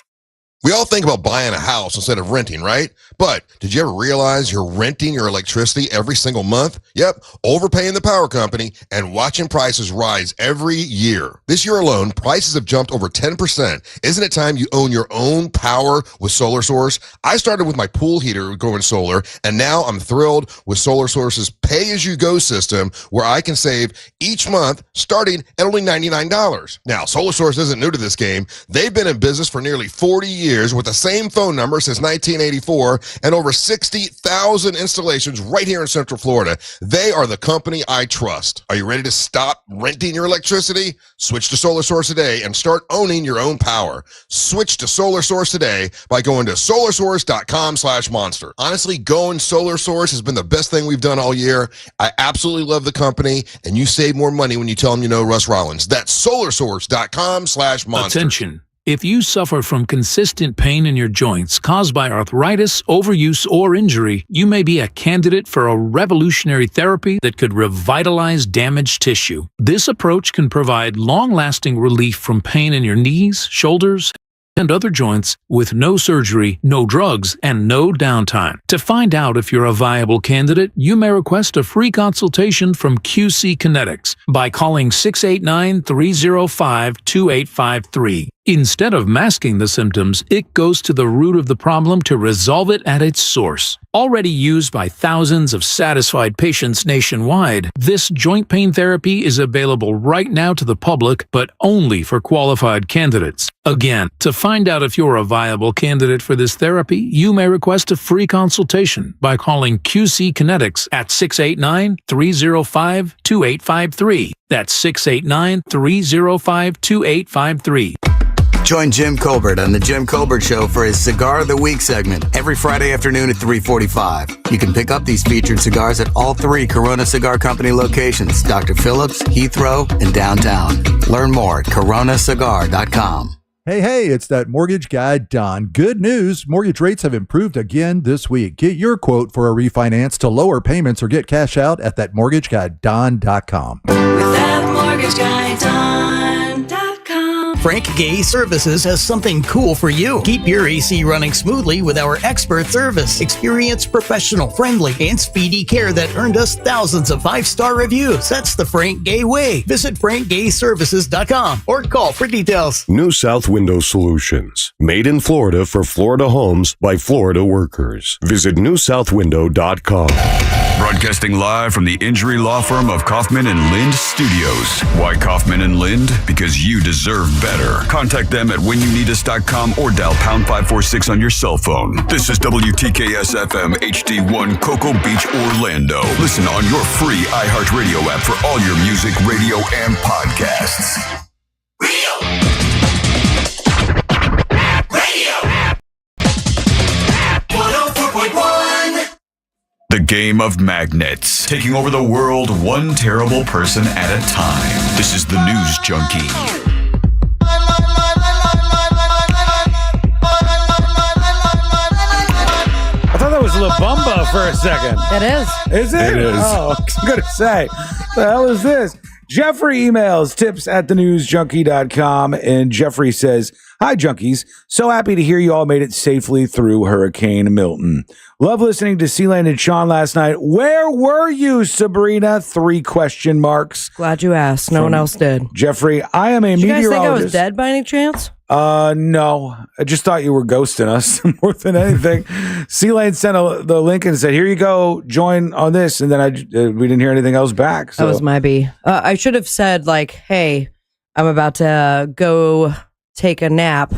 We all think about buying a house instead of renting, right? But did you ever realize you're renting your electricity every single month? Yep, overpaying the power company and watching prices rise every year. This year alone, prices have jumped over 10%. Isn't it time you own your own power with Solar Source? I started with my pool heater going solar, and now I'm thrilled with Solar Source's pay-as-you-go system where I can save each month starting at only $99. Now, Solar Source isn't new to this game. They've been in business for nearly 40 years with the same phone number since 1984 and over 60,000 installations right here in Central Florida. They are the company I trust. Are you ready to stop renting your electricity? Switch to Solar Source today and start owning your own power. Switch to Solar Source today by going to solarsource.com/monster. Honestly, going Solar Source has been the best thing we've done all year. I absolutely love the company, and you save more money when you tell them you know Russ Rollins. That's solarsource.com/monster. Attention. If you suffer from consistent pain in your joints caused by arthritis, overuse, or injury, you may be a candidate for a revolutionary therapy that could revitalize damaged tissue. This approach can provide long-lasting relief from pain in your knees, shoulders, and other joints with no surgery, no drugs, and no downtime. To find out if you're a viable candidate, you may request a free consultation from QC Kinetics by calling 689-305-2853. Instead of masking the symptoms, it goes to the root of the problem to resolve it at its source. Already used by thousands of satisfied patients nationwide, this joint pain therapy is available right now to the public, but only for qualified candidates. Again, to find out if you're a viable candidate for this therapy, you may request a free consultation by calling QC Kinetics at 689-305-2853. That's 689-305-2853. Join Jim Colbert on The Jim Colbert Show for his Cigar of the Week segment every Friday afternoon at 3:45. You can pick up these featured cigars at all 3 Corona Cigar Company locations, Dr. Phillips, Heathrow, and downtown. Learn more at coronacigar.com. Hey, it's that mortgage guy, Don. Good news. Mortgage rates have improved again this week. Get your quote for a refinance to lower payments or get cash out at thatmortgageguyDon.com. With that mortgage guy, Don.com. Frank Gay Services has something cool for you. Keep your AC running smoothly with our expert service. Experienced, professional, friendly, and speedy care that earned us thousands of 5-star reviews. That's the Frank Gay way. Visit frankgayservices.com or call for details. New South Window Solutions. Made in Florida for Florida homes by Florida workers. Visit newsouthwindow.com. Broadcasting live from the injury law firm of Kaufman and Lind Studios. Why Kaufman and Lind? Because you deserve better. Contact them at whenyouneedus.com or dial pound 546 on your cell phone. This is WTKS FM HD1 Cocoa Beach, Orlando. Listen on your free iHeartRadio app for all your music, radio, and podcasts. The game of magnets, taking over the world one terrible person at a time. This is the News Junkie. I thought that was La Bamba for a second. It is. Is it? It is. Oh, I was going to say, what the hell is this? Jeffrey emails tips@thenewsjunkie.com, and Jeffrey says, "Hi, junkies. So happy to hear you all made it safely through Hurricane Milton. Love listening to Sealand and Sean last night. Where were you, Sabrina? 3 question marks. Glad you asked. No one else did. Jeffrey, I am a Did you guys meteorologist. think I was dead by any chance? No. I just thought you were ghosting us more than anything. Sealand sent the link and said, here you go, join on this. And then we didn't hear anything else back. So. That was my B. I should have said, like, hey, I'm about to go take a nap,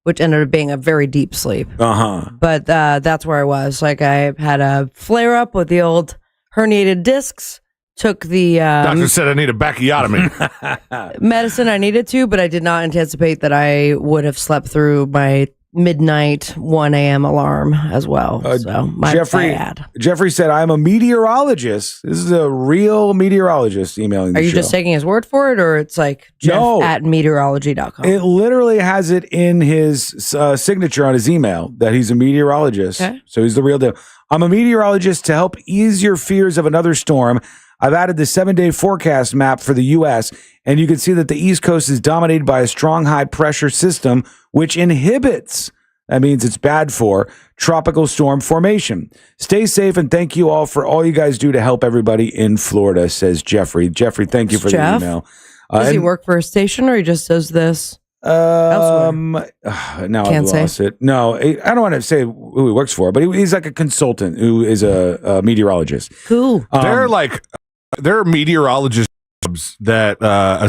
which ended up being a very deep sleep. But that's where I was. Like, I had a flare up with the old herniated discs. Took the doctor said I need a backiotomy medicine I needed to, but I did not anticipate that I would have slept through my midnight 1 a.m. alarm as well. So my bad. Jeffrey said, I'm a meteorologist. This is a real meteorologist emailing the Are you show. just taking his word for it, or it's like Jeff at meteorology.com? It literally has it in his signature on his email that he's a meteorologist. Okay. So he's the real deal. I'm a meteorologist to help ease your fears of another storm. I've added the 7-day forecast map for the U.S., and you can see that the East Coast is dominated by a strong high-pressure system, which inhibits, that means it's bad for, tropical storm formation. Stay safe, and thank you all for all you guys do to help everybody in Florida, says Jeffrey. Jeffrey, thank you for Jeff? the email. Does he work for a station, or he just does this elsewhere? Now Can't I've say. lost it. No, I don't want to say who he works for, but he's like a consultant who is a meteorologist. Cool. There are meteorologist jobs that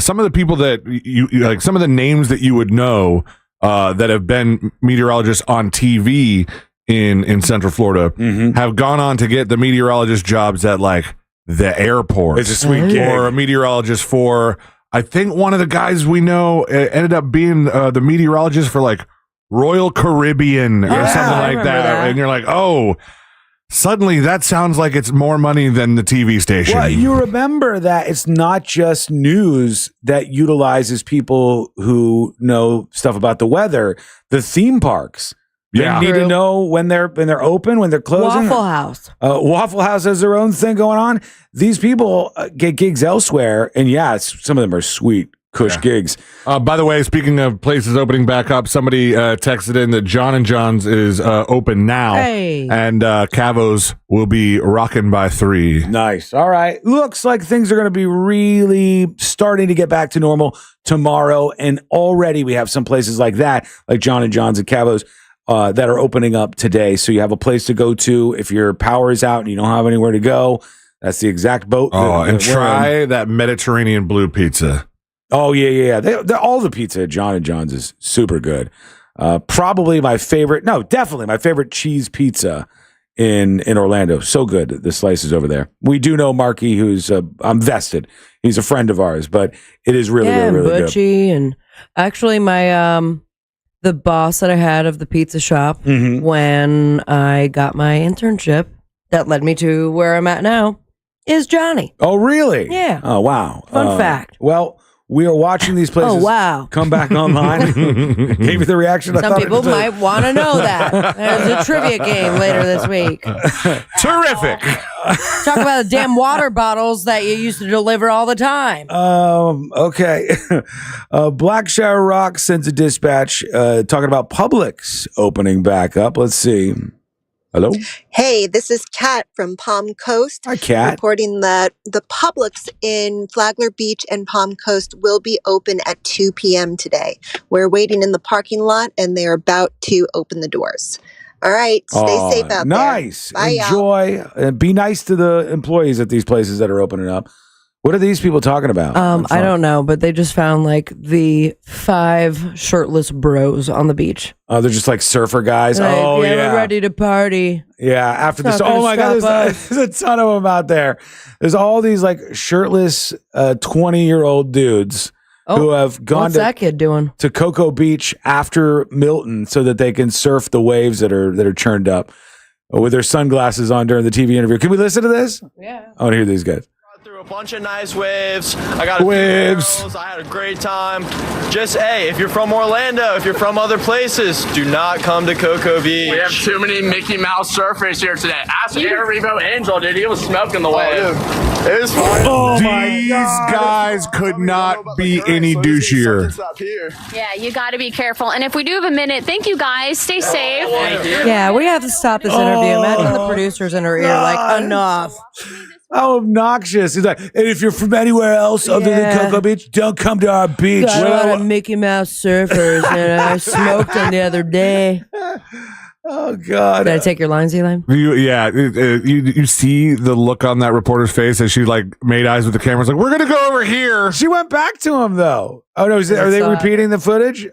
some of the people that you like, some of the names that you would know that have been meteorologists on TV in Central Florida have gone on to get the meteorologist jobs at like the airport. It's a sweet gig. Or a meteorologist for, I think one of the guys we know ended up being the meteorologist for like Royal Caribbean or something like that. And you're like, oh, suddenly that sounds like it's more money than the TV station. Well, you remember that it's not just news that utilizes people who know stuff about the weather. The theme parks. They need to know when they're open, when they're closing. Waffle House. Waffle House has their own thing going on. These people get gigs elsewhere, and some of them are sweet cush gigs. By the way, speaking of places opening back up, somebody texted in that John and John's is open now, and Cavo's will be rocking by 3. Nice. All right. Looks like things are going to be really starting to get back to normal tomorrow, and already we have some places like that, like John and John's and Cavo's, that are opening up today. So you have a place to go to if your power is out and you don't have anywhere to go. That's the exact boat. And try that Mediterranean blue pizza. Oh, yeah. All the pizza at John and John's is super good. Probably my favorite. No, definitely my favorite cheese pizza in Orlando. So good. The slices over there. We do know Marky, who's I'm vested. He's a friend of ours, but it is really, really, really Butchie, and actually my the boss that I had of the pizza shop when I got my internship that led me to where I'm at now is Johnny. Oh, really? Yeah. Oh, wow. Fun fact. Well, we are watching these places come back online. Gave you the reaction. Some people might want to know that. There's a trivia game later this week. Terrific. Talk about the damn water bottles that you used to deliver all the time. Okay. Blackshire Rock sends a dispatch talking about Publix opening back up. Let's see. Hello? Hey, this is Kat from Palm Coast. Hi, Kat. Reporting that the Publix in Flagler Beach and Palm Coast will be open at 2 p.m. today. We're waiting in the parking lot, and they're about to open the doors. All right, stay safe out nice. there. Bye, Enjoy. Be nice to the employees at these places that are opening up. What are these people talking about? I don't know, but they just found like the 5 shirtless bros on the beach. Oh, they're just like surfer guys. Like, oh, yeah. We're ready to party. Yeah, after It's this. not Oh, gonna my God. stop There's a ton of them out there. There's all these like shirtless 20-year-old dudes who have gone What's that kid doing? to Cocoa Beach after Milton so that they can surf the waves that are churned up with their sunglasses on during the TV interview. Can we listen to this? Yeah. I want to hear these guys. A bunch of nice waves. I got a waves. few girls. I had a great time. Just, hey, if you're from Orlando, if you're from other places, do not come to Cocoa Beach. We have too many Mickey Mouse surfers here today. Ask Air Revo Angel, dude. He was smoking the wave. It was fun. Oh, these guys could not be any douchier. Yeah, you got to be careful. And if we do have a minute, thank you guys. Stay safe. Yeah, we have to stop this interview. Imagine the producers in her ear like, enough. How obnoxious. He's like, and if you're from anywhere else other than Cocoa Beach, don't come to our beach. Got a lot of Mickey Mouse surfers that I smoked them the other day. Oh, God. Did I take your lines, Eli? You see the look on that reporter's face as she like made eyes with the cameras like, we're going to go over here. She went back to him, though. Oh, no. Are they repeating the footage?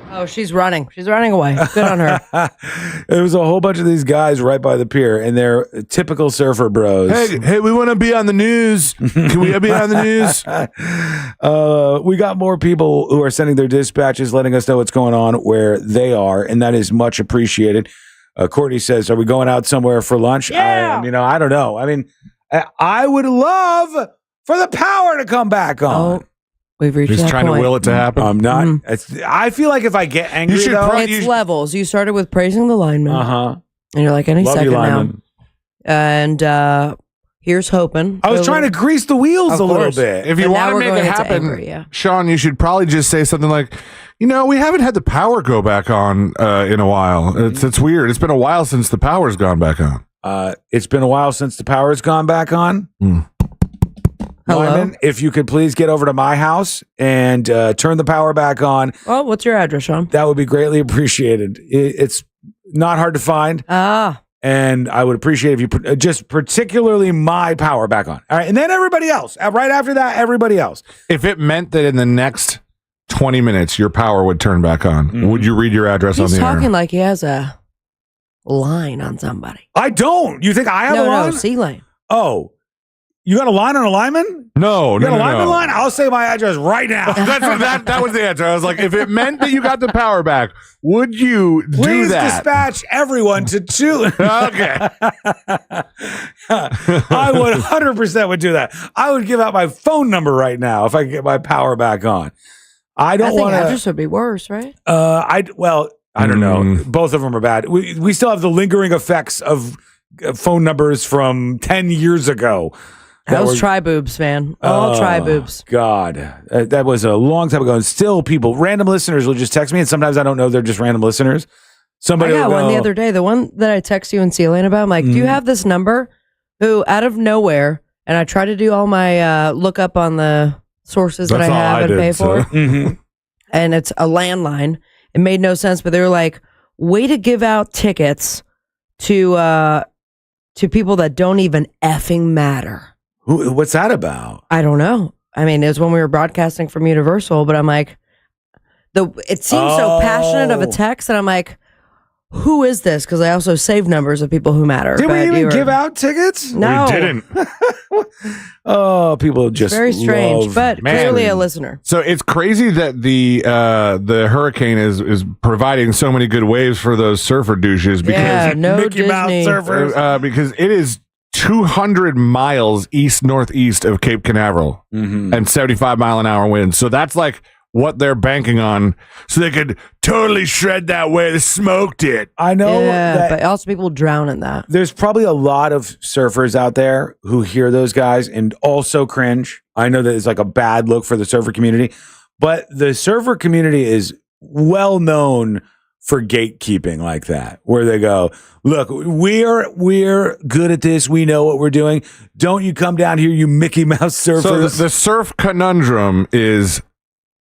Oh, she's running. She's running away. Good on her. There was a whole bunch of these guys right by the pier, and they're typical surfer bros. Hey, we want to be on the news. Can we be on the news? We got more people who are sending their dispatches, letting us know what's going on where they are, and that is much appreciated. Courtney says, are we going out somewhere for lunch? Yeah. I don't know. I mean, I would love for the power to come back on. Oh, we've reached He's that trying point. to will it to happen. I'm not. I feel like if I get angry, It's levels. You started with praising the lineman. And you're like, any Love second you, now. lineman. And here's hoping. I was trying to grease the wheels Of a little course. bit. If you And now want to we're make it going into happen, angry, yeah. Sean, you should probably just say something like, we haven't had the power go back on in a while. It's weird. It's been a while since the power's gone back on. It's been a while since the power's gone back on. Hello? Lyman, if you could please get over to my house and turn the power back on. Well, what's your address, Sean? That would be greatly appreciated. It's not hard to find. And I would appreciate if you just particularly my power back on. All right. And then everybody else. Right after that, everybody else. If it meant that in the next 20 minutes your power would turn back on, would you read your address on He's the talking air? like he has a line on somebody. I don't. You think I have a line? No, C-Lane. Oh. You got a line on a lineman? No, You got a lineman line? I'll say my address right now. that was the answer. I was like, if it meant that you got the power back, would you do Please that? dispatch everyone to 2. Okay. I would 100% would do that. I would give out my phone number right now if I could get my power back on. I don't think want address would be worse, right? I don't know. Both of them are bad. We still have the lingering effects of phone numbers from 10 years ago. That was tri-boobs, man. All tri-boobs. God. That was a long time ago. And still random listeners will just text me. And sometimes I don't know they're just random listeners. Somebody I got will one go, the other day. The one that I text you and C-Lane about. I'm like, do you have this number? Who, out of nowhere, and I try to do all my look up on the sources that I have and pay for. And it's a landline. It made no sense, but they were like, way to give out tickets to people that don't even effing matter. What's that about? I don't know. I mean, it was when we were broadcasting from Universal, but I'm like, it seems so passionate of a text, and I'm like, who is this? Because I also save numbers of people who matter. Did we even give out tickets? No. We didn't. Oh, people just Very strange, love- but clearly a listener. So it's crazy that the hurricane is providing so many good waves for those surfer douches because Mickey Mouse surfers. Because it is 200 miles east northeast of Cape Canaveral and 75 mile an hour winds. So that's like what they're banking on, so they could totally shred that wave. They smoked it. I know that but also people drown in that. there's probably a lot of surfers out there who hear those guys and also cringe. I know that it's like a bad look for the surfer community, but the surfer community is well known for gatekeeping like that, where they go, look, we're good at this. We know what we're doing. Don't you come down here, you Mickey Mouse surfers. So the surf conundrum is,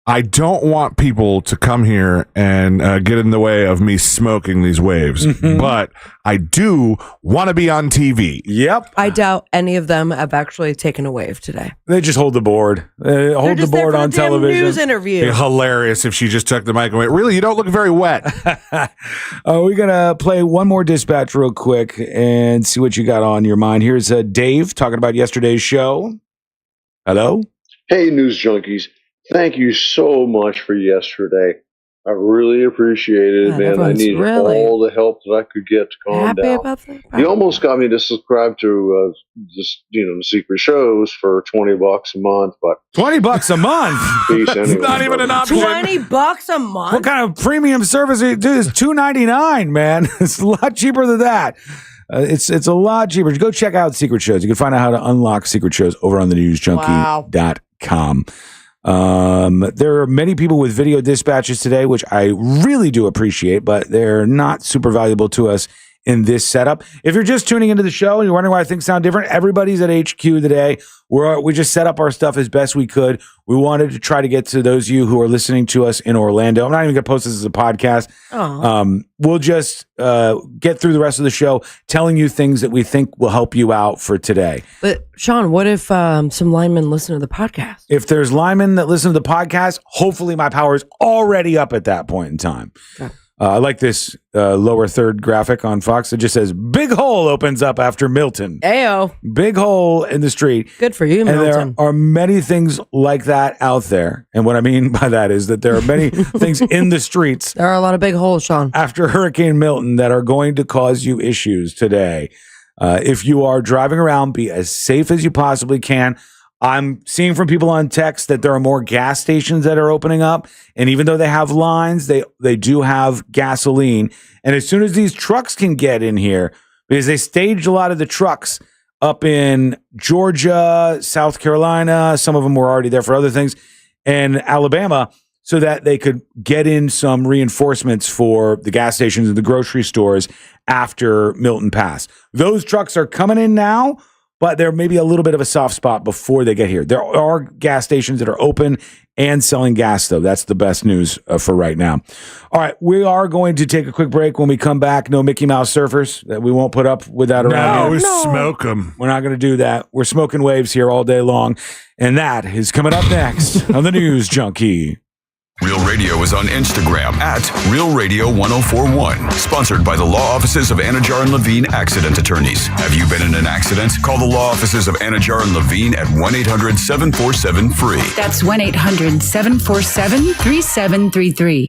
I don't want people to come here and get in the way of me smoking these waves, but I do want to be on TV. Yep. I doubt any of them have actually taken a wave today. They just hold the board. They hold the board on television. News interview. It'd be hilarious if she just took the mic and went, really, you don't look very wet. We're going to play one more dispatch real quick and see what you got on your mind. Here's Dave talking about yesterday's show. Hello? Hey, News Junkies. Thank you so much for yesterday. I really appreciate it, man. I everyone's needed really all the help that I could get to calm happy down. about that? You almost got me to subscribe to just the secret shows for $20 a month, but $20 a month. Peace anyway, It's not even an option. $20 a month. What kind of premium service do you do? It's $2.99, man. It's a lot cheaper than that. It's a lot cheaper. Go check out Secret Shows. You can find out how to unlock Secret Shows over on the newsjunkie.com. There are many people with video dispatches today, which I really do appreciate, but they're not super valuable to us in this setup. If you're just tuning into the show and you're wondering why things sound different, everybody's at HQ today. We just set up our stuff as best we could. We wanted to try to get to those of you who are listening to us in Orlando. I'm not even going to post this as a podcast. We'll just get through the rest of the show telling you things that we think will help you out for today. But Sean, what if some linemen listen to the podcast? If there's linemen that listen to the podcast, hopefully my power is already up at that point in time. Okay. I like this lower third graphic on Fox. It just says, big hole opens up after Milton. Ayo. Big hole in the street. Good for you, Milton. And there are many things like that out there. And what I mean by that is that there are many things in the streets. There are a lot of big holes, Sean. After Hurricane Milton that are going to cause you issues today. If you are driving around, be as safe as you possibly can. I'm seeing from people on text that there are more gas stations that are opening up. And even though they have lines, they do have gasoline. And as soon as these trucks can get in here, because they staged a lot of the trucks up in Georgia, South Carolina, some of them were already there for other things, and Alabama, so that they could get in some reinforcements for the gas stations and the grocery stores after Milton passed. Those trucks are coming in now, but there may be a little bit of a soft spot before they get here. There are gas stations that are open and selling gas, though. That's the best news for right now. All right, we are going to take a quick break. When we come back, no Mickey Mouse surfers. That we won't put up with that around here. Smoke them. We're not going to do that. We're smoking waves here all day long. And that is coming up next on the News Junkie. Real Radio is on Instagram at Real Radio 1041. Sponsored by the law offices of Anajar and Levine Accident Attorneys. Have you been in an accident? Call the law offices of Anajar and Levine at 1-800-747-FREE. That's 1-800-747-3733.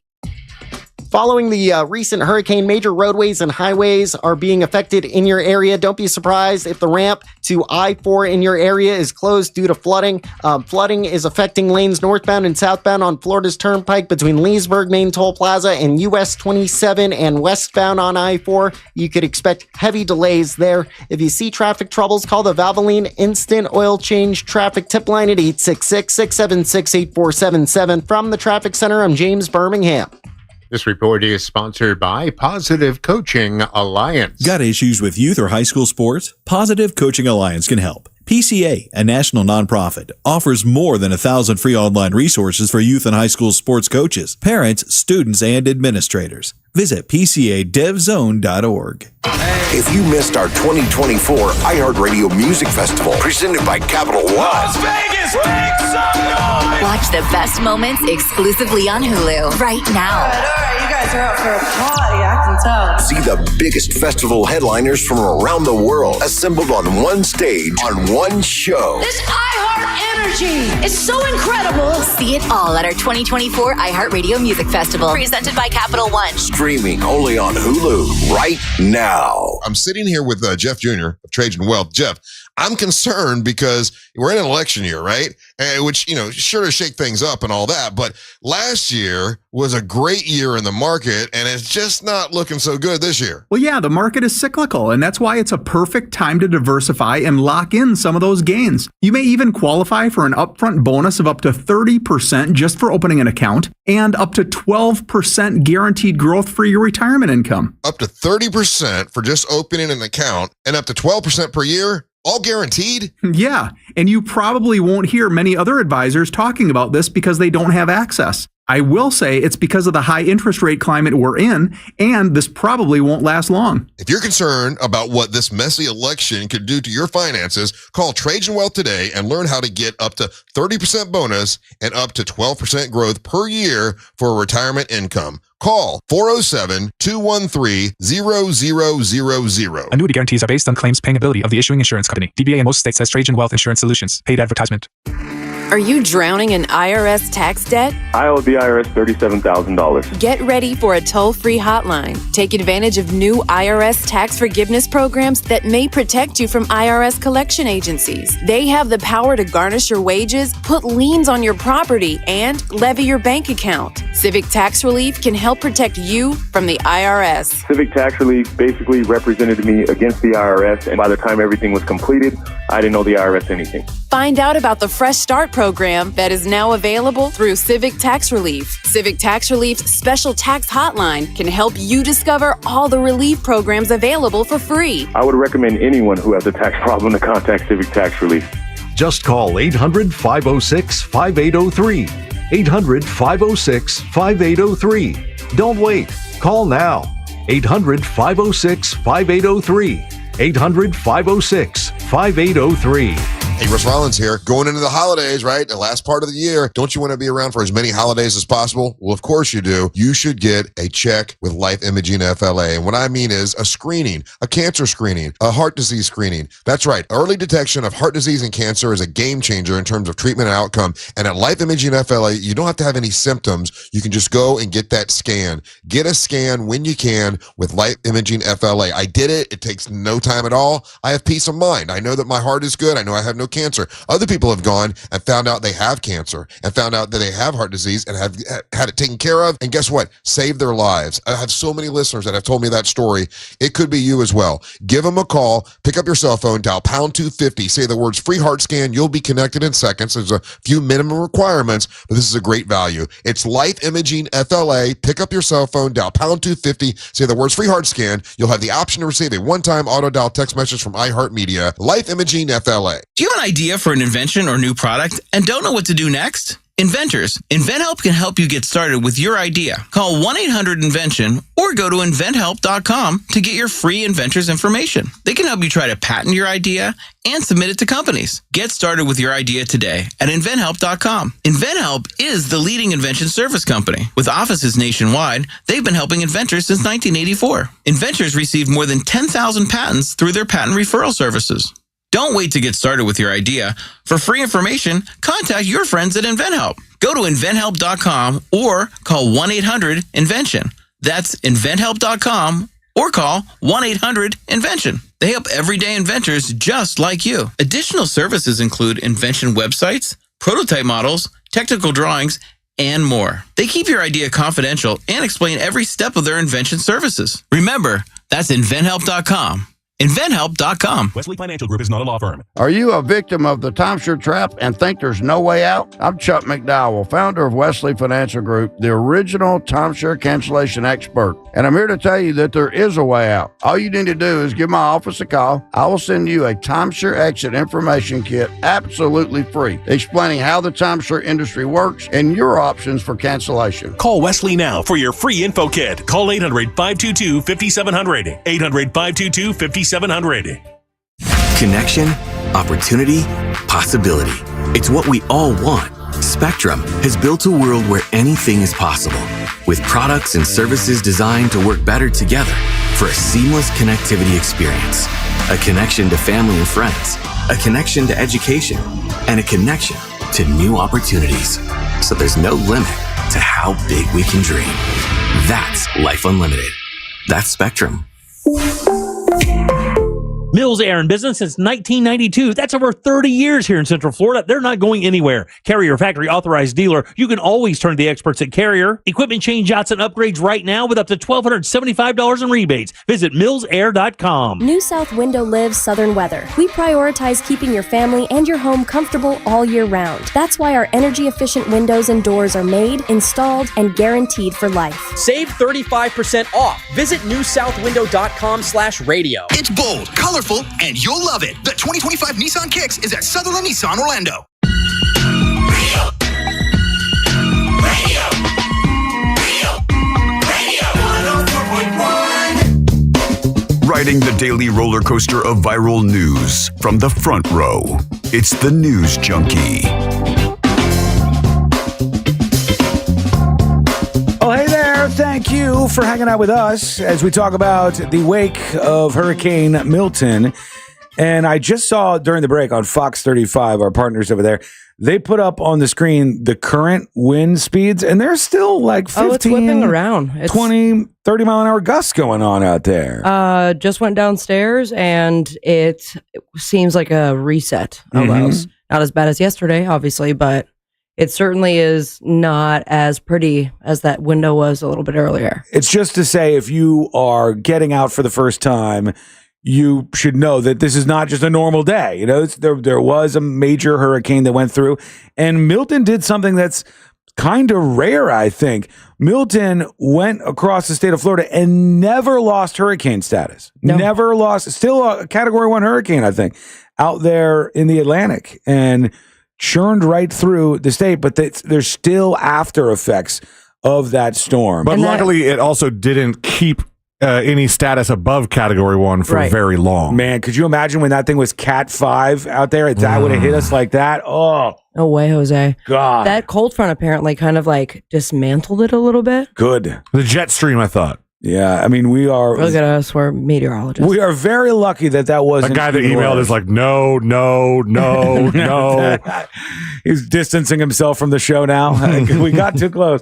Following the recent hurricane, major roadways and highways are being affected in your area. Don't be surprised if the ramp to I-4 in your area is closed due to flooding. Flooding is affecting lanes northbound and southbound on Florida's Turnpike between Leesburg Main Toll Plaza and US 27 and westbound on I-4. You could expect heavy delays there. If you see traffic troubles, call the Valvoline Instant Oil Change Traffic Tip Line at 866-676-8477. From the Traffic Center, I'm James Birmingham. This report is sponsored by Positive Coaching Alliance. Got issues with youth or high school sports? Positive Coaching Alliance can help. PCA, a national nonprofit, offers more than 1,000 free online resources for youth and high school sports coaches, parents, students, and administrators. Visit PCADevZone.org. If you missed our 2024 iHeartRadio Music Festival, presented by Capital One. Las Vegas, make some noise! Watch the best moments exclusively on Hulu right now. All right, you guys are out for a party, I can tell. See the biggest festival headliners from around the world assembled on one stage on one show. This iHeart energy is so incredible. See it all at our 2024 iHeartRadio Music Festival, presented by Capital One. Streaming only on Hulu right now. I'm sitting here with Jeff Jr. of Trajan Wealth. Jeff, I'm concerned because we're in an election year, right? Which, sure to shake things up and all that. But last year was a great year in the market, and it's just not looking so good this year. Well, yeah, the market is cyclical, and that's why it's a perfect time to diversify and lock in some of those gains. You may even qualify for an upfront bonus of up to 30% just for opening an account, and up to 12% guaranteed growth for your retirement income. Up to 30% for just opening an account, and up to 12% per year? All guaranteed? Yeah, and you probably won't hear many other advisors talking about this because they don't have access. I will say it's because of the high interest rate climate we're in, and this probably won't last long. If you're concerned about what this messy election could do to your finances, call Trajan Wealth today and learn how to get up to 30% bonus and up to 12% growth per year for retirement income. Call 407-213-0000. Annuity guarantees are based on claims paying ability of the issuing insurance company. DBA in most states says Trajan Wealth Insurance Solutions. Paid advertisement. Are you drowning in IRS tax debt? I owe the IRS $37,000. Get ready for a toll-free hotline. Take advantage of new IRS tax forgiveness programs that may protect you from IRS collection agencies. They have the power to garnish your wages, put liens on your property, and levy your bank account. Civic Tax Relief can help protect you from the IRS. Civic Tax Relief basically represented me against the IRS, and by the time everything was completed, I didn't owe the IRS anything. Find out about the Fresh Start program that is now available through Civic Tax Relief. Civic Tax Relief's special tax hotline can help you discover all the relief programs available for free. I would recommend anyone who has a tax problem to contact Civic Tax Relief. Just call 800-506-5803. 800-506-5803. Don't wait. Call now. 800-506-5803. 800-506-5803. Hey, Russ Rollins here. Going into the holidays, right? The last part of the year. Don't you want to be around for as many holidays as possible? Well, of course you do. You should get a check with Life Imaging FLA. And what I mean is a screening, a cancer screening, a heart disease screening. That's right. Early detection of heart disease and cancer is a game changer in terms of treatment and outcome. And at Life Imaging FLA, you don't have to have any symptoms. You can just go and get that scan. Get a scan when you can with Life Imaging FLA. I did it. It takes no time at all. I have peace of mind. I know that my heart is good. I know I have no cancer. Other people have gone and found out they have cancer and found out that they have heart disease and have had it taken care of. And guess what? Saved their lives. I have so many listeners that have told me that story. It could be you as well. Give them a call. Pick up your cell phone, dial pound 250. Say the words free heart scan. You'll be connected in seconds. There's a few minimum requirements, but this is a great value. It's Life Imaging FLA. Pick up your cell phone, dial pound 250. Say the words free heart scan. You'll have the option to receive a one-time auto dial text message from iHeartMedia. Life Imaging FLA. Do you have an idea for an invention or new product and don't know what to do next? Inventors, InventHelp can help you get started with your idea. Call 1-800-INVENTION or go to inventhelp.com to get your free inventor's information. They can help you try to patent your idea and submit it to companies. Get started with your idea today at inventhelp.com. InventHelp is the leading invention service company. With offices nationwide, they've been helping inventors since 1984. Inventors receive more than 10,000 patents through their patent referral services. Don't wait to get started with your idea. For free information, contact your friends at InventHelp. Go to inventhelp.com or call 1-800-INVENTION. That's inventhelp.com or call 1-800-INVENTION. They help everyday inventors just like you. Additional services include invention websites, prototype models, technical drawings, and more. They keep your idea confidential and explain every step of their invention services. Remember, that's inventhelp.com. InventHelp.com. Wesley Financial Group is not a law firm. Are you a victim of the timeshare trap and think there's no way out? I'm Chuck McDowell, founder of Wesley Financial Group, the original timeshare cancellation expert. And I'm here to tell you that there is a way out. All you need to do is give my office a call. I will send you a timeshare exit information kit absolutely free, explaining how the timeshare industry works and your options for cancellation. Call Wesley now for your free info kit. Call 800-522-5700. 800-522-5700. Connection, opportunity, possibility. It's what we all want. Spectrum has built a world where anything is possible, with products and services designed to work better together for a seamless connectivity experience. A connection to family and friends, a connection to education, and a connection to new opportunities. So there's no limit to how big we can dream. That's Life Unlimited. That's Spectrum. Mills Air in business since 1992. That's over 30 years here in Central Florida. They're not going anywhere. Carrier factory authorized dealer. You can always turn to the experts at Carrier. Equipment changeouts and upgrades right now with up to $1,275 in rebates. Visit millsair.com. New South Window lives southern weather. We prioritize keeping your family and your home comfortable all year round. That's why our energy efficient windows and doors are made, installed, and guaranteed for life. Save 35% off. Visit newsouthwindow.com/radio. It's bold, colorful, and you'll love it. The 2025 Nissan Kicks is at Sutherland Nissan Orlando. Riding the daily roller coaster of viral news from the front row. It's the News Junkie. Oh, hey there. Thank you for hanging out with us as we talk about the wake of Hurricane Milton. And I just saw during the break on Fox 35, our partners over there, they put up on the screen the current wind speeds, and they're still like 15, it's whipping around. 20, 30 mile an hour gusts going on out there. Just went downstairs, and it seems like a reset almost. Not as bad as yesterday, obviously, but it certainly is not as pretty as that window was a little bit earlier. It's just to say, if you are getting out for the first time, you should know that this is not just a normal day. You know, there was a major hurricane that went through, and Milton did something that's kind of rare, I think. Milton went across the state of Florida and never lost hurricane status. No. Never lost. Still a Category 1 hurricane, I think, out there in the Atlantic, and churned right through the state, but there's still after effects of that storm. But luckily, it also didn't keep any status above Category 1 for very long. Man, could you imagine when that thing was Cat 5 out there? If that would have hit us like that? Oh. No way, Jose. God. That cold front apparently kind of like dismantled it a little bit. Good. The jet stream, I thought. Yeah, I mean, we are... Look at us, we're meteorologists. We are very lucky that wasn't... The guy that emailed is like, no. He's distancing himself from the show now. We got too close.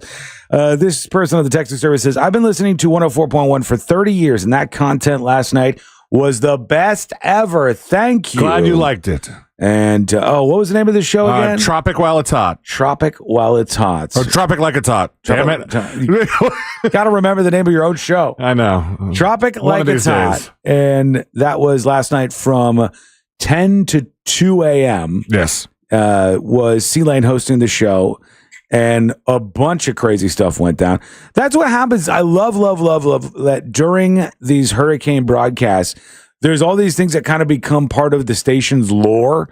This person on the texting service says, I've been listening to 104.1 for 30 years, and that content last night was the best ever. Thank you. Glad you liked it. And, what was the name of the show again? Tropic While It's Hot. Tropic While It's Hot. Or Tropic Like It's Hot. Damn it. Got to remember the name of your own show. I know. Tropic Like It's Hot. And that was last night from 10 to 2 a.m. Yes. Was C-Lane hosting the show, and a bunch of crazy stuff went down. That's what happens. I love that during these hurricane broadcasts, there's all these things that kind of become part of the station's lore,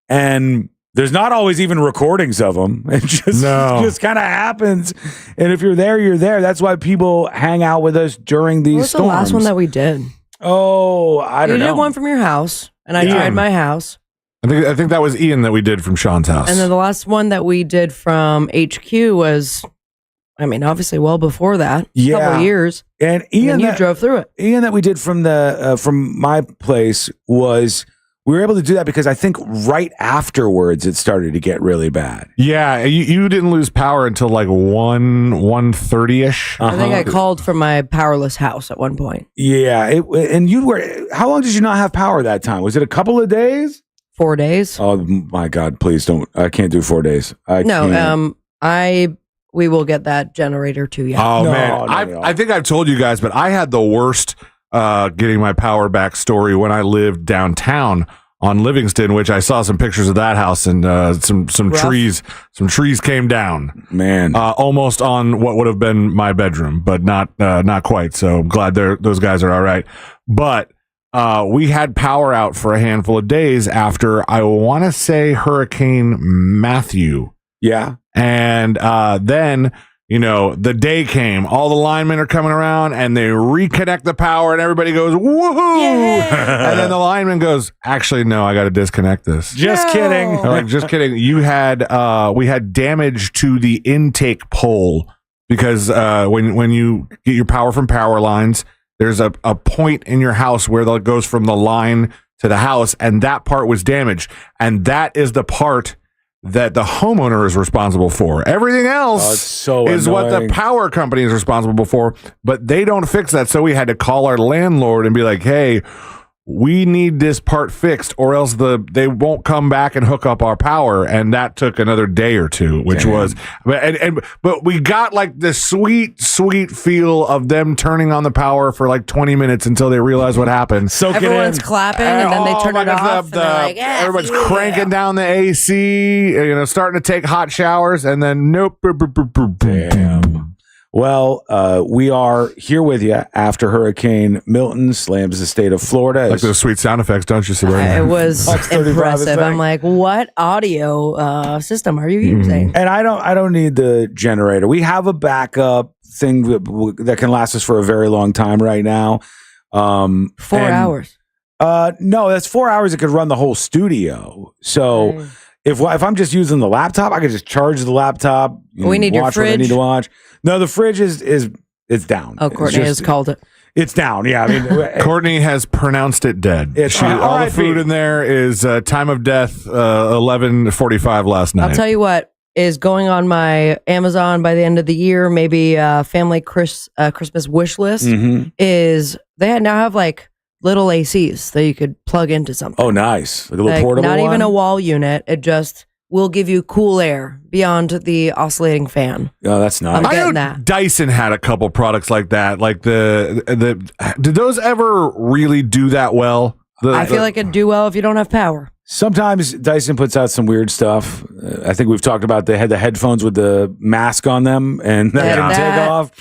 and there's not always even recordings of them. It just kind of happens. And if you're there, you're there. That's why people hang out with us during these storms. What was the last one that we did? Oh, I don't know. You did one from your house, and I tried my house. I think that was Ian that we did from Sean's house. And then the last one that we did from HQ was, I mean, obviously well before that. Yeah. A couple of years. And Ian, you drove through it. Ian that we did from from my place was, we were able to do that because I think right afterwards it started to get really bad. Yeah, you didn't lose power until like 1:30ish. I think I called from my powerless house at one point. Yeah, and you were, how long did you not have power that time? Was it a couple of days? 4 days. Oh my God, please don't. I can't do 4 days. We will get that generator to you. Oh, man. I think I've told you guys, but I had the worst getting my power back story when I lived downtown on Livingston, which I saw some pictures of that house, and some trees came down. Man, almost on what would have been my bedroom, but not quite. So I'm glad those guys are all right. But we had power out for a handful of days after, I want to say, Hurricane Matthew. Yeah. And then, the day came. All the linemen are coming around, and they reconnect the power, and everybody goes, woohoo! And then the lineman goes, actually, no, I got to disconnect this. Just kidding. They're like, just kidding. We had damage to the intake pole because when you get your power from power lines, there's a point in your house where it goes from the line to the house, and that part was damaged. And that is the part that the homeowner is responsible for. Everything else is what the power company is responsible for, but they don't fix that. So we had to call our landlord and be like, hey, we need this part fixed, or else they won't come back and hook up our power. And that took another day or two, which was, but we got like the sweet feel of them turning on the power for like 20 minutes until they realized what happened. Everyone's clapping, and then they turn it off. And they're like, everyone's cranking down the AC, starting to take hot showers, and then nope. Damn. Well, we are here with you after Hurricane Milton slams the state of Florida. Like those sweet sound effects, don't you, Sabrina? It was impressive. I'm like, what audio system are you using? And I don't need the generator. We have a backup thing that can last us for a very long time right now. 4 hours. No, that's 4 hours. It could run the whole studio. So if I'm just using the laptop, I could just charge the laptop. We need your fridge. What I need to watch. No, the fridge is down. Oh, Courtney has called it. It's down. Yeah, I mean, Courtney has pronounced it dead. All the food in there is time of death 11:45 last night. I'll tell you what is going on my Amazon by the end of the year. Maybe family Christmas wish list is they now have like little ACs that you could plug into something. Oh, nice! Like a little portable not one? even a wall unit. It just will give you cool air beyond the oscillating fan. Oh, that's nice. I'm I getting know that. Dyson had a couple products like that. Like did those ever really do that well? I feel like it'd do well if you don't have power. Sometimes Dyson puts out some weird stuff. I think we've talked about they had the headphones with the mask on them, and that can take off.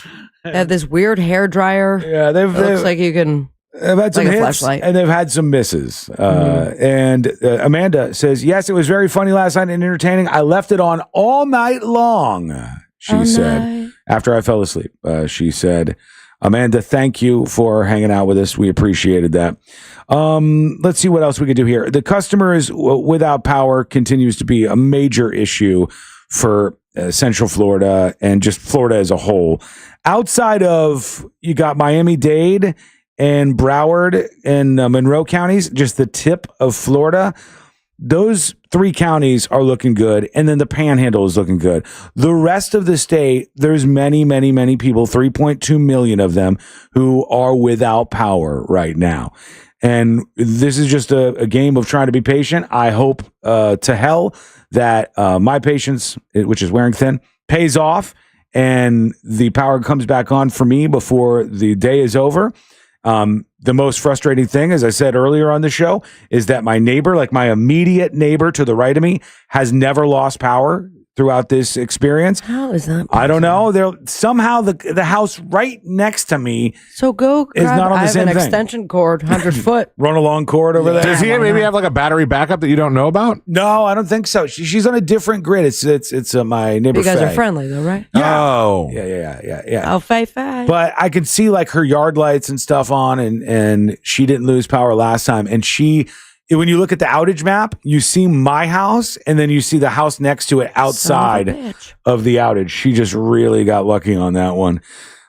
They have this weird hair dryer. Yeah, it looks like you can. They've had some like a hits, flashlight. and they've had some misses. And Amanda says, yes, it was very funny last night and entertaining. I left it on all night long, she said, after I fell asleep. She said, Amanda, thank you for hanging out with us. We appreciated that. Let's see what else we can do here. The customers without power continues to be a major issue for Central Florida and just Florida as a whole. Outside of, you got Miami-Dade and Broward and Monroe counties, just the tip of Florida. Those three counties are looking good, and then the Panhandle is looking good. The rest of the state, there's many, many, many people, 3.2 million of them, who are without power right now. And this is just a game of trying to be patient. I hope to hell that my patience, which is wearing thin, pays off, and the power comes back on for me before the day is over. The most frustrating thing, as I said earlier on the show, is that my neighbor, like my immediate neighbor to the right of me, has never lost power throughout this experience. How is that possible? I don't know. They're somehow the house right next to me. So go is grab, not on the I have same an thing. extension cord, 100 foot. Run along cord over there. Does he maybe have like a battery backup that you don't know about? No, I don't think so. She's on a different grid. It's my neighbor. You guys Faye. are friendly though, right? Oh, yeah. Oh, Faye. But I could see like her yard lights and stuff on, and she didn't lose power last time. And when you look at the outage map, you see my house, and then you see the house next to it outside of the outage. She just really got lucky on that one.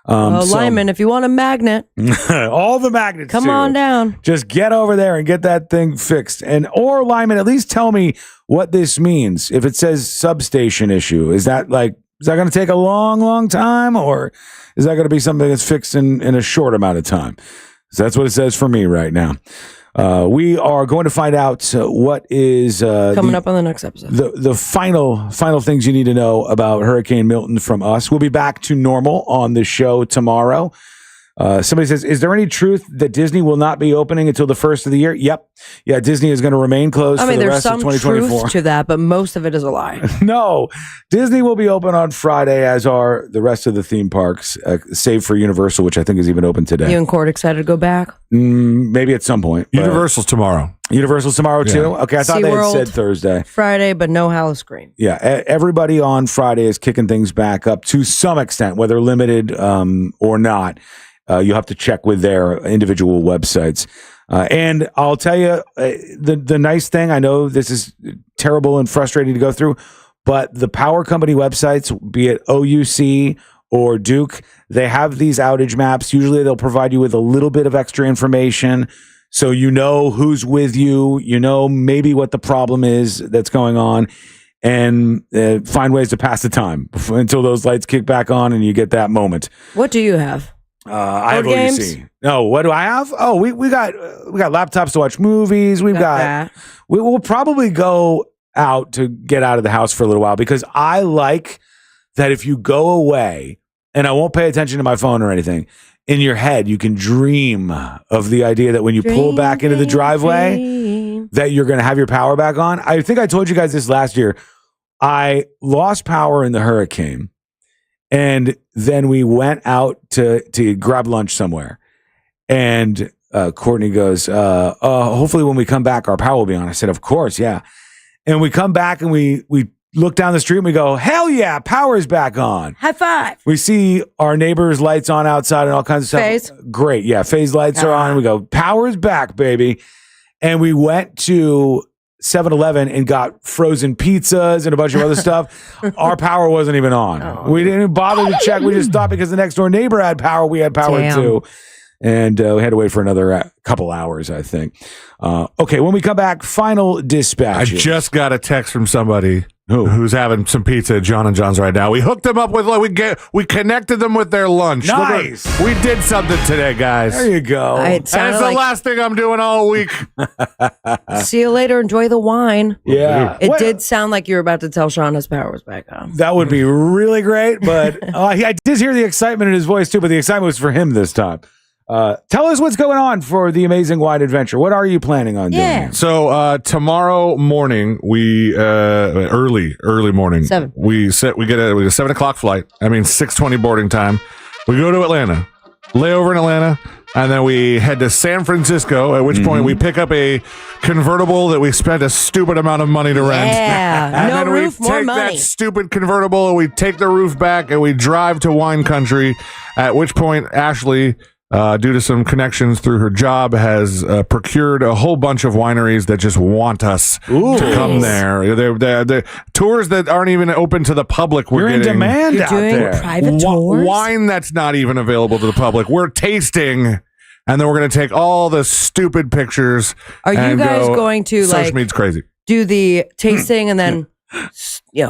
Lyman, if you want a magnet, all the magnets, come on down. Just get over there and get that thing fixed. Or Lyman, at least tell me what this means. If it says substation issue, is that going to take a long, long time, or is that going to be something that's fixed in a short amount of time? So that's what it says for me right now. We are going to find out what is coming up on the next episode. The final things you need to know about Hurricane Milton from us. We'll be back to normal on the show tomorrow. Somebody says, is there any truth that Disney will not be opening until the first of the year? Yep. Yeah, Disney is going to remain closed for the rest of 2024. There's some truth to that, but most of it is a lie. No, Disney will be open on Friday, as are the rest of the theme parks, save for Universal, which I think is even open today. You and Court excited to go back? Maybe at some point. Universal's tomorrow. Universal's tomorrow too? Okay, I thought they had said Thursday. Friday, but no Howl-O-Scream. Yeah, everybody on Friday is kicking things back up to some extent, whether limited or not. You'll have to check with their individual websites. And I'll tell you, the nice thing, I know this is terrible and frustrating to go through, but the power company websites, be it OUC or Duke, they have these outage maps. Usually they'll provide you with a little bit of extra information so you know who's with you, you know maybe what the problem is that's going on, and find ways to pass the time until those lights kick back on and you get that moment. What do you have? I have OUC. No, what do I have? Oh, we got laptops to watch movies. We'll probably go out to get out of the house for a little while, because I like that if you go away and I won't pay attention to my phone or anything, in your head you can dream of the idea that when you pull back into the driveway that you're going to have your power back on. I think I told you guys this last year. I lost power in the hurricane. And then we went out to grab lunch somewhere. And Courtney goes, hopefully when we come back, our power will be on. I said, of course, yeah. And we come back and we look down the street and we go, hell yeah, power's back on. High five. We see our neighbor's lights on outside and all kinds of stuff. Phase. Great. Yeah, phase lights are on. We go, power's back, baby. And we went to 7-Eleven and got frozen pizzas and a bunch of other stuff. Our power wasn't even on. We didn't bother to check. We just thought because the next door neighbor had power, we had power too. And we had to wait for another couple hours, I think. Okay, when we come back, final dispatch. I just got a text from somebody who's having some pizza at John and John's right now. We hooked them up with, we connected them with their lunch. Nice. We did something today, guys. There you go. And it's the last thing I'm doing all week. See you later. Enjoy the wine. Yeah. It did sound like you were about to tell Sean his power was back on. That would be really great, but I did hear the excitement in his voice too, but the excitement was for him this time. Tell us what's going on for the Amazing Wide Adventure. What are you planning on doing? So tomorrow morning, we early morning. 7. We get a 7:00 flight. I mean 6:20 boarding time. We go to Atlanta, lay over in Atlanta, and then we head to San Francisco. At which point we pick up a convertible that we spent a stupid amount of money to rent. Yeah, and no then roof, we more take money. that stupid convertible and we take the roof back and we drive to wine country. At which point Ashley, due to some connections through her job, has procured a whole bunch of wineries that just want us to come there. They're tours that aren't even open to the public. You're in demand out there. Private tours? Wine that's not even available to the public. We're tasting, and then we're going to take all the stupid pictures. Are you guys going to social media's crazy. Do the tasting and then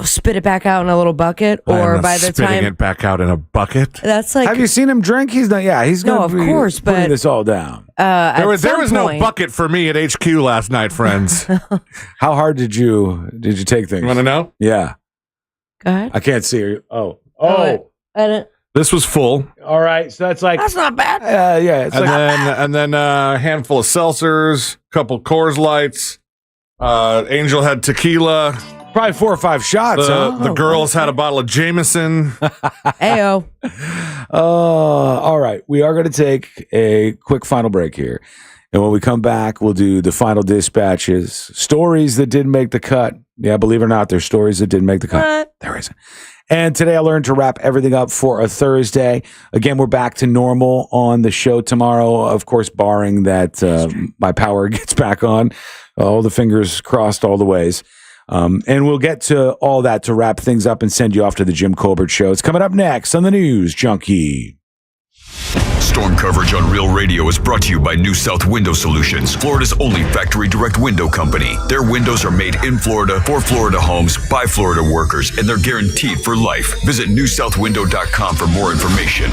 spit it back out in a little bucket, or by the spitting time it back out in a bucket? That's like. Have you seen him drink? He's not. Yeah, he's No, going of to be course, putting but- this all down. There was no bucket for me at HQ last night, friends. How hard did you take things? You want to know? Yeah. Go ahead. I can't see her. Oh. I didn't. This was full. All right. So that's like. That's not bad. Yeah. It's And then a handful of seltzers, couple Coors Lights. Angel had tequila. Probably 4 or 5 shots. The girls had a bottle of Jameson. Ayo. All right. We are going to take a quick final break here. And when we come back, we'll do the final dispatches. Stories that didn't make the cut. Yeah, believe it or not, there's stories that didn't make the cut. What? There isn't. And today I learned to wrap everything up for a Thursday. Again, we're back to normal on the show tomorrow, of course, barring that my power gets back on. All the fingers crossed all the ways. And we'll get to all that to wrap things up and send you off to the Jim Colbert Show. It's coming up next on the News Junkie. Storm coverage on Real Radio is brought to you by New South Window Solutions, Florida's only factory direct window company. Their windows are made in Florida for Florida homes by Florida workers, and they're guaranteed for life. Visit newsouthwindow.com for more information.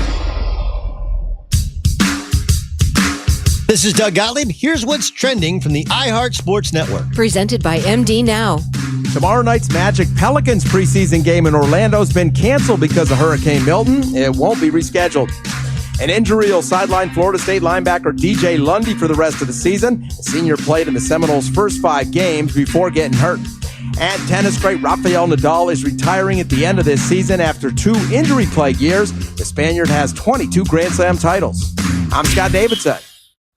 This is Doug Gottlieb. Here's what's trending from the iHeart Sports Network. Presented by MD Now. Tomorrow night's Magic Pelicans preseason game in Orlando has been canceled because of Hurricane Milton. It won't be rescheduled. An injury will sideline Florida State linebacker DJ Lundy for the rest of the season. The senior played in the Seminoles' first 5 games before getting hurt. And tennis great Rafael Nadal is retiring at the end of this season after 2 injury-plagued years. The Spaniard has 22 Grand Slam titles. I'm Scott Davidson.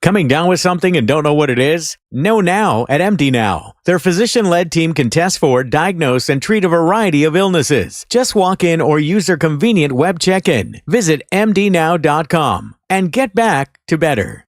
Coming down with something and don't know what it is? Know now at MD Now. Their physician-led team can test for, diagnose, and treat a variety of illnesses. Just walk in or use their convenient web check-in. Visit mdnow.com and get back to better.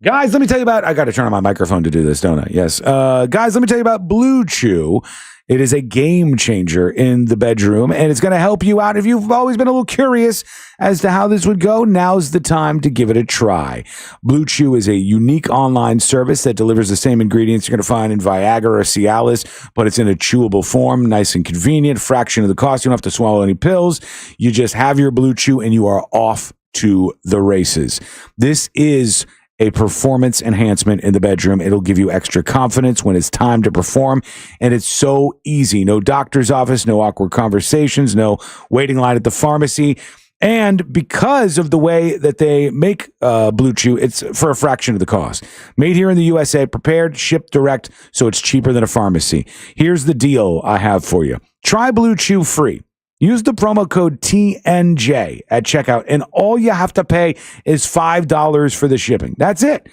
Guys, let me tell you about, I got to turn on my microphone to do this, don't I? Yes. Guys, let me tell you about Blue Chew. It is a game changer in the bedroom, and it's going to help you out. If you've always been a little curious as to how this would go, now's the time to give it a try. Blue Chew is a unique online service that delivers the same ingredients you're going to find in Viagra or Cialis, but it's in a chewable form, nice and convenient, fraction of the cost. You don't have to swallow any pills. You just have your Blue Chew, and you are off to the races. This is a performance enhancement in the bedroom. It'll give you extra confidence when it's time to perform. And it's so easy. No doctor's office, no awkward conversations, no waiting line at the pharmacy. And because of the way that they make Blue Chew, it's for a fraction of the cost. Made here in the USA, prepared, shipped direct, so it's cheaper than a pharmacy. Here's the deal I have for you. Try Blue Chew free. Use the promo code TNJ at checkout, and all you have to pay is $5 for the shipping. That's it.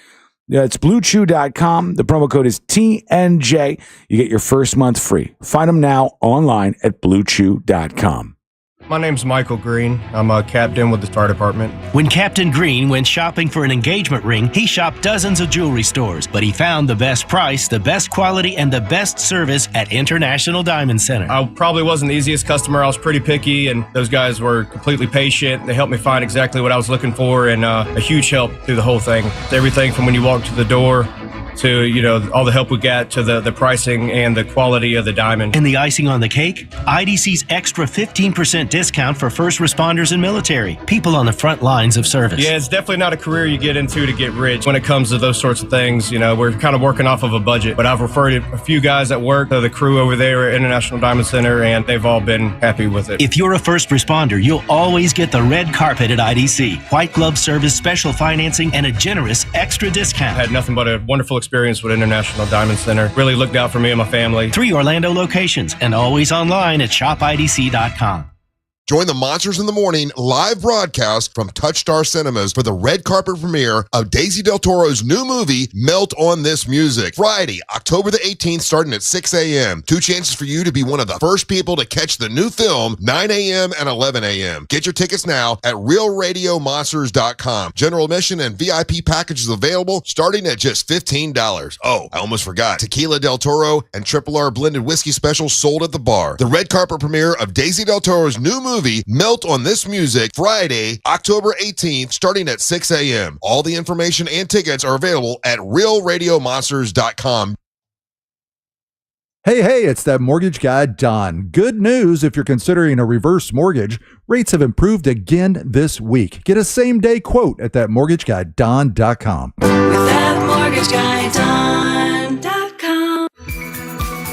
It's BlueChew.com. The promo code is TNJ. You get your first month free. Find them now online at BlueChew.com. My name's Michael Green. I'm a captain with the fire department. When Captain Green went shopping for an engagement ring, he shopped dozens of jewelry stores, but he found the best price, the best quality, and the best service at International Diamond Center. I probably wasn't the easiest customer. I was pretty picky, and those guys were completely patient. They helped me find exactly what I was looking for, and a huge help through the whole thing. Everything from when you walk to the door to, you know, all the help we got to the pricing and the quality of the diamond. And the icing on the cake? IDC's extra 15% discount for first responders and military, people on the front lines of service. Yeah, it's definitely not a career you get into to get rich. When it comes to those sorts of things, you know, we're kind of working off of a budget. But I've referred a few guys at work to the crew over there at International Diamond Center, and they've all been happy with it. If you're a first responder, you'll always get the red carpet at IDC. White glove service, special financing, and a generous extra discount. I had nothing but a wonderful experience with International Diamond Center. Really looked out for me and my family. 3 Orlando locations and always online at shopidc.com. Join the Monsters in the Morning live broadcast from Touchstar Cinemas for the red carpet premiere of Daisy Del Toro's new movie, Melt on This Music. Friday, October the 18th, starting at 6 a.m. 2 chances for you to be one of the first people to catch the new film, 9 a.m. and 11 a.m. Get your tickets now at realradiomonsters.com. General admission and VIP packages available starting at just $15. Oh, I almost forgot. Tequila Del Toro and Triple R blended whiskey specials sold at the bar. The red carpet premiere of Daisy Del Toro's new movie, Melt on This Music, Friday, October 18th, starting at 6 a.m. All the information and tickets are available at realradiomonsters.com. Hey, it's that mortgage guy, Don. Good news if you're considering a reverse mortgage. Rates have improved again this week. Get a same-day quote at thatmortgageguyDon.com. With thatmortgageguyDon.com.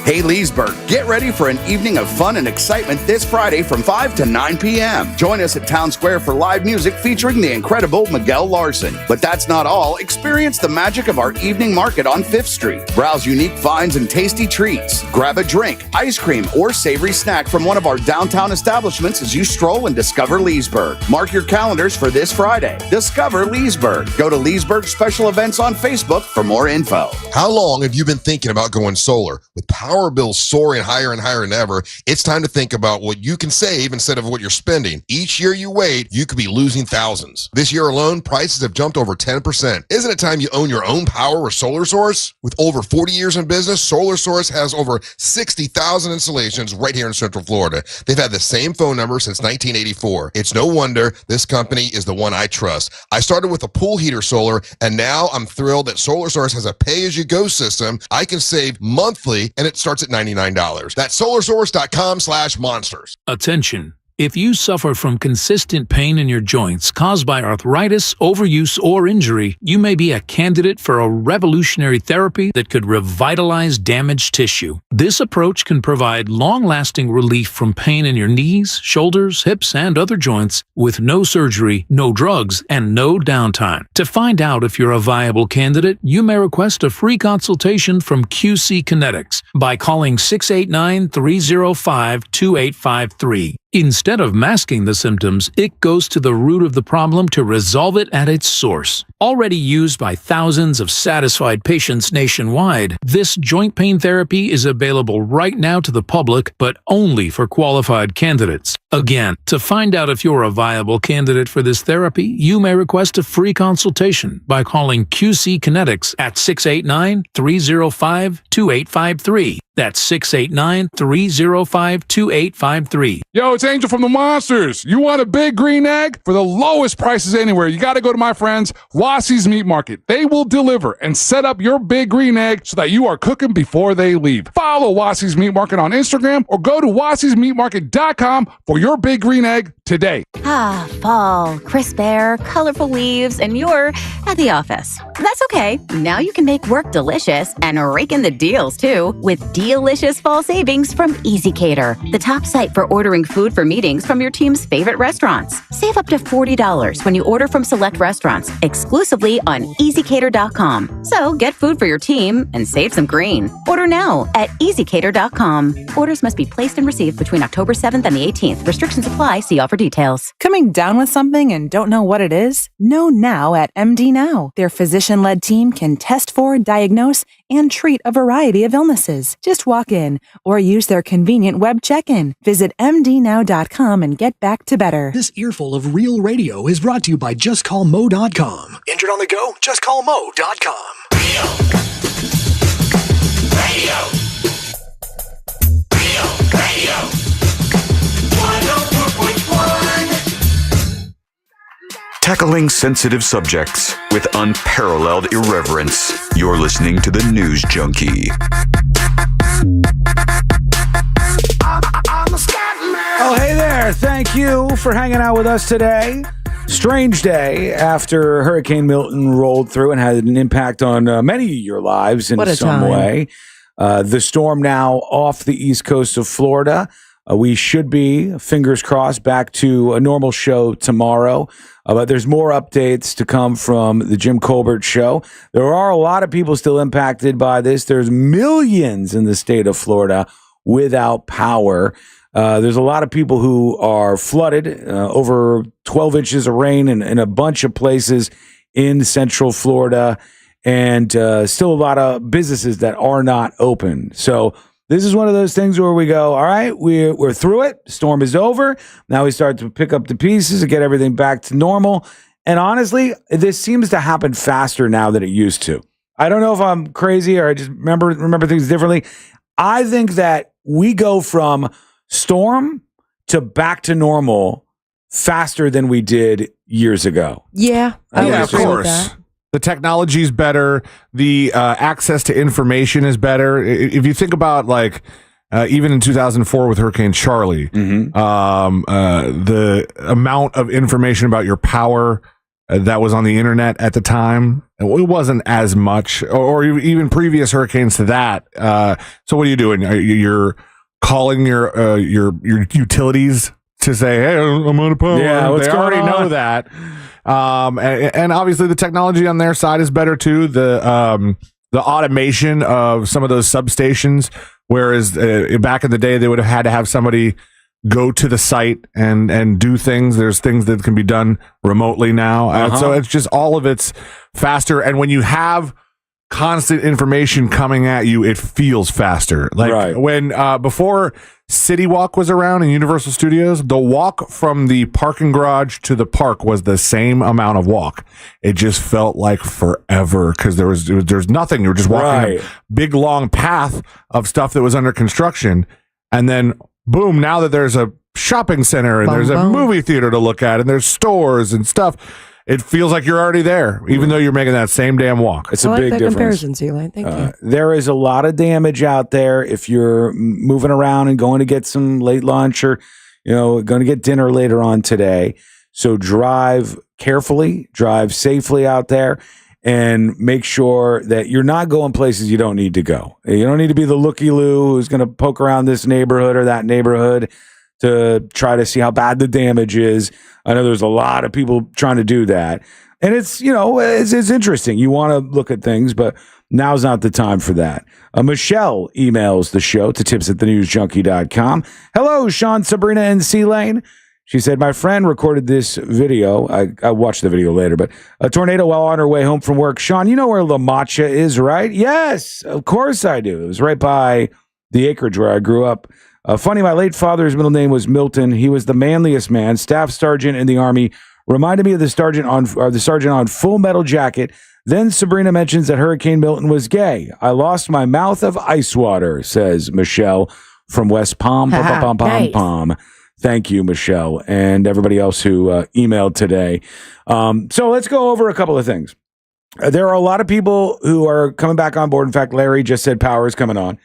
Hey, Leesburg, get ready for an evening of fun and excitement this Friday from 5 to 9 p.m. Join us at Town Square for live music featuring the incredible Miguel Larson. But that's not all. Experience the magic of our evening market on 5th Street. Browse unique finds and tasty treats. Grab a drink, ice cream, or savory snack from one of our downtown establishments as you stroll and discover Leesburg. Mark your calendars for this Friday. Discover Leesburg. Go to Leesburg Special Events on Facebook for more info. How long have you been thinking about going solar? With power bills soaring higher and higher than ever, it's time to think about what you can save instead of what you're spending. Each year you wait, you could be losing thousands. This year alone, prices have jumped over 10%. Isn't it time you own your own power or solar source? With over 40 years in business, Solar Source has over 60,000 installations right here in Central Florida. They've had the same phone number since 1984. It's no wonder this company is the one I trust. I started with a pool heater solar, and now I'm thrilled that Solar Source has a pay-as-you-go system. I can save monthly, and it starts at $99. That's solarsource.com/monsters. Attention. If you suffer from consistent pain in your joints caused by arthritis, overuse, or injury, you may be a candidate for a revolutionary therapy that could revitalize damaged tissue. This approach can provide long-lasting relief from pain in your knees, shoulders, hips, and other joints with no surgery, no drugs, and no downtime. To find out if you're a viable candidate, you may request a free consultation from QC Kinetics by calling 689-305-2853. Instead of masking the symptoms, it goes to the root of the problem to resolve it at its source. Already used by thousands of satisfied patients nationwide, this joint pain therapy is available right now to the public, but only for qualified candidates. Again, to find out if you're a viable candidate for this therapy, you may request a free consultation by calling QC Kinetics at 689-305-2853. That's 689-305-2853. Yo, it's Angel from the Monsters. You want a big green egg? For the lowest prices anywhere, you got to go to my friends, Wassie's Meat Market. They will deliver and set up your big green egg so that you are cooking before they leave. Follow Wassie's Meat Market on Instagram or go to wassiesmeatmarket.com for your big green egg today. Ah, fall, crisp air, colorful leaves, and you're at the office. That's okay. Now you can make work delicious and rake in the deals too with delicious fall savings from EasyCater, the top site for ordering food for meetings from your team's favorite restaurants. Save up to $40 when you order from select restaurants exclusively on EasyCater.com. So get food for your team and save some green. Order now at EasyCater.com. Orders must be placed and received between October 7th and the 18th. Restrictions apply. See offer details. Coming down with something and don't know what it is? Know now at MD Now. Their physician-led team can test for, diagnose, and treat a variety of illnesses. Just walk in or use their convenient web check-in. Visit mdnow.com and get back to better. This earful of real radio is brought to you by JustCallMo.com. Injured on the go? JustCallMo.com. Radio. 104.1. Tackling sensitive subjects with unparalleled irreverence. You're listening to the News Junkie. Oh, hey there. Thank you for hanging out with us today. Strange day after Hurricane Milton rolled through and had an impact on many of your lives in some way. The storm now off the east coast of Florida. We should be, fingers crossed, back to a normal show tomorrow. But there's more updates to come from the Jim Colbert Show. There are a lot of people still impacted by this. There's millions in the state of Florida without power. There's a lot of people who are flooded, over 12 inches of rain in a bunch of places in Central Florida, and still a lot of businesses that are not open. So this is one of those things where we go, all right, we're through it. The storm is over. Now we start to pick up the pieces and get everything back to normal. And honestly, this seems to happen faster now than it used to. I don't know if I'm crazy or I just remember things differently. I think that we go from storm to back to normal faster than we did years ago. Yeah. Yeah, of course. The technology is better. The access to information is better. If you think about even in 2004 with Hurricane Charlie, the amount of information about your power that was on the internet at the time, it wasn't as much, or even previous hurricanes to that. So what are you doing? You're calling your utilities to say, hey, I'm out of power. Yeah, they already know that. And obviously the technology on their side is better too. The automation of some of those substations, whereas back in the day they would have had to have somebody go to the site and do things. There's things that can be done remotely now. So it's just all of it's faster. And when you have constant information coming at you, it feels faster. When before City Walk was around in Universal Studios, the walk from the parking garage to the park was the same amount of walk. It just felt like forever because there's nothing. You were just walking a big long path of stuff that was under construction, and then boom! Now that there's a shopping center and there's a movie theater to look at and there's stores and stuff, it feels like you're already there, even though you're making that same damn walk. It's a big difference. Comparison, Eli. Thank you. There is a lot of damage out there if you're moving around and going to get some late lunch or going to get dinner later on today. So drive carefully, drive safely out there, and make sure that you're not going places you don't need to go. You don't need to be the looky-loo who's going to poke around this neighborhood or that neighborhood to try to see how bad the damage is. I know there's a lot of people trying to do that. And it's interesting. You want to look at things, but now's not the time for that. Michelle emails the show to tips@thenewsjunkie.com. Hello, Sean, Sabrina, and C-Lane. She said, my friend recorded this video. I watched the video later, but a tornado while on her way home from work. Sean, you know where La Mancha is, right? Yes, of course I do. It was right by the acreage where I grew up. Funny, my late father's middle name was Milton. He was the manliest man, staff sergeant in the Army. Reminded me of the sergeant on Full Metal Jacket. Then Sabrina mentions that Hurricane Milton was gay. I lost my mouth of ice water, says Michelle from West Palm. Nice. Thank you, Michelle, and everybody else who emailed today. So let's go over a couple of things. There are a lot of people who are coming back on board. In fact, Larry just said power is coming on.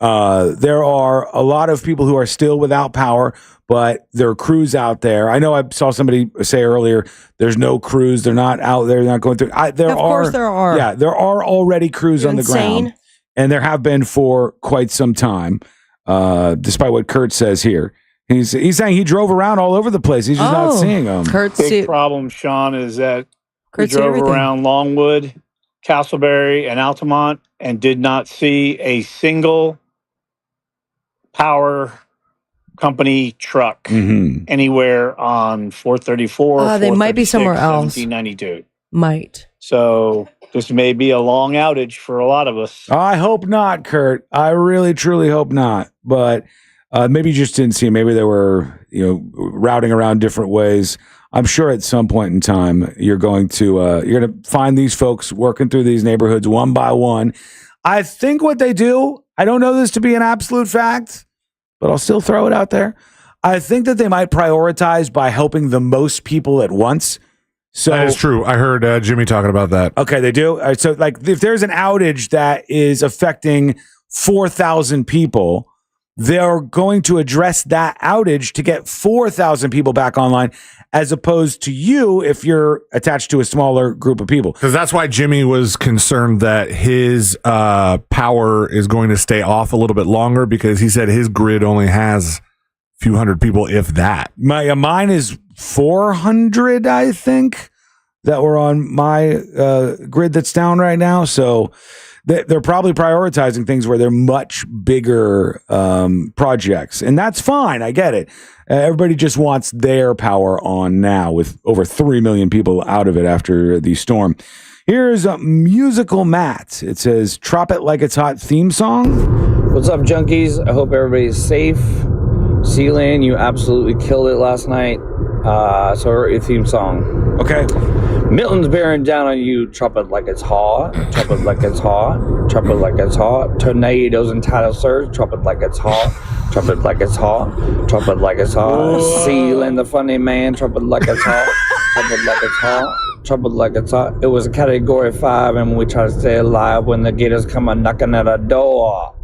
There are a lot of people who are still without power, but there are crews out there. I know I saw somebody say earlier, there's no crews. They're not out there. They're not going through. Of course there are. Yeah, there are already crews You're on the ground. And there have been for quite some time, despite what Kurt says here. He's saying he drove around all over the place. He's just not seeing them. Big problem, Sean, is that we Kurt's drove everything. around Longwood, Castleberry, and Altamont and did not see a single power company truck anywhere on 434. They might be somewhere else. 1792. Might. So this may be a long outage for a lot of us. I hope not, Kurt. I really, truly hope not. But maybe you just didn't see. Maybe they were, routing around different ways. I'm sure at some point in time you're going to find these folks working through these neighborhoods one by one. I think what they do, I don't know this to be an absolute fact, but I'll still throw it out there. I think that they might prioritize by helping the most people at once. So that is true. I heard Jimmy talking about that. Okay, they do. All right, so like if there's an outage that is affecting 4,000 people, they're going to address that outage to get 4,000 people back online, as opposed to you if you're attached to a smaller group of people. Because that's why Jimmy was concerned that his power is going to stay off a little bit longer, because he said his grid only has a few hundred people, if that. Mine is 400, I think, that were on my grid that's down right now. So they're probably prioritizing things where they're much bigger projects. And that's fine. I get it. Everybody just wants their power on now, with over 3 million people out of it after the storm. Here's Musical Matt. It says, "Trop It Like It's Hot" theme song. What's up, junkies? I hope everybody's safe. C-Lane, you absolutely killed it last night. So I wrote your theme song. Okay. Milton's bearing down on you. Trop it like it's hot. Trop it like it's hot. Trop it like it's hot. Tornadoes and tidal surge. Trop it like it's hot. Trop it like it's hot. Trop it like it's hot. C-Lane, the funny man. Trop it like it's hot. Trop it like it's hot. Trop it like it's hot. It was a category 5, and we try to stay alive when the gators come a knocking at our door.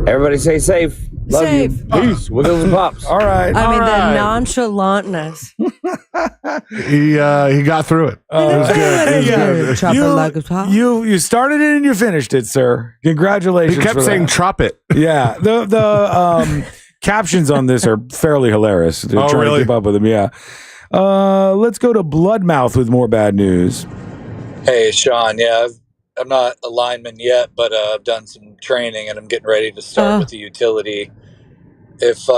Everybody stay safe. Love Safe. you. Peace. Wiggles and pops. All right. I mean, the nonchalantness. He got through it. It was good. It was good. You started it and you finished it, sir. Congratulations. He kept for saying that. "Trop it." Yeah. The captions on this are fairly hilarious. They're trying really? to keep up with them. Yeah. Let's go to Bloodmouth with more bad news. Hey, Sean. Yeah, I'm not a lineman yet, but I've done some training and I'm getting ready to start with the utility. If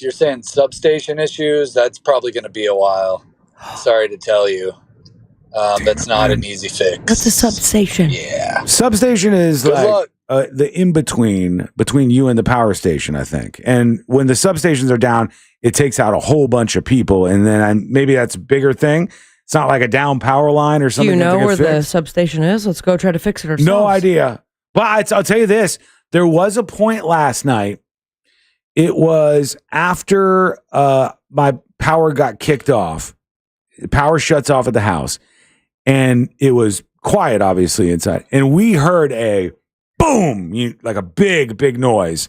you're saying substation issues, that's probably going to be a while. Sorry to tell you. That's not an easy fix. What's a substation? Yeah. Substation is Good like luck. the in-between between you and the power station, I think. And when the substations are down, it takes out a whole bunch of people. And then maybe that's a bigger thing. It's not like a down power line or Do something. you know where the fixed. substation is? Let's go try to fix it ourselves. No idea. But I'll tell you this. There was a point last night. It was after my power got kicked off. The power shuts off at the house. And it was quiet, obviously, inside. And we heard a boom, like a big, big noise.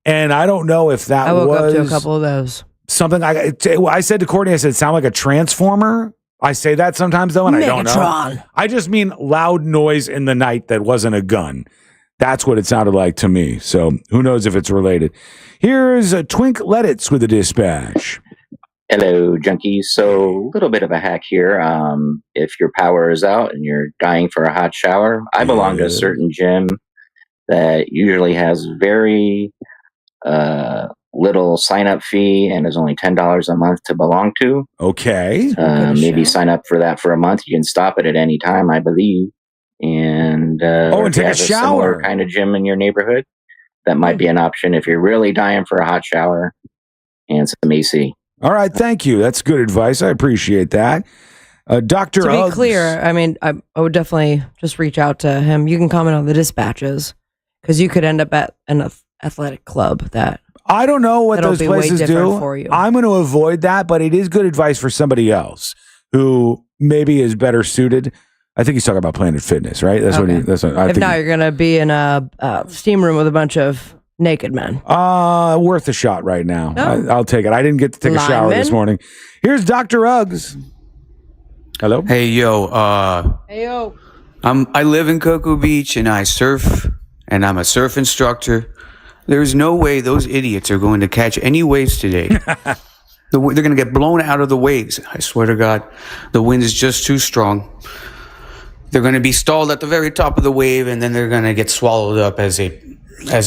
And I don't know if that I woke was up to a couple of those. something I said to Courtney, I said, sound like a transformer. I say that sometimes though, and I don't know. I just mean loud noise in the night that wasn't a gun. That's what it sounded like to me. So who knows if it's related. Here's Twink Lettits with a dispatch. Hello, junkies. So a little bit of a hack here. If your power is out and you're dying for a hot shower, I belong to a certain gym that usually has very little sign-up fee and is only $10 a month to belong to. Okay. Maybe sign up for that for a month. You can stop it at any time, I believe. And and take a shower. Similar kind of gym in your neighborhood, that might be an option if you're really dying for a hot shower and some AC. All right, thank you. That's good advice. I appreciate that. Dr. To be Uggs. clear, I mean, I would definitely just reach out to him. You can comment on the dispatches because you could end up at an athletic club that I don't know what those places do. For you. I'm going to avoid that, but it is good advice for somebody else who maybe is better suited. I think he's talking about Planet Fitness, right? That's Okay. what I If think. not, you're going to be in a steam room with a bunch of naked men. Worth a shot right now. No. I'll take it. I didn't get to take a shower this morning. Here's Dr. Uggs. Hello. Hey yo. Hey yo. I live in Cocoa Beach and I surf, and I'm a surf instructor. There's no way those idiots are going to catch any waves today. They're going to get blown out of the waves. I swear to God, the wind is just too strong. They're going to be stalled at the very top of the wave, and then they're going to get swallowed up as it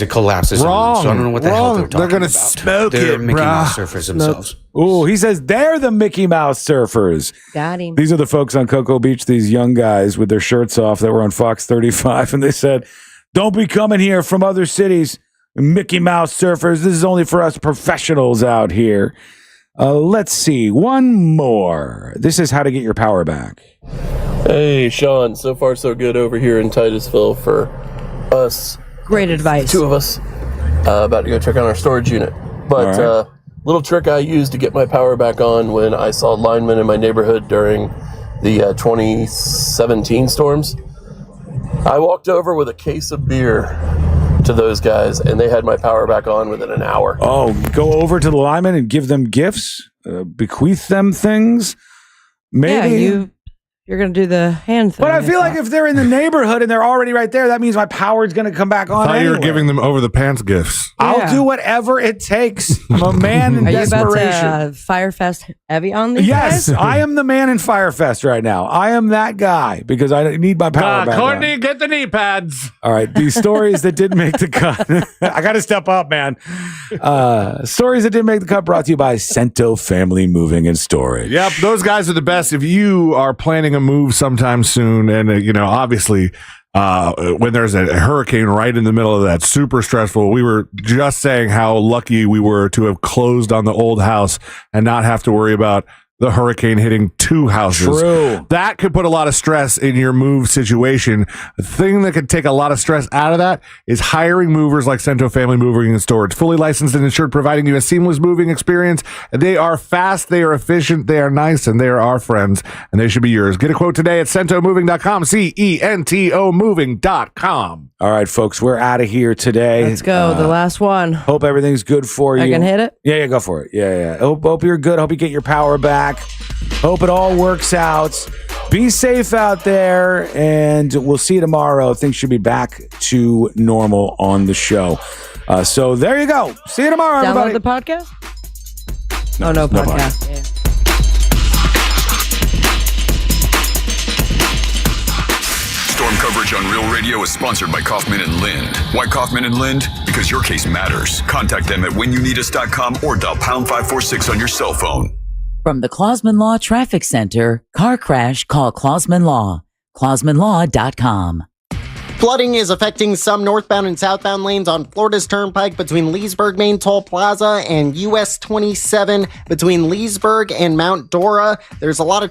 collapses. Wrong. So I don't know what the hell they're talking They're gonna about. smoke They're it, Mickey brah. Mouse surfers themselves. Oh, he says they're the Mickey Mouse surfers. Got him. These are the folks on Cocoa Beach, these young guys with their shirts off that were on Fox 35, and they said, don't be coming here from other cities, Mickey Mouse surfers. This is only for us professionals out here. Let's see. One more. This is how to get your power back. Hey, Sean. So far, so good over here in Titusville for us. Great advice. Two of us about to go check on our storage unit. But All right. little trick I used to get my power back on when I saw linemen in my neighborhood during the 2017 storms. I walked over with a case of beer to those guys, and they had my power back on within an hour. Oh, go over to the linemen and give them gifts, bequeath them things. Maybe. Yeah, you're going to do the hand thing. But I feel like if they're in the neighborhood and they're already right there, that means my power is going to come back on. I thought you anyway. were giving them over the pants gifts. I'll do whatever it takes. I'm a man in Are you desperation. about to Firefest heavy on these Yes, guys? I am the man in Firefest right now. I am that guy because I need my power back. Courtney, get the knee pads. All right, these stories that didn't make the cut. I got to step up, man. Stories that didn't make the cut brought to you by Cento Family Moving and Storage. Yep, those guys are the best. If you are planning a move sometime soon, and obviously when there's a hurricane right in the middle of that, super stressful. We were just saying how lucky we were to have closed on the old house and not have to worry about the hurricane hitting two houses. True. That could put a lot of stress in your move situation. The thing that could take a lot of stress out of that is hiring movers like Cento Family Moving and Storage. Fully licensed and insured, providing you a seamless moving experience. They are fast, they are efficient, they are nice, and they are our friends, and they should be yours. Get a quote today at centomoving.com, CENTO moving.com. All right, folks, we're out of here today. Let's go. The last one. Hope everything's good for you. I can hit it? Yeah, go for it. Yeah. Hope you're good. Hope you get your power back. Hope it all works out. Be safe out there, and we'll see you tomorrow. Things should be back to normal on the show. So there you go. See you tomorrow, Download everybody. the podcast? No podcast. Yeah. Storm coverage on Real Radio is sponsored by Kaufman and Lind. Why Kaufman and Lind? Because your case matters. Contact them at whenyouneedus.com or dial pound 546 on your cell phone. From the Clausman Law Traffic Center, car crash, call Clausman Law. ClausmanLaw.com. Flooding is affecting some northbound and southbound lanes on Florida's Turnpike between Leesburg Main Toll Plaza and US 27 between Leesburg and Mount Dora. There's a lot of